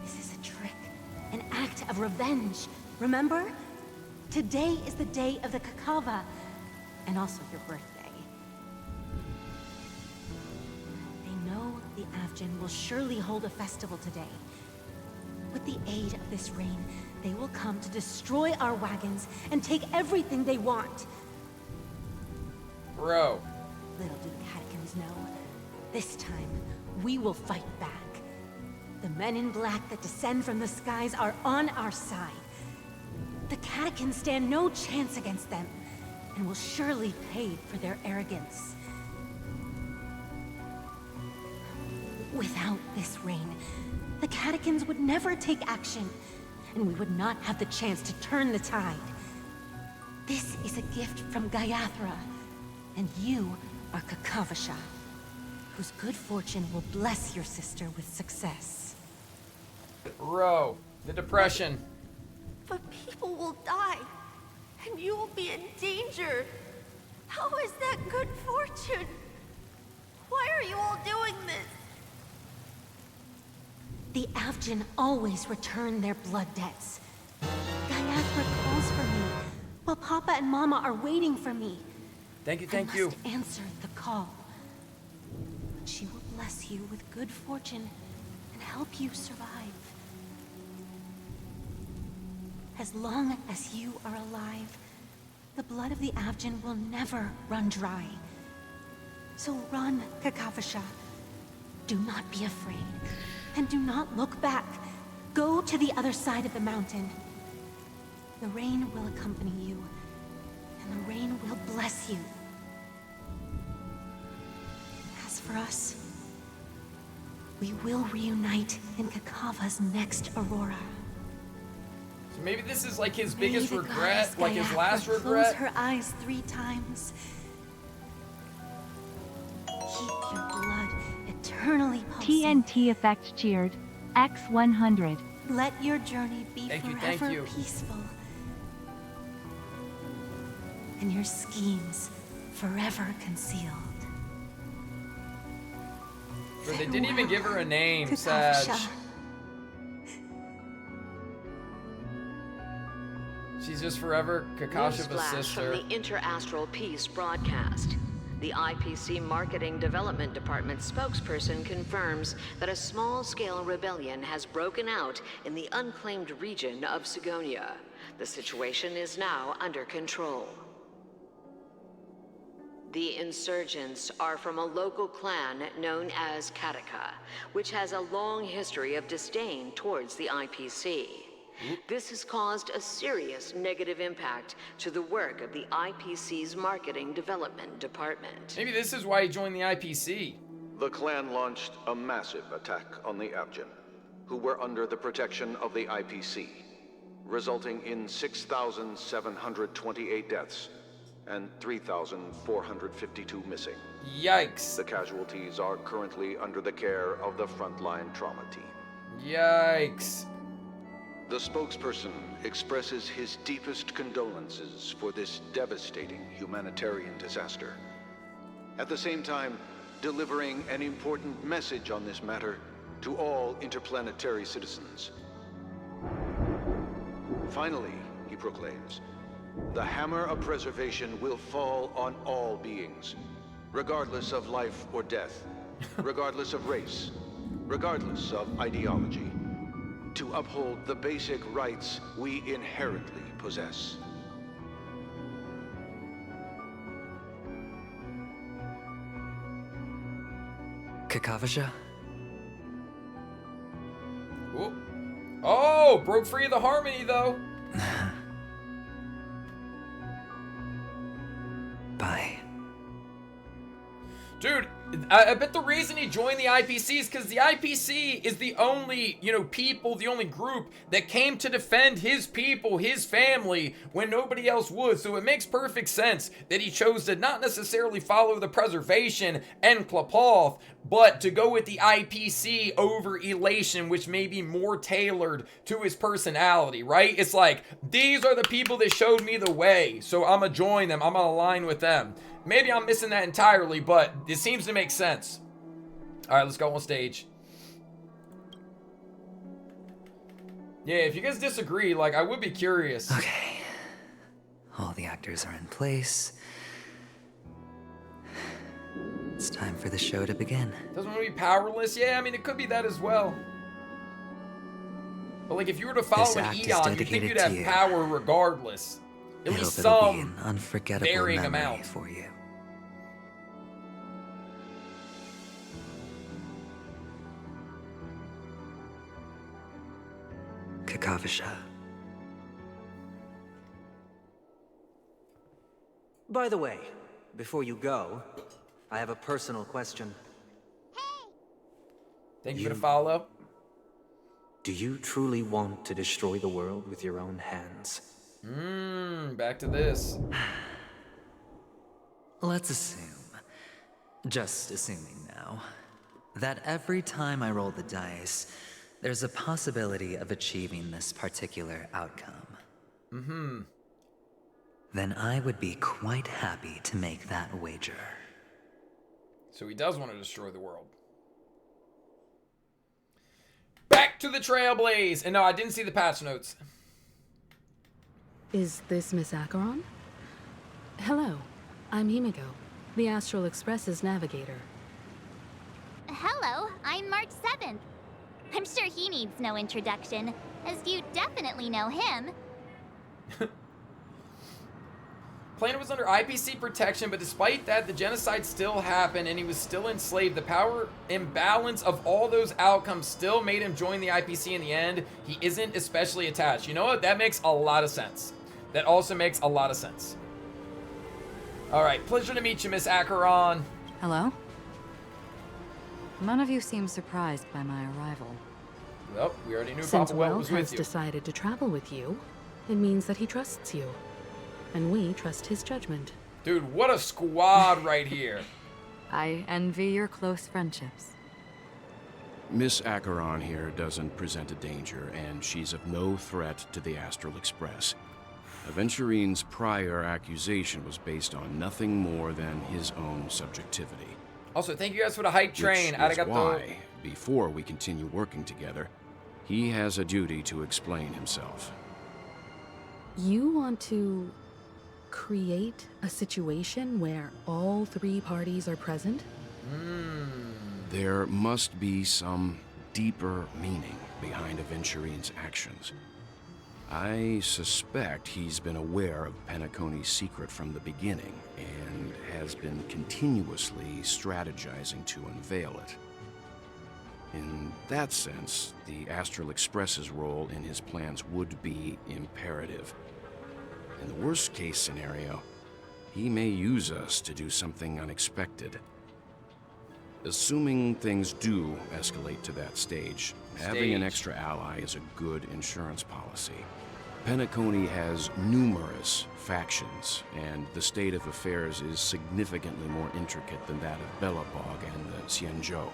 This is a trick, an act of revenge. Remember? Today is the day of the Kakava, and also your birthday. They know the Avgin will surely hold a festival today. With the aid of this rain, they will come to destroy our wagons and take everything they want.
Bro.
Little do the catechins know, this time we will fight back. The men in black that descend from the skies are on our side. The catechins stand no chance against them, and will surely pay for their arrogance. Without this rain, the catechins would never take action, and we would not have the chance to turn the tide. This is a gift from Gaiathra, and you are Kakavasha, whose good fortune will bless your sister with success.
Bro, the depression.
But people will die, and you will be in danger. How is that good fortune? Why are you all doing this?
The Avgin always return their blood debts. Gallagher calls for me, while Papa and Mama are waiting for me.
Thank you, thank
I
you.
must answer the call. But she will bless you with good fortune and help you survive. As long as you are alive, the blood of the Avgin will never run dry. So run, Kakavasha. Do not be afraid, and do not look back. Go to the other side of the mountain. The rain will accompany you, and the rain will bless you. As for us, we will reunite in Kakava's next aurora.
So maybe this is like his biggest
May the
regret,
goddess
like his
Gallagher
last
Close
regret.
her eyes 3 times. Keep your blood eternally pulsing.
TNT effect cheered. X100.
Let your journey be
Thank
forever
you.
peaceful. And your schemes forever concealed.
But they didn't even give her a name,
Kakavasha.
Sag. She's just forever Kakashiva's
Newsflash
sister.
from the Interastral Peace broadcast. The IPC Marketing Development Department spokesperson confirms that a small-scale rebellion has broken out in the unclaimed region of Sigonia. The situation is now under control. The insurgents are from a local clan known as Kataka, which has a long history of disdain towards the IPC. This has caused a serious negative impact to the work of the IPC's Marketing Development Department.
Maybe this is why he joined the IPC.
The clan launched a massive attack on the Avgin, who were under the protection of the IPC, resulting in 6,728 deaths and 3,452 missing.
Yikes.
The casualties are currently under the care of the frontline trauma team.
Yikes.
The spokesperson expresses his deepest condolences for this devastating humanitarian disaster. At the same time, delivering an important message on this matter to all interplanetary citizens. Finally, he proclaims, the hammer of preservation will fall on all beings, regardless of life or death, regardless of race, regardless of ideology, to uphold the basic rights we inherently possess.
Kakavasha?
Oh, broke free of the harmony though.
Bye.
Dude, I bet the reason he joined the IPC is because the IPC is the only, people, the only group that came to defend his people, his family, when nobody else would. So it makes perfect sense that he chose to not necessarily follow the preservation and Klapoth, but to go with the IPC over Elation, which may be more tailored to his personality, right? It's like, these are the people that showed me the way, so I'm gonna join them, I'm gonna align with them. Maybe I'm missing that entirely, but it seems to make sense. All right, let's go on stage. Yeah, if you guys disagree, I would be curious.
Okay. All the actors are in place. It's time for the show to begin.
Doesn't want to be powerless? Yeah, I mean, it could be that as well. But, if you were to follow an Eon, you'd think you'd have power regardless. At least
it'll be an
some
unforgettable
varying
memory
amount.
for you. Kakavasha.
By the way, before you go, I have a personal question.
Thank you for the follow.
Do you truly want to destroy the world with your own hands?
Back to this.
Let's assume, just assuming now, that every time I roll the dice, there's a possibility of achieving this particular outcome. Then I would be quite happy to make that wager.
So he does want to destroy the world. back to the Trailblaze. And no, I didn't see the patch notes.
Is this Miss Acheron? Hello, I'm Himiko, the Astral Express's navigator.
Hello, I'm March 7th. I'm sure he needs no introduction, as you definitely know him.
Planet was under IPC protection, but despite that, the genocide still happened and he was still enslaved. The power imbalance of all those outcomes still made him join the IPC in the end. He isn't especially attached. You know what? That makes a lot of sense. That also makes a lot of sense. All right, pleasure to meet you, Miss Acheron.
Hello? None of you seem surprised by my arrival.
Well, we already knew
Since
Papa Well
Will
was
has
with you.
decided to travel with you, it means that he trusts you. And we trust his judgment.
Dude, what a squad right here.
I envy your close friendships.
Miss Acheron here doesn't present a danger, and she's of no threat to the Astral Express. Aventurine's prior accusation was based on nothing more than his own subjectivity.
Also, thank you guys for the hype train.
Which is why, before we continue working together, he has a duty to explain himself.
You want to create a situation where all three parties are present?
There must be some deeper meaning behind Aventurine's actions. I suspect he's been aware of Penacony's secret from the beginning and has been continuously strategizing to unveil it. In that sense, the Astral Express's role in his plans would be imperative. In the worst-case scenario, he may use us to do something unexpected. Assuming things do escalate to that stage, having an extra ally is a good insurance policy. Penacony has numerous factions, and the state of affairs is significantly more intricate than that of Bellabog and the Xianzhou.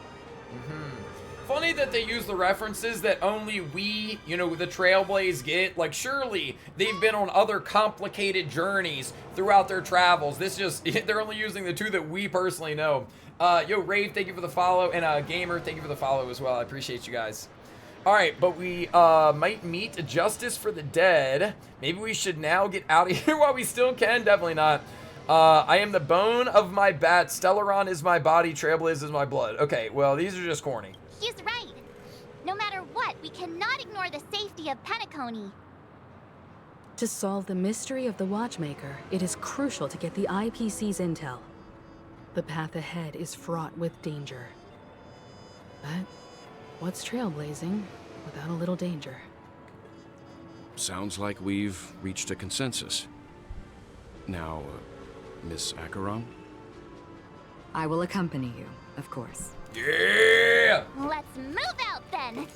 Funny that they use the references that only we, you know, the Trailblaze get. Like, surely they've been on other complicated journeys throughout their travels. This just, they're only using the two that we personally know. Yo, Rave, thank you for the follow. And Gamer, thank you for the follow as well. I appreciate you guys. All right, but we might meet justice for the dead. Maybe we should now get out of here while we still can. Definitely not. I am the bone of my bat. Stellaron is my body. Trailblaze is my blood. Okay, well, these are just corny.
He's right. No matter what, we cannot ignore the safety of Penacony.
To solve the mystery of the Watchmaker, it is crucial to get the IPC's intel. The path ahead is fraught with danger. But what's trailblazing without a little danger?
Sounds like we've reached a consensus. Now, Miss Acheron?
I will accompany you, of course.
Yeah!
Let's move out then.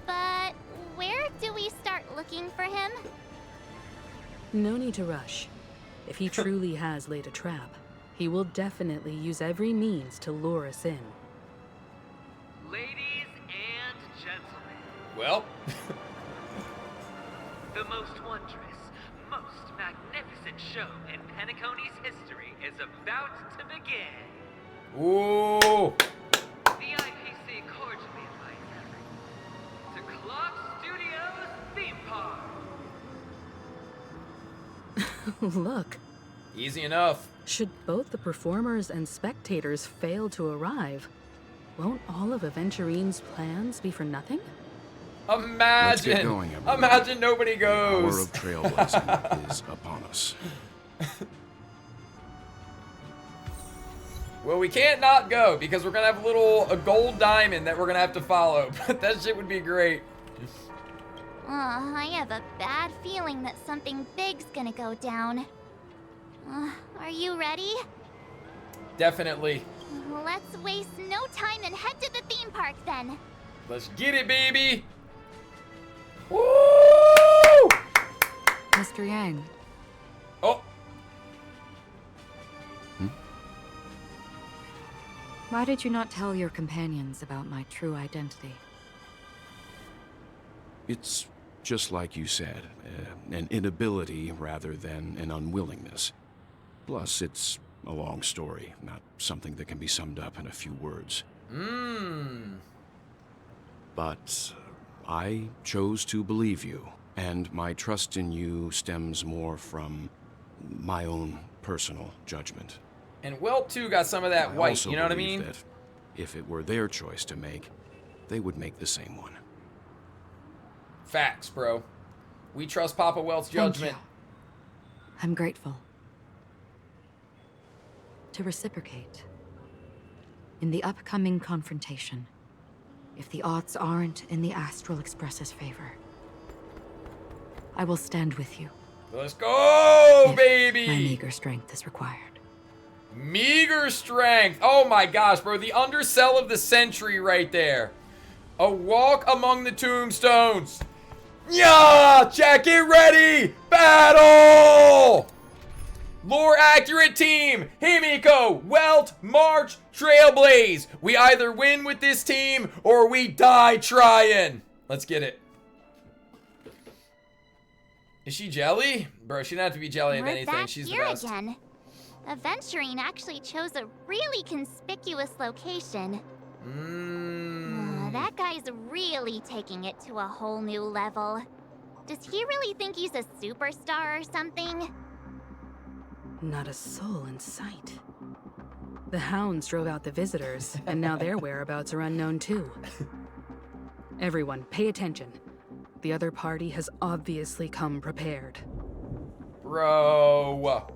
But where do we start looking for him?
No need to rush. If he truly has laid a trap, he will definitely use every means to lure us in.
Ladies and gentlemen.
Well.
The most wondrous, most magnificent show in Penacony's history is about to begin.
Ooh.
The IPC cordially invites everyone to Clock Studios Theme Park.
Look.
Easy enough.
Should both the performers and spectators fail to arrive, won't all of Aventurine's plans be for nothing?
Imagine.
Let's get going, everyone.
Imagine nobody goes.
The power of trailblazing is upon us.
Well, we can't not go because we're gonna have a gold diamond that we're gonna have to follow. But that shit would be great.
I have a bad feeling that something big's gonna go down. Are you ready?
Definitely.
Let's waste no time and head to the theme park then.
Let's get it, baby. Woo!
Mr. Yang.
Oh.
Why did you not tell your companions about my true identity?
It's just like you said, an inability rather than an unwillingness. Plus, it's a long story, not something that can be summed up in a few words. But I chose to believe you, and my trust in you stems more from my own personal judgment.
And Welt too got some of that
I
white,
also
you know what I
believe
mean?
That if it were their choice to make, they would make the same one.
Facts, bro. We trust Papa Welt's judgment.
I'm grateful. To reciprocate, in the upcoming confrontation, if the odds aren't in the Astral Express's favor, I will stand with you.
Let's go,
if
baby!
My meager strength is required.
Meager strength. Oh my gosh, bro. The undersell of the century right there. A walk among the tombstones. Yeah! Jack, get ready! Battle! Lore accurate team. Himiko, Welt, March, Trailblaze. We either win with this team or we die trying. Let's get it. Is she jelly? Bro, she doesn't have to be jelly of anything.
Back
She's the
here
best.
again. Aventurine actually chose a really conspicuous location. That guy's really taking it to a whole new level. Does he really think he's a superstar or something?
Not a soul in sight. The hounds drove out the visitors, and now their whereabouts are unknown too. Everyone, pay attention. The other party has obviously come prepared.
Bro.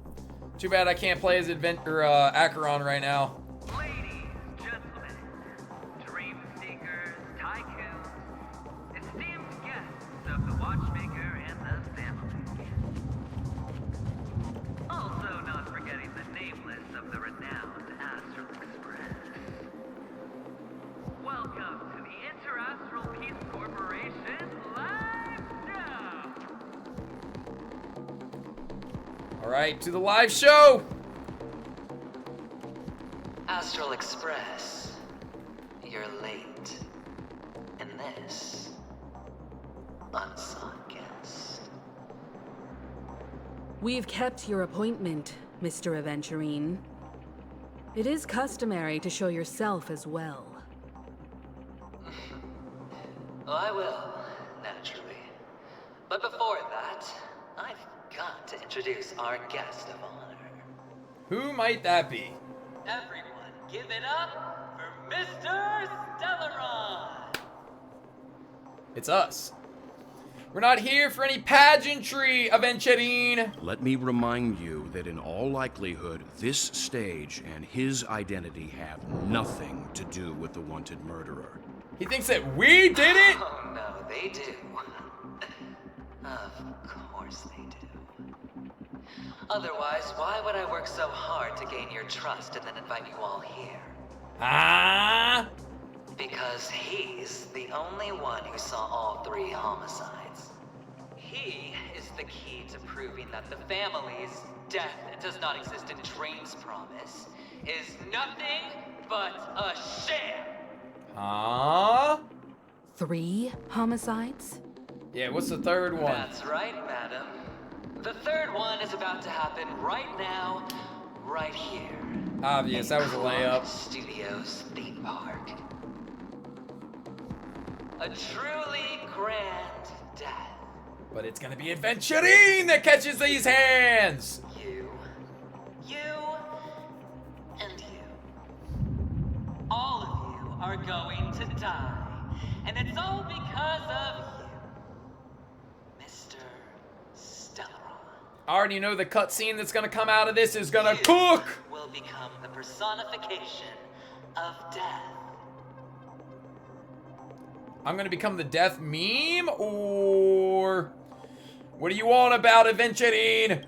Too bad I can't play as Acheron right now.
Ladies, gentlemen, dream seekers, tycoons, esteemed guests of the Watchmaker and the family. Also not forgetting the nameless of the renowned Astral Express. Welcome to the Interastral Peace Corporation live show!
All right, to the live show.
Astral Express, you're late. And this, unsought guest.
We've kept your appointment, Mr. Aventurine. It is customary to show yourself as well.
I will, naturally. But before that, I've got to introduce our guest of honor.
Who might that be?
Everyone, give it up for Mr. Stellaron!
It's us. We're not here for any pageantry, Aventurine.
Let me remind you that in all likelihood, this stage and his identity have nothing to do with the wanted murderer.
He thinks that we did it?
Oh no, they do. Of course they do. Otherwise, why would I work so hard to gain your trust and then invite you all here?
Ah?
Because he's the only one who saw all 3 homicides. He is the key to proving that the family's death does not exist in Dream's promise is nothing but a sham.
Huh?
3 homicides?
Yeah, what's the third one?
That's right, madam. The third one is about to happen right now, right here.
Obvious, that was a layup.
Studios theme park. A truly grand death.
But it's gonna be Aventurine that catches these hands!
You, and you. All of you are going to die. And it's all because of you, Mr. Stellaron.
I already know the cutscene that's gonna come out of this is gonna cook!
Will become the personification of death.
I'm gonna become the death meme, or... What do you want about Aventurine?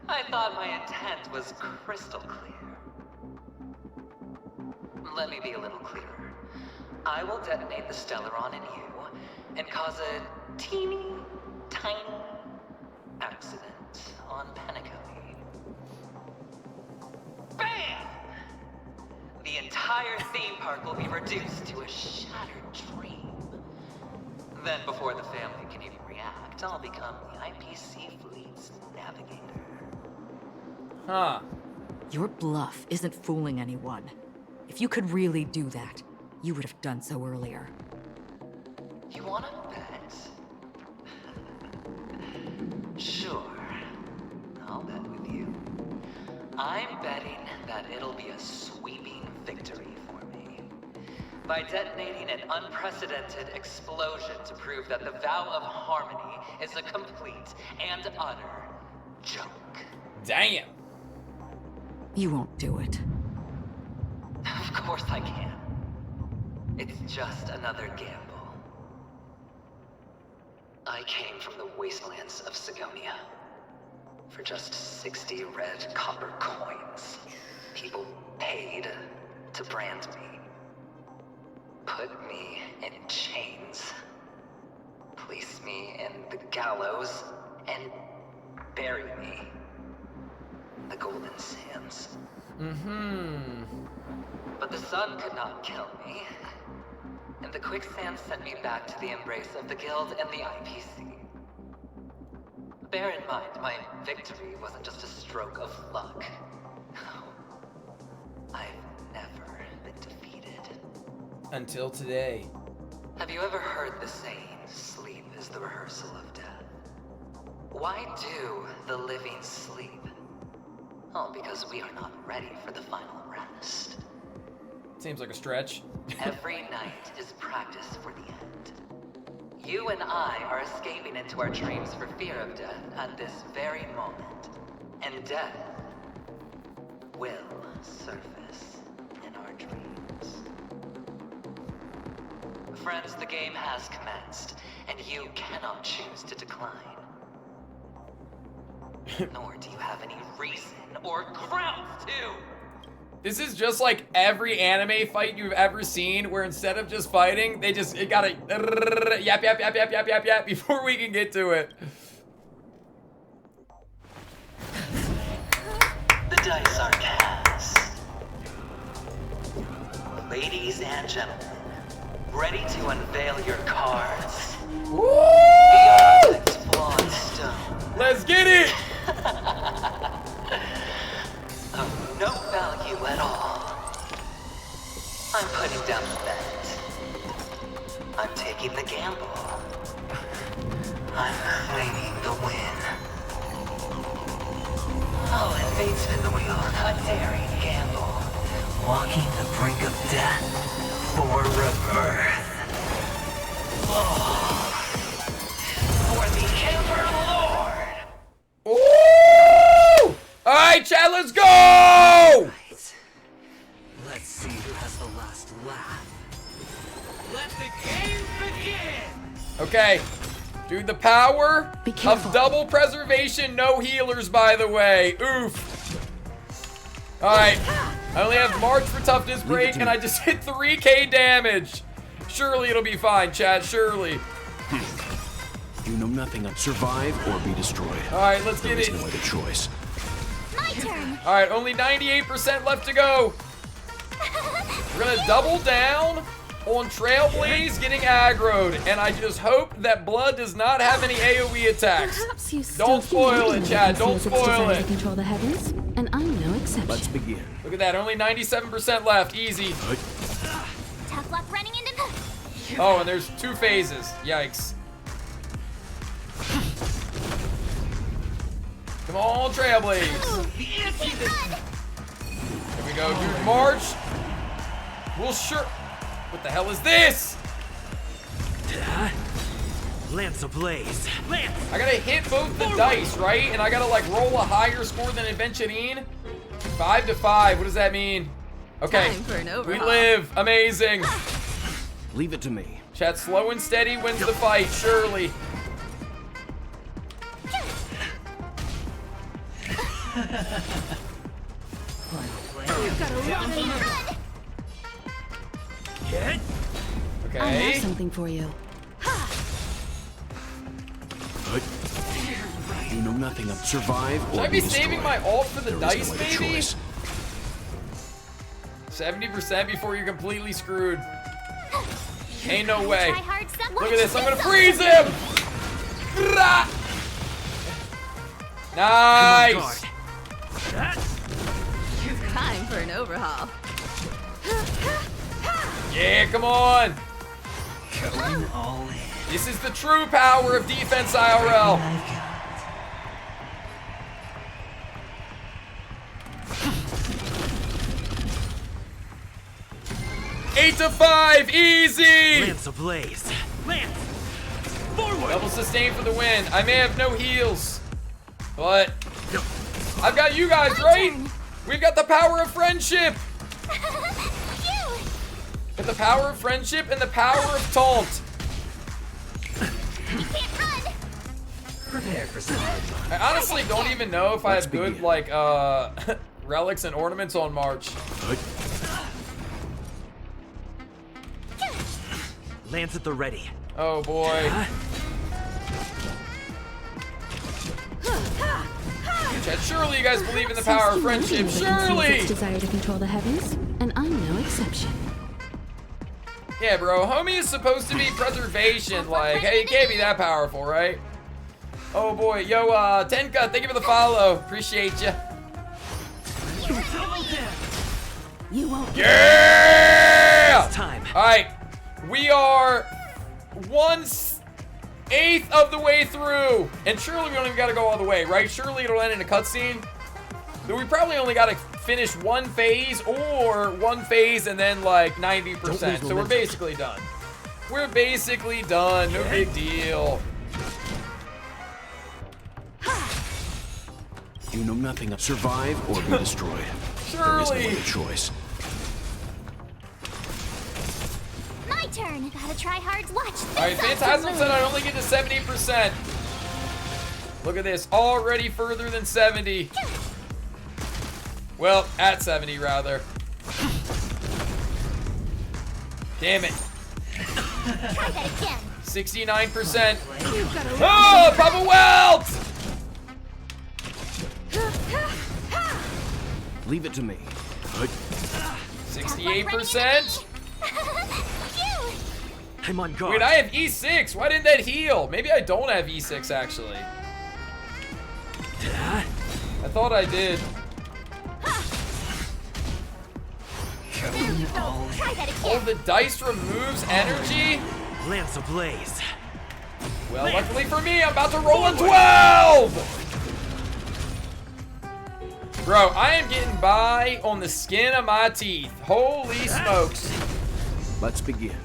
I thought my intent was crystal clear. Let me be a little clearer. I will detonate the Stellaron in you and cause a teeny, tiny accident on Penacony. Bam! The entire theme park will be reduced to a shattered dream. Then, before the family can even react, I'll become the IPC fleet's navigator.
Huh.
Your bluff isn't fooling anyone. If you could really do that, you would have done so earlier.
You wanna bet? Sure. I'll bet with you. I'm betting that it'll be a sweeping victory for me. By detonating an unprecedented explosion to prove that the vow of harmony is a complete and utter joke.
Damn.
You won't do it.
Of course I can. It's just another gamble. I came from the wastelands of Sigonia. For just 60 red copper coins, people paid to brand me. Put me in chains. Place me in the gallows and bury me in the golden sands. But the sun could not kill me. And the quicksand sent me back to the embrace of the Guild and the IPC. Bear in mind, my victory wasn't just a stroke of luck. I've never been defeated.
Until today.
Have you ever heard the saying, sleep is the rehearsal of death? Why do the living sleep? Oh, because we are not ready for the final rest.
Seems like a stretch.
Every night is practice for the end. You and I are escaping into our dreams for fear of death at this very moment. And death will surface in our dreams. Friends, the game has commenced, and you cannot choose to decline. Nor do you have any reason or grounds to.
This is just like every anime fight you've ever seen, where instead of just fighting, they just gotta yap before we can get to it.
The dice are cast. Ladies and gentlemen, ready to unveil your cards?
Woo!
The object blonde stone.
Let's get it!
Of no value at all. I'm putting down the bet. I'm taking the gamble. I'm claiming the win. I'll invade spin the wheel, a daring gamble. Walking the brink of death for rebirth. Oh. For the Emperor Lord!
Ooh! Alright, Chad, let's go!
Right. Let's see who has the last laugh.
Let the game begin!
Okay. Dude, the power of double preservation, no healers, by the way. Oof. Alright. I only have March for toughness break, and I just hit 3k damage. Surely it'll be fine, Chad. Surely.
You know nothing of survive or be destroyed.
Alright, let's get it.
There is no other choice.
My turn.
Alright, only 98% left to go. We're gonna double down on Trailblaze getting aggroed, and I just hope that Blood does not have any AoE attacks. Don't spoil it, Chad. Don't spoil it.
Control the heavens, and I'm no exception.
Let's begin.
Look at that, only 97% left. Easy.
Tough luck running into the...
Oh, and there's 2 phases. Yikes. Come on, Trailblaze. Here we go, dude. March. We'll sure... What the hell is this?
Lance ablaze. Lance!
I gotta hit both the dice, right? And I gotta like roll a higher score than Aventurine? 5 to 5, what does that mean? Okay,
Time for an
we
overhaul.
live. Amazing.
Leave it to me.
Chat, slow and steady wins the fight, surely.
I have
Okay.
something for you.
You know nothing of survive
Should
or
I be
be
saving
destroyed.
my ult for the
There is
dice,
no other
maybe?
choice.
70% before you're completely screwed. Ain't no way.
Try hard stuff.
Look at this, I'm gonna freeze him! Grah! Nice!
Time for an overhaul.
Yeah, come on.
Going all in.
This is the true power of defense IRL. 8 to 5, easy.
Lance ablaze. Lance, forward.
Double sustain for the win. I may have no heals, but I've got you guys, right? We've got the power of friendship. Got the power of friendship and the power of taunt.
Prepare for some.
I honestly don't even know if I have good like relics and ornaments on March.
Lance at the ready.
Oh boy. Chad, surely you guys believe in the power of friendship. Surely.
Desire to control the heavens, and I'm no exception.
Yeah, bro. Homie is supposed to be preservation. Like, hey, you can't be that powerful, right? Oh boy, yo, Tenka, thank you for the follow. Appreciate you.
You won't.
Yeah!
It's time.
All right, we are 1/8 of the way through, and surely we don't even got to go all the way, right? Surely it'll end in a cutscene. We probably only got to finish one phase or one phase and then like 90%. So we're basically done. We're basically done. No big deal.
You know nothing of survive or be destroyed. There is no other choice.
My turn. Gotta try hard. Watch this.
All right, Phantasm said I'd only get to 70%. Look at this, already further than 70. Well, at 70 rather. Damn it.
Try that again.
69%. Oh, Papa Welt!
Leave it to me.
68%.
I'm on guard.
Wait, I have E6. Why didn't that heal? Maybe I don't have E6 actually. I thought I did. Oh, the dice removes energy?
Lance ablaze.
Well, luckily for me, I'm about to roll a 12! Bro, I am getting by on the skin of my teeth. Holy smokes.
Let's begin.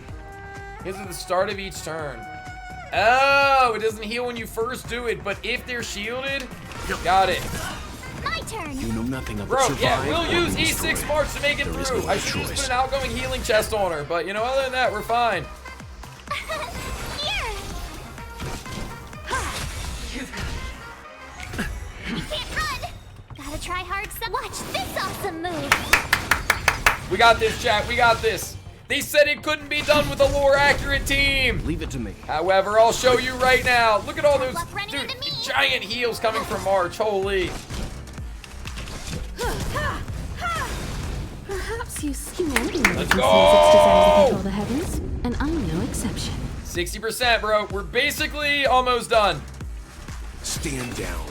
Here's at the start of each turn. Oh, it doesn't heal when you first do it, but if they're shielded, got it.
My turn.
You know nothing of
Bro,
survive
yeah, we'll
or
use
be
E6
destroyed.
March to make it
There is
through.
no
I
other
should just
choice.
put an outgoing healing chest on her, but you know, other than that, we're fine.
You can't run. Gotta try hard. Watch this awesome move.
We got this, chat. We got this. They said it couldn't be done with a lore-accurate team.
Leave it to me.
However, I'll show you right now. Look at all those giant heals coming from March. Holy.
Perhaps you humanity never
Let's
conceals
go!
its desire to control the heavens, and I'm no exception.
60%, bro. We're basically almost done.
Stand down.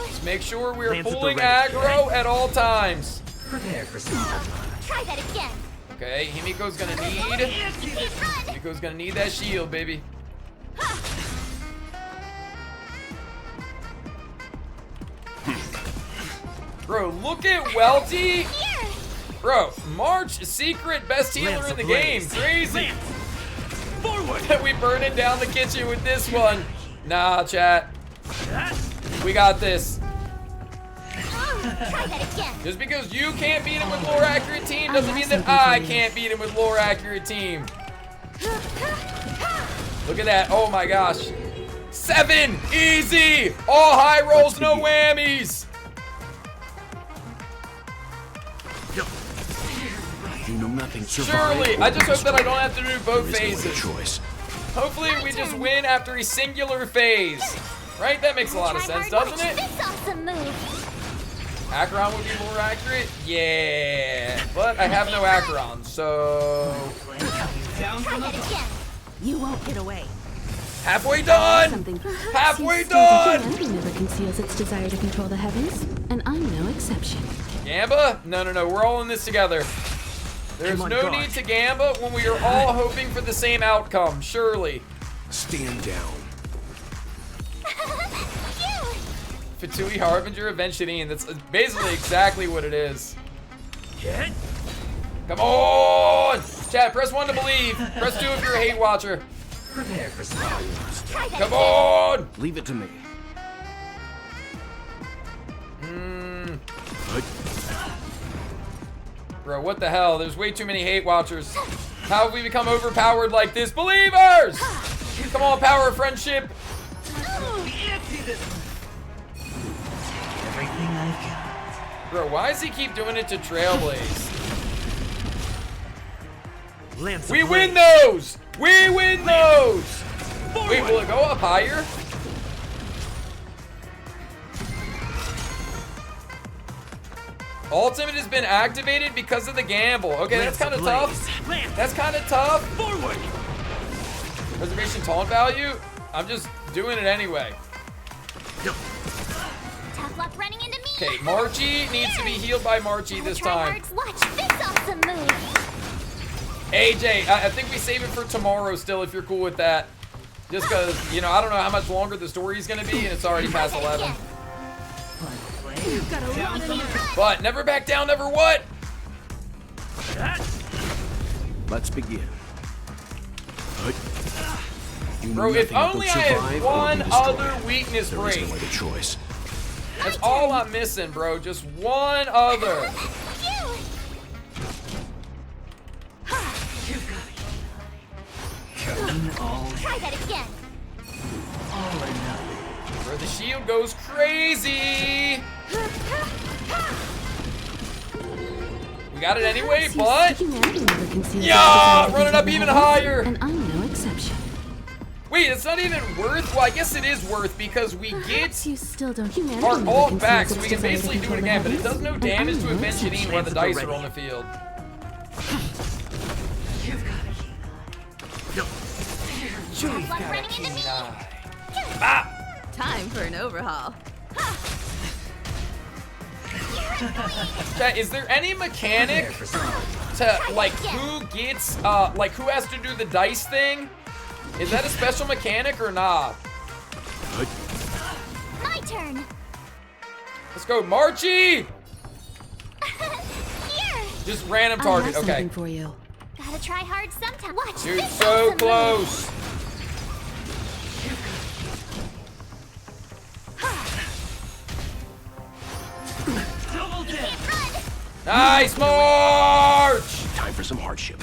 Just make sure we're
Lance at the
pulling
ready.
aggro at all times.
Prepare for some.
Try that again.
Okay, Himiko's gonna need. Himiko's gonna need that shield, baby. Bro, look at Welty. Bro, March, secret best healer
Lance
in the game.
ablaze.
Crazy.
Forward.
We burning down the kitchen with this one. Nah, chat. We got this.
Try that again.
Just because you can't beat him with lore accurate team doesn't mean that I can't beat him with lore accurate team. Look at that. Oh my gosh. 7! Easy! All high rolls, no whammies!
You know nothing. Survive
Surely!
or
I
be
just hope that I
destroyed.
don't have to do both
There is no other
phases.
choice.
Hopefully we just win after a singular phase. Right? That makes a lot of sense, doesn't it?
This awesome move.
Acheron would be more accurate? Yeah. But I have no Acheron, so...
Try that again.
You won't get away.
Halfway done!
Something.
Halfway
You still think
done!
humanity never conceals its desire to control the heavens, and I'm no exception.
Gamba? No, we're all in this together. There's no need to gamba when we are all hoping for the same outcome, surely.
Stand down.
Fatui Harbinger Aventurine. That's basically exactly what it is. Come on! Chat, press 1 to believe. Press 2 if you're a hate watcher.
Prepare for some.
Come on!
Leave it to me.
Bro, what the hell? There's way too many hate watchers. How have we become overpowered like this? Believers! Come on, power of friendship.
Everything I've got.
Bro, why does he keep doing it to Trailblaze? We win those! We win those! Wait, will it go up higher? Ultimate has been activated because of the gamble. Okay, that's kind of tough. That's kind of tough.
Forward.
Reservation taunt value? I'm just doing it anyway.
Tough luck running into me.
Okay, Marchie needs to be healed by Marchie this time.
Watch this awesome move.
AJ, I think we save it for tomorrow still if you're cool with that. Just because, you know, I don't know how much longer the story is going to be and it's already past 11. But never back down, never what?
Let's begin.
Bro, if only I had one other weakness break.
Choice.
That's all I'm missing, bro. Just one other.
Try that again.
All or nothing.
Bro, the shield goes crazy. We got it anyway, but yeah, run it up even higher.
And I'm no exception.
Wait, it's not even worth. Well, I guess it is worth because we get
You still don't
our ult back, so we can basically do it again. But it does no damage to Aventurine while the dice are on the field.
You've got a keen eye.
Time for an overhaul.
Chat, is there any mechanic to like who gets like who has to do the dice thing? Is that a special mechanic or not?
My turn.
Let's go, Marchie! Just random target. Okay.
For you.
Gotta try hard sometime. Watch
Dude,
this
so
awesome
close. Nice march!
Time for some hardship.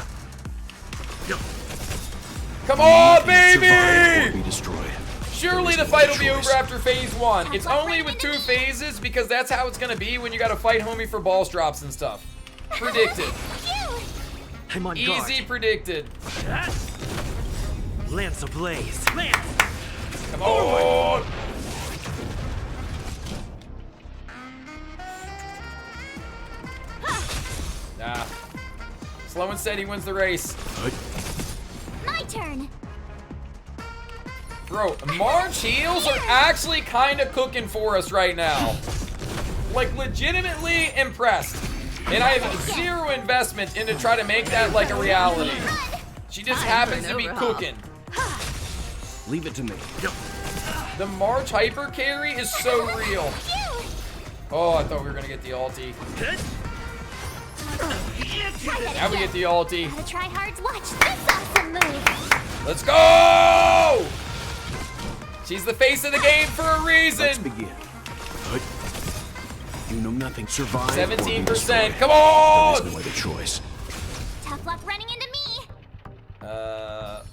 Come on,
Survive or
baby!
be destroyed.
Surely the fight will be over after phase 1. It's only with 2 phases because that's how it's gonna be when you gotta fight homie for balls drops and stuff. Predicted.
I'm on guard.
Easy predicted.
Lance ablaze. Lance.
Come on! Nah. Slow and steady wins the race.
My turn.
Bro, March heals are actually kind of cooking for us right now. Like, legitimately impressed. And I have 0 investment into try to make that like a reality. She just happens to be cooking.
Leave it to me.
The March hyper carry is so real. Oh, I thought we were gonna get the ulti. Now we get the ulti.
Gotta try hard. Watch this awesome move.
Let's go! She's the face of the game for a reason.
Let's begin. You know nothing. Survive.
17%. Come on!
There is no other choice.
Tough luck running into me.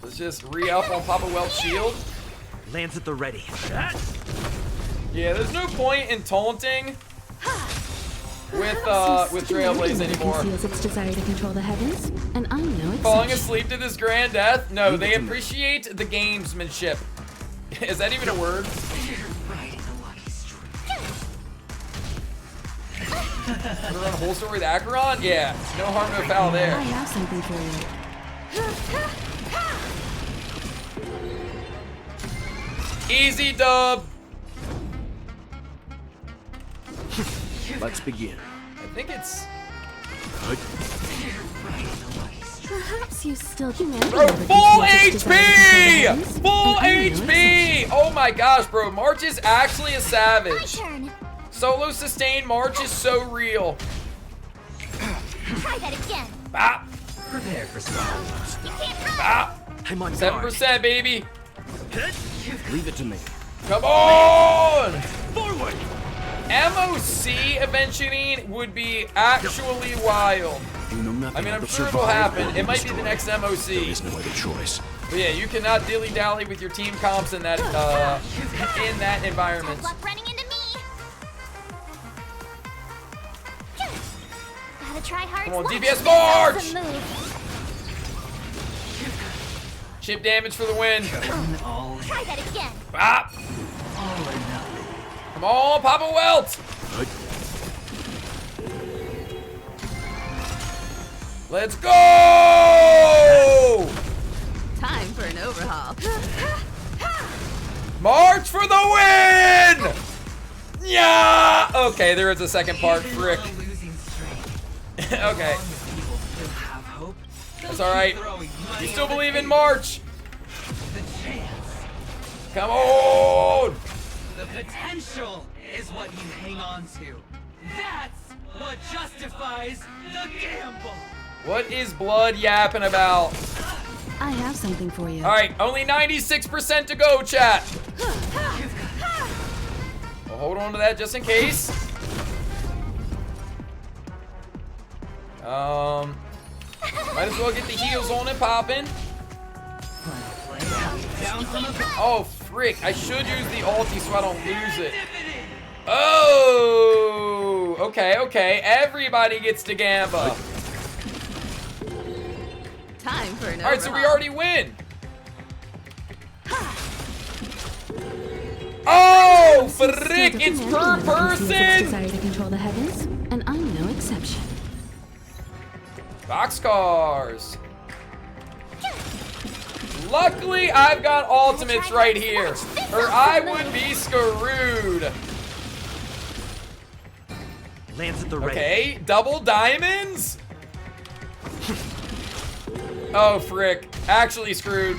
Let's just re-up on Papa Welch's shield.
Lance at the ready.
Yeah, there's no point in taunting with Trailblaze anymore.
Feels its desire to control the heavens, and I'm no exception.
Falling asleep to this grand death? No, they appreciate the gamesmanship. Is that even a word? Wanna run a whole story with Acheron? Yeah, no harm, no foul there.
I have something for
you. Easy dub.
Let's begin.
I think it's...
Good.
Perhaps you still humanity.
Bro, full HP! Full HP! Oh my gosh, bro. March is actually a savage. Solo sustained March is so real.
Try that again.
Bop.
Prepare for some.
Bop.
I'm on
7%, baby.
Leave it to me.
Come on!
Forward!
MOC Aventurine would be actually wild.
You know nothing
I mean, I'm
but
sure it'll
survive
happen.
or be
It might be the
destroyed.
next MOC.
There is no other choice.
But yeah, you cannot dilly-dally with your team comps in that environment.
Luck running into me. Gotta try hard.
Come on,
Watch.
DPS March!
Awesome move.
Chip damage for the win.
Try that again.
Bop. Come on, Papa Welt.
Good.
Let's go!
Time for an overhaul.
March for the win! Yeah! Okay, there is a second part, frick. Okay. That's alright. You still believe in March? Come on!
The potential is what you hang on to. That's what justifies the gamble.
What is Blood yapping about?
I have something for you.
Alright, only 96% to go, chat. We'll hold on to that just in case. Might as well get the heals on and popping. Oh, frick. I should use the ulti so I don't lose it. Oh! Okay, okay. Everybody gets to Gamba.
Time for an
Alright, so we
overhaul.
already win. Oh, frick. It's per person.
Desire to control the heavens, and I'm no exception.
Boxcars. Luckily, I've got ultimates right here, or I would be screwed.
Lands at the ready.
Okay, double diamonds? Oh, frick. Actually screwed.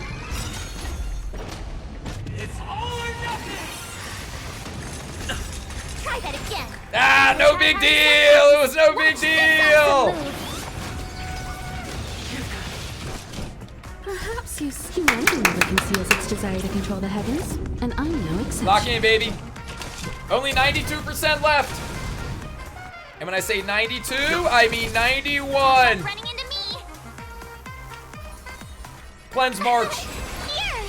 It's all or nothing.
Try that again.
Ah, no big deal. It was no big deal.
Perhaps humanity never conceals its desire to control the heavens, and I'm no exception.
Lock in, baby. Only 92% left. And when I say 92, I mean 91.
Running into me.
Cleanse March.
Here.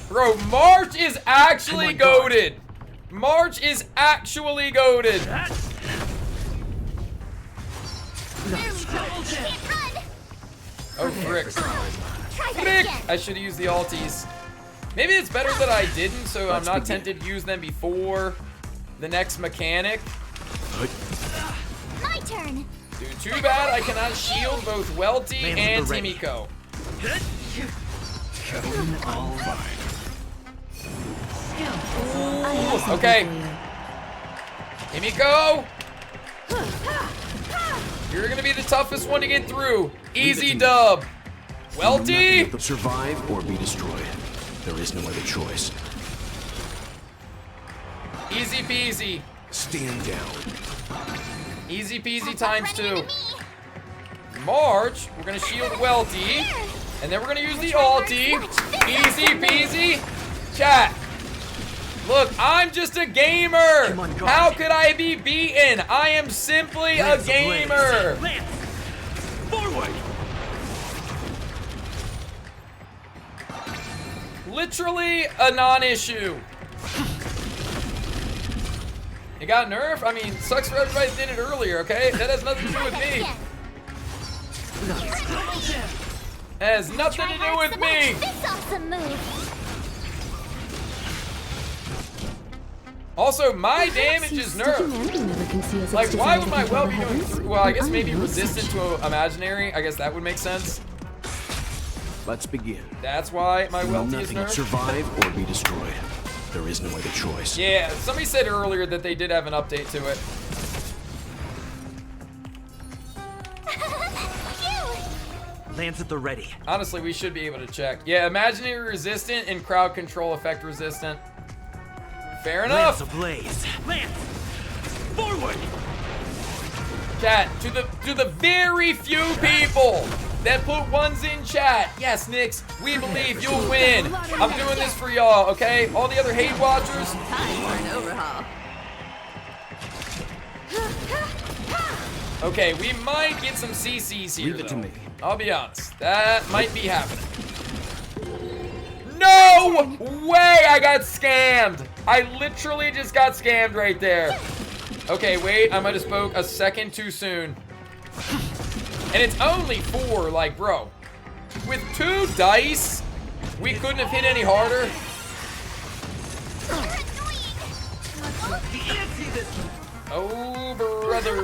Bro, March is actually goated. March is actually goated.
Can't run.
Oh, frick.
Try that
Frick.
again.
I should have used the alties. Maybe it's better that I didn't, so I'm not tempted to use them before the next mechanic.
My turn.
Dude, too bad I cannot shield both Welty and Timiko.
All fine.
Okay. Timiko! You're gonna be the toughest one to get through. Easy dub. Welty!
But survive or be destroyed. There is no other choice.
Easy peasy.
Stand down.
Easy peasy times 2. March, we're gonna shield Welty. And then we're gonna use the ulti. Easy peasy. Chat. Look, I'm just a gamer. How could I be beaten? I am simply a gamer.
Forward!
Literally a non-issue. It got nerfed? I mean, sucks for everybody that did it earlier, okay? That has nothing to do with me. That has nothing to do with me.
This awesome move.
Also, my damage is nerfed. Like, why would my well be doing? Well, I guess maybe resistant to imaginary. I guess that would make sense.
Let's begin.
That's why my
You know
welty is
nothing but
nerfed.
survive or be destroyed. There is no other choice.
Yeah, somebody said earlier that they did have an update to it.
Lance at the ready.
Honestly, we should be able to check. Yeah, imaginary resistant and crowd control effect resistant. Fair enough.
Lance ablaze. Lance, forward.
Chat, to the very few people that put ones in chat. Yes, Nix, we believe you'll win. I'm doing this for y'all, okay? All the other hate watchers.
Time for an overhaul.
Okay, we might get some CCs here,
Leave it to me.
I'll be honest. That might be happening. No way I got scammed. I literally just got scammed right there. Okay, wait, I might have spoke a second too soon. And it's only 4, like, bro. With 2 dice, we couldn't have hit any harder. Oh, brother.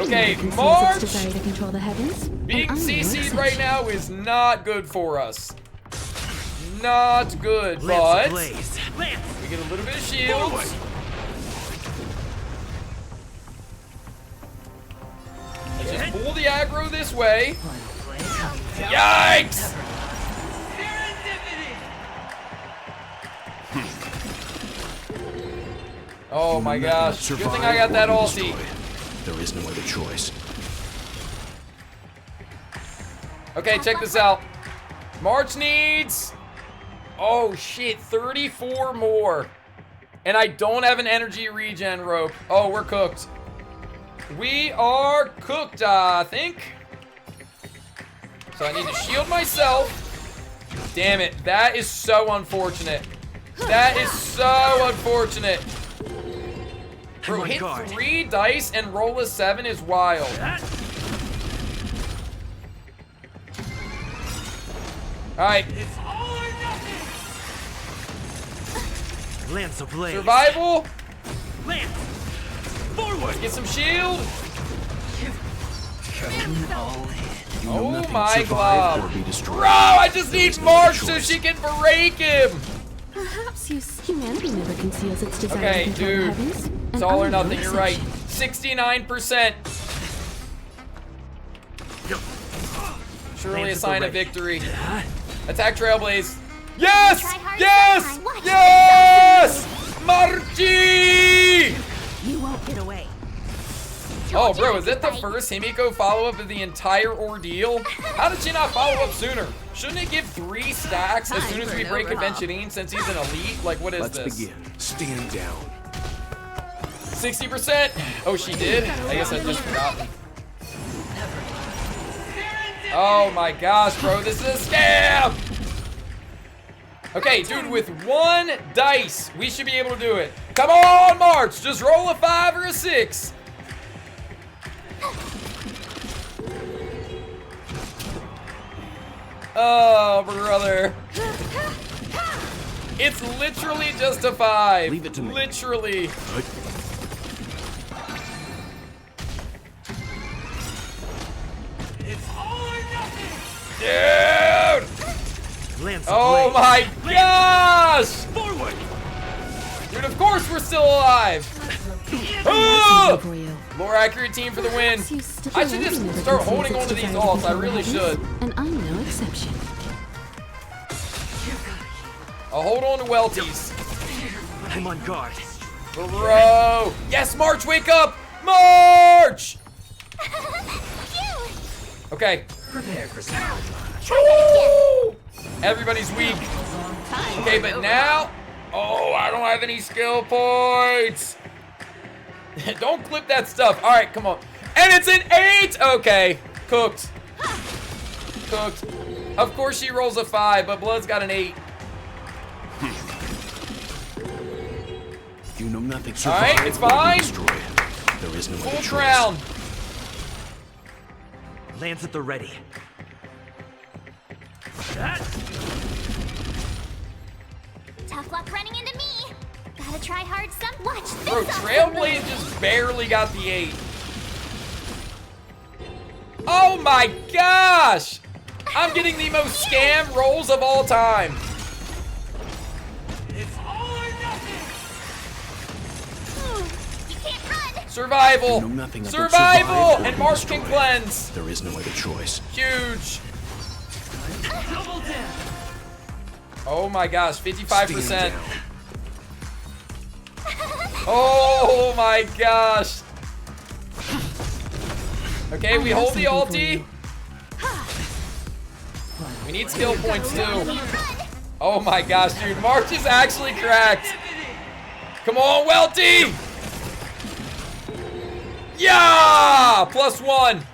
Okay, March. Being CC'd right now is not good for us. Not good, but we get a little bit of shields. Let's just pull the aggro this way. Yikes! Oh my gosh, good thing I got that ulti.
There is no other choice.
Okay, check this out. March needs... Oh shit, 34 more. And I don't have an energy regen rope. Oh, we're cooked. We are cooked, I think. So I need to shield myself. Damn it, that is so unfortunate. That is so unfortunate. Bro, hit 3 dice and roll a 7 is wild. Alright.
Lance ablaze.
Survival.
Lance, forward.
Let's get some shield. Oh my god. Bro, I just need March so she can break him.
Perhaps humanity never conceals its desire
Okay,
to control the
dude.
heavens.
It's all or nothing, you're right. 69%. Surely a sign of victory. Attack Trailblaze. Yes! Yes! Yes! Marchi!
You won't get away.
Oh, bro, is that the first Himiko follow-up of the entire ordeal? How did she not follow up sooner? Shouldn't it give 3 stacks as soon as we break Aventurine since he's an elite? Like, what is this?
Let's begin. Stand down.
60%. Oh, she did? I guess I just forgot. Oh my gosh, bro, this is a scam! Okay, dude, with 1 dice, we should be able to do it. Come on, March, just roll a 5 or a 6. Oh, brother. It's literally just a 5.
Leave it to me.
Literally. Dude! Oh my gosh!
Forward!
Dude, of course we're still alive! Oh! More accurate team for the win. I should just start holding on to these ults. I really should.
And I'm no exception.
I'll hold on to welties.
I'm on guard.
Bro! Yes, March, wake up! March! Okay.
Prepare for some.
Everybody's weak. Okay, but now... Oh, I don't have any skill points. Don't clip that stuff. All right, come on. And it's an 8! Okay, cooked. Cooked. Of course she rolls a 5, but Blood's got an 8.
You know nothing.
All right, it's fine.
There is no
Full
other choice.
crown.
Lance at the ready.
Tough luck running into me. Gotta try hard some. Watch this.
Bro, Trailblaze just barely got the 8. Oh my gosh! I'm getting the most scam rolls of all time.
It's all or nothing.
You can't run.
Survival.
You know nothing about
Survival!
survive or
And
be
March can
destroyed.
cleanse.
There is no other choice.
Huge.
Double down.
Oh my gosh, 55%.
Stand down.
Oh my gosh. Okay, we hold the ulti. We need skill points too. Oh my gosh, dude. March is actually cracked. Come on, Welty! Yeah! +1.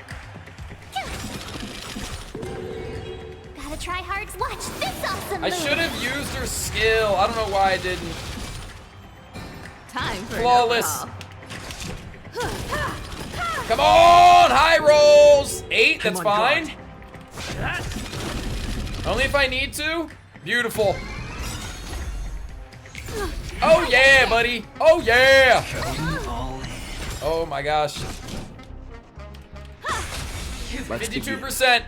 Gotta try hard. Watch this awesome
I
move.
should have used her skill. I don't know why I didn't.
Time for an
Flawless.
overhaul.
Come on! High rolls! 8, that's
Come on,
fine. Only if I need to. Beautiful. Oh yeah, buddy. Oh yeah. Oh my gosh. 52%.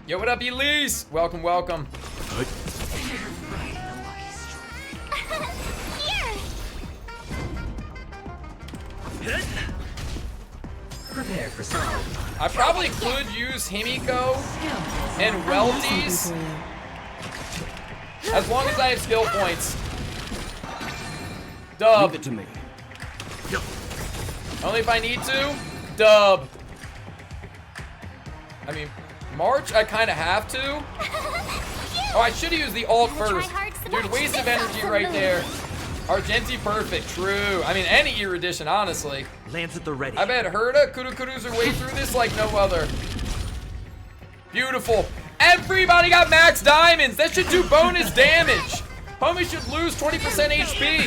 Yo, what up, Elise? Welcome, welcome.
Prepare for something.
I probably could use Himiko and Welties as long as I have skill points. Dub.
Leave it to me.
Only if I need to. Dub. I mean, March, I kind of have to. Oh, I should have used the ult first. Dude, waste of energy right there. Argenti perfect, true. I mean, any erudition, honestly.
Lance at the ready.
I bet Herda Kurukuru's her way through this like no other. Beautiful. Everybody got max diamonds. That should do bonus damage. Homie should lose 20% HP.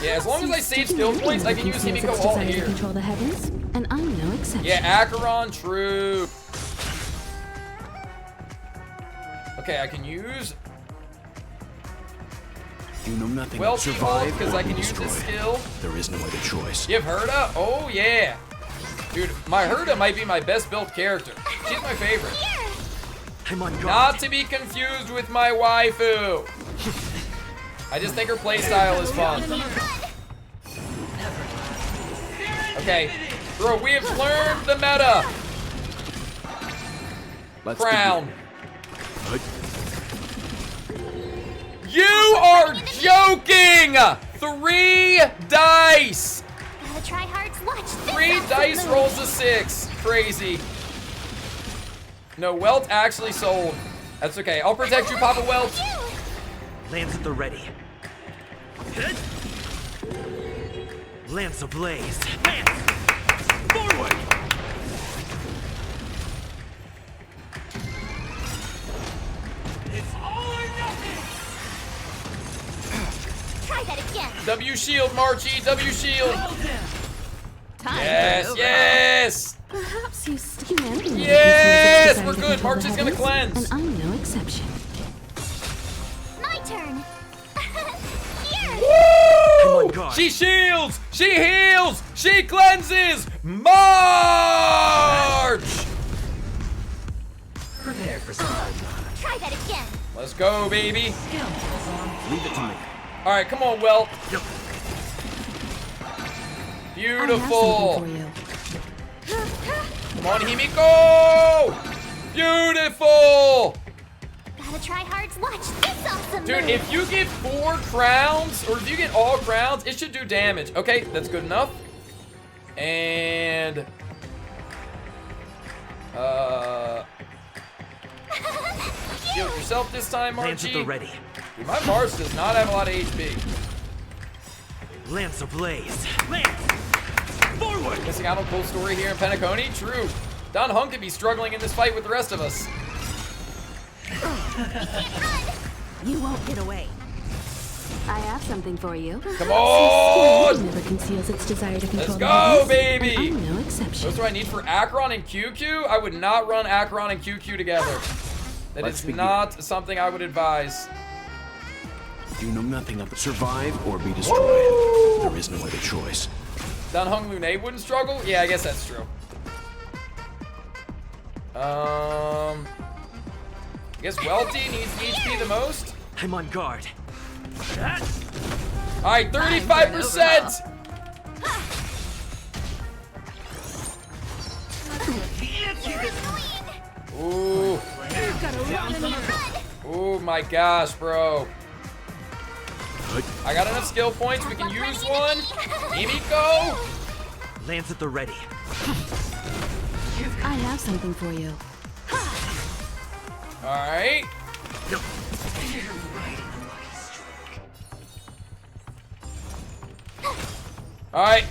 Yeah, as long as I save skill points, I can use Himiko ult here.
Control the heavens, and I'm no exception.
Yeah, Acheron, true. Okay, I can use
You know nothing
Well,
but survive
because
or
I
be
can use
destroyed.
this skill.
There is no other choice.
You have Herda? Oh, yeah. Dude, my Herda might be my best built character. She's my favorite.
I'm on guard.
Not to be confused with my waifu. I just think her playstyle is fun. Okay. Bro, we have learned the meta.
Let's
Crown.
begin.
You are joking! 3 dice!
Gotta try hard. Watch this
3
awesome
dice
move.
rolls a 6. Crazy. No, Welt actually sold. That's okay. I'll protect you, Papa Welt.
Lance at the ready. Lance ablaze. Lance! Forward!
It's all or nothing.
Try that again.
W shield, Marchie. W shield.
Time
Yes,
for an
yes.
Perhaps you humanity.
Yes, we're good. March is gonna cleanse.
And I'm no exception.
My turn. Here.
Come on, guard.
She shields. She heals. She cleanses. March.
Prepare for something.
Try that again.
Let's go, baby.
Leave it to me.
All right, come on, Welt.
Yep.
Beautiful.
I have
Come on, Himiko. Beautiful.
Gotta try hard. Watch this awesome
Dude,
move.
if you get 4 crowns, or if you get all crowns, it should do damage. Okay, that's good enough. And heal yourself this time,
Lance at the
Marchie.
ready.
Dude, my Mars does not have a lot of HP.
Lance ablaze. Lance! Forward!
Missing out on cool story here in Penacony? True. Don Hung could be struggling in this fight with the rest of us.
You won't get away. I have something for you.
Come on!
Never conceals its desire to control
Let's
the
go,
heavens,
baby!
and I'm no exception.
Those are what I need for Acheron and QQ. I would not run Acheron and QQ together. That
Let's
is
begin.
not something I would advise.
You know nothing of survive or be destroyed. There is no other choice.
Don Hung Lune wouldn't struggle? Yeah, I guess that's true. I guess Welty needs the HP the most.
I'm on guard.
All right, 35%. Ooh. Oh my gosh, bro. I got enough skill points. We can use one. Emiko.
Lance at the ready.
I have something for you.
All right. All right.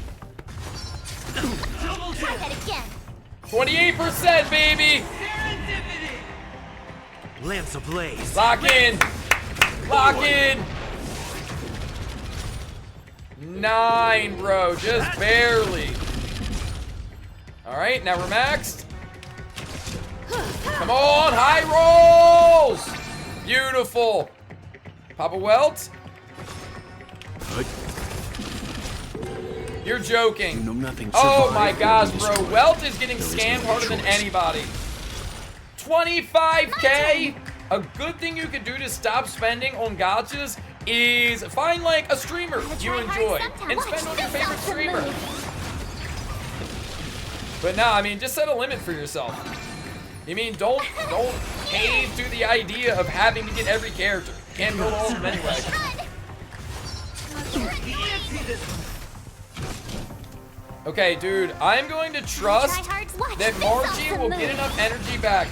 Try that again.
28%, baby.
Lance ablaze.
Lock in. Lock in. 9, bro. Just barely. All right, now we're maxed. Come on, high rolls. Beautiful. Papa Welt. You're joking.
You know nothing.
Oh my gosh, bro. Welt is getting scammed harder than anybody. 25K. A good thing you could do to stop spending on gotchas is find like a streamer you enjoy and spend on your favorite streamer. But no, I mean, just set a limit for yourself. I mean, don't cave to the idea of having to get every character. Can't build all of them anyway. Okay, dude, I'm going to trust that Margie will get enough energy back.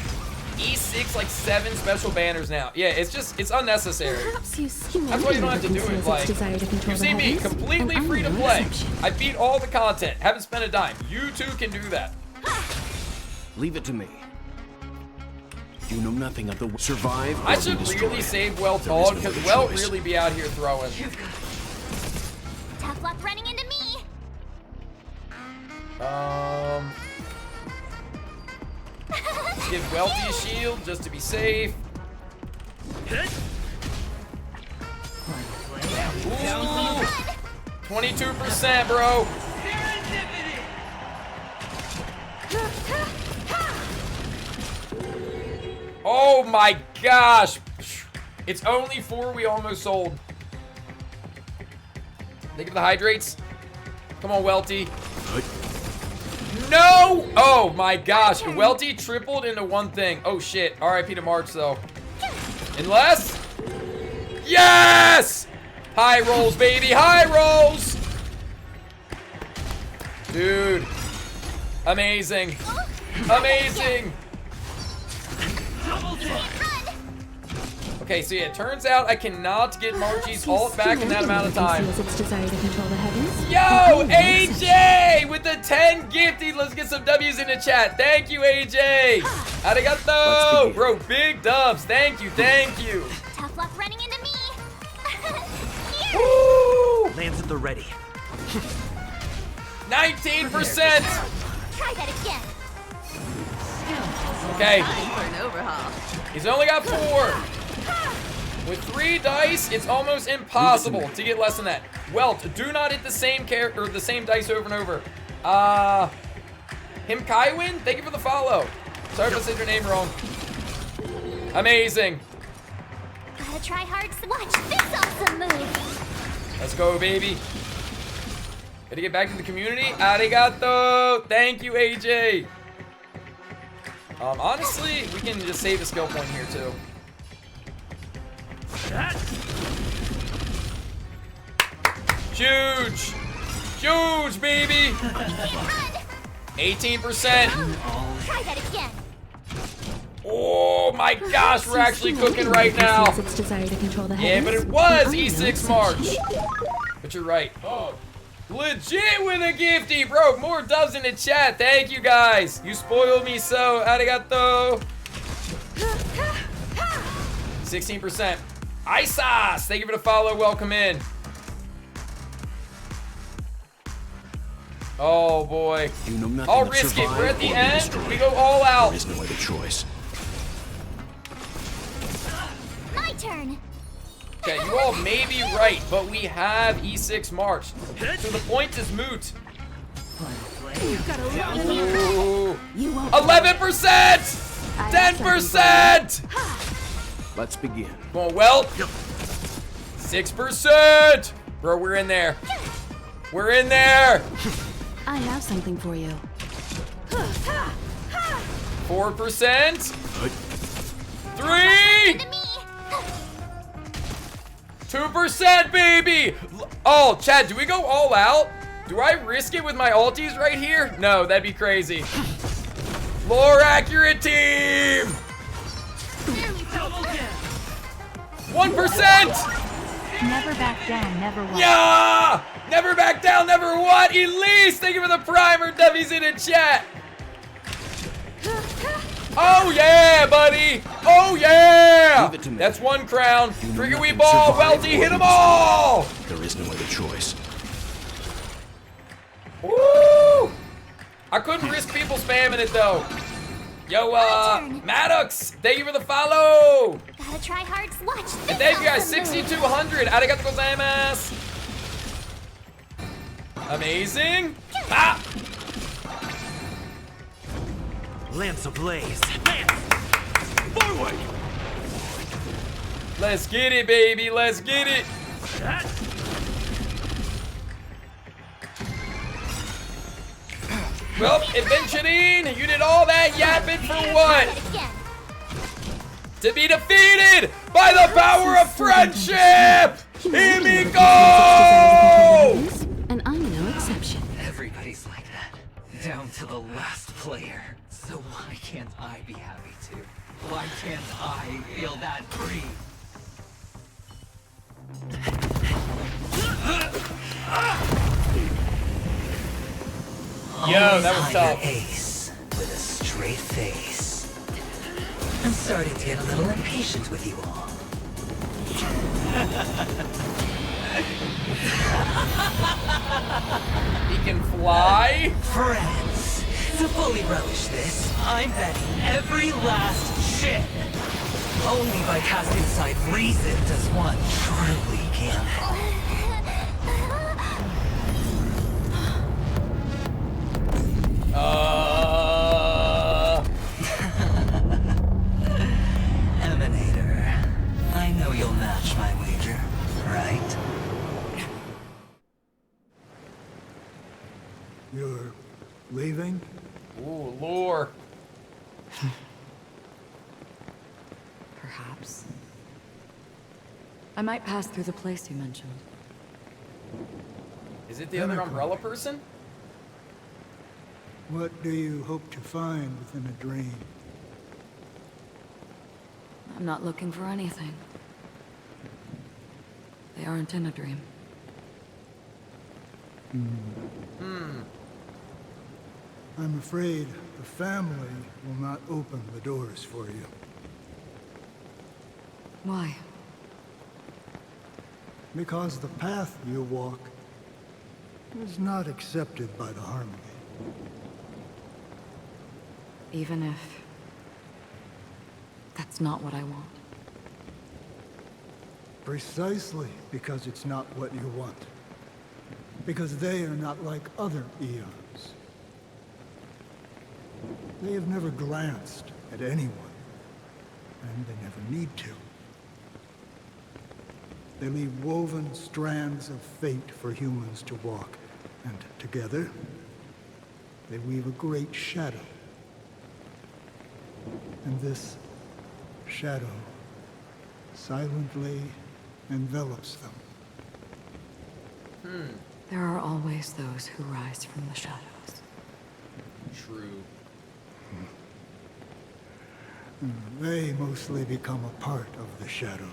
E6 like 7 special banners now. Yeah, it's unnecessary. That's why you don't have to do it. Like, you see me completely free to play. I beat all the content. Haven't spent a dime. You too can do that.
Leave it to me. You know nothing of the survive.
I should really save Welt Dog because Welt really be out here throwing.
Tough luck running into me.
Give Welty a shield just to be safe. Ooh, 22%, bro. Oh my gosh. It's only 4 we almost sold. Think of the hydrates. Come on, Welty. No! Oh my gosh. Welty tripled into one thing. Oh shit. RIP to March though. Unless. Yes! High rolls, baby. High rolls! Dude. Amazing. Amazing. Okay, so yeah, it turns out I cannot get Margie's ult back in that amount of time. Yo, AJ with the 10 gifties. Let's get some W's in the chat. Thank you, AJ. Arigato. Bro, big dubs. Thank you, thank you.
Tough luck running into me.
Woo!
Lance at the ready.
19%.
Try that again.
Okay.
Time for an overhaul.
He's only got 4. With 3 dice, it's almost impossible to get less than that. Welt, do not hit the same character or the same dice over and over. Him Kaiwin, thank you for the follow. Sorry if I said your name wrong. Amazing.
Gotta try hard to watch this awesome move.
Let's go, baby. Gotta get back to the community. Arigato. Thank you, AJ. Honestly, we can just save a skill point here too. Huge! Huge, baby! 18%.
Try that again.
Oh my gosh, we're actually cooking right now. Yeah, but it was E6 March. But you're right. Oh, legit with a gifty, bro. More dubs in the chat. Thank you guys. You spoiled me so. Arigato. 16%. Isas, thank you for the follow. Welcome in. Oh boy.
You know nothing.
I'll risk it. We're at the end. We go all out.
There is no other choice.
My turn.
Okay, you all may be right, but we have E6 March. So the point is moot. Ooh. 11%! 10%!
Let's begin.
Come on, well. 6%! Bro, we're in there. We're in there.
I have something for you.
4%. 3. 2%, baby. Oh, Chad, do we go all out? Do I risk it with my ulties right here? No, that'd be crazy. Lore accurate team. 1%.
Never back down, never what?
Yeah! Never back down, never what? Elise, thank you for the primer. Debbie's in the chat. Oh yeah, buddy. Oh yeah. That's 1 crown. Trigger we ball. Welty, hit them all.
There is no other choice.
Woo! I couldn't risk people spamming it though. Yo, Maddox, thank you for the follow.
Gotta try hard. Watch this.
And thank you guys, 6,200. Arigatou gozaimasu. Amazing. Ah!
Lamps ablaze.
Forward!
Let's get it, baby. Let's get it. Well, Aventurine, you did all that yapping for what? To be defeated by the power of friendship! Here we go!
And I'm no exception.
Everybody's like that, down to the last player. So why can't I be happy too? Why can't I feel that free?
Yo, that was tough.
Ace with a straight face. I'm starting to get a little impatient with you all.
He can fly.
Friends, to fully relish this, I'm betting every last shit. Only by casting aside reason does one truly gamble. Emanator, I know you'll match my wager, right?
You're leaving?
Ooh, lore.
Perhaps. I might pass through the place you mentioned.
Is it the other umbrella person?
What do you hope to find within a dream?
I'm not looking for anything. They aren't in a dream.
I'm afraid the family will not open the doors for you.
Why?
Because the path you walk is not accepted by the Harmony.
Even if that's not what I want.
Precisely because it's not what you want. Because they are not like other eons. They have never glanced at anyone, and they never need to. They leave woven strands of fate for humans to walk, and together, they weave a great shadow. And this shadow silently envelops them.
There are always those who rise from the shadows.
True.
They mostly become a part of the shadow.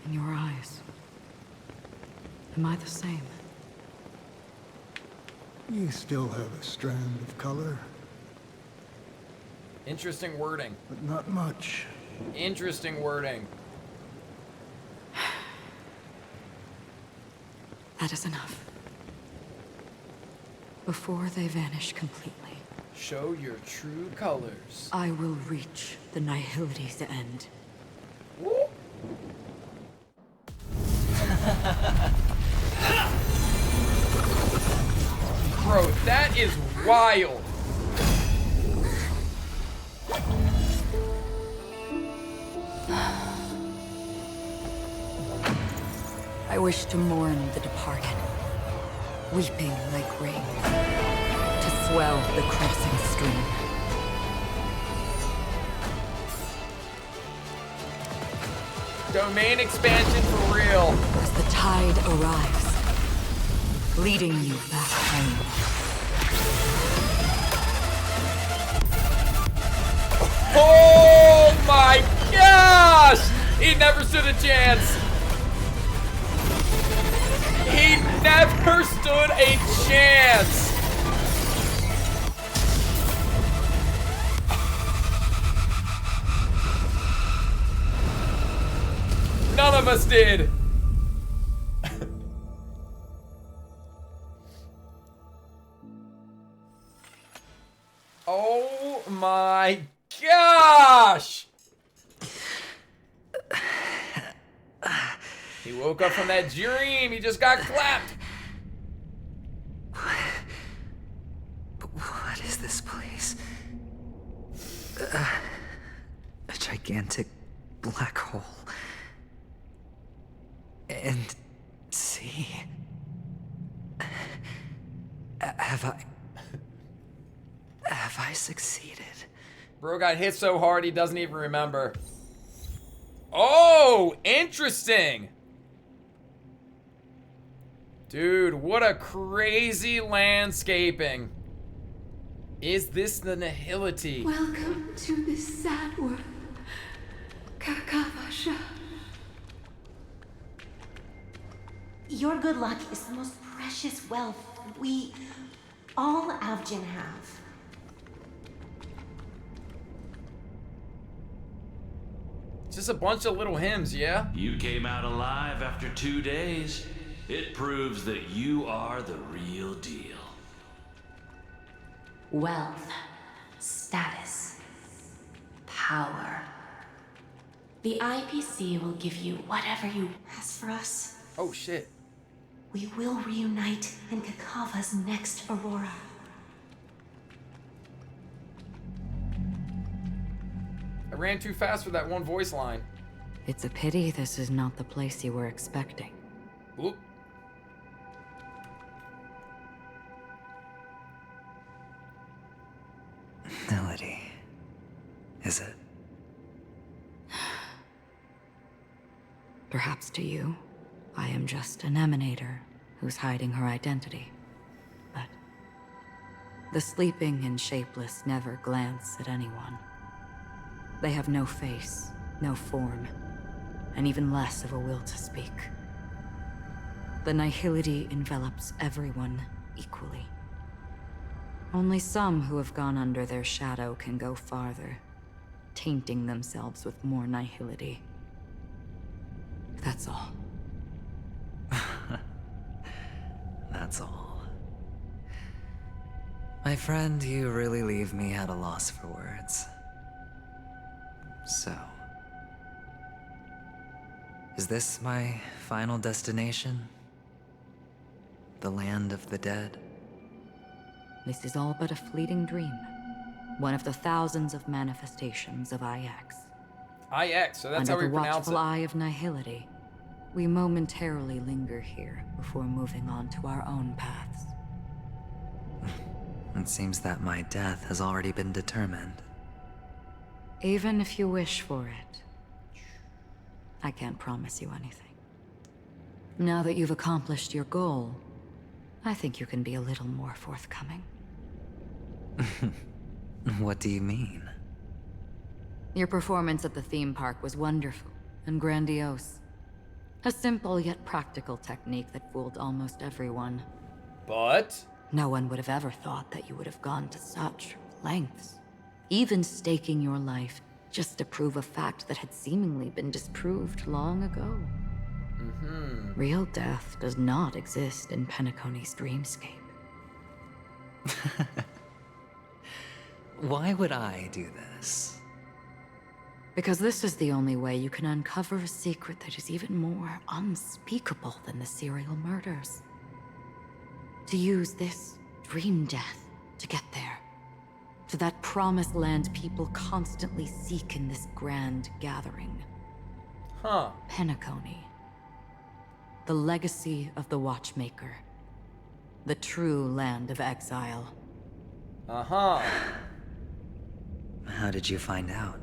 In your eyes, am I the same?
You still have a strand of color,
Interesting wording.
but not much.
Interesting wording.
That is enough. Before they vanish completely,
Show your true colors.
I will reach the nihility's end.
Woo. Bro, that is wild.
I wish to mourn the departed, weeping like rain, to swell the crossing stream.
Domain expansion for real.
As the tide arrives, leading you back home.
Oh my gosh! He never stood a chance. He never stood a chance. None of us did. Oh my gosh! He woke up from that dream. He just got clapped.
What is this place? A gigantic black hole. And see, have I succeeded?
Bro got hit so hard he doesn't even remember. Oh, interesting. Dude, what a crazy landscaping. Is this the nihility?
Welcome to this sad world, Kakavasha.
Your good luck is the most precious wealth we, all Avgin, have.
Just a bunch of little hymns, yeah?
You came out alive after 2 days. It proves that you are the real deal.
Wealth, status, power. The IPC will give you whatever you
As for us,
oh shit.
we will reunite in Kakava's next Aurora.
I ran too fast for that one voice line.
It's a pity this is not the place you were expecting.
Oop.
Melody. Is it?
Perhaps to you, I am just an emanator who's hiding her identity. But the sleeping and shapeless never glance at anyone. They have no face, no form, and even less of a will to speak. The nihility envelops everyone equally. Only some who have gone under their shadow can go farther, tainting themselves with more nihility. That's all.
That's all. My friend, you really leave me at a loss for words. So, is this my final destination? The land of the dead?
This is all but a fleeting dream. One of the thousands of manifestations of IX.
IX, so that's how we
Under the
pronounce
watchful
it.
eye of nihility, we momentarily linger here before moving on to our own paths.
It seems that my death has already been determined.
Even if you wish for it, I can't promise you anything. Now that you've accomplished your goal, I think you can be a little more forthcoming.
What do you mean?
Your performance at the theme park was wonderful and grandiose. A simple yet practical technique that fooled almost everyone.
But?
No one would have ever thought that you would have gone to such lengths. Even staking your life just to prove a fact that had seemingly been disproved long ago. Real death does not exist in Penacony's dreamscape.
Why would I do this?
Because this is the only way you can uncover a secret that is even more unspeakable than the serial murders. To use this dream death to get there. To that promised land people constantly seek in this grand gathering.
Huh.
Penacony. the legacy of the Watchmaker. The true land of exile.
Uh-huh.
How did you find out?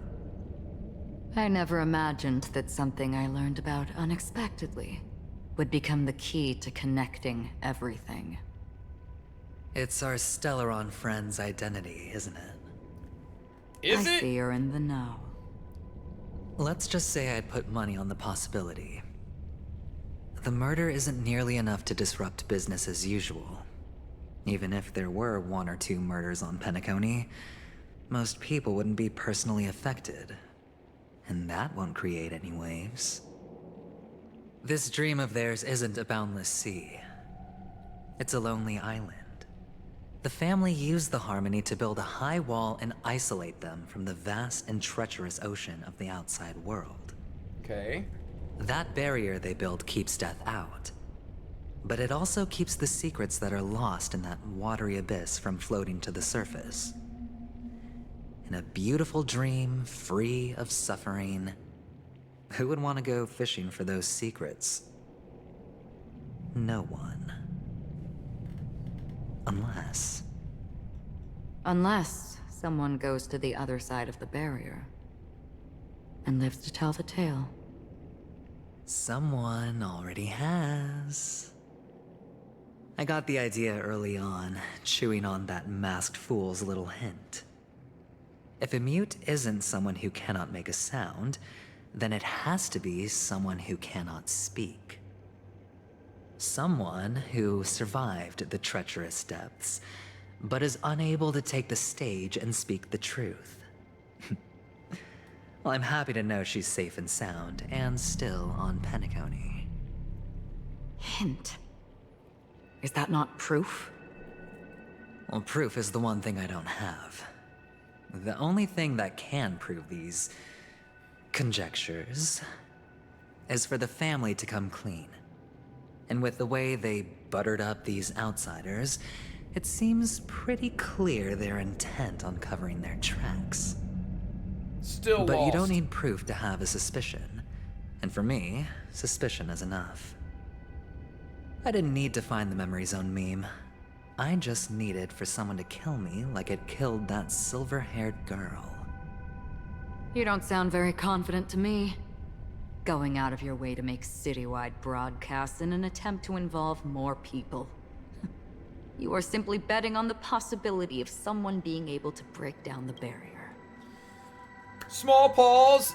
I never imagined that something I learned about unexpectedly would become the key to connecting everything.
It's our Stellaron friend's identity, isn't it?
Is
I
it?
see you're in the know.
Let's just say I'd put money on the possibility. The murder isn't nearly enough to disrupt business as usual. Even if there were 1 or 2 murders on Penacony, most people wouldn't be personally affected. And that won't create any waves. This dream of theirs isn't a boundless sea. It's a lonely island. The family used the Harmony to build a high wall and isolate them from the vast and treacherous ocean of the outside world.
Okay.
That barrier they built keeps death out. But it also keeps the secrets that are lost in that watery abyss from floating to the surface. In a beautiful dream, free of suffering, who would want to go fishing for those secrets? No one.
Unless someone goes to the other side of the barrier and lives to tell the tale.
Someone already has. I got the idea early on, chewing on that masked fool's little hint. If a mute isn't someone who cannot make a sound, then it has to be someone who cannot speak. Someone who survived the treacherous depths, but is unable to take the stage and speak the truth. Well, I'm happy to know she's safe and sound, and still on Penacony.
Hint. Is that not proof?
Well, proof is the one thing I don't have. The only thing that can prove these conjectures is for the family to come clean. And with the way they buttered up these outsiders, it seems pretty clear they're intent on covering their tracks.
Still
But
lost.
you don't need proof to have a suspicion. And for me, suspicion is enough. I didn't need to find the memory zone meme. I just needed for someone to kill me like it killed that silver-haired girl.
You don't sound very confident to me. Going out of your way to make citywide broadcasts in an attempt to involve more people. You are simply betting on the possibility of someone being able to break down the barrier.
Small pause.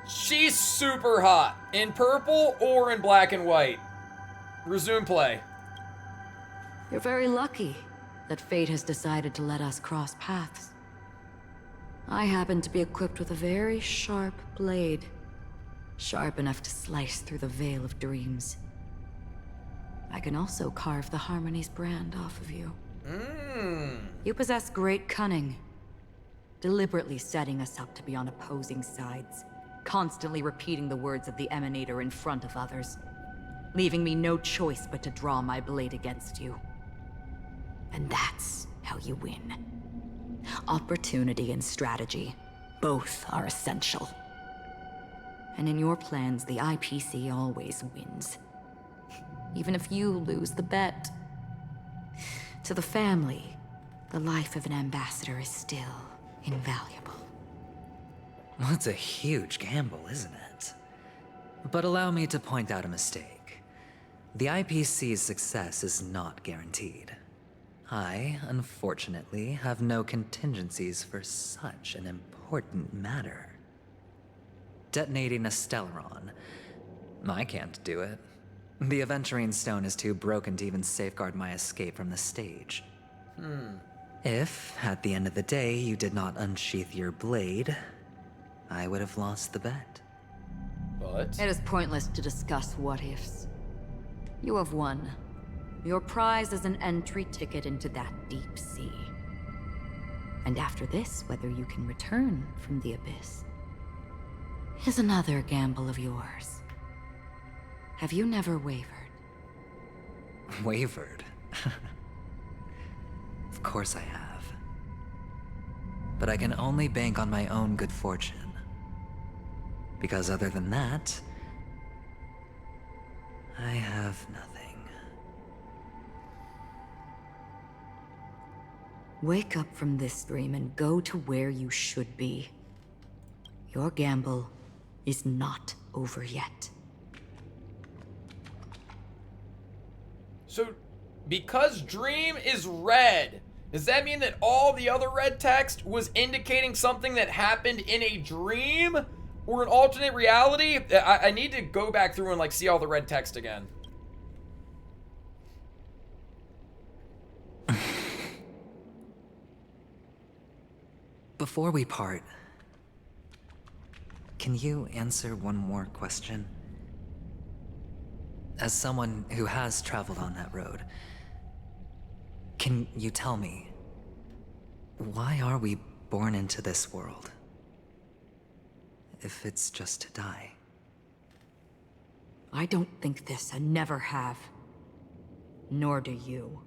She's super hot. In purple or in black and white. Resume play.
You're very lucky that fate has decided to let us cross paths. I happen to be equipped with a very sharp blade. Sharp enough to slice through the veil of dreams. I can also carve the Harmony's brand off of you. You possess great cunning. Deliberately setting us up to be on opposing sides. Constantly repeating the words of the emanator in front of others. Leaving me no choice but to draw my blade against you. And that's how you win. Opportunity and strategy, both are essential. And in your plans, the IPC always wins. Even if you lose the bet. To the family, the life of an ambassador is still invaluable.
Well, it's a huge gamble, isn't it? But allow me to point out a mistake. The IPC's success is not guaranteed. I, unfortunately, have no contingencies for such an important matter. Detonating a Stellaron. I can't do it. The Aventurine stone is too broken to even safeguard my escape from the stage. If, at the end of the day, you did not unsheath your blade, I would have lost the bet.
But
it is pointless to discuss what-ifs. You have won. Your prize is an entry ticket into that deep sea. And after this, whether you can return from the abyss is another gamble of yours. Have you never wavered?
Wavered? Of course I have. But I can only bank on my own good fortune. Because other than that, I have nothing.
Wake up from this dream and go to where you should be. Your gamble is not over yet.
So, because dream is red, does that mean that all the other red text was indicating something that happened in a dream? Or an alternate reality? I need to go back through and like see all the red text again.
Before we part, can you answer one more question? As someone who has traveled on that road, can you tell me, why are we born into this world? If it's just to die.
I don't think this and never have. Nor do you.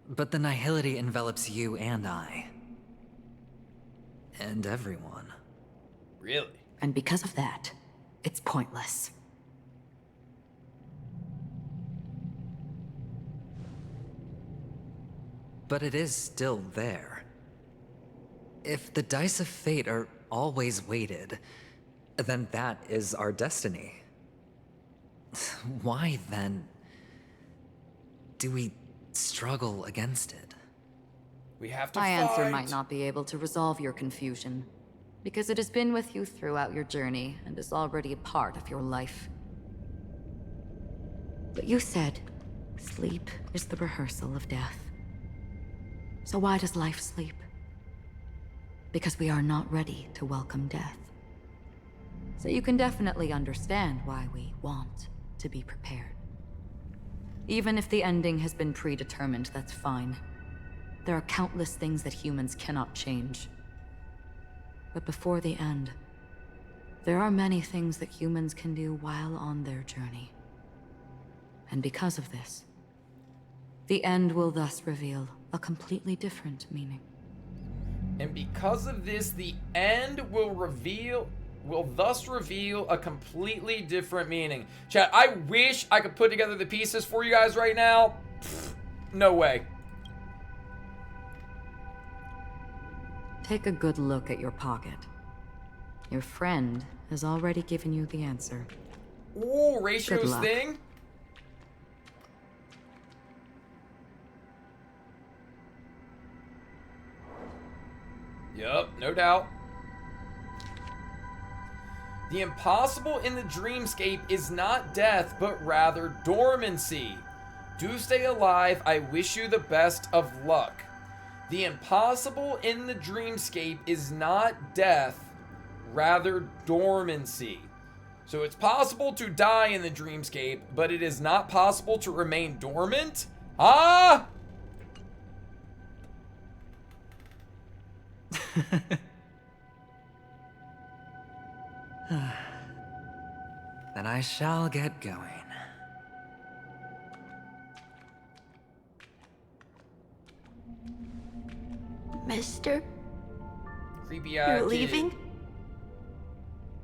But the nihility envelops you and I. And everyone.
Really?
And because of that, it's pointless.
But it is still there. If the dice of fate are always weighted, then that is our destiny. Why, then, do we struggle against it?
We have to
My
fight.
answer might not be able to resolve your confusion, because it has been with you throughout your journey and is already a part of your life. But you said, sleep is the rehearsal of death. So why does life sleep? Because we are not ready to welcome death. So you can definitely understand why we want to be prepared. Even if the ending has been predetermined, that's fine. There are countless things that humans cannot change. But before the end, there are many things that humans can do while on their journey. And because of this, the end will thus reveal a completely different meaning.
And because of this, the end will thus reveal a completely different meaning. Chat, I wish I could put together the pieces for you guys right now. Pfft, no way.
Take a good look at your pocket. Your friend has already given you the answer.
Ooh,
Good
ratios
luck.
thing. Yup, no doubt. The impossible in the dreamscape is not death, but rather dormancy. Do stay alive. I wish you the best of luck. The impossible in the dreamscape is not death, rather dormancy. So it's possible to die in the dreamscape, but it is not possible to remain dormant? Ah!
Then I shall get going.
Mister,
Creepy
you're
kid.
leaving?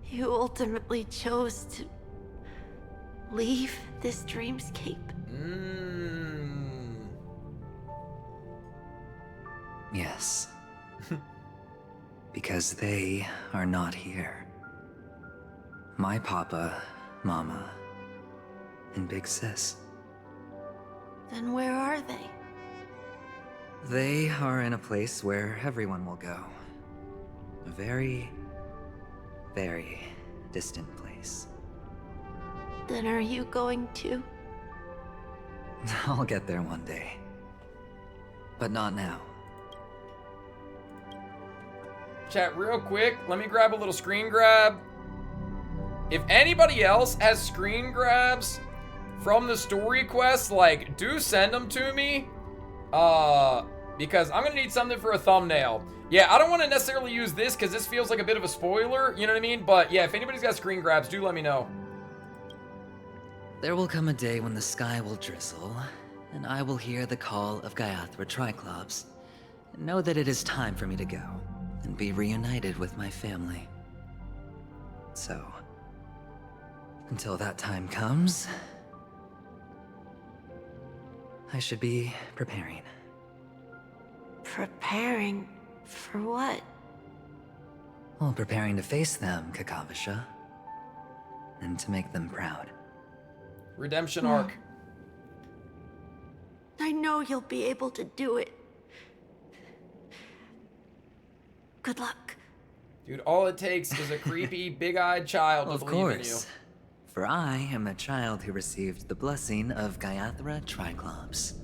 You ultimately chose to leave this dreamscape.
Yes. Because they are not here. My papa, mama, and big sis.
Then where are they?
They are in a place where everyone will go. A very, very distant place.
Then are you going to?
I'll get there one day. But not now.
Chat, real quick, let me grab a little screen grab. If anybody else has screen grabs from the story quest, like, do send them to me. Because I'm gonna need something for a thumbnail. Yeah, I don't want to necessarily use this because this feels like a bit of a spoiler, you know what I mean? But yeah, if anybody's got screen grabs, do let me know.
There will come a day when the sky will drizzle, and I will hear the call of Gallagher Triclops, and know that it is time for me to go, and be reunited with my family. So, Until that time comes, I should be preparing.
Preparing for what?
Well, preparing to face them, Kakavasha. And to make them proud.
Redemption arc.
I know you'll be able to do it. Good luck.
Dude, all it takes is a creepy, big-eyed child to believe in you.
For I am a child who received the blessing of Gallagher Triclops.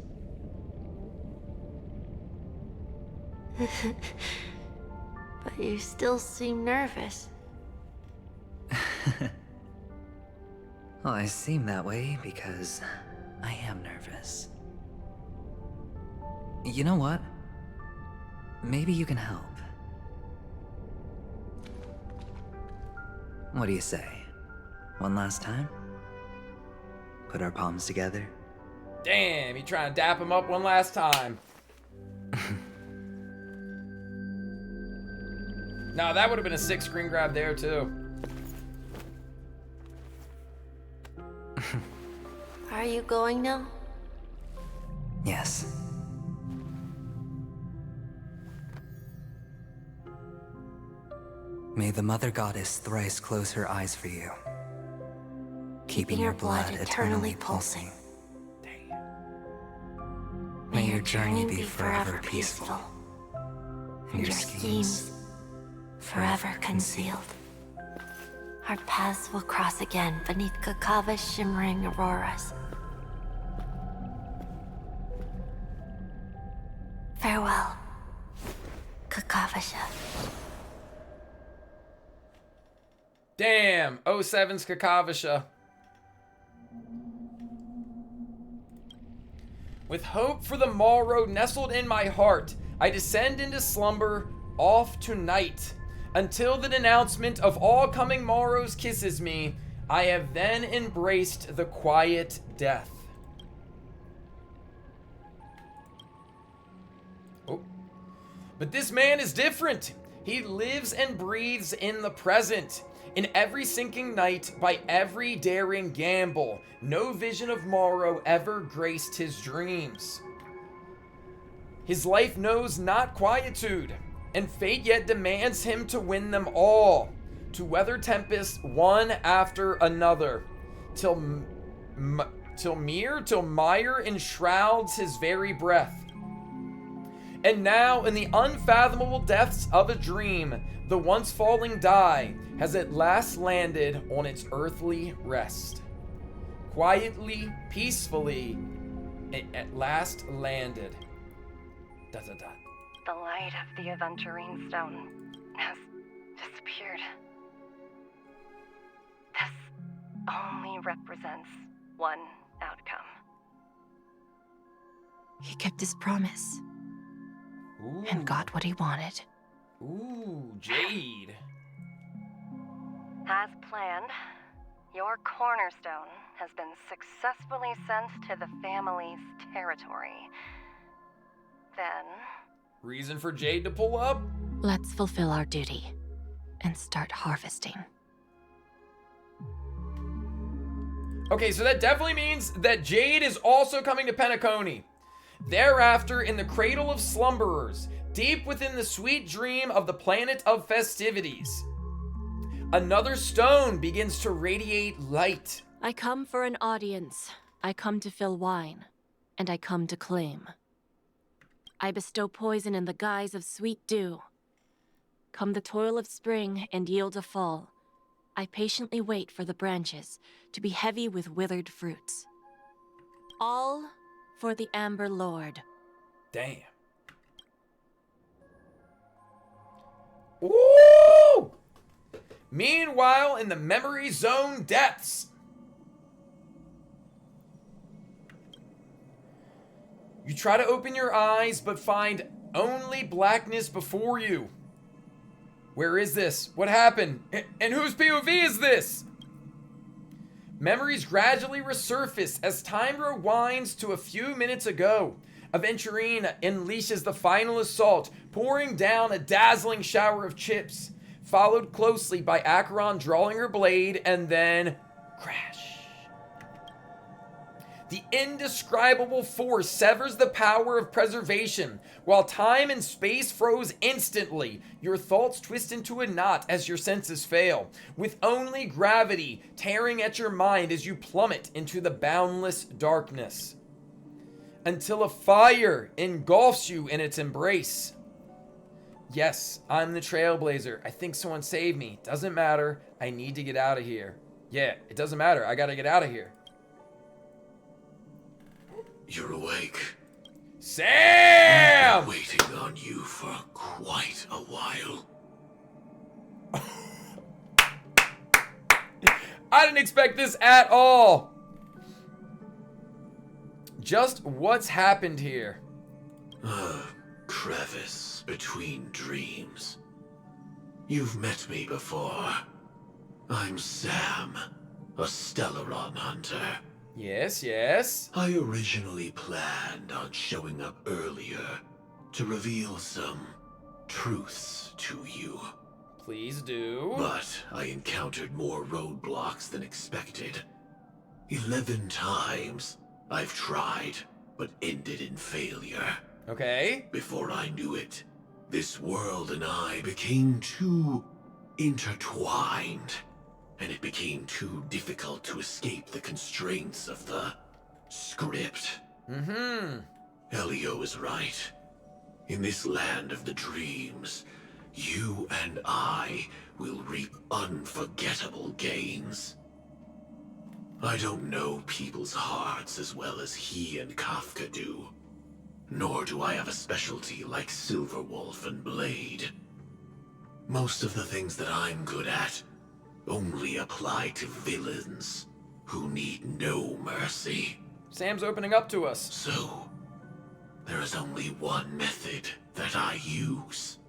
But you still seem nervous.
Well, I seem that way because I am nervous. You know what? Maybe you can help. What do you say? One last time? Put our palms together?
Damn, you trying to dap him up one last time. Nah, that would have been a sick screen grab there, too.
Are you going now?
Yes. May the Mother Goddess thrice close her eyes for you, keeping your blood eternally pulsing. May your journey be forever peaceful, and your schemes
forever concealed. Our paths will cross again beneath Kakava's shimmering auroras. Farewell, Kakavasha.
Damn, 07's Kakavasha. With hope for the morrow nestled in my heart, I descend into slumber, off tonight. Until the denouncement of all coming morrows kisses me, I have then embraced the quiet death. Oh. But this man is different. He lives and breathes in the present. In every sinking night, by every daring gamble, no vision of morrow ever graced his dreams. His life knows not quietude, and fate yet demands him to win them all, to weather tempests one after another, till mire enshrouds his very breath. And now, in the unfathomable depths of a dream, the once falling die has at last landed on its earthly rest. Quietly, peacefully, it at last landed. Da-da-da.
The light of the Aventurine stone has disappeared. This only represents one outcome.
He kept his promise.
Ooh.
And got what he wanted.
Ooh, Jade.
As planned, your Cornerstone has been successfully sent to the family's territory. Then...
Reason for Jade to pull up?
Let's fulfill our duty and start harvesting.
Okay, so that definitely means that Jade is also coming to Penacony. Thereafter, in the cradle of slumberers, deep within the sweet dream of the planet of festivities, another stone begins to radiate light.
I come for an audience. I come to fill wine, and I come to claim. I bestow poison in the guise of sweet dew. Come the toil of spring and yield a fall. I patiently wait for the branches to be heavy with withered fruits. All for the Amber Lord.
Damn. Ooh! Meanwhile, in the memory zone depths, you try to open your eyes, but find only blackness before you. Where is this? What happened? And whose POV is this? Memories gradually resurface as time rewinds to a few minutes ago. Aventurine unleashes the final assault, pouring down a dazzling shower of chips, followed closely by Acheron drawing her blade, and then Crash. The indescribable force severs the power of preservation. While time and space froze instantly, your thoughts twist into a knot as your senses fail, with only gravity tearing at your mind as you plummet into the boundless darkness. Until a fire engulfs you in its embrace. Yes, I'm the trailblazer. I think someone saved me. Doesn't matter. I need to get out of here. Yeah, it doesn't matter. I gotta get out of here.
You're awake.
Sam!
I've been waiting on you for quite a while.
I didn't expect this at all. Just what's happened here?
A crevice between dreams. You've met me before. I'm Sam, a Stellaron hunter.
Yes, yes.
I originally planned on showing up earlier to reveal some truths to you.
Please do.
But I encountered more roadblocks than expected. 11 times I've tried, but ended in failure.
Okay.
Before I knew it, this world and I became too intertwined. And it became too difficult to escape the constraints of the script. Elio is right. In this land of the dreams, you and I will reap unforgettable gains. I don't know people's hearts as well as he and Kafka do. Nor do I have a specialty like Silverwolf and Blade. Most of the things that I'm good at only apply to villains who need no mercy.
Sam's opening up to us.
So, there is only one method that I use.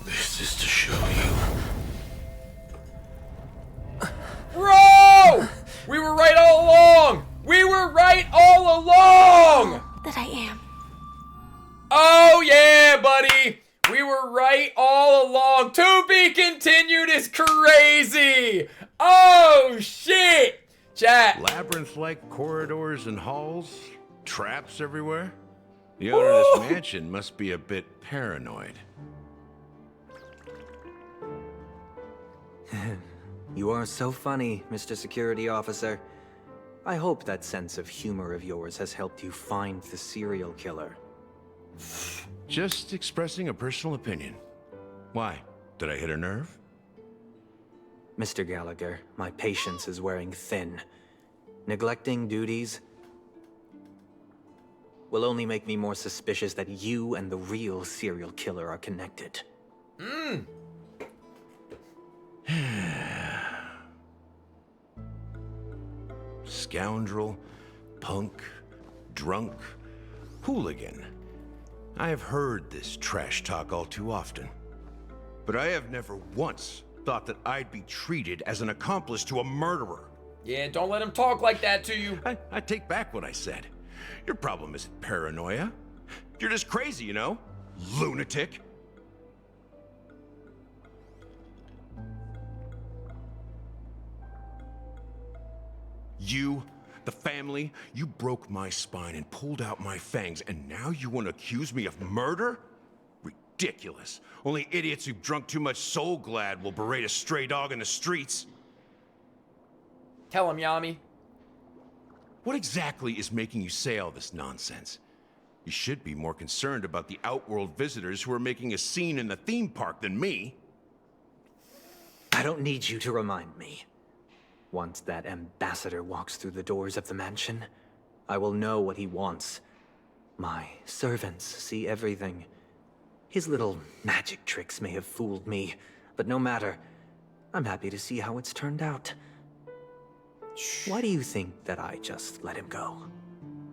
This is to show you.
Bro! We were right all along! We were right all along!
That I am.
Oh yeah, buddy! We were right all along. To be continued is crazy. Oh, shit. Chat.
Labyrinth-like corridors and halls, traps everywhere. The owner of this mansion must be a bit paranoid.
You are so funny, Mr. Security Officer. I hope that sense of humor of yours has helped you find the serial killer.
Just expressing a personal opinion. Why? Did I hit a nerve?
Mr. Gallagher, my patience is wearing thin. Neglecting duties will only make me more suspicious that you and the real serial killer are connected.
Scoundrel, punk, drunk, hooligan. I have heard this trash talk all too often. But I have never once thought that I'd be treated as an accomplice to a murderer.
Yeah, don't let him talk like that to you.
I take back what I said. Your problem isn't paranoia. You're just crazy, you know? Lunatic. You, the family, you broke my spine and pulled out my fangs, and now you want to accuse me of murder? Ridiculous. Only idiots who've drunk too much Soul Glad will berate a stray dog in the streets.
Tell him, Yami.
What exactly is making you say all this nonsense? You should be more concerned about the Outworld visitors who are making a scene in the theme park than me.
I don't need you to remind me. Once that ambassador walks through the doors of the mansion, I will know what he wants. My servants see everything. His little magic tricks may have fooled me, but no matter. I'm happy to see how it's turned out. Why do you think that I just let him go?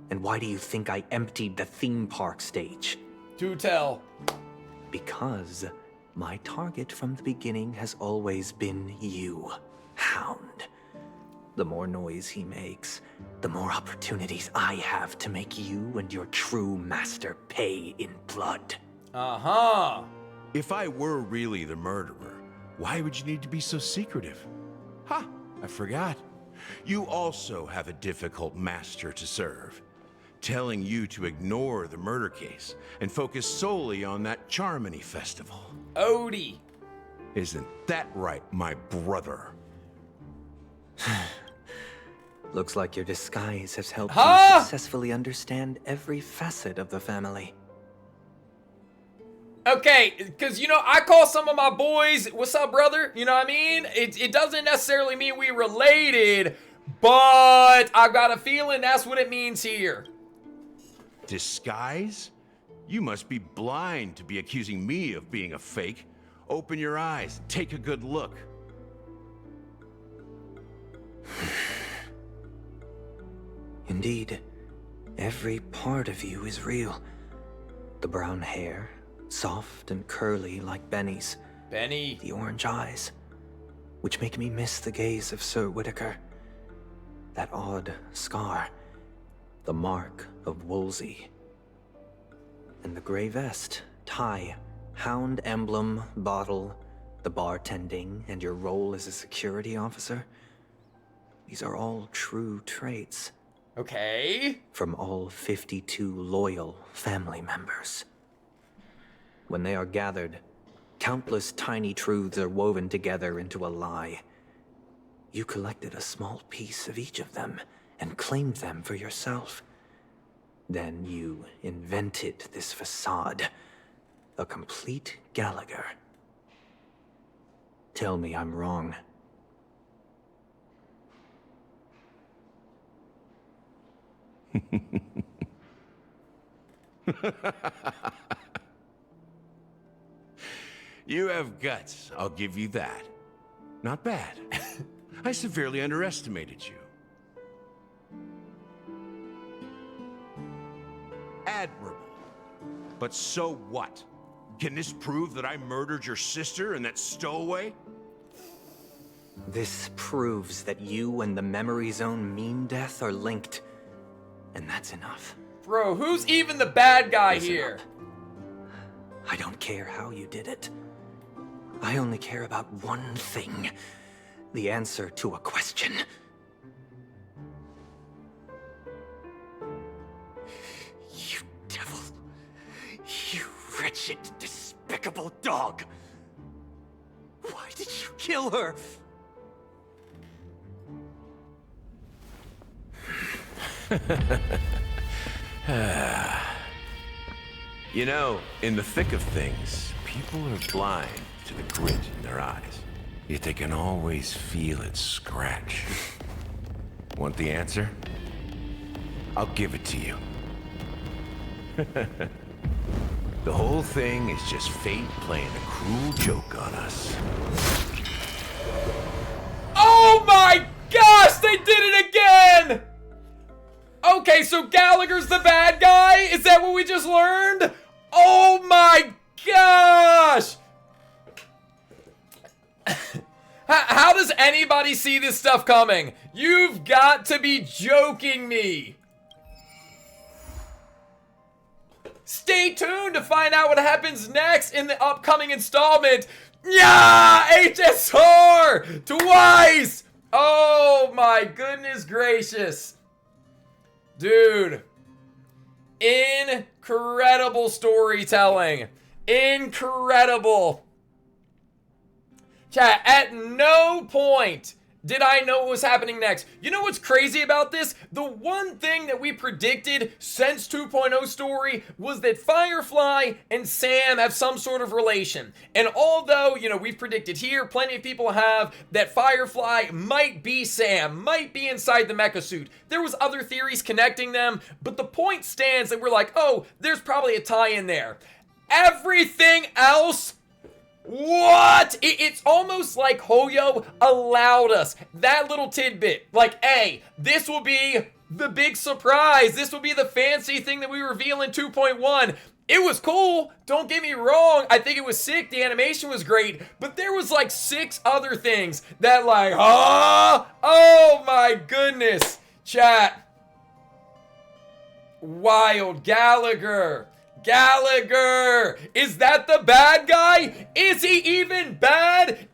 And why do you think I emptied the theme park stage?
Do tell.
Because my target from the beginning has always been you, Hound. The more noise he makes, the more opportunities I have to make you and your true master pay in blood.
Uh-huh.
If I were really the murderer, Why would you need to be so secretive? Ha! I forgot. You also have a difficult master to serve, telling you to ignore the murder case and focus solely on that Charmony festival.
Odie.
Isn't that right, my brother?
Looks like your disguise has helped
Huh?
you successfully understand every facet of the family.
Okay, because, you know, I call some of my boys, what's up, brother? You know what I mean? It doesn't necessarily mean we related, but I've got a feeling that's what it means here.
Disguise? You must be blind to be accusing me of being a fake. Open your eyes, take a good look.
Indeed, every part of you is real. The brown hair, soft and curly like Benny's.
Benny.
The orange eyes, which make me miss the gaze of Sir Whitaker. That odd scar, the mark of Wolsey. And the gray vest, tie, hound emblem, bottle, the bartending, and your role as a security officer. These are all true traits.
Okay.
From all 52 loyal family members. When they are gathered, countless tiny truths are woven together into a lie. You collected a small piece of each of them and claimed them for yourself. Then you invented this facade, a complete Gallagher. Tell me I'm wrong.
You have guts, I'll give you that. Not bad. I severely underestimated you. Admirable. But so what? Can this prove that I murdered your sister and that stowaway?
This proves that you and the Memory Zone mean death are linked. And that's enough.
Bro, who's even the bad guy
Listen
here?
up. I don't care how you did it. I only care about one thing. The answer to a question. You devil. You wretched, despicable dog. Why did you kill her?
You know, in the thick of things, people are blind to the grit in their eyes. Yet they can always feel it scratch. Want the answer? I'll give it to you. The whole thing is just fate playing a cruel joke on us.
Oh my gosh, they did it again! Okay, so Gallagher's the bad guy? Is that what we just learned? Oh my gosh! How does anybody see this stuff coming? You've got to be joking me. Stay tuned to find out what happens next in the upcoming installment. Yeah! HSR! Twice! Oh my goodness gracious. Dude. Incredible storytelling. Incredible. Chat, at no point did I know what was happening next. You know what's crazy about this? The one thing that we predicted since 2.0 story was that Firefly and Sam have some sort of relation. And although, you know, we've predicted here, plenty of people have, that Firefly might be Sam, might be inside the mecha suit. There was other theories connecting them, but the point stands that we're like, oh, there's probably a tie in there. Everything else, what? It's almost like Hoyo allowed us that little tidbit. Like, hey, this will be the big surprise. This will be the fancy thing that we reveal in 2.1. It was cool. Don't get me wrong. I think it was sick. The animation was great. But there was like 6 other things that like, oh my goodness. Chat. Wild Gallagher. Gallagher! Is that the bad guy? Is he even bad?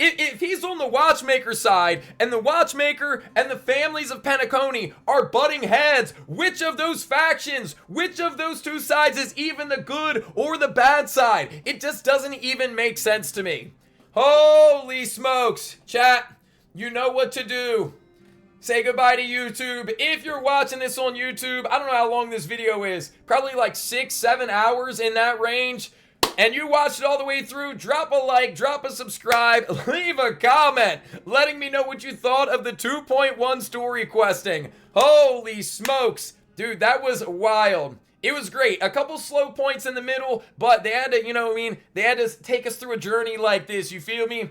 on the Watchmaker side, and the Watchmaker and the families of Penacony are butting heads. Which of those factions, which of those two sides is even the good or the bad side? It just doesn't even make sense to me. Holy smokes. Chat, you know what to do. Say goodbye to YouTube. If you're watching this on YouTube, I don't know how long this video is. Probably like 6-7 hours in that range. And you watched it all the way through, drop a like, drop a subscribe, leave a comment letting me know what you thought of the 2.1 story questing. Holy smokes. Dude, that was wild. It was great. A couple slow points in the middle, but they had to, you know what I mean? They had to take us through a journey like this, you feel me?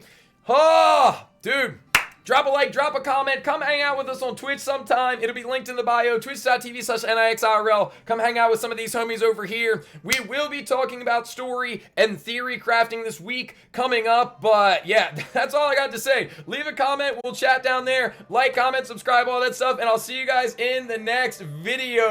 Oh, dude. Drop a like, drop a comment, come hang out with us on Twitch sometime. It'll be linked in the bio, twitch.tv/nixirl. Come hang out with some of these homies over here. We will be talking about story and theory crafting this week coming up, but yeah, that's all I got to say. Leave a comment, we'll chat down there. Like, comment, subscribe, all that stuff, and I'll see you guys in the next video.